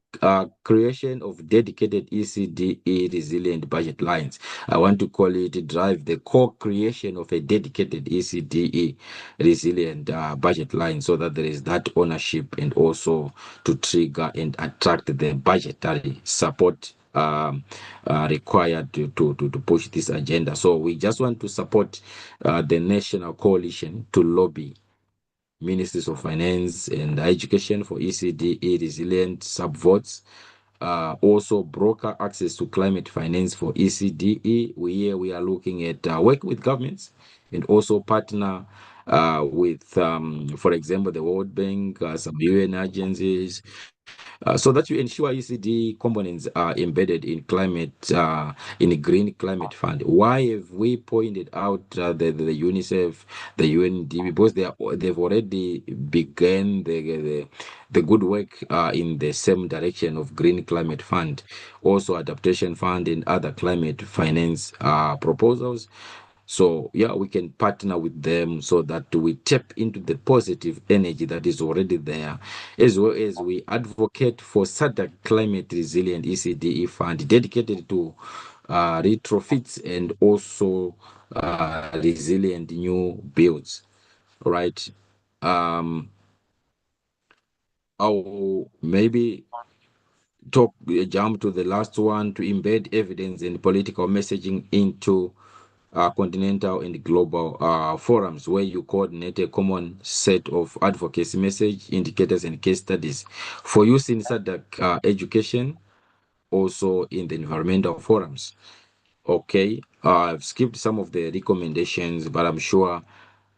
creation of dedicated ECDE resilient budget lines. I want to call it drive the co-creation of a dedicated ECDE resilient budget line so that there is that ownership and also to trigger and attract the budgetary support required to push this agenda. So we just want to support the national coalition to lobby ministries of finance and education for ECDE resilient subvotes. Also broker access to climate finance for ECDE. We are looking at work with governments and also partner with, for example, the World Bank, some UN agencies, so that you ensure ECD components are embedded in climate, in a green climate fund. Why have we pointed out the UNICEF, the UNDP? Because they've already begun the good work in the same direction of green climate fund, also adaptation fund and other climate finance proposals. So yeah, we can partner with them so that we tap into the positive energy that is already there, as well as we advocate for SADC climate resilient ECDE fund dedicated to retrofits and also resilient new builds. All right. I'll maybe jump to the last one, to embed evidence and political messaging into continental and global forums where you coordinate a common set of advocacy message, indicators, and case studies for use in SADC education, also in the environmental forums. Okay, I've skipped some of the recommendations, but I'm sure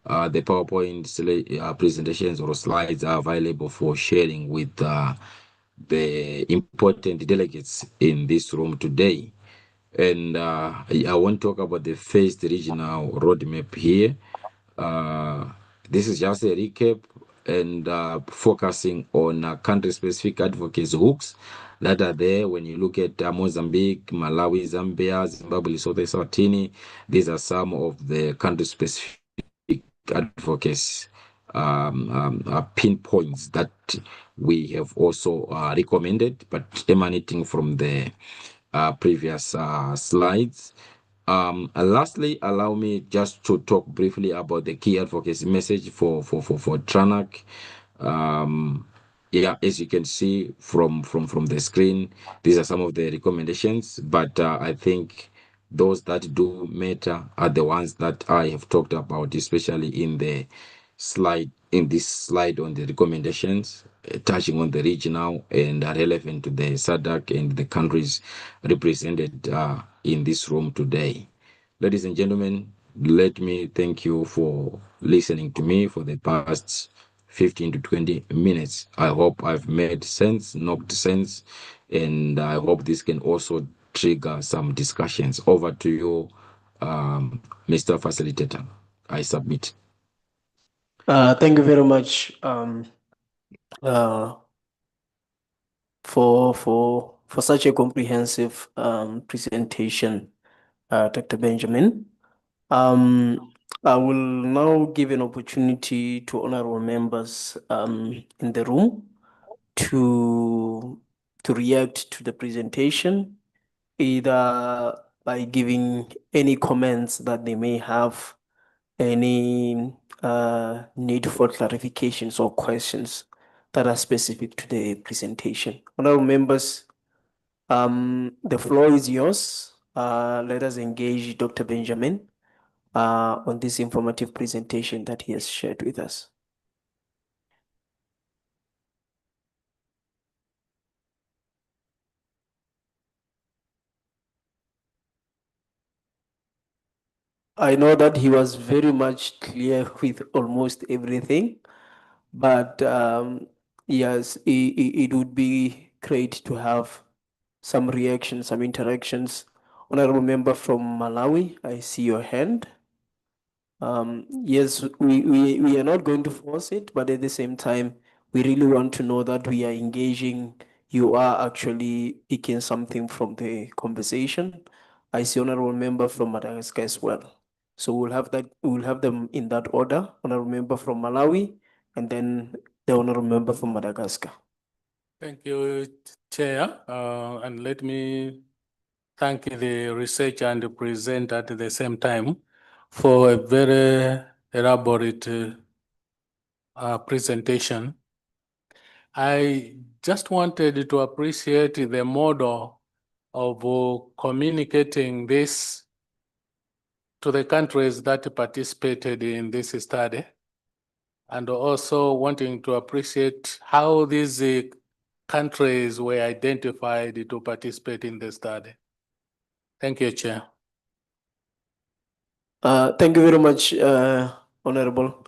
the PowerPoint presentations or slides are available for sharing with the important delegates in this room today. And I won't talk about the first regional roadmap here. This is just a recap and focusing on country-specific advocacy hooks that are there. When you look at Mozambique, Malawi, Zambia, Zimbabwe, Lesotho, Eswatini, these are some of the country-specific advocacy pinpoints that we have also recommended, but emanating from the previous slides. Lastly, allow me just to talk briefly about the key advocacy message for TRANAC. Yeah, as you can see from the screen, these are some of the recommendations, but I think those that do matter are the ones that I have talked about, especially in this slide on the recommendations, touching on the regional and are relevant to the SADC and the countries represented in this room today. Ladies and gentlemen, let me thank you for listening to me for the past 15 to 20 minutes. I hope I've made sense, knocked sense, and I hope this can also trigger some discussions. Over to you, Mr. Facilitator. I submit. Thank you very much for such a comprehensive presentation, Dr. Benjamin. I will now give an opportunity to honorable members in the room to react to the presentation, either by giving any comments that they may have, any need for clarifications or questions that are specific to the presentation. Honorable members, the floor is yours. Let us engage Dr. Benjamin on this informative presentation that he has shared with us. I know that he was very much clear with almost everything, but yes, it would be great to have some reactions, some interactions. Honorable member from Malawi, I see your hand. Yes, we are not going to force it, but at the same time, we really want to know that we are engaging. You are actually picking something from the conversation. I see honorable member from Madagascar as well. So we'll have them in that order. Honorable member from Malawi, and then the honorable member from Madagascar. Thank you, Chair. And let me thank the researcher and the presenter at the same time for a very elaborate presentation. I just wanted to appreciate the model of communicating this to the countries that participated in this study, and also wanting to appreciate how these countries were identified to participate in the study. Thank you, Chair. Thank you very much, Honorable.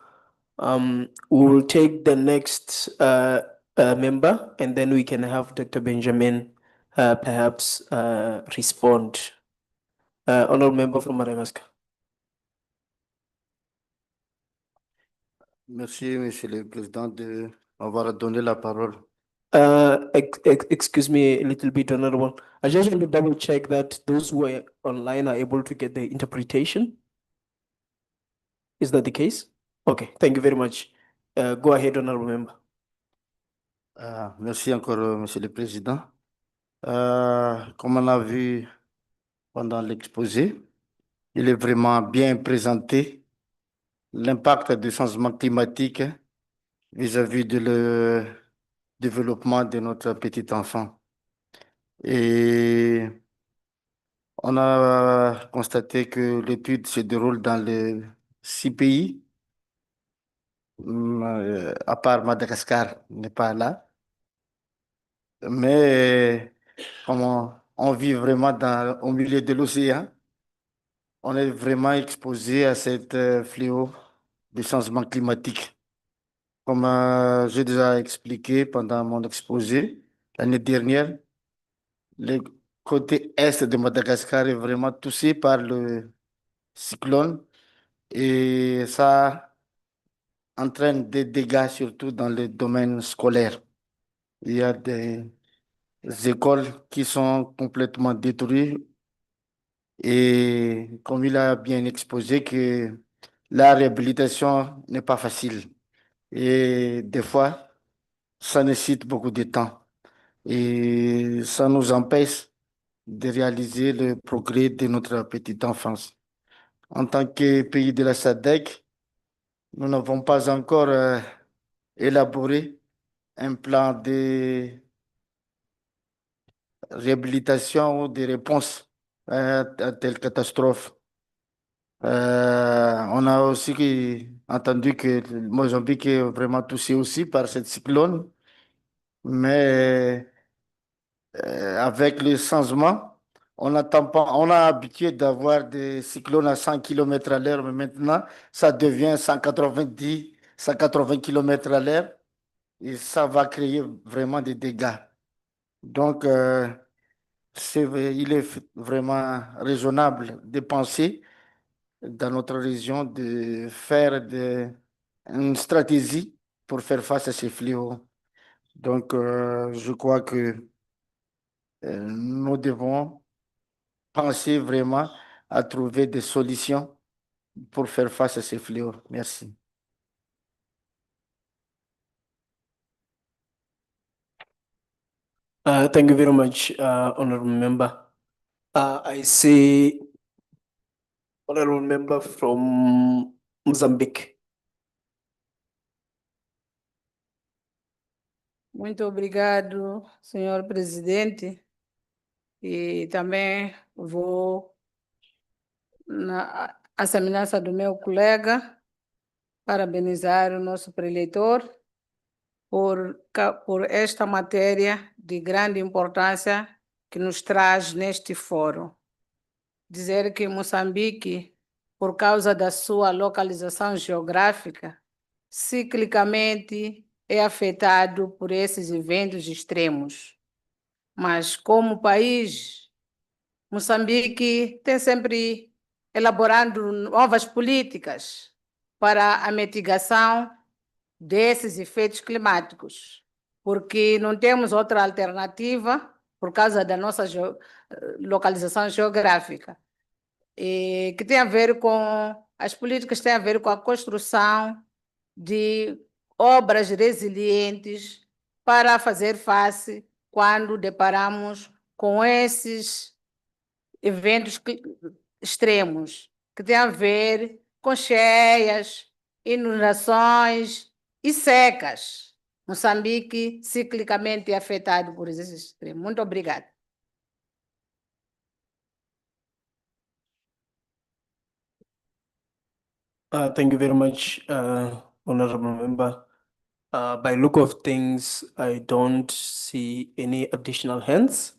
We will take the next member, and then we can have Dr. Benjamin perhaps respond. Honorable member from Madagascar. Merci, Monsieur le Président, de m'avoir donné la parole. Excuse me a little bit, Honorable. I just want to double check that those who are online are able to get the interpretation. Is that the case? Okay, thank you very much. Go ahead, Honorable member. Merci encore, Monsieur le Président. Comme on a vu pendant l'exposé, il est vraiment bien présenté l'impact du changement climatique vis-à-vis de le développement de notre petit enfant. Et on a constaté que l'étude se déroule dans les 6 pays, à part Madagascar n'est pas là. Mais comme on vit vraiment au milieu de l'océan, on est vraiment exposé à cette fléau du changement climatique. Comme j'ai déjà expliqué pendant mon exposé, l'année dernière, côté est de Madagascar est vraiment touché par le cyclone et ça entraîne des dégâts surtout dans le domaine scolaire. Il y a des écoles qui sont complètement détruites et comme il a bien exposé que la réhabilitation n'est pas facile et des fois ça nécessite beaucoup de temps et ça nous empêche de réaliser le progrès de notre petite enfance. En tant que pays de la SADC, nous n'avons pas encore élaboré un plan de réhabilitation ou de réponse à telle catastrophe. On a aussi entendu que le Mozambique est vraiment touché aussi par cette cyclone, mais avec le changement, on a habitué d'avoir des cyclones à 100 km à l'heure, mais maintenant, ça devient 180 km à l'heure et ça va créer vraiment des dégâts. Donc, il est vraiment raisonnable de penser dans notre région de faire une stratégie pour faire face à ces fléaux. Donc, je crois que nous devons penser vraiment à trouver des solutions pour faire face à ces fléaux. Merci. Thank you very much, Honorable Member. I see Honorable Member from Mozambique. Muito obrigado, senhor presidente. E também vou na a semelhança do meu colega parabenizar o nosso preleitor por esta matéria de grande importância que nos traz neste fórum. Dizer que Moçambique, por causa da sua localização geográfica, ciclicamente é afetado por esses eventos extremos. Mas, como país, Moçambique tem sempre elaborando novas políticas para a mitigação desses efeitos climáticos, porque não temos outra alternativa por causa da nossa localização geográfica, e que tem a ver com as políticas, têm a ver com a construção de obras resilientes para fazer face quando deparamos com esses eventos extremos, que tem a ver com cheias, inundações e secas. Moçambique ciclicamente é afetado por esses extremos. Muito obrigada. Thank you very much, Honorable Member. By look of things, I don't see any additional hands.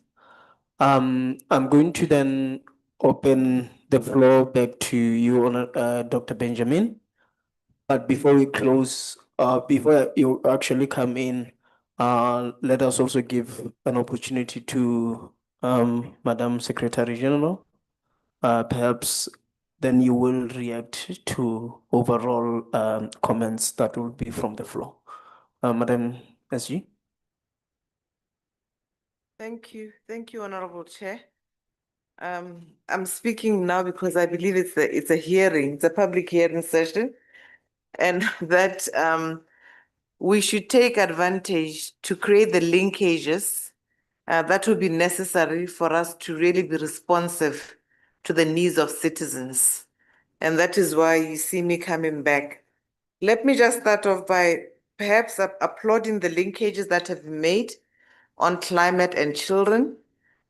I'm going to then open the floor back to you, Dr. Benjamin. But before we close, before you actually come in, let us also give an opportunity to Madam Secretary General. Perhaps then you will react to overall comments that will be from the floor. Madam SG. Thank you, Honorable Chair. I'm speaking now because I believe it's a hearing, it's a public hearing session, and that we should take advantage to create the linkages that will be necessary for us to really be responsive to the needs of citizens. And that is why you see me coming back. Let me just start off by perhaps applauding the linkages that have been made on climate and children.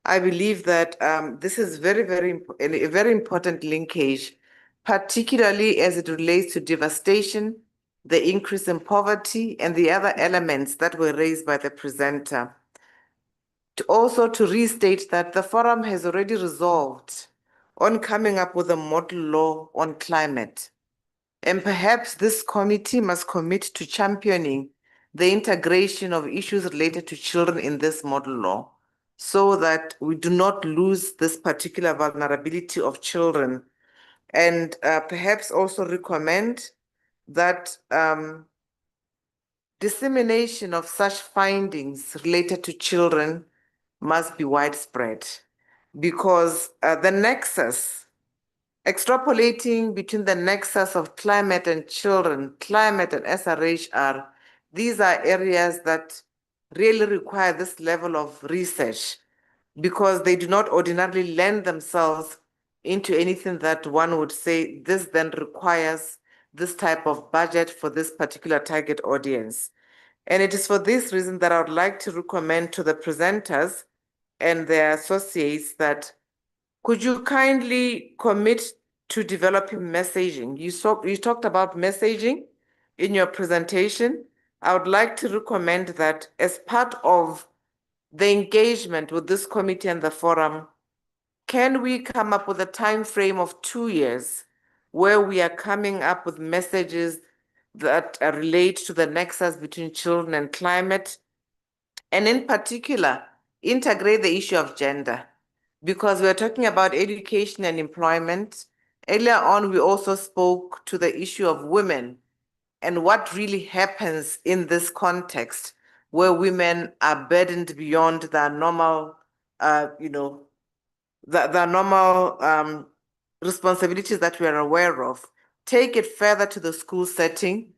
I believe that this is a very important linkage, particularly as it relates to devastation, the increase in poverty, and the other elements that were raised by the presenter. Also to restate that the forum has already resolved on coming up with a model law on climate. And perhaps this committee must commit to championing the integration of issues related to children in this model law. so that we do not lose this particular vulnerability of children. And perhaps also recommend that dissemination of such findings related to children must be widespread, because the nexus, extrapolating between the nexus of climate and children, climate and SRHR, these are areas that really require this level of research, because they do not ordinarily lend themselves into anything that one would say this then requires this type of budget for this particular target audience. And it is for this reason that I would like to recommend to the presenters and their associates that could you kindly commit to developing messaging? You talked about messaging in your presentation. I would like to recommend that as part of the engagement with this committee and the forum, can we come up with a time frame of 2 years where we are coming up with messages that relate to the nexus between children and climate, and in particular, integrate the issue of gender? Because we're talking about education and employment. Earlier on, we also spoke to the issue of women and what really happens in this context where women are burdened beyond their normal, the normal responsibilities that we are aware of. Take it further to the school setting.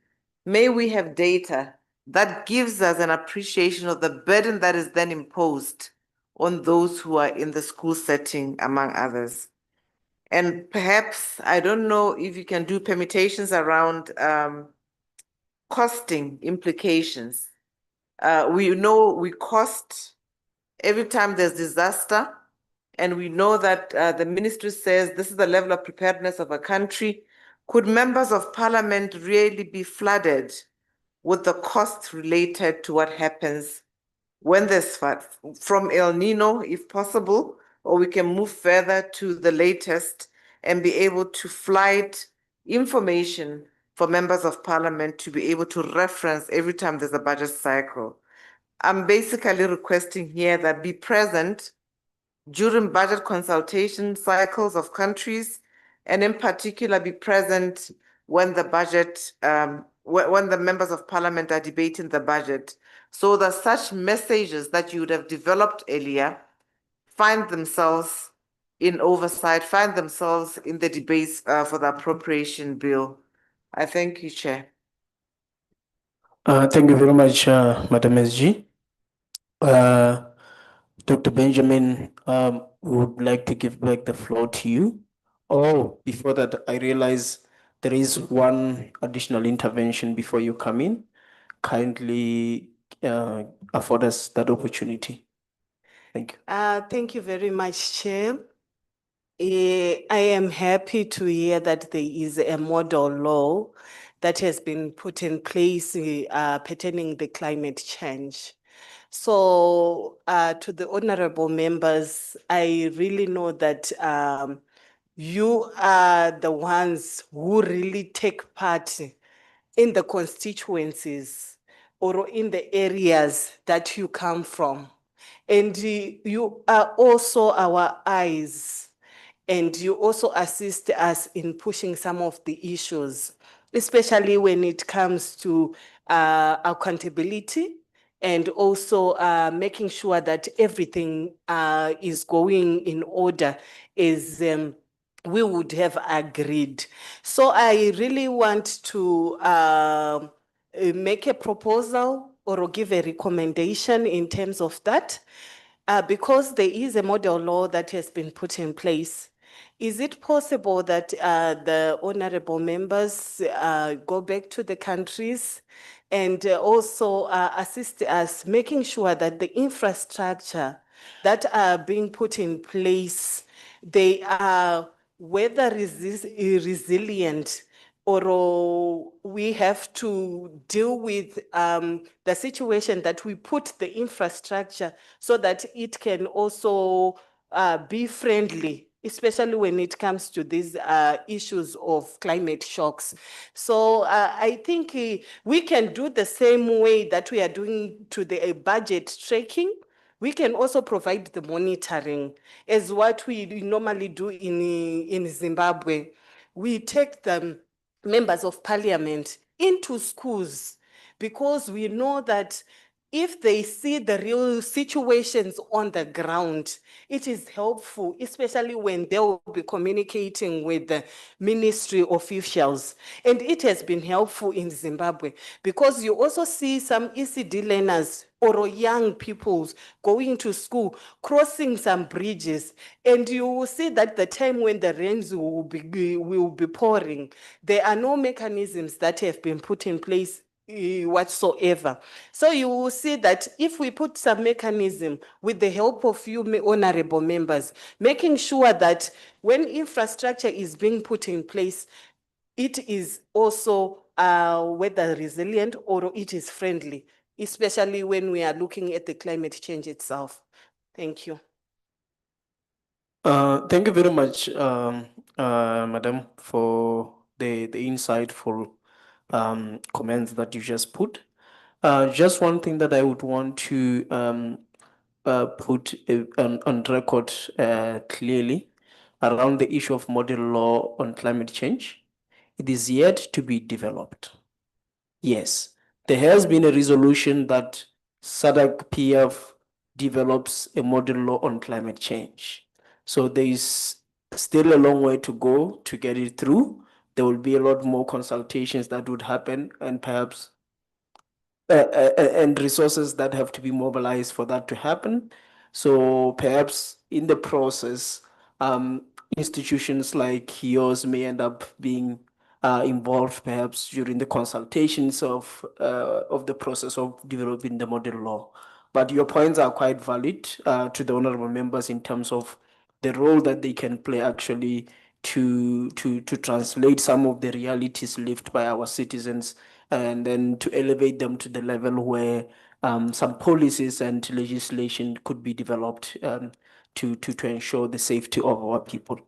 May we have data that gives us an appreciation of the burden that is then imposed on those who are in the school setting, among others. And perhaps, I don't know if you can do permutations around costing implications. We know we cost every time there's disaster, and we know that the ministry says this is the level of preparedness of a country. Could members of parliament really be flooded with the costs related to what happens when there's from El Nino, if possible, or we can move further to the latest and be able to flight information for members of parliament to be able to reference every time there's a budget cycle? I'm basically requesting here that be present during budget consultation cycles of countries, and in particular be present when the budget, when the members of parliament are debating the budget, so that such messages that you would have developed earlier find themselves in oversight, find themselves in the debates for the appropriation bill. I thank you, Chair. Thank you very much, Madam SG. Dr. Benjamin, would like to give back the floor to you. Oh, before that, I realize there is one additional intervention before you come in. Kindly afford us that opportunity. Thank you. Thank you very much, Chair. I am happy to hear that there is a model law that has been put in place pertaining the climate change. So to the honorable members, I really know that you are the ones who really take part in the constituencies or in the areas that you come from. And you are also our eyes, and you also assist us in pushing some of the issues, especially when it comes to accountability and also making sure that everything is going in order as we would have agreed. So I really want to make a proposal or give a recommendation in terms of that. Because there is a model law that has been put in place, is it possible that the honorable members go back to the countries and also assist us making sure that the infrastructure that are being put in place, they are whether resilient, or we have to deal with the situation that we put the infrastructure so that it can also be friendly, especially when it comes to these issues of climate shocks. So I think we can do the same way that we are doing to the budget tracking, We can also provide the monitoring as what we normally do in Zimbabwe. We take the members of parliament into schools because we know that if they see the real situations on the ground, it is helpful, especially when they will be communicating with the ministry officials. And it has been helpful in Zimbabwe because you also see some ECD learners or young people going to school, crossing some bridges, and you will see that the time when the rains will be pouring, there are no mechanisms that have been put in place whatsoever. So you will see that if we put some mechanism with the help of you honorable members, making sure that when infrastructure is being put in place, it is also weather resilient or it is friendly, especially when we are looking at the climate change itself. Thank you. Thank you very much, Madam, for the insightful comments that you just put. Just one thing that I would want to put on record clearly around the issue of model law on climate change. It is yet to be developed. Yes, there has been a resolution that SADC PF develops a model law on climate change. So there is still a long way to go to get it through. There will be a lot more consultations that would happen and perhaps and resources that have to be mobilized for that to happen. So perhaps in the process, institutions like yours may end up being involved perhaps during the consultations of the process of developing the model law. But your points are quite valid to the honorable members in terms of the role that they can play actually to translate some of the realities lived by our citizens and then to elevate them to the level where some policies and legislation could be developed to ensure the safety of our people.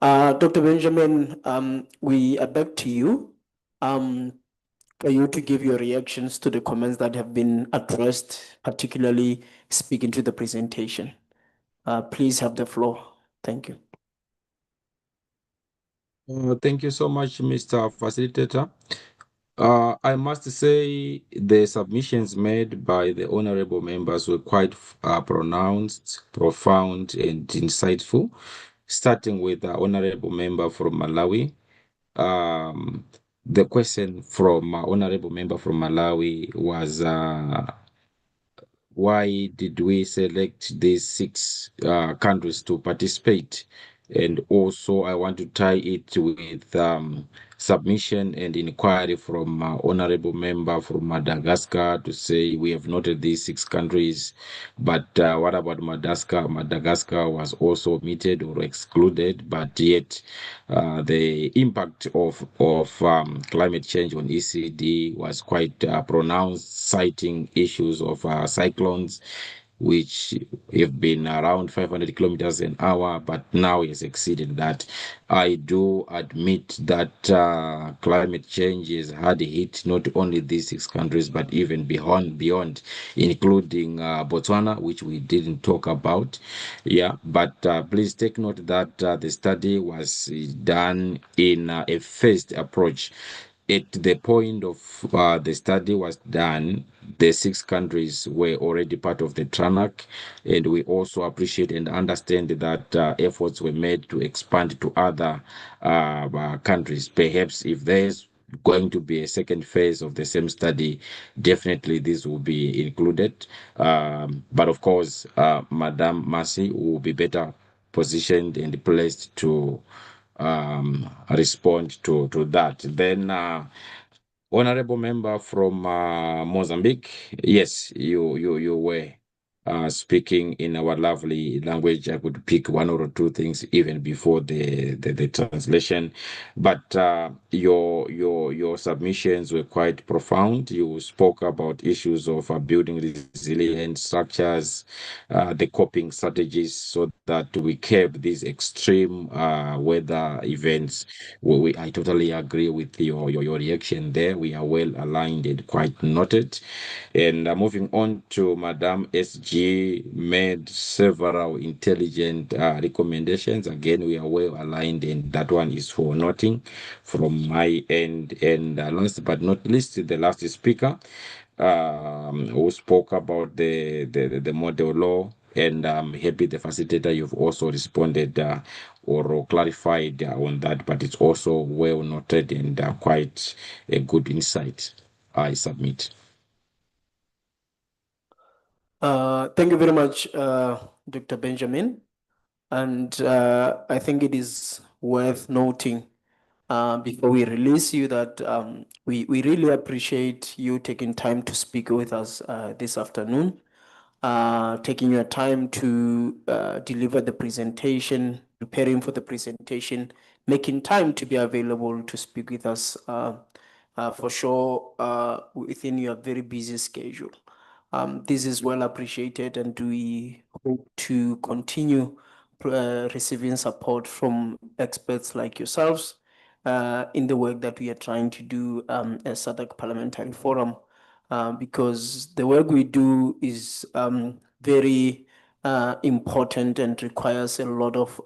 Dr. Benjamin, we are back to you. For you to give your reactions to the comments that have been addressed, particularly speaking to the presentation. Please have the floor. Thank you. Thank you so much, Mr. Facilitator. I must say the submissions made by the honorable members were quite pronounced, profound, and insightful. Starting with the honorable member from Malawi. The question from honorable member from Malawi was why did we select these 6 countries to participate? And also, I want to tie it with submission and inquiry from honorable member from Madagascar to say we have noted these 6 countries, but what about Madagascar? Madagascar was also omitted or excluded, but yet the impact of climate change on ECD was quite pronounced, citing issues of cyclones, which have been around 500 kilometers an hour, but now has exceeded that. I do admit that climate change has had a hit not only these 6 countries, but even beyond, including Botswana, which we didn't talk about. Yeah, but please take note that the study was done in a phased approach. At the point of the study was done, the 6 countries were already part of the TRANAC, and we also appreciate and understand that efforts were made to expand to other countries. Perhaps if there's going to be a second phase of the same study, definitely this will be included. But of course, Madam Mercy will be better positioned and placed to respond to that. Then honorable member from Mozambique, yes, you were speaking in our lovely language. I could pick 1 or 2 things even before the translation, but your submissions were quite profound. You spoke about issues of building resilient structures, the coping strategies, so that we curb these extreme weather events. I totally agree with your reaction there. We are well aligned and quite noted. And moving on to Madam SG SG made several intelligent recommendations. Again, we are well aligned, and that one is for noting from my end. And last but not least, the last speaker who spoke about the model law. And I'm happy the facilitator, you've also responded or clarified on that, but it's also well noted and quite a good insight. I submit. Thank you very much, Dr. Benjamin. And I think it is worth noting before we release you that we really appreciate you taking time to speak with us this afternoon, taking your time to deliver the presentation, preparing for the presentation, making time to be available to speak with us for sure within your very busy schedule. This is well appreciated, and we hope to continue receiving support from experts like yourselves in the work that we are trying to do as SADC Parliamentary Forum, because the work we do is very important and requires a lot of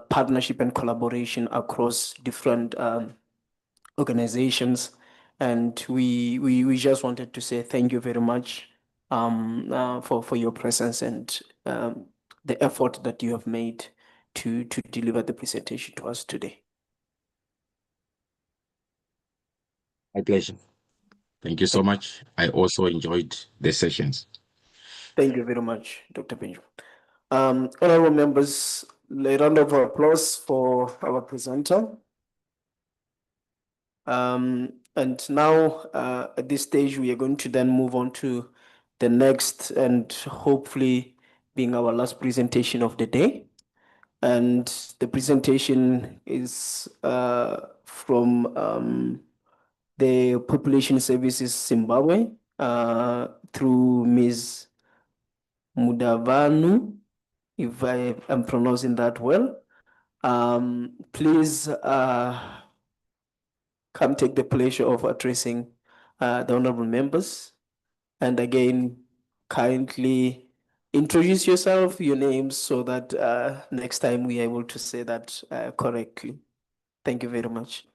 partnership and collaboration across different organizations. And we just wanted to say thank you very much for your presence and the effort that you have made to deliver the presentation to us today. My pleasure. Thank you so much. I also enjoyed the sessions. Thank you very much, Dr. Benjamin. Honorable members, a round of applause for our presenter. And now, at this stage, we are going to then move on to the next and hopefully being our last presentation of the day. And the presentation is from the Population Services Zimbabwe through Ms. Mudavanu, if I am pronouncing that well. Please come take the pleasure of addressing the honorable members. And again, kindly introduce yourself, your names, so that next time we are able to say that correctly. Thank you very much.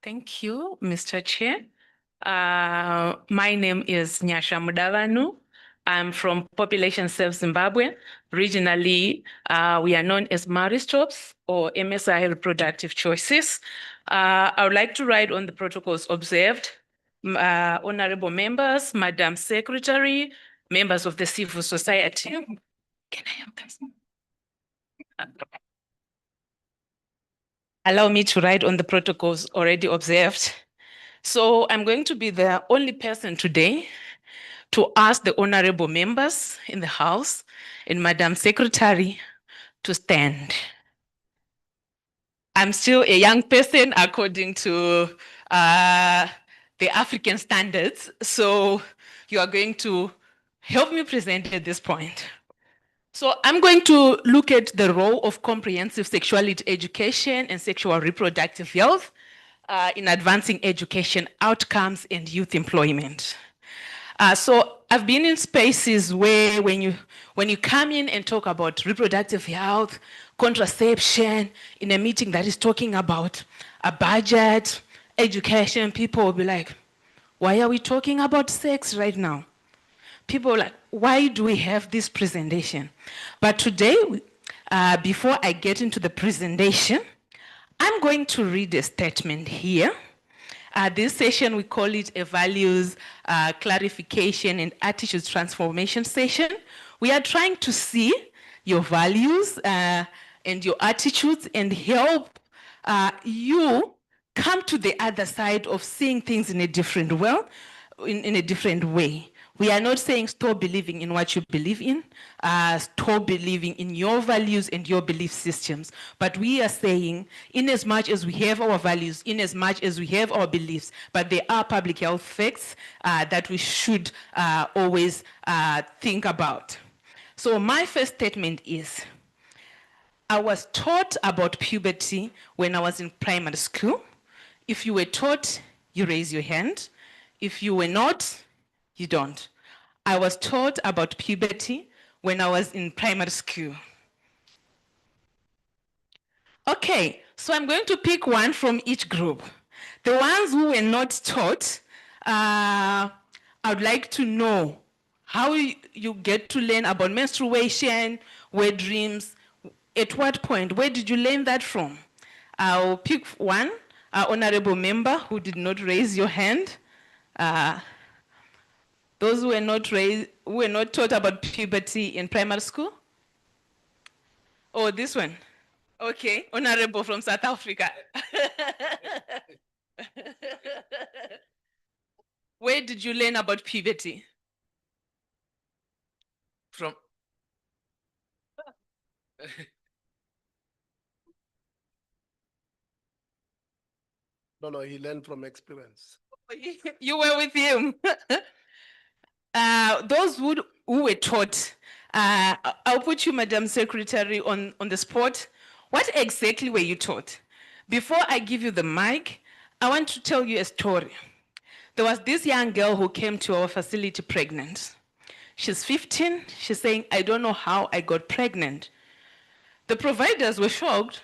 Thank you, Mr. Chair. My name is Nyasha Mudavanu. I'm from Population Service Zimbabwe. Regionally, we are known as Maristops or MSI Reproductive Choices. I would like to write on the protocols observed. Honorable members, Madam Secretary, members of the civil society. Can I have this? Allow me to write on the protocols already observed. So I'm going to be the only person today to ask the honorable members in the House and Madam Secretary to stand. I'm still a young person according to the African standards, so you are going to help me present at this point. So I'm going to look at the role of comprehensive sexuality education and sexual reproductive health in advancing education outcomes and youth employment. So I've been in spaces where when you come in and talk about reproductive health, contraception, in a meeting that is talking about a budget, education, people will be like, why are we talking about sex right now? People are like, why do we have this presentation? But today, before I get into the presentation, I'm going to read a statement here. This session, we call it a values clarification and attitudes transformation session. We are trying to see your values and your attitudes and help you come to the other side of seeing things in a different way, in a different way. We are not saying stop believing in what you believe in, stop believing in your values and your belief systems. But we are saying, in as much as we have our values, in as much as we have our beliefs, but there are public health facts that we should always think about. So my first statement is, I was taught about puberty when I was in primary school. If you were taught you raise your hand. If you were not, you don't. I was taught about puberty when I was in primary school. Okay, so I'm going to pick one from each group. The ones who were not taught, I would like to know how you get to learn about menstruation, wet dreams, at what point, where did you learn that from? I'll pick one, honorable member who did not raise your hand. Those who were not taught about puberty in primary school? Oh, this one. Okay, honorable from South Africa. Where did you learn about puberty? From No, he learned from experience. You were with him. Those who were taught, I'll put you, Madam Secretary, on the spot. What exactly were you taught? Before I give you the mic, I want to tell you a story. There was this young girl who came to our facility pregnant. She's 15. She's saying, I don't know how I got pregnant. The providers were shocked.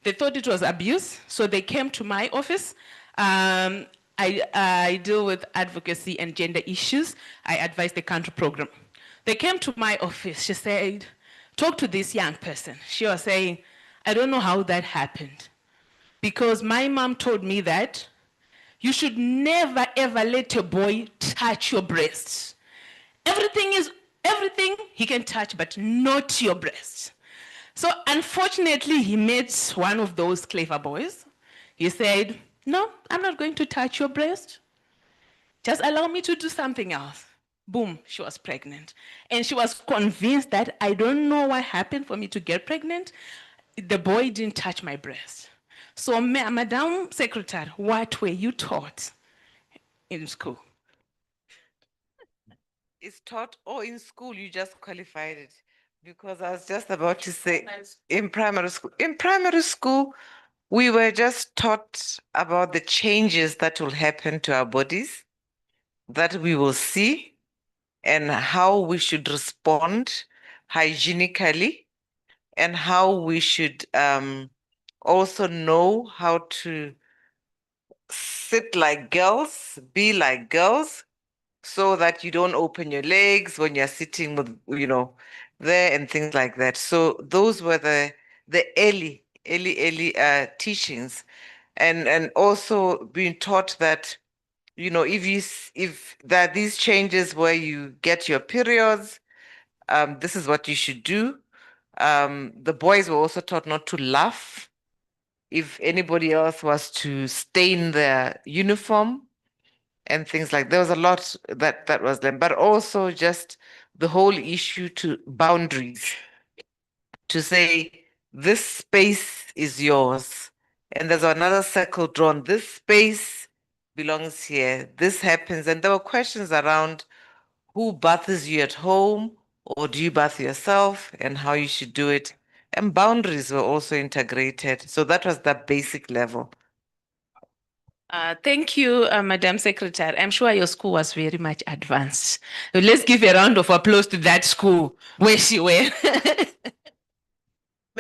They thought it was abuse, so they came to my office. I deal with advocacy and gender issues. I advise the country program. They came to my office. She said, talk to this young person. She was saying, I don't know how that happened, because my mom told me that you should never, ever let a boy touch your breasts. Everything he can touch, but not your breasts. So unfortunately, he met one of those clever boys. He said, no, I'm not going to touch your breast. Just allow me to do something else. Boom, she was pregnant. And she was convinced that I don't know what happened for me to get pregnant. The boy didn't touch my breast. So, Madam Secretary, what were you taught in school? It's taught or in school, you just qualified it. Because I was just about to say, in primary school. In primary school, we were just taught about the changes that will happen to our bodies, that we will see, and how we should respond hygienically, and how we should also know how to sit like girls, be like girls, so that you don't open your legs when you're sitting with, there and things like that. So those were the early teachings, and also being taught that, if there are these changes where you get your periods, this is what you should do. The boys were also taught not to laugh if anybody else was to stain their uniform and things like. There was a lot that was learned, but also just the whole issue to boundaries, to say this space is yours and there's another circle drawn, this space belongs here, this happens. And there were questions around who bathes you at home, or do you bath yourself, and how you should do it. And boundaries were also integrated. So that was the basic level. Thank you, Madam Secretary. I'm sure your school was very much advanced. So let's give a round of applause to that school where she went.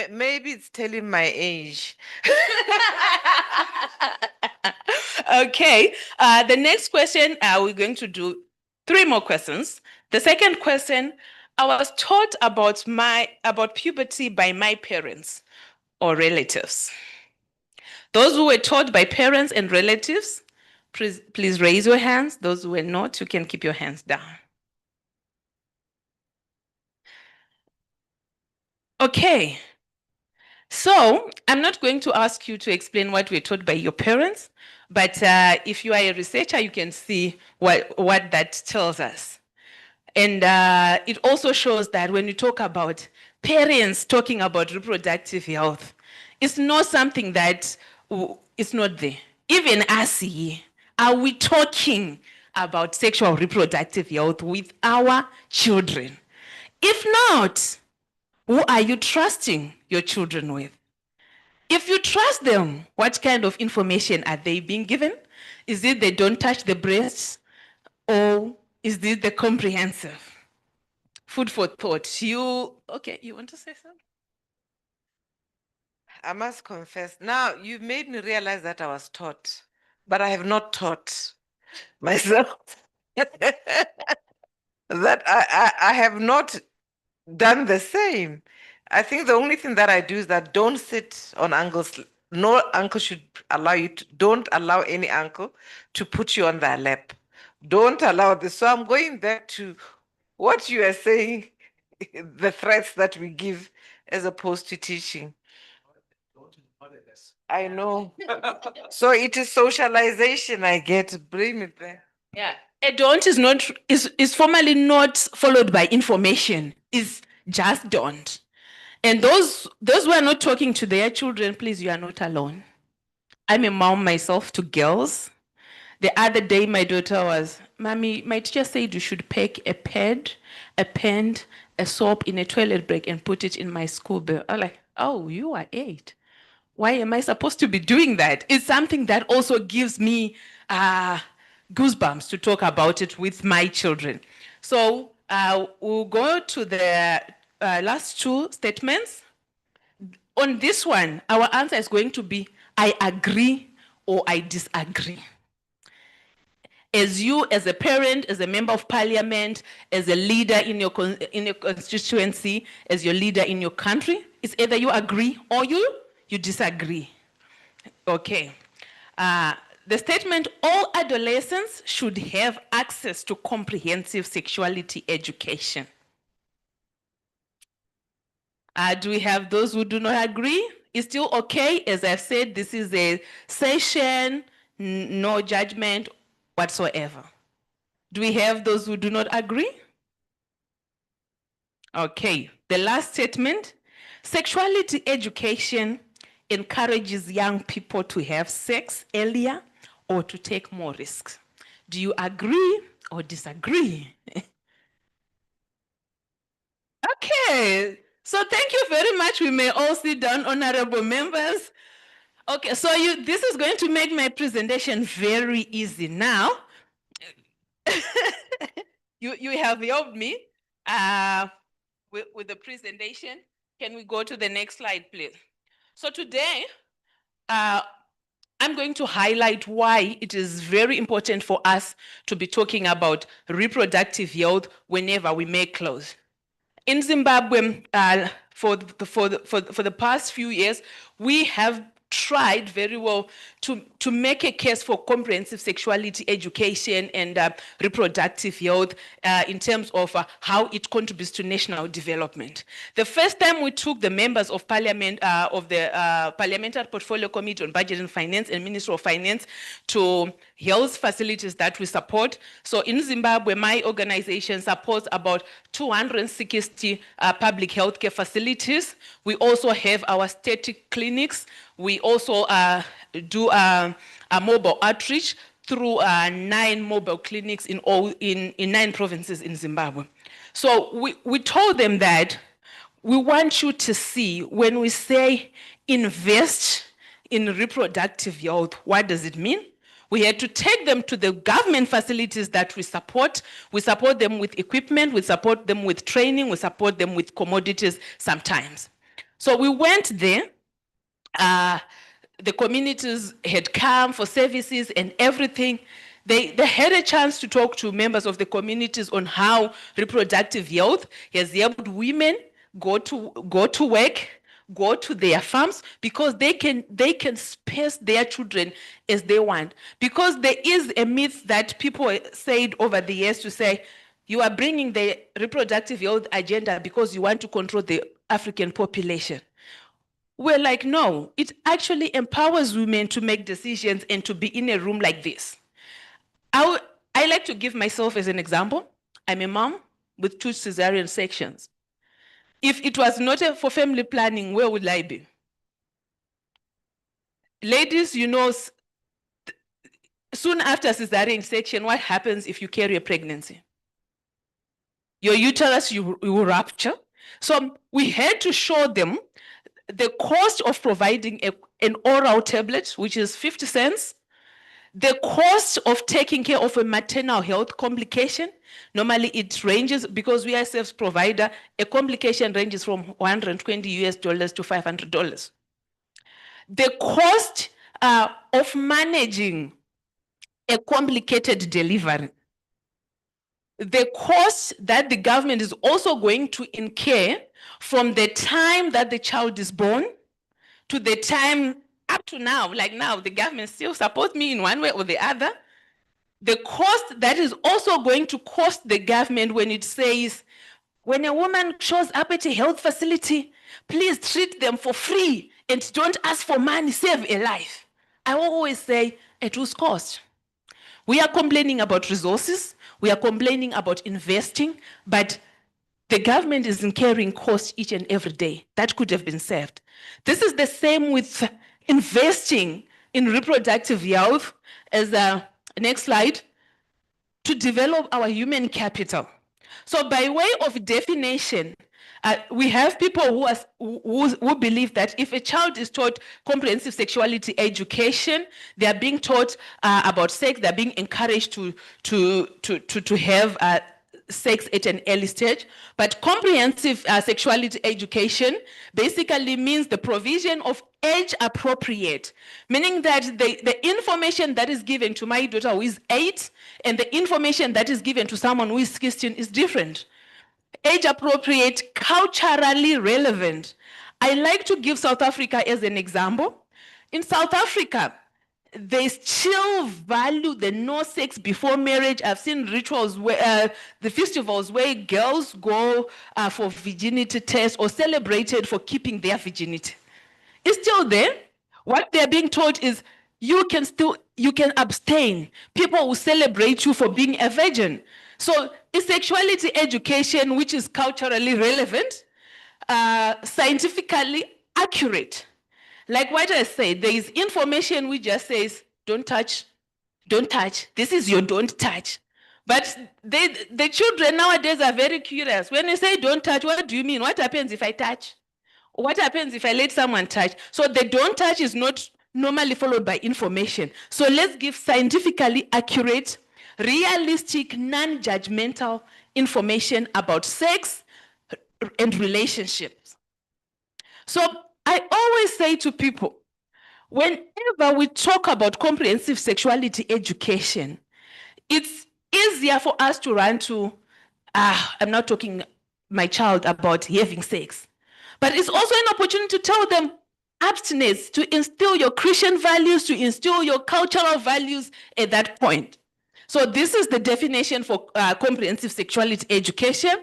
Maybe it's telling my age. Okay, the next question, we're going to do 3 more questions. The second question, I was taught about puberty by my parents or relatives. Those who were taught by parents and relatives, please raise your hands. Those who were not, you can keep your hands down. Okay. So I'm not going to ask you to explain what we're taught by your parents, but if you are a researcher, you can see what that tells us. And it also shows that when you talk about parents talking about reproductive health, it's not something that it's not there. Even us here, are we talking about sexual reproductive health with our children? If not, who are you trusting your children with? If you trust them, what kind of information are they being given? Is it they don't touch the breasts? Or is this the comprehensive? Food for thought. Okay, you want to say something? I must confess, now you've made me realize that I was taught, but I have not taught myself. That I have not done the same. I think the only thing that I do is that don't sit on uncle's. No uncle should allow you to, don't allow any uncle to put you on their lap. Don't allow this. So I'm going back to what you are saying, the threats that we give as opposed to teaching. I know. So it is socialization, I get. Bring it there. Yeah. A don't is formally not followed by information. Is just don't. And those who are not talking to their children, please, you are not alone. I'm a mom myself to girls. The other day, my daughter was, Mommy, my teacher said you should pack a pad, a pen, a soap in a toilet break and put it in my school bag. I'm like, oh, you are 8. Why am I supposed to be doing that? It's something that also gives me goosebumps to talk about it with my children. So we'll go to the last 2 statements. On this one, our answer is going to be, I agree or I disagree. As you, as a parent, as a member of parliament, as a leader in your constituency, as your leader in your country, it's either you agree or you disagree. Okay. The statement, all adolescents should have access to comprehensive sexuality education. Do we have those who do not agree? It's still okay. As I've said, this is a session, no judgment whatsoever. Do we have those who do not agree? Okay, the last statement, sexuality education encourages young people to have sex earlier or to take more risks. Do you agree or disagree? Okay, so thank you very much. We may all sit down, honorable members. Okay, so this is going to make my presentation very easy now. You have helped me with the presentation. Can we go to the next slide, please? So today, I'm going to highlight why it is very important for us to be talking about reproductive health whenever we make clothes. In Zimbabwe, for the past few years, we have tried very well to make a case for comprehensive sexuality education and reproductive health in terms of how it contributes to national development. The first time we took the members of parliament of the Parliamentary Portfolio Committee on Budget and Finance and Ministry of Finance to health facilities that we support. So in Zimbabwe, my organization supports about 260 public healthcare facilities. We also have our static clinics. We also do a mobile outreach through 9 mobile clinics in 9 provinces in Zimbabwe. So we told them that we want you to see when we say invest in reproductive health, what does it mean? We had to take them to the government facilities that we support. We support them with equipment, we support them with training, we support them with commodities sometimes. So we went there. The communities had come for services and everything. They had a chance to talk to members of the communities on how reproductive health has helped women go to work, go to their farms, because they can space their children as they want. Because there is a myth that people said over the years to say, you are bringing the reproductive health agenda because you want to control the African population. We're like, no, it actually empowers women to make decisions and to be in a room like this. I like to give myself as an example. I'm a mom with 2 cesarean sections. If it was not for family planning, where would I be? Ladies, you know, soon after cesarean section, what happens if you carry a pregnancy? Your uterus, you will rupture. So we had to show them the cost of providing an oral tablet, which is 50 cents, The cost of taking care of a maternal health complication, normally it ranges, because we are a service provider, a complication ranges from $120 US to $500. The cost of managing a complicated delivery, the cost that the government is also going to incur from the time that the child is born to the time up to now, like now, the government still supports me in one way or the other. The cost that is also going to cost the government when it says, when a woman shows up at a health facility, please treat them for free and don't ask for money, save a life. I always say it will cost. We are complaining about resources, we are complaining about investing, but the government is incurring costs each and every day that could have been saved. This is the same with investing in reproductive health, as next slide, to develop our human capital. So by way of definition, we have people who believe that if a child is taught comprehensive sexuality education, they are being taught about sex, they're being encouraged to have sex at an early stage. But comprehensive sexuality education basically means the provision of age appropriate, meaning that the information that is given to my daughter who is 8 and the information that is given to someone who is 16 is different. Age appropriate, culturally relevant. I like to give South Africa as an example. In South Africa, they still value the no sex before marriage. I've seen rituals where the festivals where girls go for virginity tests or celebrated for keeping their virginity. It's still there. What they're being taught is you can abstain. People will celebrate you for being a virgin. So it's sexuality education which is culturally relevant, scientifically accurate. Like what I said, there is information which just says, don't touch, don't touch. This is your don't touch. But the children nowadays are very curious. When you say don't touch, what do you mean? What happens if I touch? What happens if I let someone touch? So the don't touch is not normally followed by information. So let's give scientifically accurate, realistic, non-judgmental information about sex and relationships. So I always say to people, whenever we talk about comprehensive sexuality education, it's easier for us to run to, I'm not talking my child about having sex. But it's also an opportunity to tell them abstinence, to instill your Christian values, to instill your cultural values at that point. So this is the definition for comprehensive sexuality education.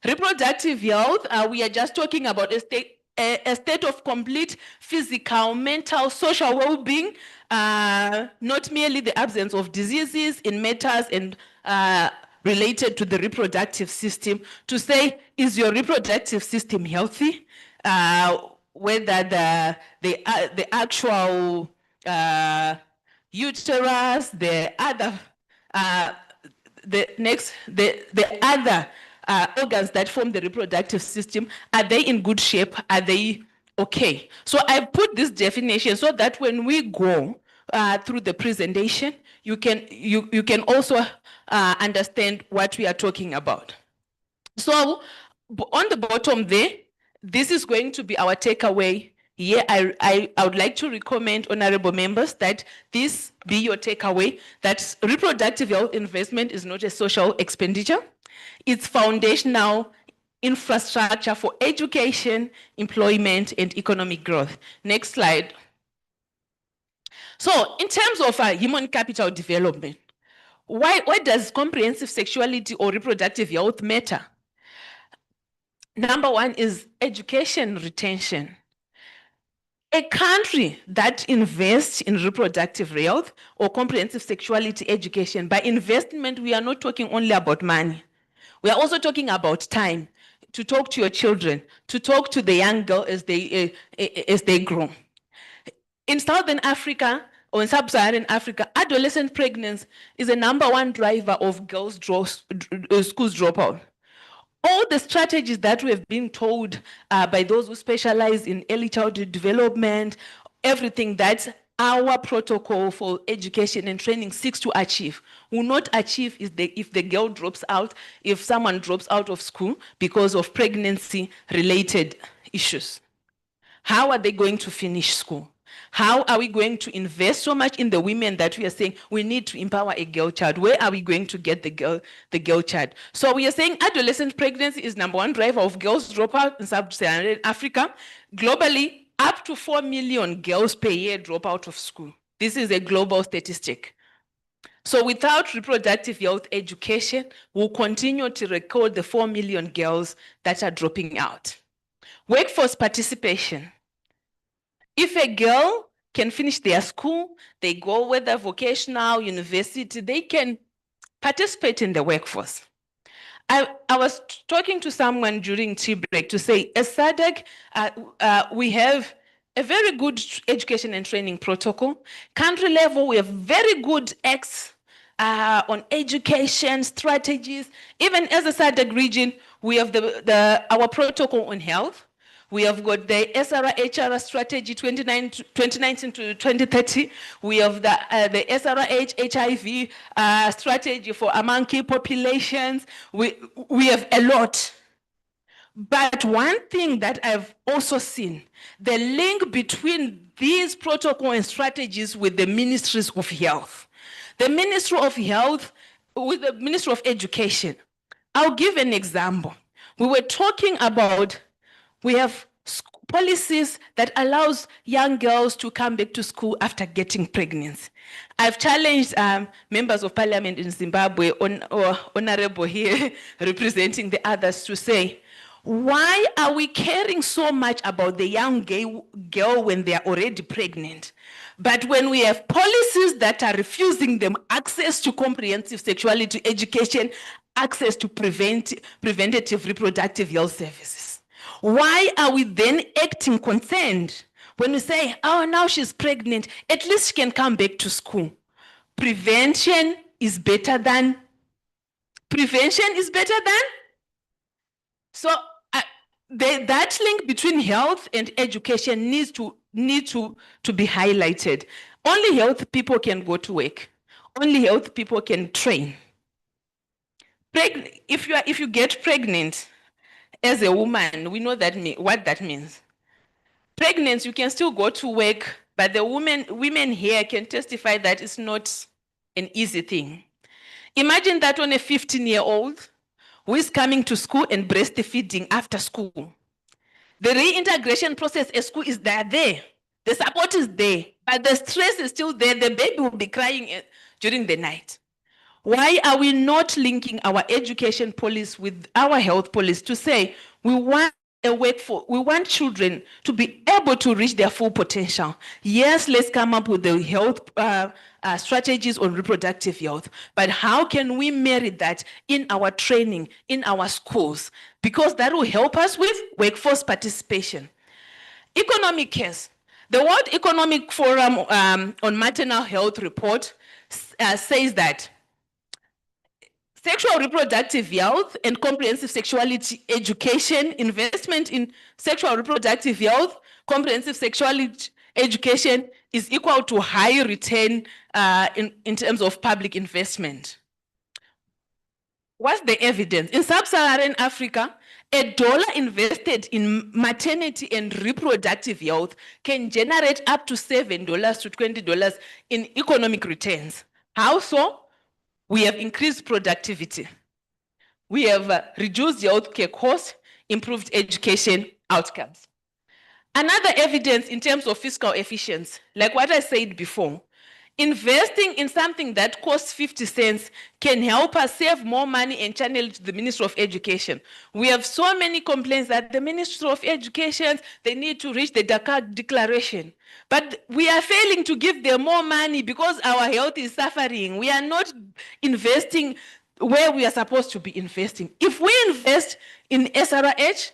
Reproductive health, we are just talking about a state of complete physical, mental, social well-being, not merely the absence of diseases in matters and related to the reproductive system, to say, is your reproductive system healthy? Whether the actual uterus, the other organs that form the reproductive system, are they in good shape? Are they okay? So I put this definition so that when we go through the presentation, you can also understand what we are talking about. So on the bottom there, this is going to be our takeaway. Yeah, I would like to recommend honorable members that this be your takeaway, that reproductive health investment is not a social expenditure. It's foundational infrastructure for education, employment, and economic growth. Next slide. So in terms of human capital development, why does comprehensive sexuality or reproductive health matter? Number one is education retention. A country that invests in reproductive health or comprehensive sexuality education, by investment, we are not talking only about money. We are also talking about time, to talk to your children, to talk to the young girl as they grow. In Southern Africa, or in Sub-Saharan Africa, adolescent pregnancy is the #1 driver of girls' schools dropout. All the strategies that we have been told by those who specialize in early childhood development, everything that our protocol for education and training seeks to achieve. Will not achieve if the girl drops out, if someone drops out of school because of pregnancy-related issues. How are they going to finish school? How are we going to invest so much in the women that we are saying we need to empower a girl child? Where are we going to get the girl child? So we are saying adolescent pregnancy is #1 driver of girls dropout in sub-Saharan Africa. Globally, up to 4 million girls per year drop out of school. This is a global statistic. So without reproductive health education, we'll continue to record the 4 million girls that are dropping out. Workforce participation. If a girl can finish their school, they go whether vocational, university, they can participate in the workforce. I was talking to someone during tea break to say, as SADC, we have a very good education and training protocol. Country level, we have very good acts on education strategies. Even as a SADC region, we have our protocol on health. We have got the SRH strategy 2019 to 2030. We have the SRH HIV strategy for among key populations. We have a lot. But one thing that I've also seen, the link between these protocol and strategies with the ministries of health. The Ministry of Health with the Ministry of Education. I'll give an example. We were talking about, we have policies that allows young girls to come back to school after getting pregnant. I've challenged members of parliament in Zimbabwe, honorable here, representing the others, to say, why are we caring so much about the young girl when they are already pregnant? But when we have policies that are refusing them access to comprehensive sexuality education, access to preventative reproductive health services, why are we then acting concerned when we say, oh, now she's pregnant, at least she can come back to school? Prevention is better than. So that link between health and education needs to be highlighted. Only health people can go to work. Only health people can train. If you get pregnant as a woman, we know what that means. Pregnant, you can still go to work, but the women here can testify that it's not an easy thing. Imagine that on a 15-year-old who is coming to school and breastfeeding after school. The reintegration process at school is there. The support is there, but the stress is still there. The baby will be crying during the night. Why are we not linking our education policy with our health policy to say we want we want children to be able to reach their full potential? Yes, let's come up with the health strategies on reproductive health, but how can we marry that in our training, in our schools? Because that will help us with workforce participation. Economic case. The World Economic Forum on maternal health report says that sexual reproductive health and comprehensive sexuality education, investment in sexual reproductive health, comprehensive sexuality education is equal to high return in terms of public investment. What's the evidence? In sub-Saharan Africa, $1 invested in maternity and reproductive health can generate up to $7 to $20 in economic returns. How so? We have increased productivity. We have reduced healthcare costs, improved education outcomes. Another evidence in terms of fiscal efficiency, like what I said before, investing in something that costs 50 cents can help us save more money and channel it to the Ministry of Education. We have so many complaints that the Ministry of Education, they need to reach the Dakar Declaration. But we are failing to give them more money because our health is suffering. We are not investing where we are supposed to be investing. If we invest in SRH,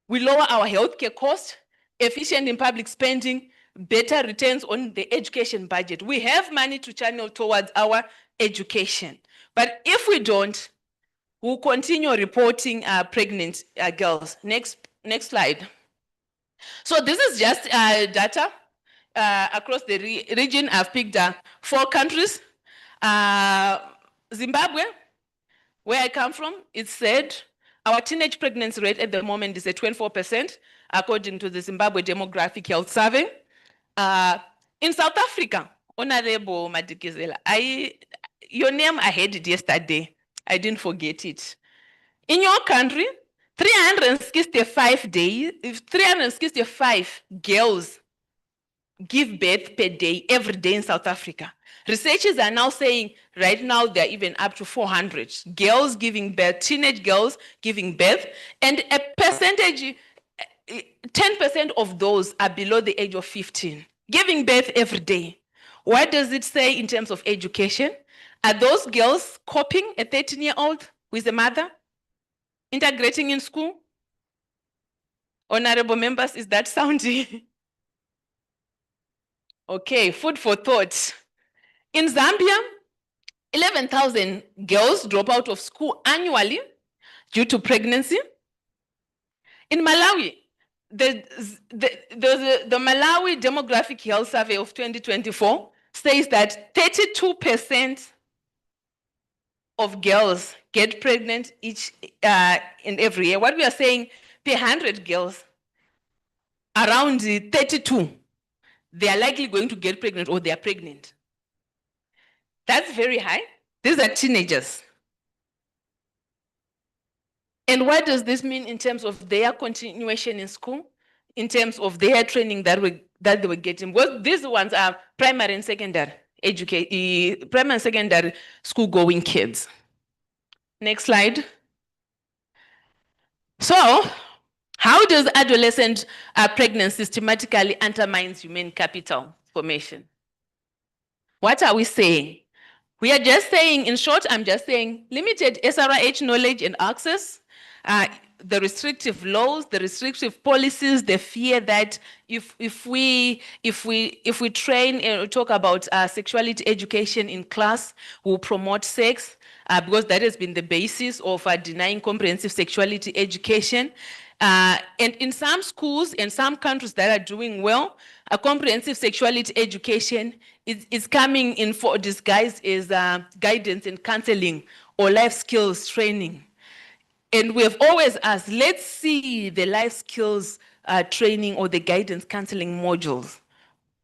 we lower our healthcare costs, efficient in public spending, better returns on the education budget. We have money to channel towards our education. But if we don't, we'll continue reporting pregnant girls. Next slide. So this is just data. across the region. I've picked 4 countries. Zimbabwe, where I come from, it said our teenage pregnancy rate at the moment is at 24%, according to the Zimbabwe Demographic Health Survey. In South Africa, Honorable Madikizela, your name I heard it yesterday. I didn't forget it. In your country, 365 girls give birth per day, every day in South Africa. Researchers are now saying right now they're even up to 400 girls giving birth, teenage girls giving birth, and a percentage, 10% of those are below the age of 15, giving birth every day. What does it say in terms of education? Are those girls coping, a 13-year-old with a mother, integrating in school? Honorable members, is that sounding? Okay, food for thought. In Zambia, 11,000 girls drop out of school annually due to pregnancy. In Malawi, the Malawi Demographic Health Survey of 2024 says that 32% of girls get pregnant each and every year. What we are saying, per 100 girls, around 32, they are likely going to get pregnant or they are pregnant. That's very high. These are teenagers. And what does this mean in terms of their continuation in school, in terms of their training that they were getting? Well, these ones are primary and secondary primary and secondary school-going kids. Next slide. So, how does adolescent pregnancy systematically undermines human capital formation? What are we saying? We are just saying, in short, I'm just saying limited SRH knowledge and access, the restrictive laws, the restrictive policies, the fear that if we train and talk about sexuality education in class, we'll promote sex, because that has been the basis of denying comprehensive sexuality education. And in some schools and some countries that are doing well, a comprehensive sexuality education is coming in for disguise as guidance and counseling or life skills training. And we have always asked, let's see the life skills training or the guidance counseling modules.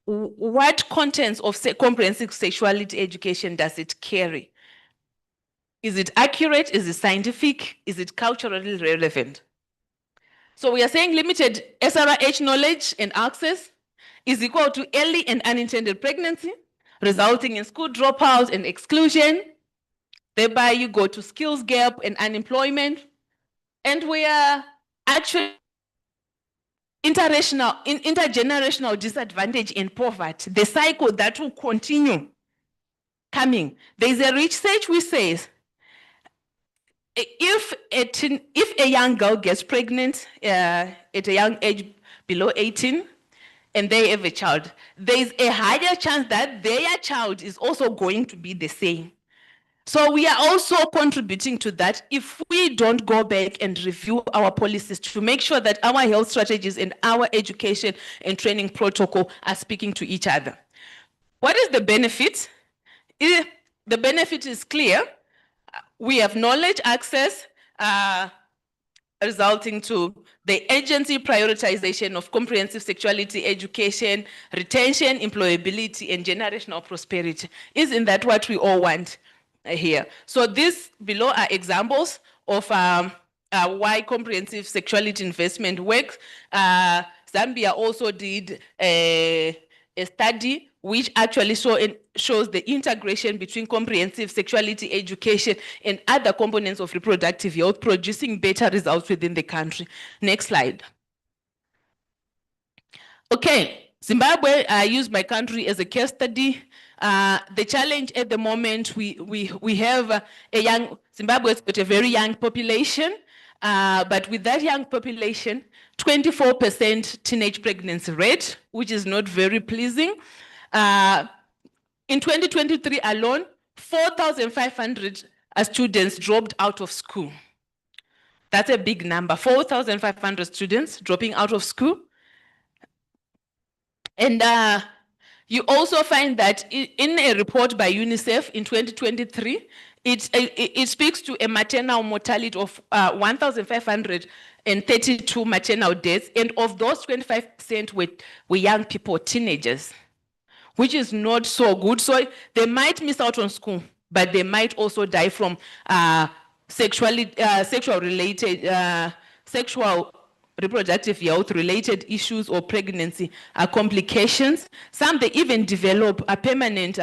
What contents of comprehensive sexuality education does it carry? Is it accurate? Is it scientific? Is it culturally relevant? So we are saying limited SRH knowledge and access is equal to early and unintended pregnancy, resulting in school dropouts and exclusion. Thereby you go to skills gap and unemployment. And we are actually intergenerational disadvantage and poverty, the cycle that will continue coming. There's a research which says, if a young girl gets pregnant at a young age below 18 and they have a child, there's a higher chance that their child is also going to be the same. So we are also contributing to that if we don't go back and review our policies to make sure that our health strategies and our education and training protocol are speaking to each other. What is the benefit? The benefit is clear. We have knowledge access, resulting to the agency prioritization of comprehensive sexuality education, retention, employability, and generational prosperity. Isn't that what we all want here? So these below are examples of why comprehensive sexuality investment works. Zambia also did a study which actually shows the integration between comprehensive sexuality education and other components of reproductive health, producing better results within the country. Next slide. Okay, Zimbabwe, I use my country as a case study. The challenge at the moment, we have a young, Zimbabwe's got a very young population, but with that young population, 24% teenage pregnancy rate, which is not very pleasing. In 2023 alone, 4,500 students dropped out of school. That's a big number, 4,500 students dropping out of school. And You also find that in a report by UNICEF in 2023, it speaks to a maternal mortality of 1,532 maternal deaths, and of those, 25% were young people, teenagers, which is not so good. So they might miss out on school, but they might also die from sexual reproductive health related issues or pregnancy complications. Some, they even develop a permanent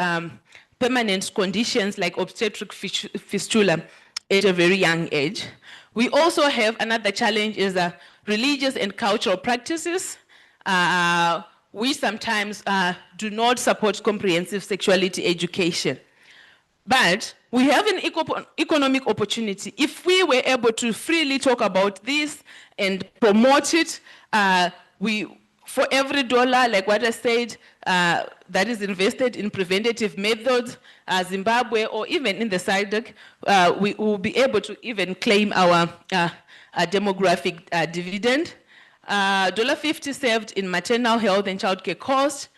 conditions like obstetric fistula at a very young age. We also have another challenge is religious and cultural practices. We sometimes do not support comprehensive sexuality education. But we have an economic opportunity. If we were able to freely talk about this and promote it, for every dollar, like what I said, that is invested in preventative methods, Zimbabwe, or even in the SADC, we will be able to even claim our demographic dividend. $50 saved in maternal health and childcare costs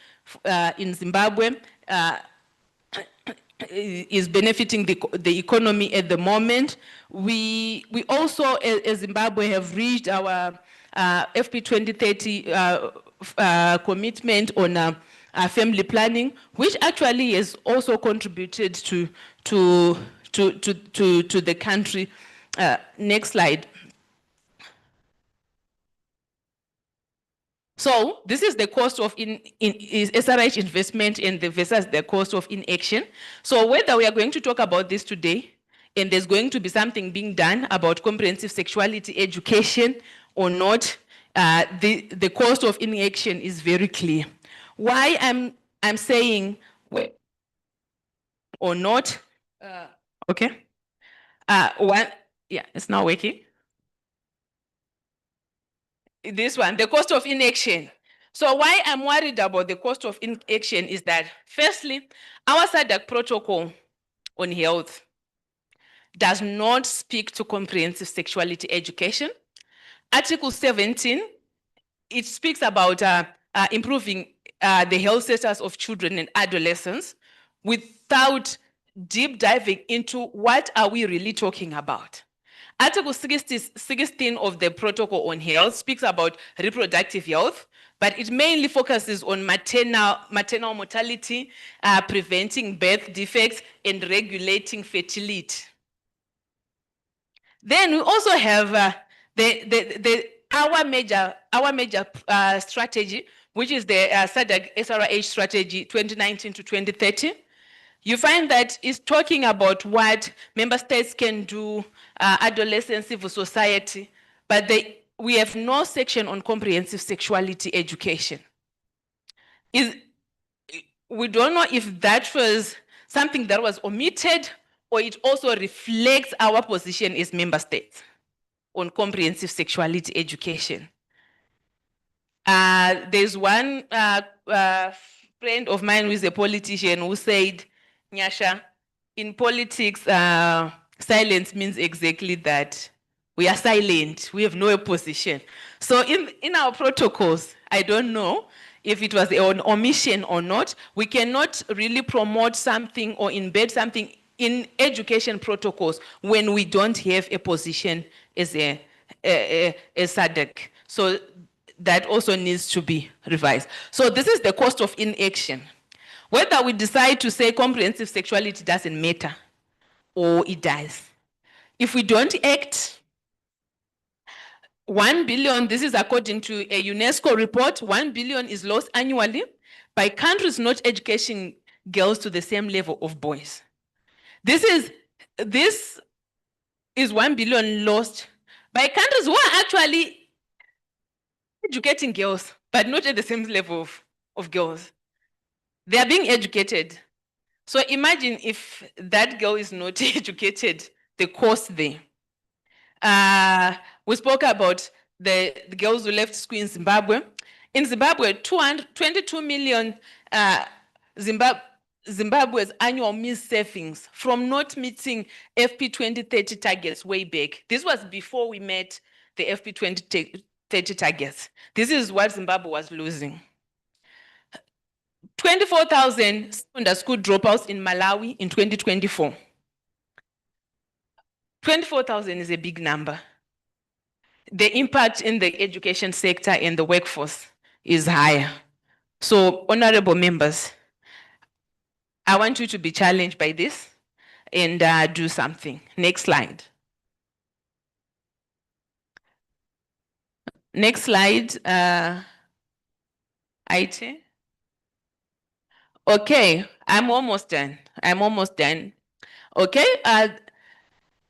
in Zimbabwe is benefiting the economy at the moment. We also, as Zimbabwe, have reached our FP 2030 commitment on family planning, which actually has also contributed to the country. Next slide. So this is the cost of SRH investment and versus the cost of inaction. So whether we are going to talk about this today, and there's going to be something being done about comprehensive sexuality education or not, the cost of inaction is very clear. Why I'm saying or not? Okay. It's not working. This one, the cost of inaction. So why I'm worried about the cost of inaction is that, firstly, our SADC protocol on health does not speak to comprehensive sexuality education. Article 17, it speaks about improving the health status of children and adolescents without deep diving into what are we really talking about. Article 16 of the Protocol on Health speaks about reproductive health, but it mainly focuses on maternal mortality, preventing birth defects, and regulating fertility. Then we also have our major strategy, which is the SADC SRH strategy 2019 to 2030. You find that it's talking about what member states can do, adolescent civil society, but we have no section on comprehensive sexuality education. We don't know if that was something that was omitted or it also reflects our position as member states on comprehensive sexuality education. There's one friend of mine who is a politician who said, Nyasha, in politics, silence means exactly that. We are silent, we have no opposition. So in our protocols, I don't know if it was an omission or not, we cannot really promote something or embed something in education protocols when we don't have a position as a SADC. So that also needs to be revised. So this is the cost of inaction. Whether we decide to say comprehensive sexuality doesn't matter, or it does. If we don't act, 1 billion, this is according to a UNESCO report, 1 billion is lost annually by countries not educating girls to the same level of boys. This is 1 billion lost by countries who are actually educating girls, but not at the same level of girls. They are being educated. So imagine if that girl is not educated, the cost there. We spoke about the girls who left school in Zimbabwe. In Zimbabwe, 22 million Zimbabwe's annual missed savings from not meeting FP 2030 targets way back. This was before we met the FP 2030 targets. This is what Zimbabwe was losing. 24,000 secondary school dropouts in Malawi in 2024. 24,000 is a big number. The impact in the education sector and the workforce is higher. So, honorable members, I want you to be challenged by this and do something. Next slide. Next slide. IT. Okay, I'm almost done. Okay,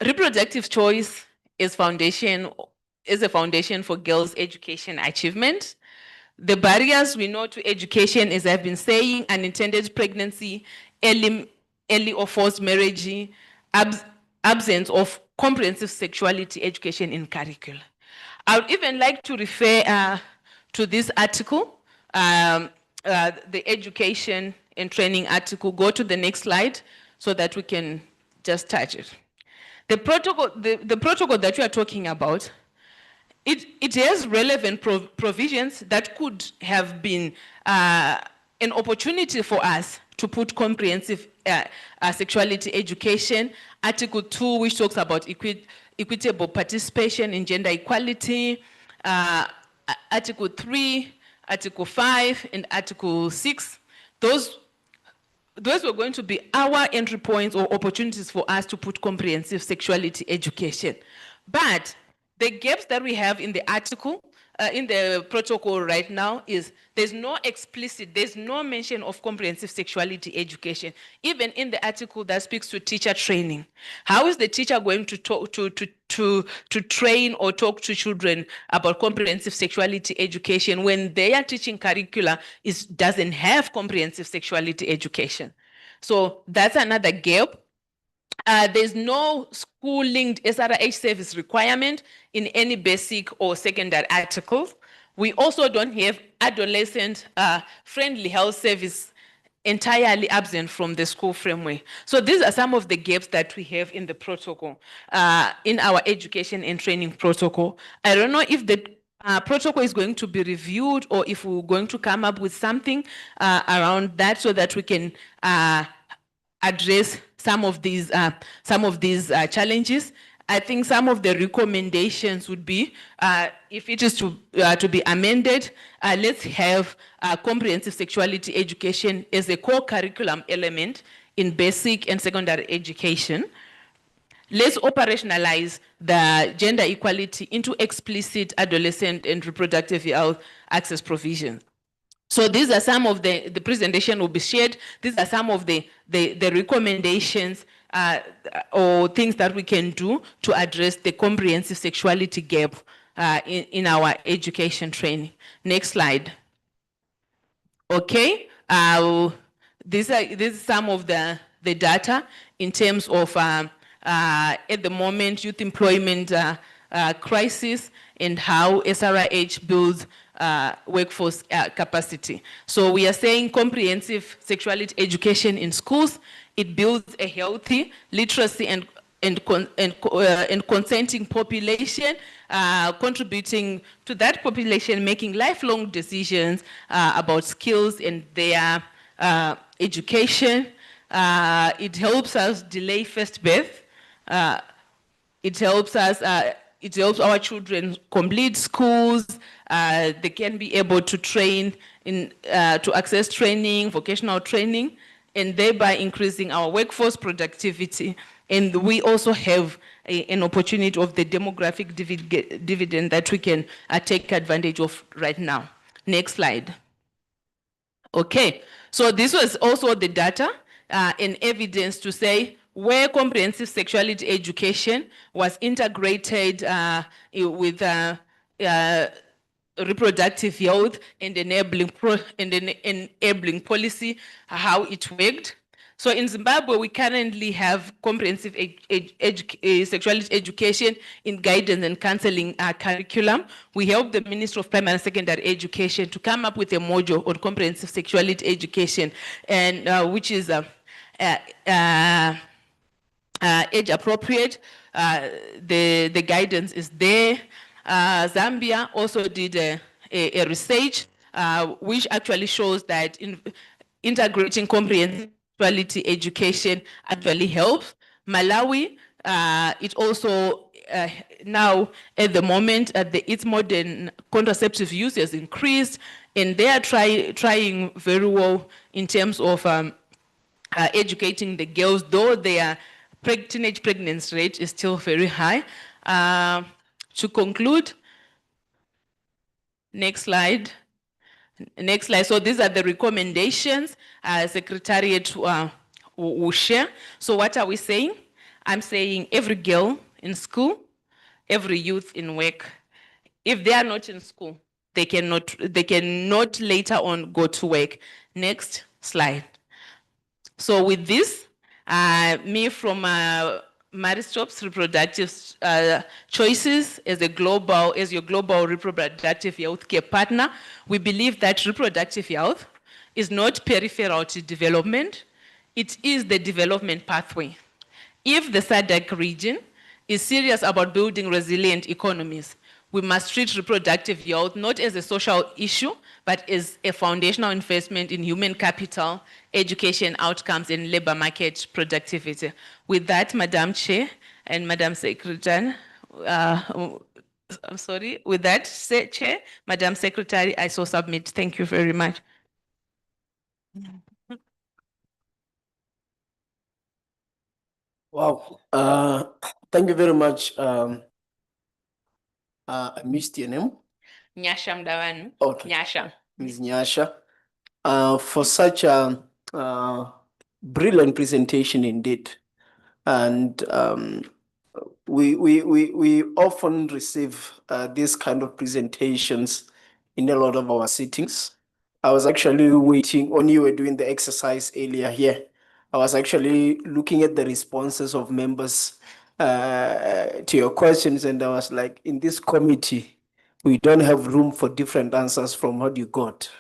reproductive choice is a foundation for girls' education achievement. The barriers we know to education, as I've been saying, unintended pregnancy, early or forced marriage, absence of comprehensive sexuality education in curricula. I would even like to refer to this article, the education and training article. Go to the next slide so that we can just touch it. The protocol, the protocol that we are talking about, it has relevant provisions that could have been an opportunity for us to put comprehensive sexuality education. Article 2, which talks about equitable participation in gender equality. Article 3, Article 5, and Article 6. Those were going to be our entry points or opportunities for us to put comprehensive sexuality education. But the gaps that we have in the article, in the protocol right now, is there's no mention of comprehensive sexuality education. Even in the article that speaks to teacher training. How is the teacher going to talk to train or talk to children about comprehensive sexuality education when their teaching curricula doesn't have comprehensive sexuality education? So that's another gap. There's no school-linked SRH service requirement in any basic or secondary articles. We also don't have adolescent-friendly health service entirely absent from the school framework. So these are some of the gaps that we have in the protocol, in our education and training protocol. I don't know if the protocol is going to be reviewed or if we're going to come up with something around that so that we can address some of these challenges. I think some of the recommendations would be, if it is to be amended, let's have comprehensive sexuality education as a core curriculum element in basic and secondary education. Let's operationalize the gender equality into explicit adolescent and reproductive health access provisions. So these are some of the presentation will be shared. These are some of the recommendations or things that we can do to address the comprehensive sexuality gap in our education training. Next slide. Okay, these are some of the data in terms of at the moment youth employment crisis and how SRH builds workforce capacity. So we are saying comprehensive sexuality education in schools, it builds a healthy literacy and consenting population, contributing to that population making lifelong decisions about skills and their education. It helps us delay first birth. It helps our children complete schools. They can be able to train to access training, vocational training, and thereby increasing our workforce productivity. And we also have an opportunity of the demographic dividend that we can take advantage of right now. Next slide. Okay, so this was also the data and evidence to say where comprehensive sexuality education was integrated with reproductive health and enabling policy, how it worked. So in Zimbabwe, we currently have comprehensive sexuality education in guidance and counseling curriculum. We help the Ministry of Primary and Secondary Education to come up with a module on comprehensive sexuality education, and which is age appropriate. The guidance is there. Zambia also did a research which actually shows that integrating comprehensive sexuality education actually helps. Malawi, it also now at the moment its modern contraceptive use has increased, and they are trying very well in terms of educating the girls, though their teenage pregnancy rate is still very high. To conclude, next slide. Next slide. So these are the recommendations Secretariat will share. So what are we saying? I'm saying every girl in school, every youth in work, if they are not in school, they cannot later on go to work. Next slide. So with this, me from Maristop's reproductive choices as your global reproductive health care partner, we believe that reproductive health is not peripheral to development, it is the development pathway. If the SADC region is serious about building resilient economies, we must treat reproductive health not as a social issue, but as a foundational investment in human capital, education outcomes, and labor market productivity. With that, Madam Chair and Madam Secretary, I'm sorry, with that, Chair, Madam Secretary, I so submit. Thank you very much. Wow. Thank you very much. I missed your name. Nyasha Mdawanu. Okay. Nyasha. Ms. Nyasha, for such a brilliant presentation indeed. And we often receive these kind of presentations in a lot of our sittings. I was actually waiting when you were doing the exercise earlier here. I was actually looking at the responses of members to your questions, and I was like, in this committee, we don't have room for different answers from what you got.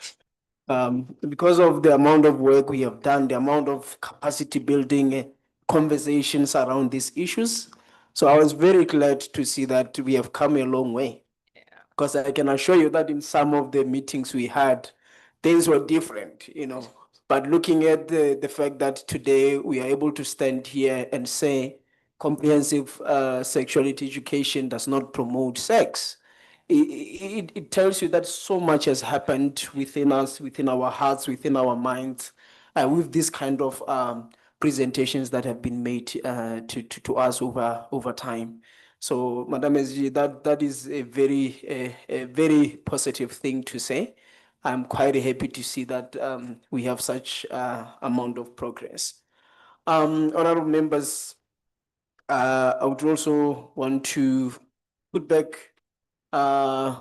Because of the amount of work we have done, the amount of capacity building conversations around these issues. So I was very glad to see that we have come a long way. Because I can assure you that in some of the meetings we had, things were different, But looking at the fact that today we are able to stand here and say comprehensive sexuality education does not promote sex, it tells you that so much has happened within us, within our hearts, within our minds, with this kind of presentations that have been made to us over time. So, Madam SG, that is a very positive thing to say. I'm quite happy to see that we have such amount of progress. Honorable members, I would also want to put back the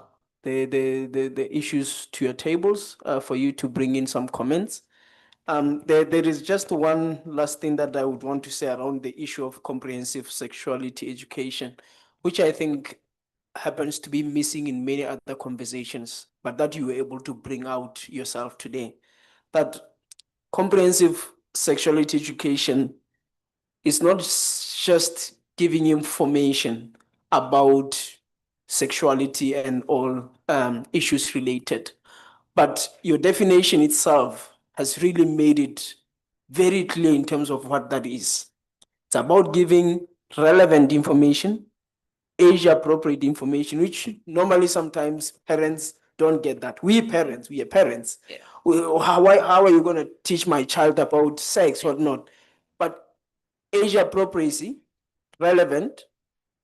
issues to your tables for you to bring in some comments. There is just one last thing that I would want to say around the issue of comprehensive sexuality education, which I think happens to be missing in many other conversations, but that you were able to bring out yourself today. That comprehensive sexuality education is not just giving information about sexuality and all issues related, but your definition itself has really made it very clear in terms of what that is. It's about giving relevant information, age-appropriate information, which normally sometimes parents don't get that. We are parents. Yeah. How are you going to teach my child about sex or not? But age appropriacy, relevant,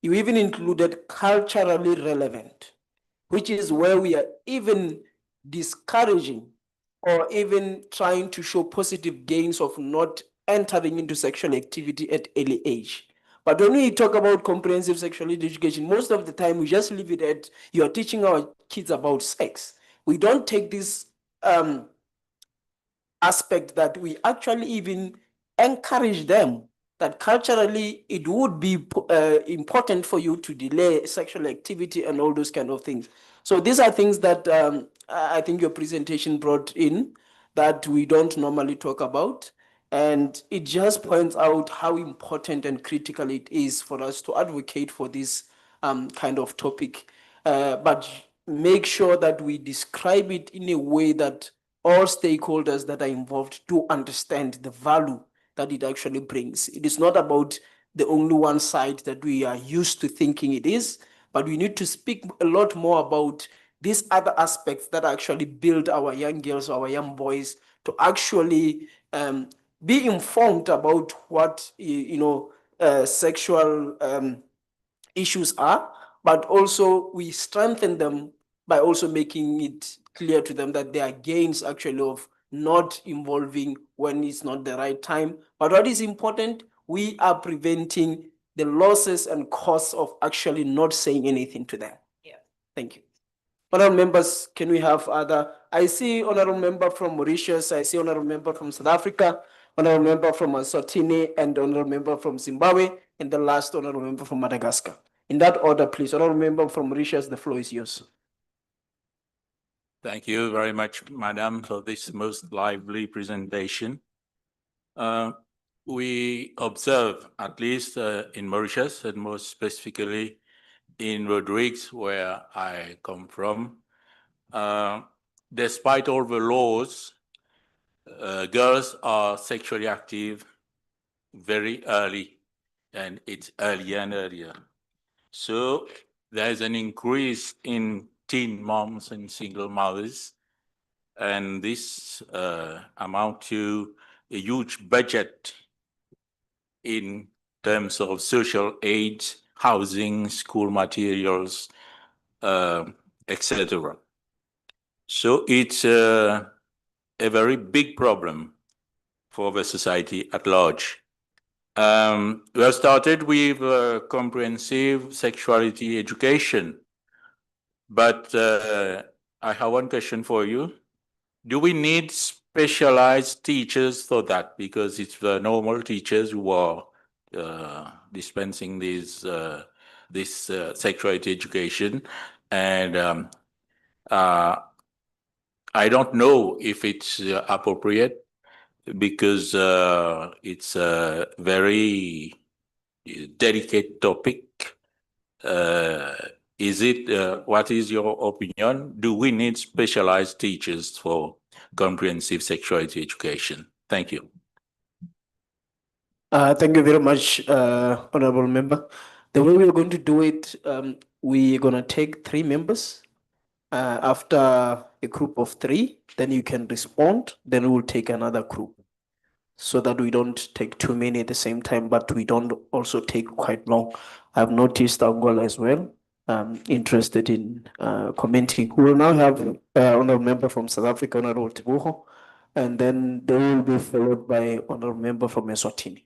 you even included culturally relevant, which is where we are even discouraging or even trying to show positive gains of not entering into sexual activity at early age. But when we talk about comprehensive sexuality education, most of the time we just leave it at you are teaching our kids about sex. We don't take this aspect that we actually even encourage them that culturally it would be important for you to delay sexual activity and all those kind of things. So these are things that I think your presentation brought in that we don't normally talk about. And it just points out how important and critical it is for us to advocate for this kind of topic. But make sure that we describe it in a way that all stakeholders that are involved to understand the value that it actually brings. It is not about the only one side that we are used to thinking it is, but we need to speak a lot more about these other aspects that actually build our young girls, our young boys to actually be informed about what sexual issues are, but also we strengthen them by also making it clear to them that there are gains actually of not involving when it's not the right time. But what is important, we are preventing the losses and costs of actually not saying anything to them. Yeah. Thank you. Honorable members, can we have other? I see honorable member from Mauritius, I see honorable member from South Africa, honorable member from Eswatini, and honorable member from Zimbabwe, and the last honorable member from Madagascar. In that order, please. Honorable member from Mauritius, the floor is yours. Thank you very much, Madam, for this most lively presentation. We observe, at least in Mauritius, and more specifically in Rodrigues, where I come from, despite all the laws, girls are sexually active very early, and it's earlier and earlier. So there's an increase in teen moms and single mothers, and this amount to a huge budget in terms of social aid, housing, school materials, etc. So it's a very big problem for the society at large. We have started with comprehensive sexuality education, but I have one question for you. Do we need specialized teachers for that? Because it's the normal teachers who are dispensing this sexuality education, and I don't know if it's appropriate, because it's a very delicate topic. What is your opinion? Do we need specialized teachers for comprehensive sexuality education? Thank you. Thank you very much, honorable member. The way we're going to do it, we're going to take 3 members. After a group of 3, then you can respond, then we'll take another group, so that we don't take too many at the same time, but we don't also take quite long. I've noticed Angola as well, interested in commenting. We will now have honorable member from South Africa, Honorable Tibuho, and then they will be followed by honorable member from Eswatini.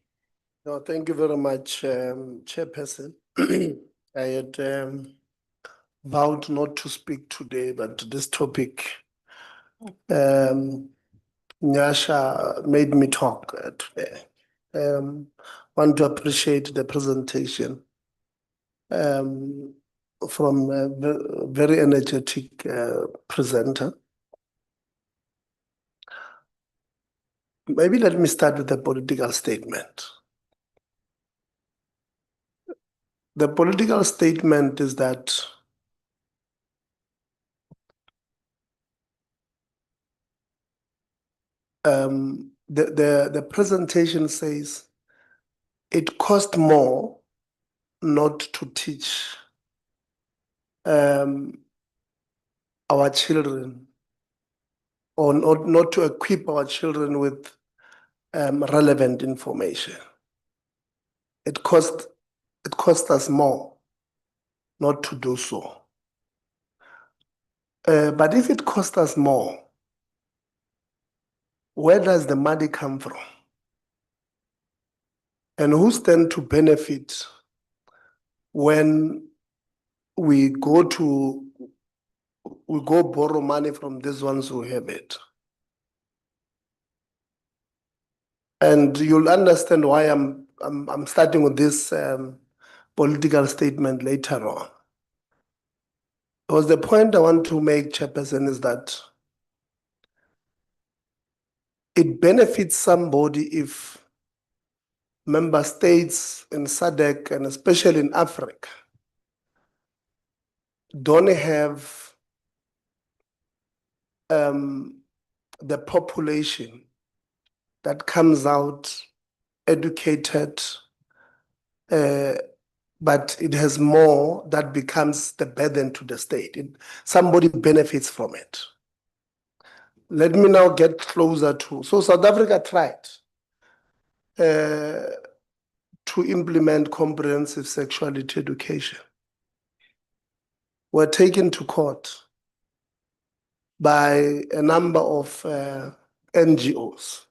No, thank you very much, Chairperson. I had vowed not to speak today, but this topic, Nyasha made me talk today. Want to appreciate the presentation from a very energetic presenter. Maybe let me start with the political statement. The political statement is that the presentation says it costs more not to teach our children, or not to equip our children with relevant information. It costs us more not to do so. But if it costs us more, where does the money come from? And who stand to benefit when we go borrow money from these ones who have it? And you'll understand why I'm starting with this political statement later on. Because the point I want to make, Chairperson, is that it benefits somebody if member states in SADC, and especially in Africa, don't have the population that comes out educated, but it has more that becomes the burden to the state. Somebody benefits from it. Let me now get closer to, so South Africa tried to implement comprehensive sexuality education. Were taken to court by a number of NGOs,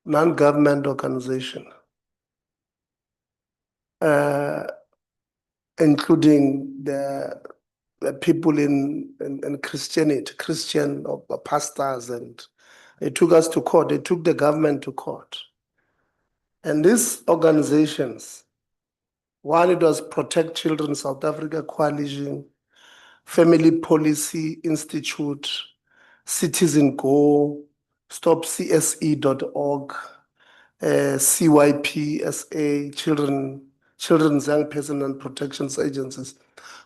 non-government organizations, including the people in Christianity, Christian pastors, and they took us to court. They took the government to court. And these organizations, one, it was Protect Children South Africa Coalition, Family Policy Institute, Citizen Go, StopCSE.org, CYPSA, Children's Young Person and Protections Agencies.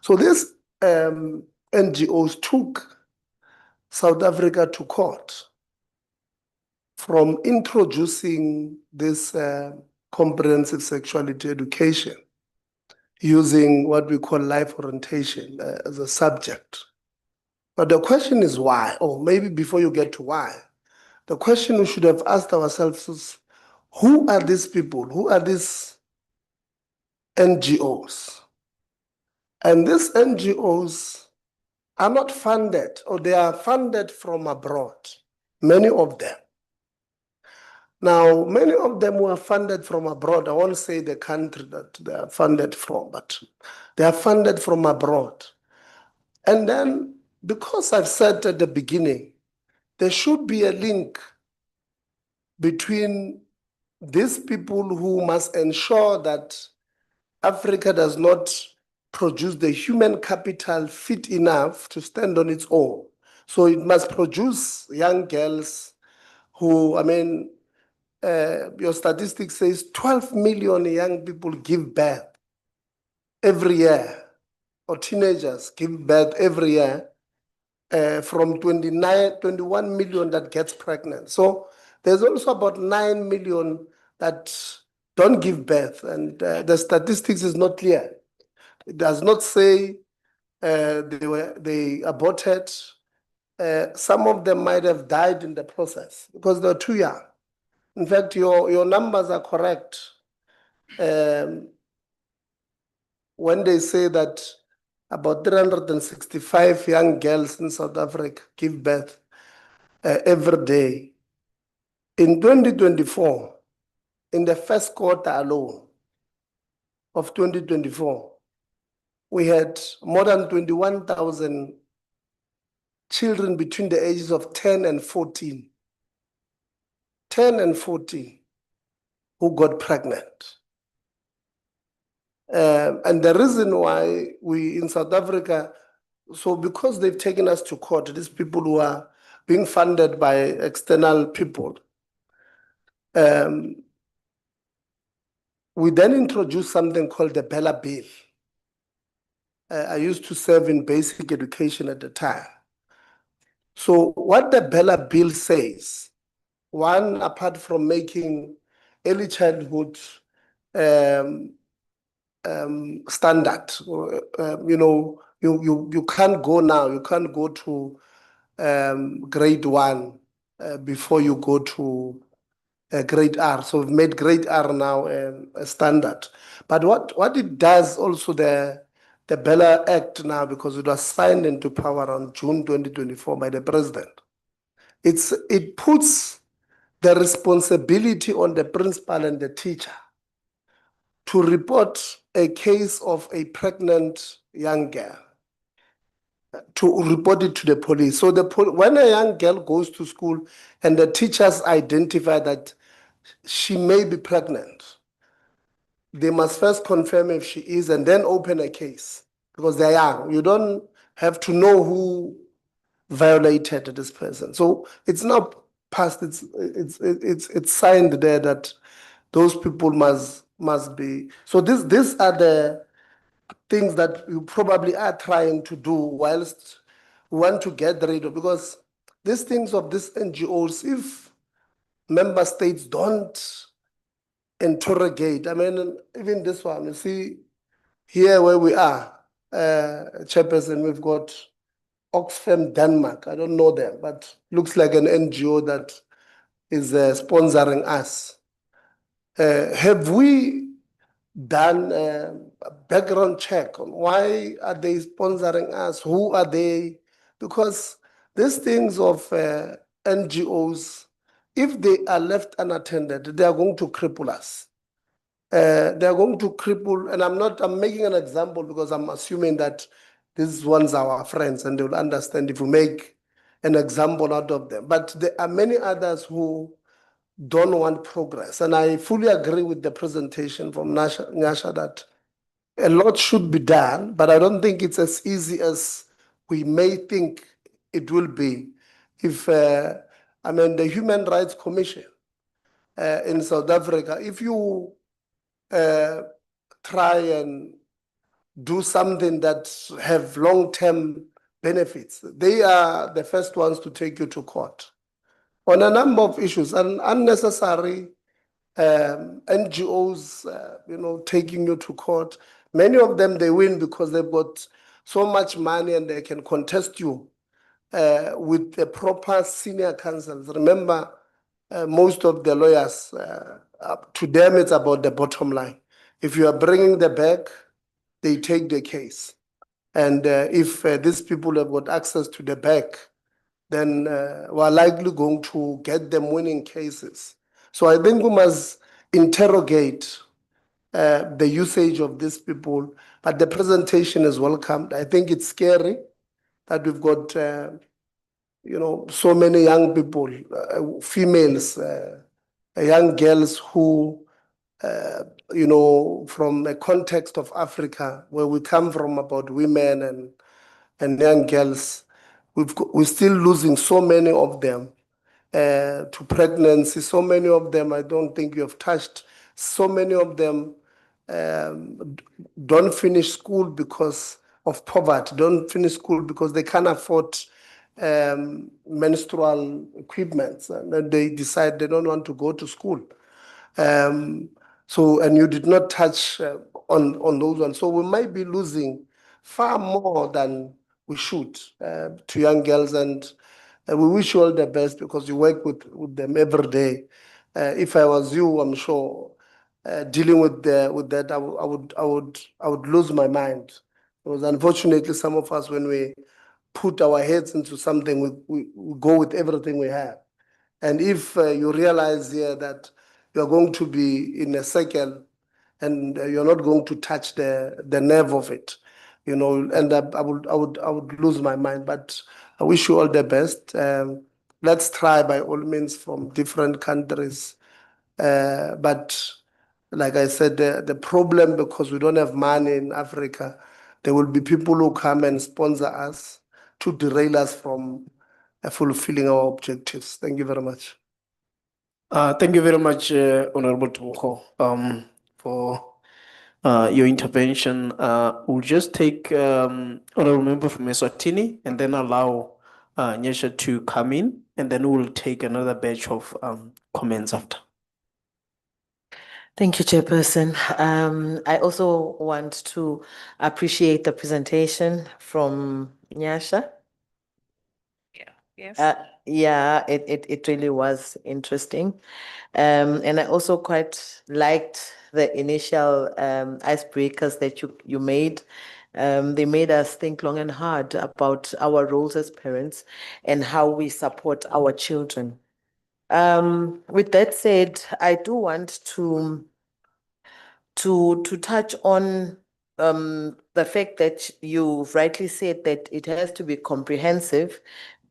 So these NGOs took South Africa to court from introducing this comprehensive sexuality education using what we call life orientation as a subject. But the question is why, or maybe before you get to why, the question we should have asked ourselves is, who are these people? Who are these NGOs? And these NGOs are not funded, or they are funded from abroad, many of them. Now, many of them were funded from abroad. I won't say the country that they are funded from, but they are funded from abroad. And then, because I've said at the beginning, there should be a link between these people who must ensure that Africa does not produce the human capital fit enough to stand on its own. So it must produce young girls who, I mean, your statistics says 12 million young people give birth every year, or teenagers give birth every year, from 21 million that gets pregnant. So there's also about 9 million that don't give birth, and the statistics is not clear. It does not say they aborted. Some of them might have died in the process because they're too young. In fact, your numbers are correct when they say that about 365 young girls in South Africa give birth every day. In 2024, in the first quarter alone of 2024, we had more than 21,000 children between the ages of 10 and 14. 10 and 14 who got pregnant. And the reason why we in South Africa, so because they've taken us to court, these people who are being funded by external people, we then introduced something called the Bella Bill. I used to serve in basic education at the time. So what the Bella Bill says, one, apart from making early childhood standard, you can't go now, you can't go to grade 1 before you go to grade R. So we've made grade R now a standard. But what it does also, the Bella Act now, because it was signed into power on June 2024 by the president, it puts the responsibility on the principal and the teacher to report a case of a pregnant young girl, to report it to the police. So when a young girl goes to school and the teachers identify that she may be pregnant, they must first confirm if she is and then open a case, because they're young. You don't have to know who violated this person. So it's not passed, it's signed there that those people must be. So these are the things that you probably are trying to do whilst we want to get rid of, because these things of these NGOs, if member states don't interrogate, I mean, even this one, you see, here where we are, Chairperson, we've got Oxfam Denmark. I don't know them, but looks like an NGO that is sponsoring us. Have we done a background check on why are they sponsoring us? Who are they? Because these things of NGOs, if they are left unattended, they are going to cripple us. They are going to cripple, and I'm making an example because I'm assuming that these ones are our friends and they will understand if we make an example out of them. But there are many others who don't want progress. And I fully agree with the presentation from Nyasha that a lot should be done, but I don't think it's as easy as we may think it will be. If, I mean, the Human Rights Commission in South Africa, if you try and do something that have long-term benefits, they are the first ones to take you to court on a number of issues, and unnecessary NGOs, taking you to court. Many of them, they win because they've got so much money and they can contest you with the proper senior counsels. Remember, most of the lawyers, to them, it's about the bottom line. If you are bringing the bag, they take the case. And if these people have got access to the bag, then we're likely going to get them winning cases. So I think we must interrogate the usage of these people, but the presentation is welcomed. I think it's scary that we've got, so many young people, females, young girls who, from a context of Africa, where we come from about women and young girls, we're still losing so many of them to pregnancy. So many of them, I don't think you have touched. So many of them don't finish school because of poverty, don't finish school because they can't afford menstrual equipment, and then they decide they don't want to go to school. And you did not touch on those ones. So we might be losing far more than we should to young girls, and we wish you all the best because you work with them every day. If I was you, I'm sure dealing with that, I would lose my mind. Because unfortunately, some of us, when we put our heads into something, we go with everything we have. And if you realize here that you're going to be in a circle and you're not going to touch the nerve of it, and I would lose my mind. But I wish you all the best. Let's try by all means from different countries. But like I said, the problem, because we don't have money in Africa, there will be people who come and sponsor us to derail us from fulfilling our objectives. Thank you very much. Thank you very much, Honorable Tumuko, for your intervention. We'll just take Honorable Member from Eswatini and then allow Nyasha to come in, and then we'll take another batch of comments after. Thank you, Chairperson. I also want to appreciate the presentation from Nyasha. Yes. Yeah, it really was interesting. And I also quite liked the initial icebreakers that you made. They made us think long and hard about our roles as parents and how we support our children. With that said, I do want to touch on the fact that you've rightly said that it has to be comprehensive,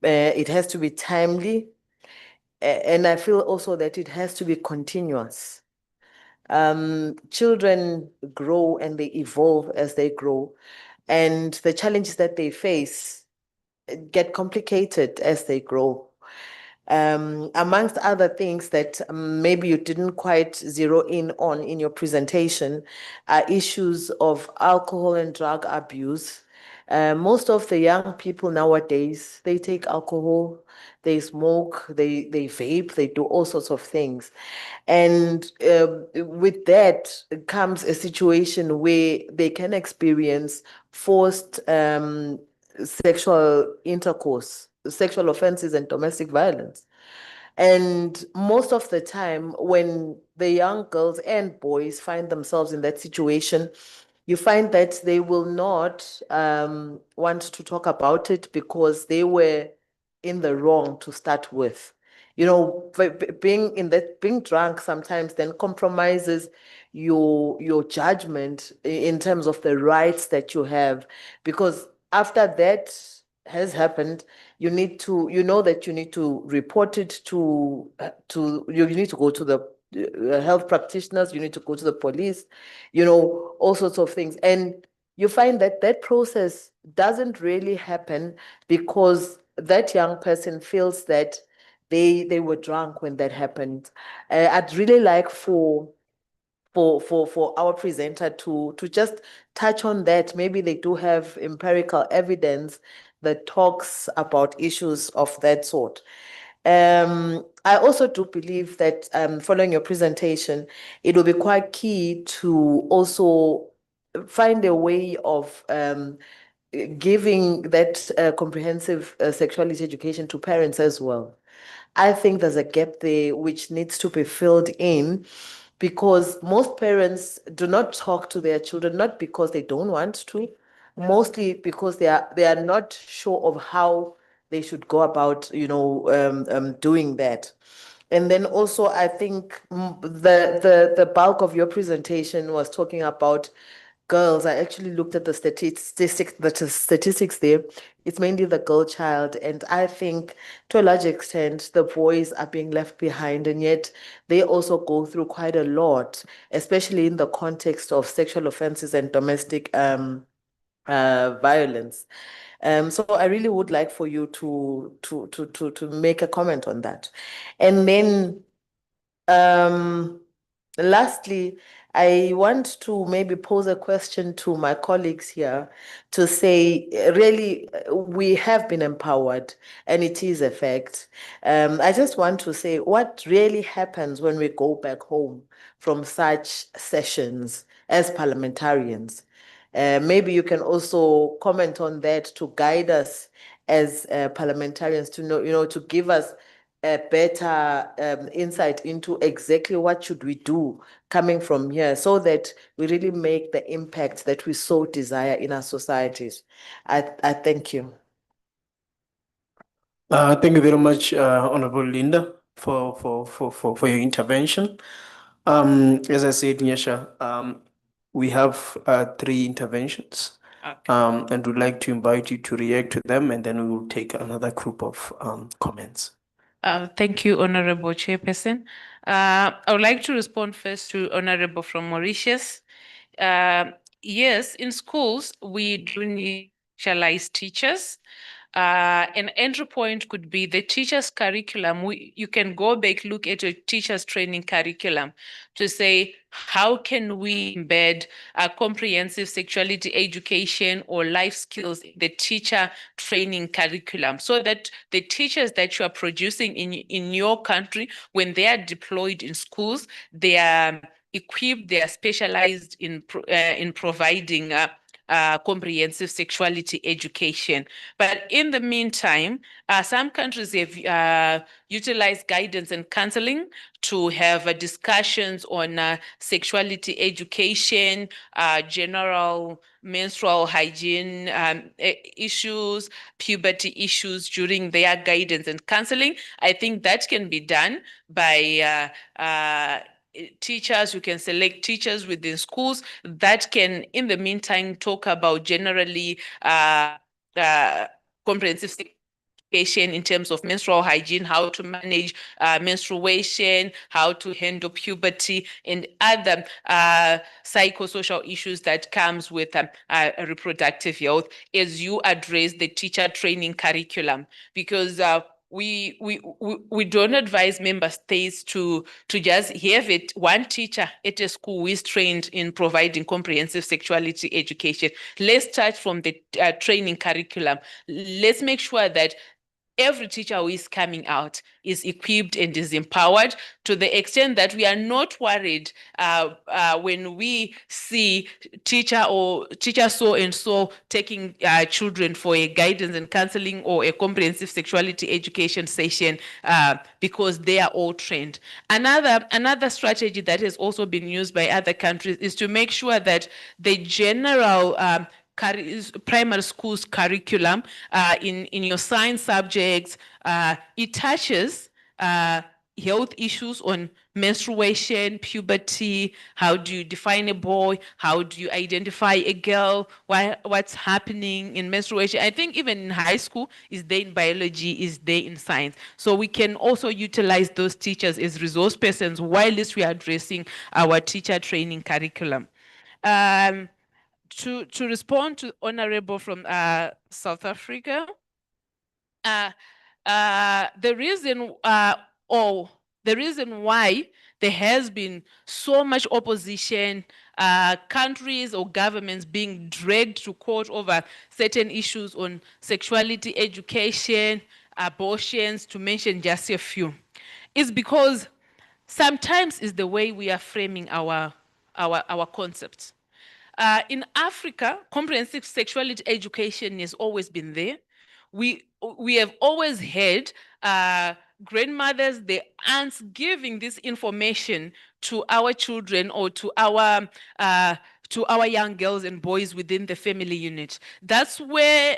it has to be timely, and I feel also that it has to be continuous. Children grow and they evolve as they grow, and the challenges that they face get complicated as they grow. Amongst other things that maybe you didn't quite zero in on in your presentation are issues of alcohol and drug abuse, Most of the young people nowadays, they take alcohol, they smoke, they vape, they do all sorts of things. And with that comes a situation where they can experience forced sexual intercourse, sexual offenses, and domestic violence. And most of the time, when the young girls and boys find themselves in that situation, you find that they will not want to talk about it because they were in the wrong to start with. You know, being drunk sometimes then compromises your judgment in terms of the rights that you have, because after that has happened, you know that you need to report it to you need to go to the health practitioners, you need to go to the police, all sorts of things. And you find that that process doesn't really happen because that young person feels that they were drunk when that happened. I'd really like for our presenter to just touch on that. Maybe they do have empirical evidence that talks about issues of that sort. I also do believe that following your presentation, it will be quite key to also find a way of giving that comprehensive sexuality education to parents as well. I think there's a gap there which needs to be filled in, because most parents do not talk to their children, not because they don't want to, mostly because they are not sure of how they should go about, doing that. And then also, I think the bulk of your presentation was talking about girls. I actually looked at the statistics there. It's mainly the girl child, and I think to a large extent the boys are being left behind, and yet they also go through quite a lot, especially in the context of sexual offenses and domestic violence. So I really would like for you to make a comment on that. And then lastly, I want to maybe pose a question to my colleagues here to say, really, we have been empowered and it is a fact. I just want to say what really happens when we go back home from such sessions as parliamentarians. Maybe you can also comment on that to guide us as parliamentarians to know, to give us a better insight into exactly what should we do coming from here, so that we really make the impact that we so desire in our societies. I thank you. Thank you very much, Honorable Linda, for your intervention. As I said, Nyasha, we have 3 interventions. Okay. And we'd like to invite you to react to them, and then we will take another group of comments. Thank you, Honorable Chairperson. I would like to respond first to Honorable from Mauritius. Yes, in schools, we do need specialized teachers. An entry point could be the teacher's curriculum. You can go back, look at your teacher's training curriculum to say, how can we embed a comprehensive sexuality education or life skills in the teacher training curriculum, so that the teachers that you are producing in your country, when they are deployed in schools, they are equipped, they are specialized in providing comprehensive sexuality education. But in the meantime, some countries have utilized guidance and counseling to have discussions on sexuality education, general menstrual hygiene issues, puberty issues during their guidance and counseling. I think that can be done by teachers. You can select teachers within schools that can, in the meantime, talk about generally comprehensive education in terms of menstrual hygiene, how to manage menstruation, how to handle puberty, and other psychosocial issues that comes with reproductive health, as you address the teacher training curriculum. Because we don't advise member states to just have it one teacher at a school who is trained in providing comprehensive sexuality education. Let's start from the training curriculum. Let's make sure that every teacher who is coming out is equipped and is empowered to the extent that we are not worried when we see teacher so and so taking children for a guidance and counseling or a comprehensive sexuality education session because they are all trained. Another strategy that has also been used by other countries is to make sure that the general primary school's curriculum in your science subjects, it touches health issues on menstruation, puberty, how do you define a boy, how do you identify a girl, what's happening in menstruation. I think even in high school, is there in biology, is there in science. So we can also utilize those teachers as resource persons while we are addressing our teacher training curriculum. To respond to Honorable from South Africa, the reason why there has been so much opposition, countries or governments being dragged to court over certain issues on sexuality education, abortions, to mention just a few, is because sometimes it's the way we are framing our concepts. In Africa, comprehensive sexuality education has always been there. We have always had grandmothers, the aunts giving this information to our children or to our young girls and boys within the family unit. That's where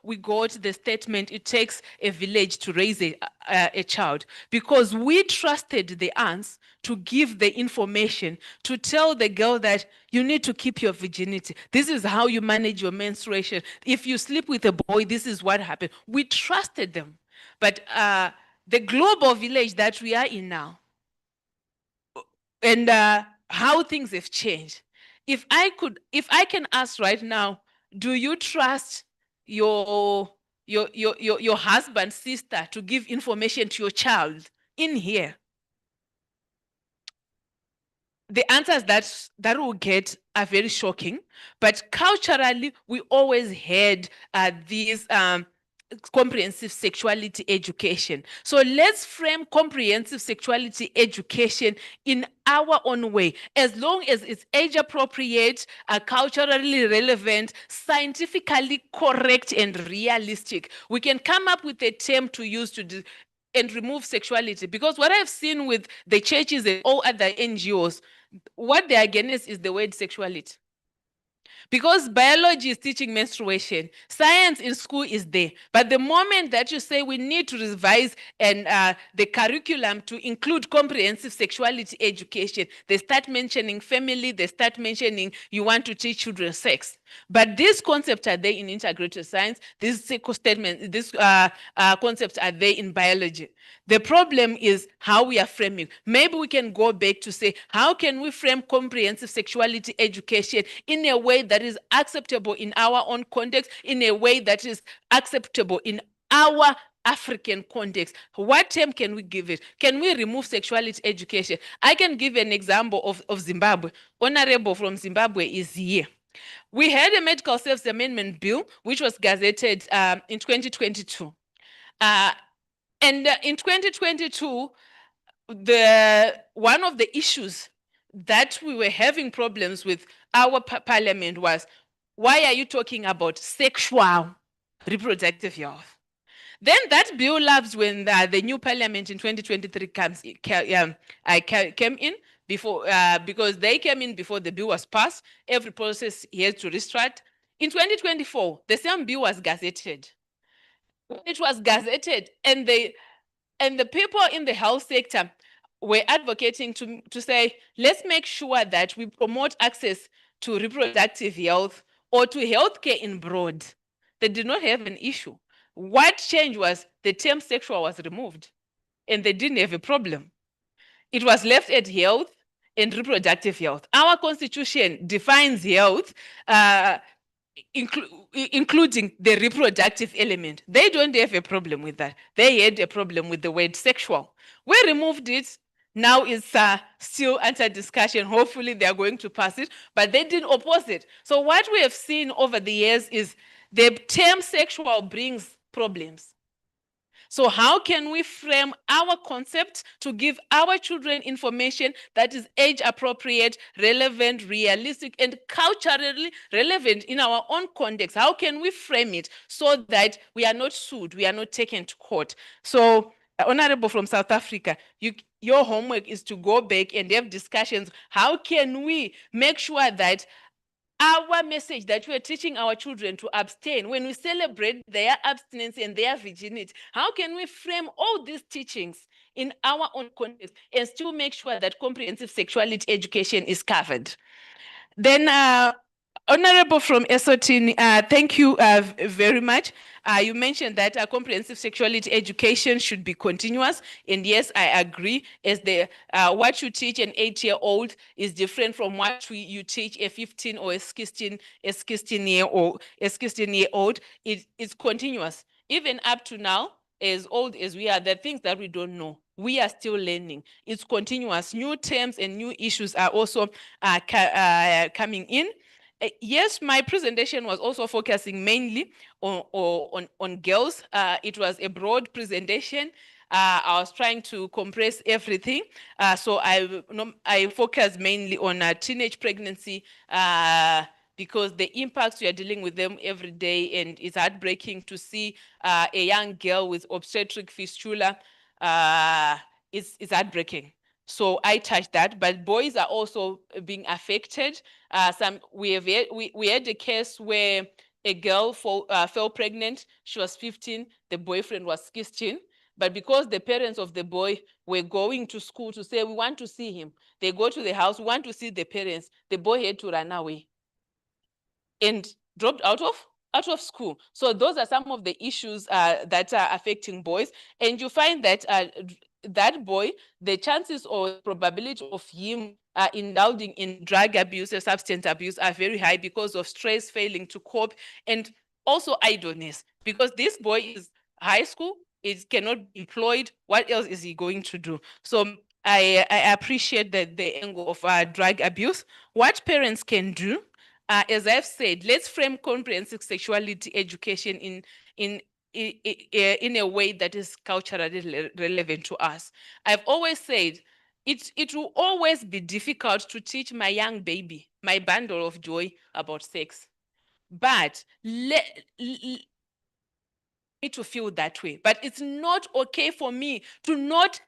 we got the statement, it takes a village to raise a child, because we trusted the aunts to give the information, to tell the girl that you need to keep your virginity. This is how you manage your menstruation. If you sleep with a boy, this is what happened. We trusted them. But the global village that we are in now, and how things have changed. If I can ask right now, do you trust your husband, sister to give information to your child in here? The answers that we'll get are very shocking, but culturally, we always had these comprehensive sexuality education. So let's frame comprehensive sexuality education in our own way, as long as it's age appropriate, culturally relevant, scientifically correct, and realistic. We can come up with a term to use and remove sexuality, because what I've seen with the churches and all other NGOs, what they're against is the word sexuality. Because biology is teaching menstruation, science in school is there. But the moment that you say we need to revise and the curriculum to include comprehensive sexuality education, they start mentioning family, they start mentioning you want to teach children sex. But these concepts are there in integrated science. These concepts are there in biology. The problem is how we are framing. Maybe we can go back to say, how can we frame comprehensive sexuality education in a way that is acceptable in our own context, in a way that is acceptable in our African context? What term can we give it? Can we remove sexuality education? I can give an example of Zimbabwe. Honorable from Zimbabwe is here. We had a medical service amendment bill, which was gazetted in 2022. And in 2022, one of the issues that we were having problems with our parliament was, why are you talking about sexual reproductive health? Then that bill lapsed when the new parliament in 2023 came in, before because they came in before the bill was passed. Every process had to restart. In 2024, the same bill was gazetted. It was gazetted, and the people in the health sector were advocating to say, let's make sure that we promote access to reproductive health or to healthcare in broad. They did not have an issue. What changed was the term sexual was removed, and they didn't have a problem. It was left at health and reproductive health. Our constitution defines health including the reproductive element. They don't have a problem with that. They had a problem with the word sexual. We removed it. Now it's still under discussion. Hopefully they are going to pass it, but they didn't oppose it. So what we have seen over the years is the term sexual brings problems. So how can we frame our concept to give our children information that is age appropriate, relevant, realistic, and culturally relevant in our own context? How can we frame it so that we are not sued, we are not taken to court? So, Honorable from South Africa, your homework is to go back and have discussions. How can we make sure that our message that we are teaching our children to abstain, when we celebrate their abstinence and their virginity, how can we frame all these teachings in our own context and still make sure that comprehensive sexuality education is covered? Then, Honorable from Eswatini, thank you very much. You mentioned that comprehensive sexuality education should be continuous, and yes, I agree. As what you teach an 8-year-old is different from what you teach a 15 or a 16-year-old. It's continuous. Even up to now, as old as we are, there are things that we don't know. We are still learning. It's continuous. New terms and new issues are also coming in. Yes, my presentation was also focusing mainly on girls. It was a broad presentation. I was trying to compress everything. So I focused mainly on teenage pregnancy because the impacts we are dealing with them every day, and it's heartbreaking to see a young girl with obstetric fistula. It's heartbreaking. So I touched that, but boys are also being affected. We had a case where a girl fell pregnant. She was 15. The boyfriend was 16. But because the parents of the boy were going to school to say, we want to see him, they go to the house, we want to see the parents. The boy had to run away and dropped out of school. So those are some of the issues that are affecting boys. And you find that that boy, the chances or probability of him indulging in drug abuse or substance abuse are very high because of stress, failing to cope, and also idleness. Because this boy is high school, it cannot be employed. What else is he going to do? So I appreciate the angle of drug abuse. What parents can do, as I've said, let's frame comprehensive sexuality education in a way that is culturally relevant to us. I've always said it will always be difficult to teach my young baby, my bundle of joy, about sex. But let me to feel that way. But it's not okay for me to not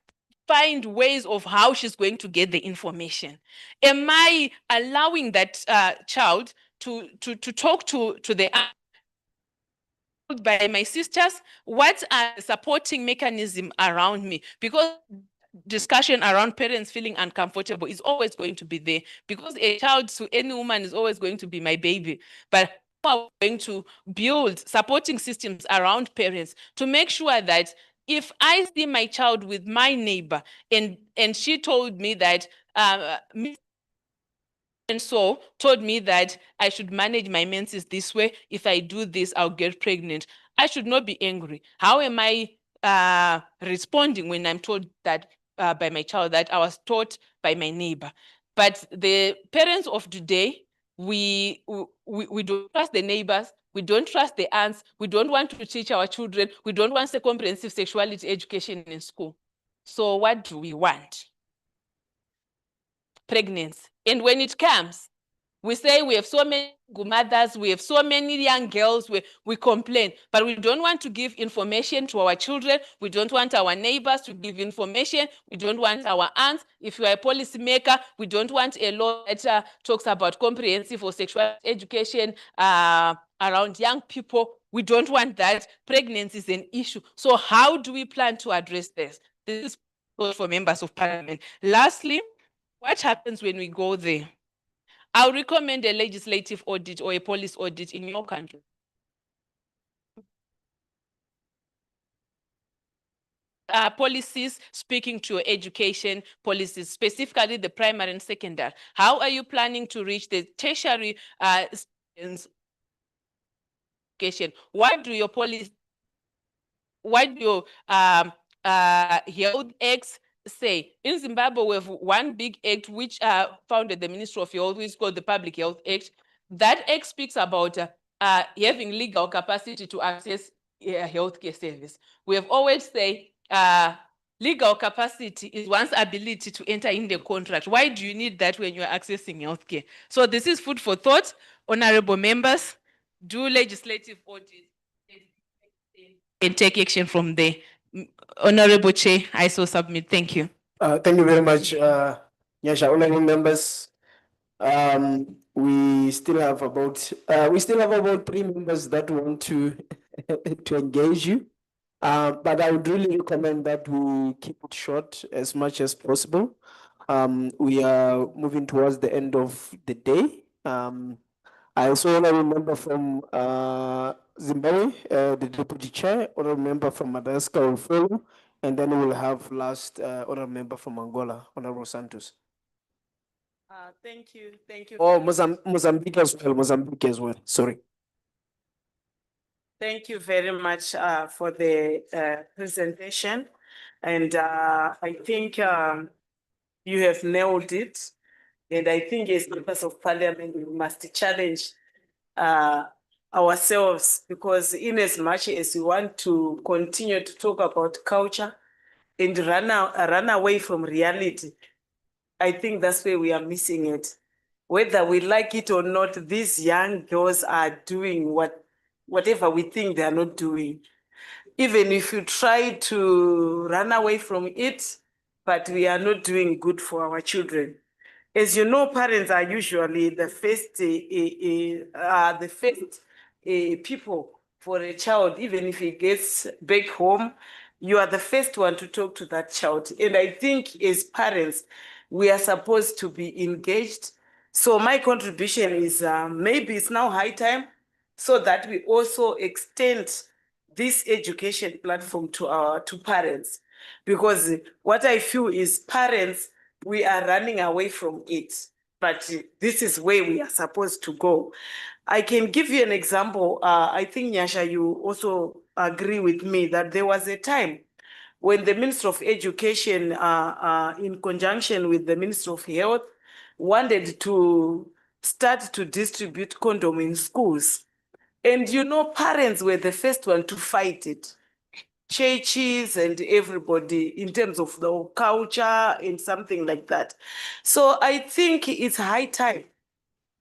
find ways of how she's going to get the information. Am I allowing that child to talk to the by my sisters? What are the supporting mechanism around me? Because discussion around parents feeling uncomfortable is always going to be there, because a child to any woman is always going to be my baby. But how are we going to build supporting systems around parents to make sure that if I see my child with my neighbor and she told me that and so told me that I should manage my menses this way. If I do this, I'll get pregnant. I should not be angry. How am I responding when I'm told that by my child, that I was taught by my neighbor? But the parents of today, we don't trust the neighbors. We don't trust the aunts. We don't want to teach our children. We don't want a comprehensive sexuality education in school. So what do we want? Pregnancy. And when it comes, we say we have so many mothers, we have so many young girls, we complain, but we don't want to give information to our children. We don't want our neighbors to give information. We don't want our aunts. If you are a policymaker, we don't want a law that talks about comprehensive or sexual education around young people. We don't want that. Pregnancy is an issue. So how do we plan to address this? This is for members of parliament. Lastly, what happens when we go there? I'll recommend a legislative audit or a police audit in your country. Policies speaking to your education policies, specifically the primary and secondary. How are you planning to reach the tertiary students education. What do your policy, what do your health acts say? In Zimbabwe, we have one big act which founded the Ministry of Health, which is called the Public Health Act. That act speaks about having legal capacity to access healthcare service. We have always say legal capacity is one's ability to enter in the contract. Why do you need that when you are accessing healthcare? So this is food for thought. Honorable members, do legislative audit and take action from there. Honorable Chair, I so submit. Thank you. Thank you very much, Nyasha. Honorable members, we still have about 3 members that want to to engage you. But I would really recommend that we keep it short as much as possible. We are moving towards the end of the day. I also want to remember from Zimbabwe, the deputy chair, honorable member from Madagascar will follow, and then we'll have last honorable member from Angola, Honorable Santos. Thank you. Oh, Mozambique as well. Sorry. Thank you very much for the presentation. And I think you have nailed it. And I think as members of parliament, we must challenge ourselves, because in as much as we want to continue to talk about culture and run away from reality, I think that's where we are missing it. Whether we like it or not, these young girls are doing whatever we think they are not doing. Even if you try to run away from it, but we are not doing good for our children. As you know, parents are usually the first people for a child. Even if he gets back home, you are the first one to talk to that child. And I think as parents, we are supposed to be engaged. So my contribution is maybe it's now high time so that we also extend this education platform to parents. Because what I feel is parents, we are running away from it, but this is where we are supposed to go. I can give you an example. I think, Nyasha, you also agree with me that there was a time when the Minister of Education, in conjunction with the Minister of Health, wanted to start to distribute condom in schools. And you know, parents were the first one to fight it. Churches and everybody in terms of the culture and something like that. So I think it's high time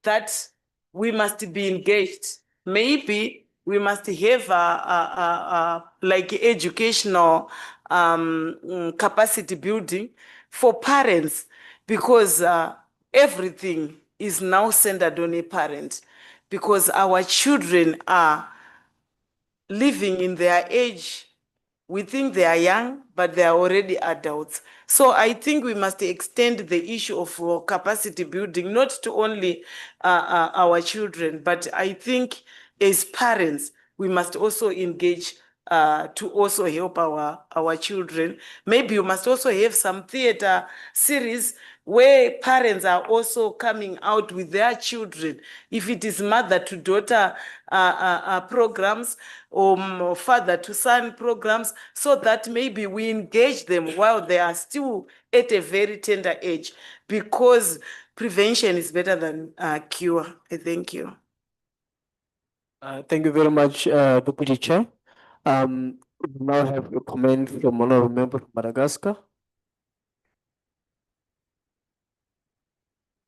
that we must be engaged. Maybe we must have like educational capacity building for parents, because everything is now centered on a parent, because our children are living in their age. We think they are young, but they are already adults. So I think we must extend the issue of capacity building, not to only our children, but I think as parents, we must also engage to also help our children. Maybe you must also have some theater series where parents are also coming out with their children. If it is mother to daughter programs or father to son programs, so that maybe we engage them while they are still at a very tender age, because prevention is better than cure. Thank you. Thank you very much, Deputy Chair. We now have a comment from honorable member from Madagascar.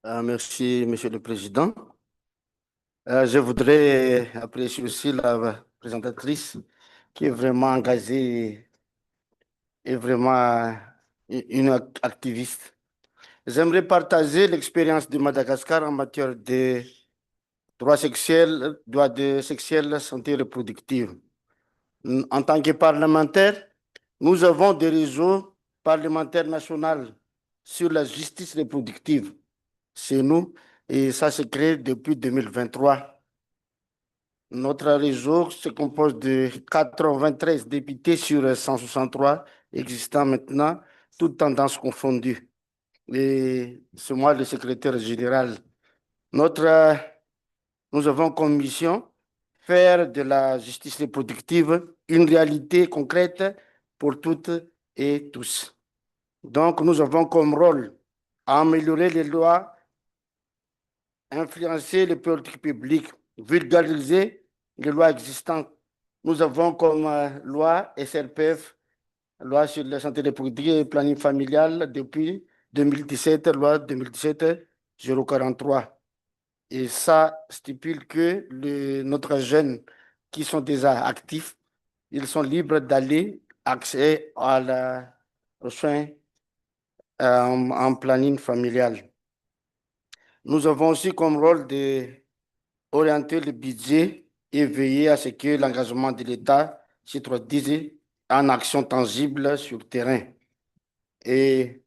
Merci, Monsieur le Président. Je voudrais apprécier aussi la présentatrice qui est vraiment engagée et vraiment une activiste. J'aimerais partager l'expérience de Madagascar en matière de droits sexuels, santé reproductive. En tant que parlementaire, nous avons des réseaux parlementaires nationaux sur la justice reproductive chez nous, et ça se crée depuis 2023. Notre réseau se compose de 93 députés sur 163 existants maintenant, toutes tendances confondues. Et c'est moi le secrétaire général. Nous avons comme mission faire de la justice reproductive une réalité concrète pour toutes et tous. Donc, nous avons comme rôle à améliorer les lois, influencer les politiques publiques, vulgariser les lois existantes. Nous avons comme loi SRPF, loi sur la santé reproductive et planning familial depuis 2017, loi 2017-043. Et ça stipule que notre jeunes qui sont déjà actifs, ils sont libres d'aller accéder aux soins en planning familial. Nous avons aussi comme rôle d'orienter le budget et veiller à ce que l'engagement de l'État se traduise en action tangible sur le terrain. Et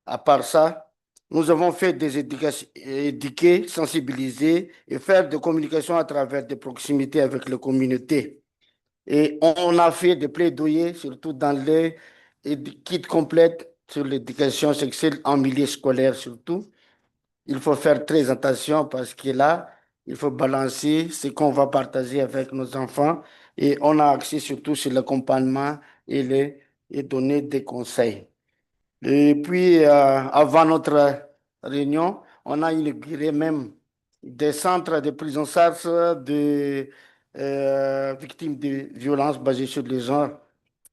à part ça, nous avons fait des éduquer, sensibiliser et faire de communication à travers des proximités avec les communautés. Et on a fait des plaidoyers, surtout dans les kits complètes sur l'éducation sexuelle en milieu scolaire surtout. Il faut faire très attention parce que là, il faut balancer ce qu'on va partager avec nos enfants et on a accès surtout sur l'accompagnement et donner des conseils. Et puis, avant notre réunion, on a inauguré même des centres de prise en charge de victimes de violences basées sur le genre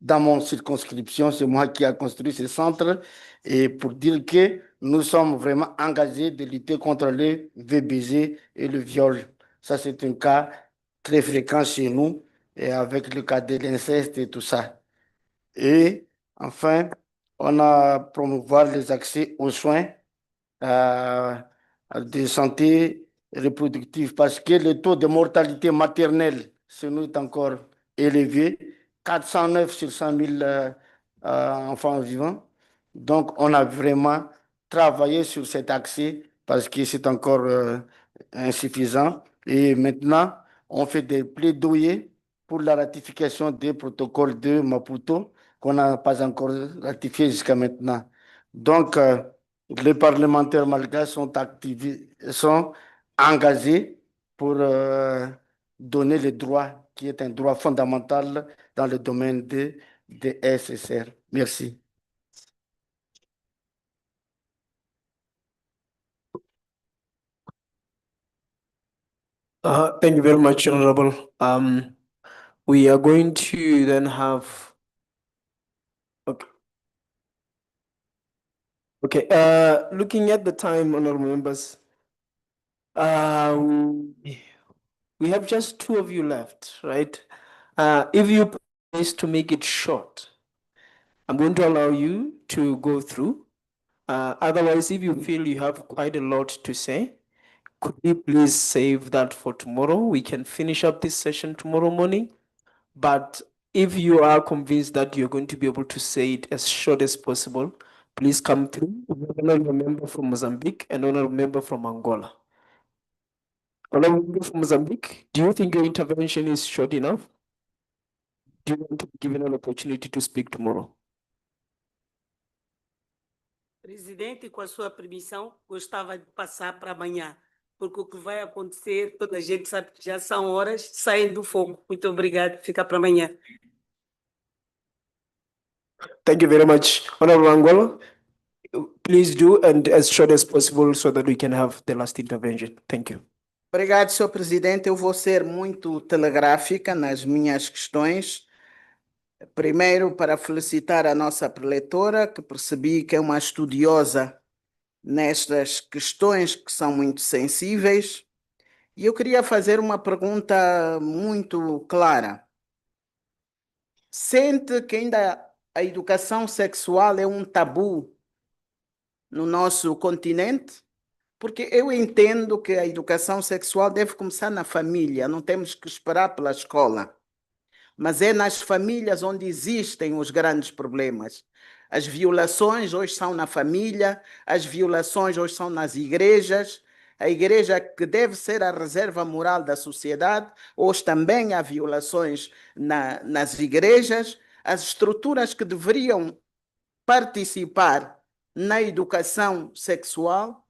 dans mon circonscription. C'est moi qui ai construit ces centres et pour dire que nous sommes vraiment engagés de lutter contre le VBG et le viol. Ça, c'est un cas très fréquent chez nous et avec le cas de l'inceste et tout ça. Et enfin, on a promouvoir les accès aux soins de santé reproductive parce que le taux de mortalité maternelle chez nous est encore élevé, 409 sur 100 000 enfants vivants. Donc, on a vraiment travaillé sur cet accès parce que c'est encore insuffisant. Et maintenant, on fait des plaidoyers pour la ratification des protocoles de Maputo qu'on n'a pas encore ratifié jusqu'à maintenant. Donc, les parlementaires malgaches sont engagés pour donner le droit qui est un droit fondamental dans le domaine des SSR. Merci. Thank you very much, Honorable. We are going to then have. Okay. Okay. Looking at the time, honorable members, we have just two of you left, right? If you promise to make it short, I'm going to allow you to go through. Otherwise, if you feel you have quite a lot to say, could you please save that for tomorrow? We can finish up this session tomorrow morning. But if you are convinced that you're going to be able to say it as short as possible, please come through. We have another member from Mozambique and another member from Angola. Honorable member from Mozambique, do you think your intervention is short enough? Do you want to be given an opportunity to speak tomorrow? Presidente, com a sua permissão, gostava de passar para amanhã, porque o que vai acontecer, toda a gente sabe que já são horas, saem do fogo. Muito obrigado, fica para amanhã. Thank you very much. Honorable Angola, please do and as short as possible so that we can have the last intervention. Thank you. Obrigado, Sr. Presidente. Eu vou ser muito telegráfica nas minhas questões. Primeiro, para felicitar a nossa preletora, que percebi que é uma estudiosa nestas questões que são muito sensíveis. E eu queria fazer uma pergunta muito clara. Sente que ainda a educação sexual é um tabu no nosso continente? Porque eu entendo que a educação sexual deve começar na família, não temos que esperar pela escola. Mas é nas famílias onde existem os grandes problemas. As violações hoje são na família, as violações hoje são nas igrejas. A igreja que deve ser a reserva moral da sociedade, hoje também há violações nas igrejas. As estruturas que deveriam participar na educação sexual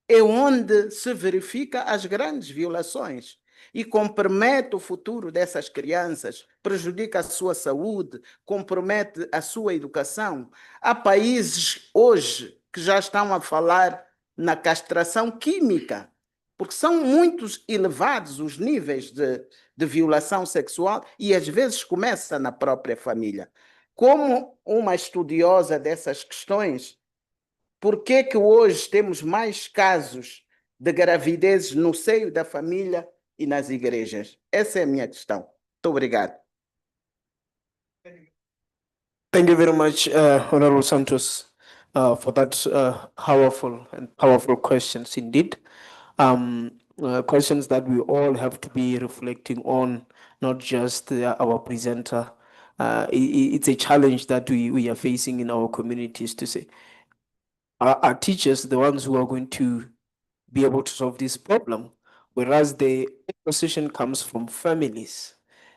é onde se verifica as grandes violações. e compromete o futuro dessas crianças, prejudica a sua saúde, compromete a sua educação. Há países hoje que já estão a falar na castração química, porque são muito elevados os níveis de violação sexual e às vezes começa na própria família. Como uma estudiosa dessas questões, por que que hoje temos mais casos de gravidezes no seio da família e nas igrejas? Essa é a minha questão. Muito obrigado. Thank you very much, Honorable Santos, for that powerful questions indeed. Questions that we all have to be reflecting on, not just our presenter. It's a challenge that we are facing in our communities to say, are teachers the ones who are going to be able to solve this problem? Whereas the opposition comes from families.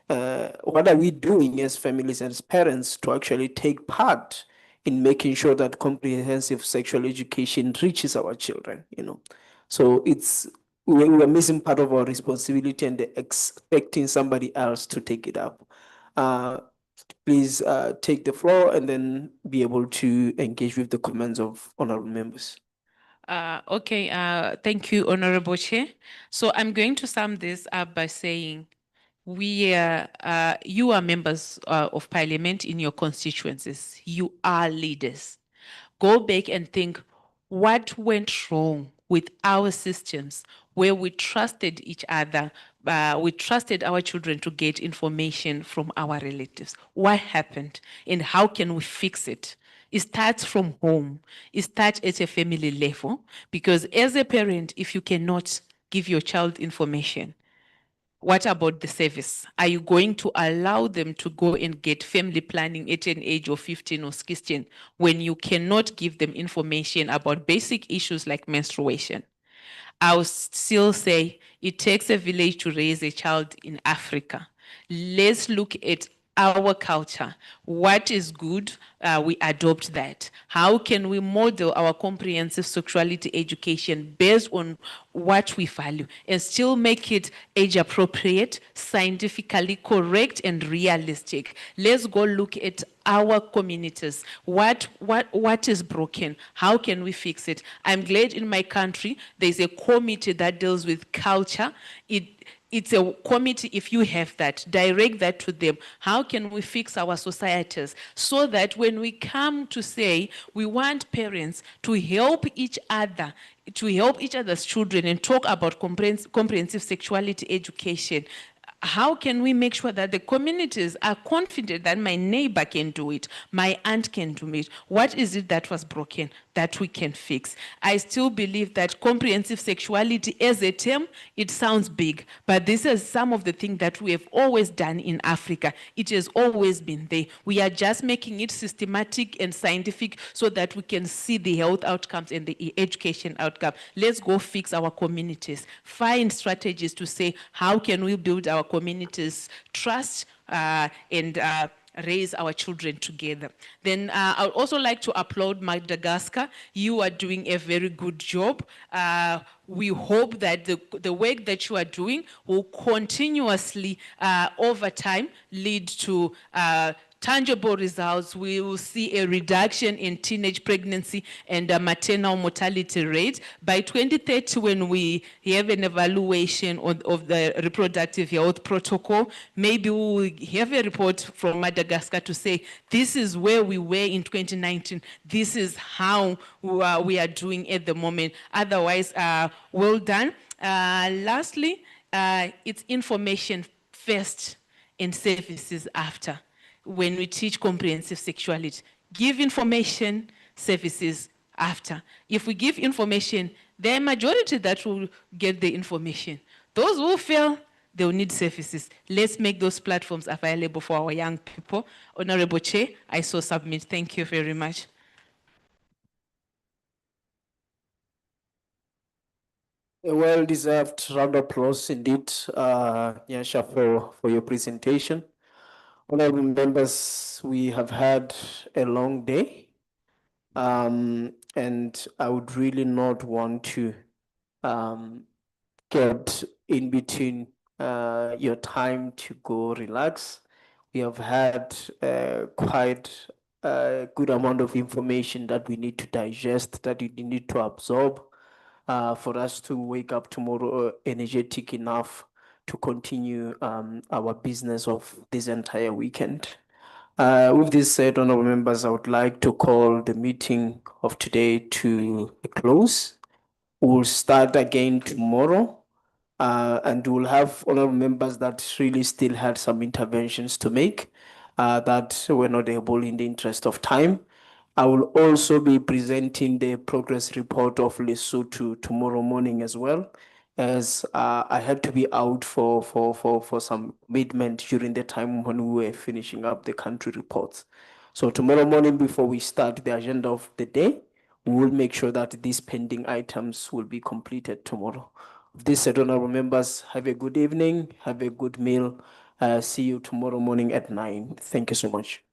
What are we doing as families and as parents to actually take part in making sure that comprehensive sexual education reaches our children? So we're missing part of our responsibility and expecting somebody else to take it up. Please take the floor and then be able to engage with the comments of honorable members. Okay, thank you, Honorable Chair. So I'm going to sum this up by saying you are members of parliament in your constituencies. You are leaders. Go back and think what went wrong with our systems where we trusted each other, we trusted our children to get information from our relatives. What happened and how can we fix it? It starts from home. It starts at a family level because as a parent, if you cannot give your child information, what about the service? Are you going to allow them to go and get family planning at an age of 15 or 16 when you cannot give them information about basic issues like menstruation? I would still say it takes a village to raise a child in Africa. Let's look at our culture. What is good, we adopt that. How can we model our comprehensive sexuality education based on what we value and still make it age appropriate, scientifically correct, and realistic? Let's go look at our communities. What is broken? How can we fix it? I'm glad in my country there's a committee that deals with culture. It's a committee, if you have that, direct that to them. How can we fix our societies so that when we come to say we want parents to help each other, to help each other's children and talk about comprehensive sexuality education, how can we make sure that the communities are confident that my neighbor can do it, my aunt can do it? What is it that was broken that we can fix? I still believe that comprehensive sexuality as a term, it sounds big, but this is some of the things that we have always done in Africa. It has always been there. We are just making it systematic and scientific so that we can see the health outcomes and the education outcome. Let's go fix our communities, find strategies to say, how can we build our communities' trust and raise our children together. Then I would also like to applaud Madagascar. You are doing a very good job. We hope that the work that you are doing will continuously, over time, lead to tangible results. We will see a reduction in teenage pregnancy and maternal mortality rate. By 2030, when we have an evaluation of the reproductive health protocol, maybe we will have a report from Madagascar to say, this is where we were in 2019. This is how we are doing at the moment. Otherwise, well done. Lastly, it's information first and services after. When we teach comprehensive sexuality, give information, services after. If we give information, the majority that will get the information. Those who fail, they will need services. Let's make those platforms available for our young people. Honorable Chair, I so submit. Thank you very much. A well-deserved round of applause indeed, Nyasha, for your presentation. Honorable members, we have had a long day, and I would really not want to get in between your time to go relax. We have had quite a good amount of information that we need to digest, that we need to absorb for us to wake up tomorrow energetic enough to continue our business of this entire weekend. With this said, honorable members, I would like to call the meeting of today to a close. We'll start again tomorrow, and we'll have honorable members that really still had some interventions to make that were not able in the interest of time. I will also be presenting the progress report of Lesotho tomorrow morning as well, as I had to be out for some commitment during the time when we were finishing up the country reports. So tomorrow morning, before we start the agenda of the day, we will make sure that these pending items will be completed tomorrow. With this said, honorable members, have a good evening, have a good meal. See you tomorrow morning at 9. Thank you so much.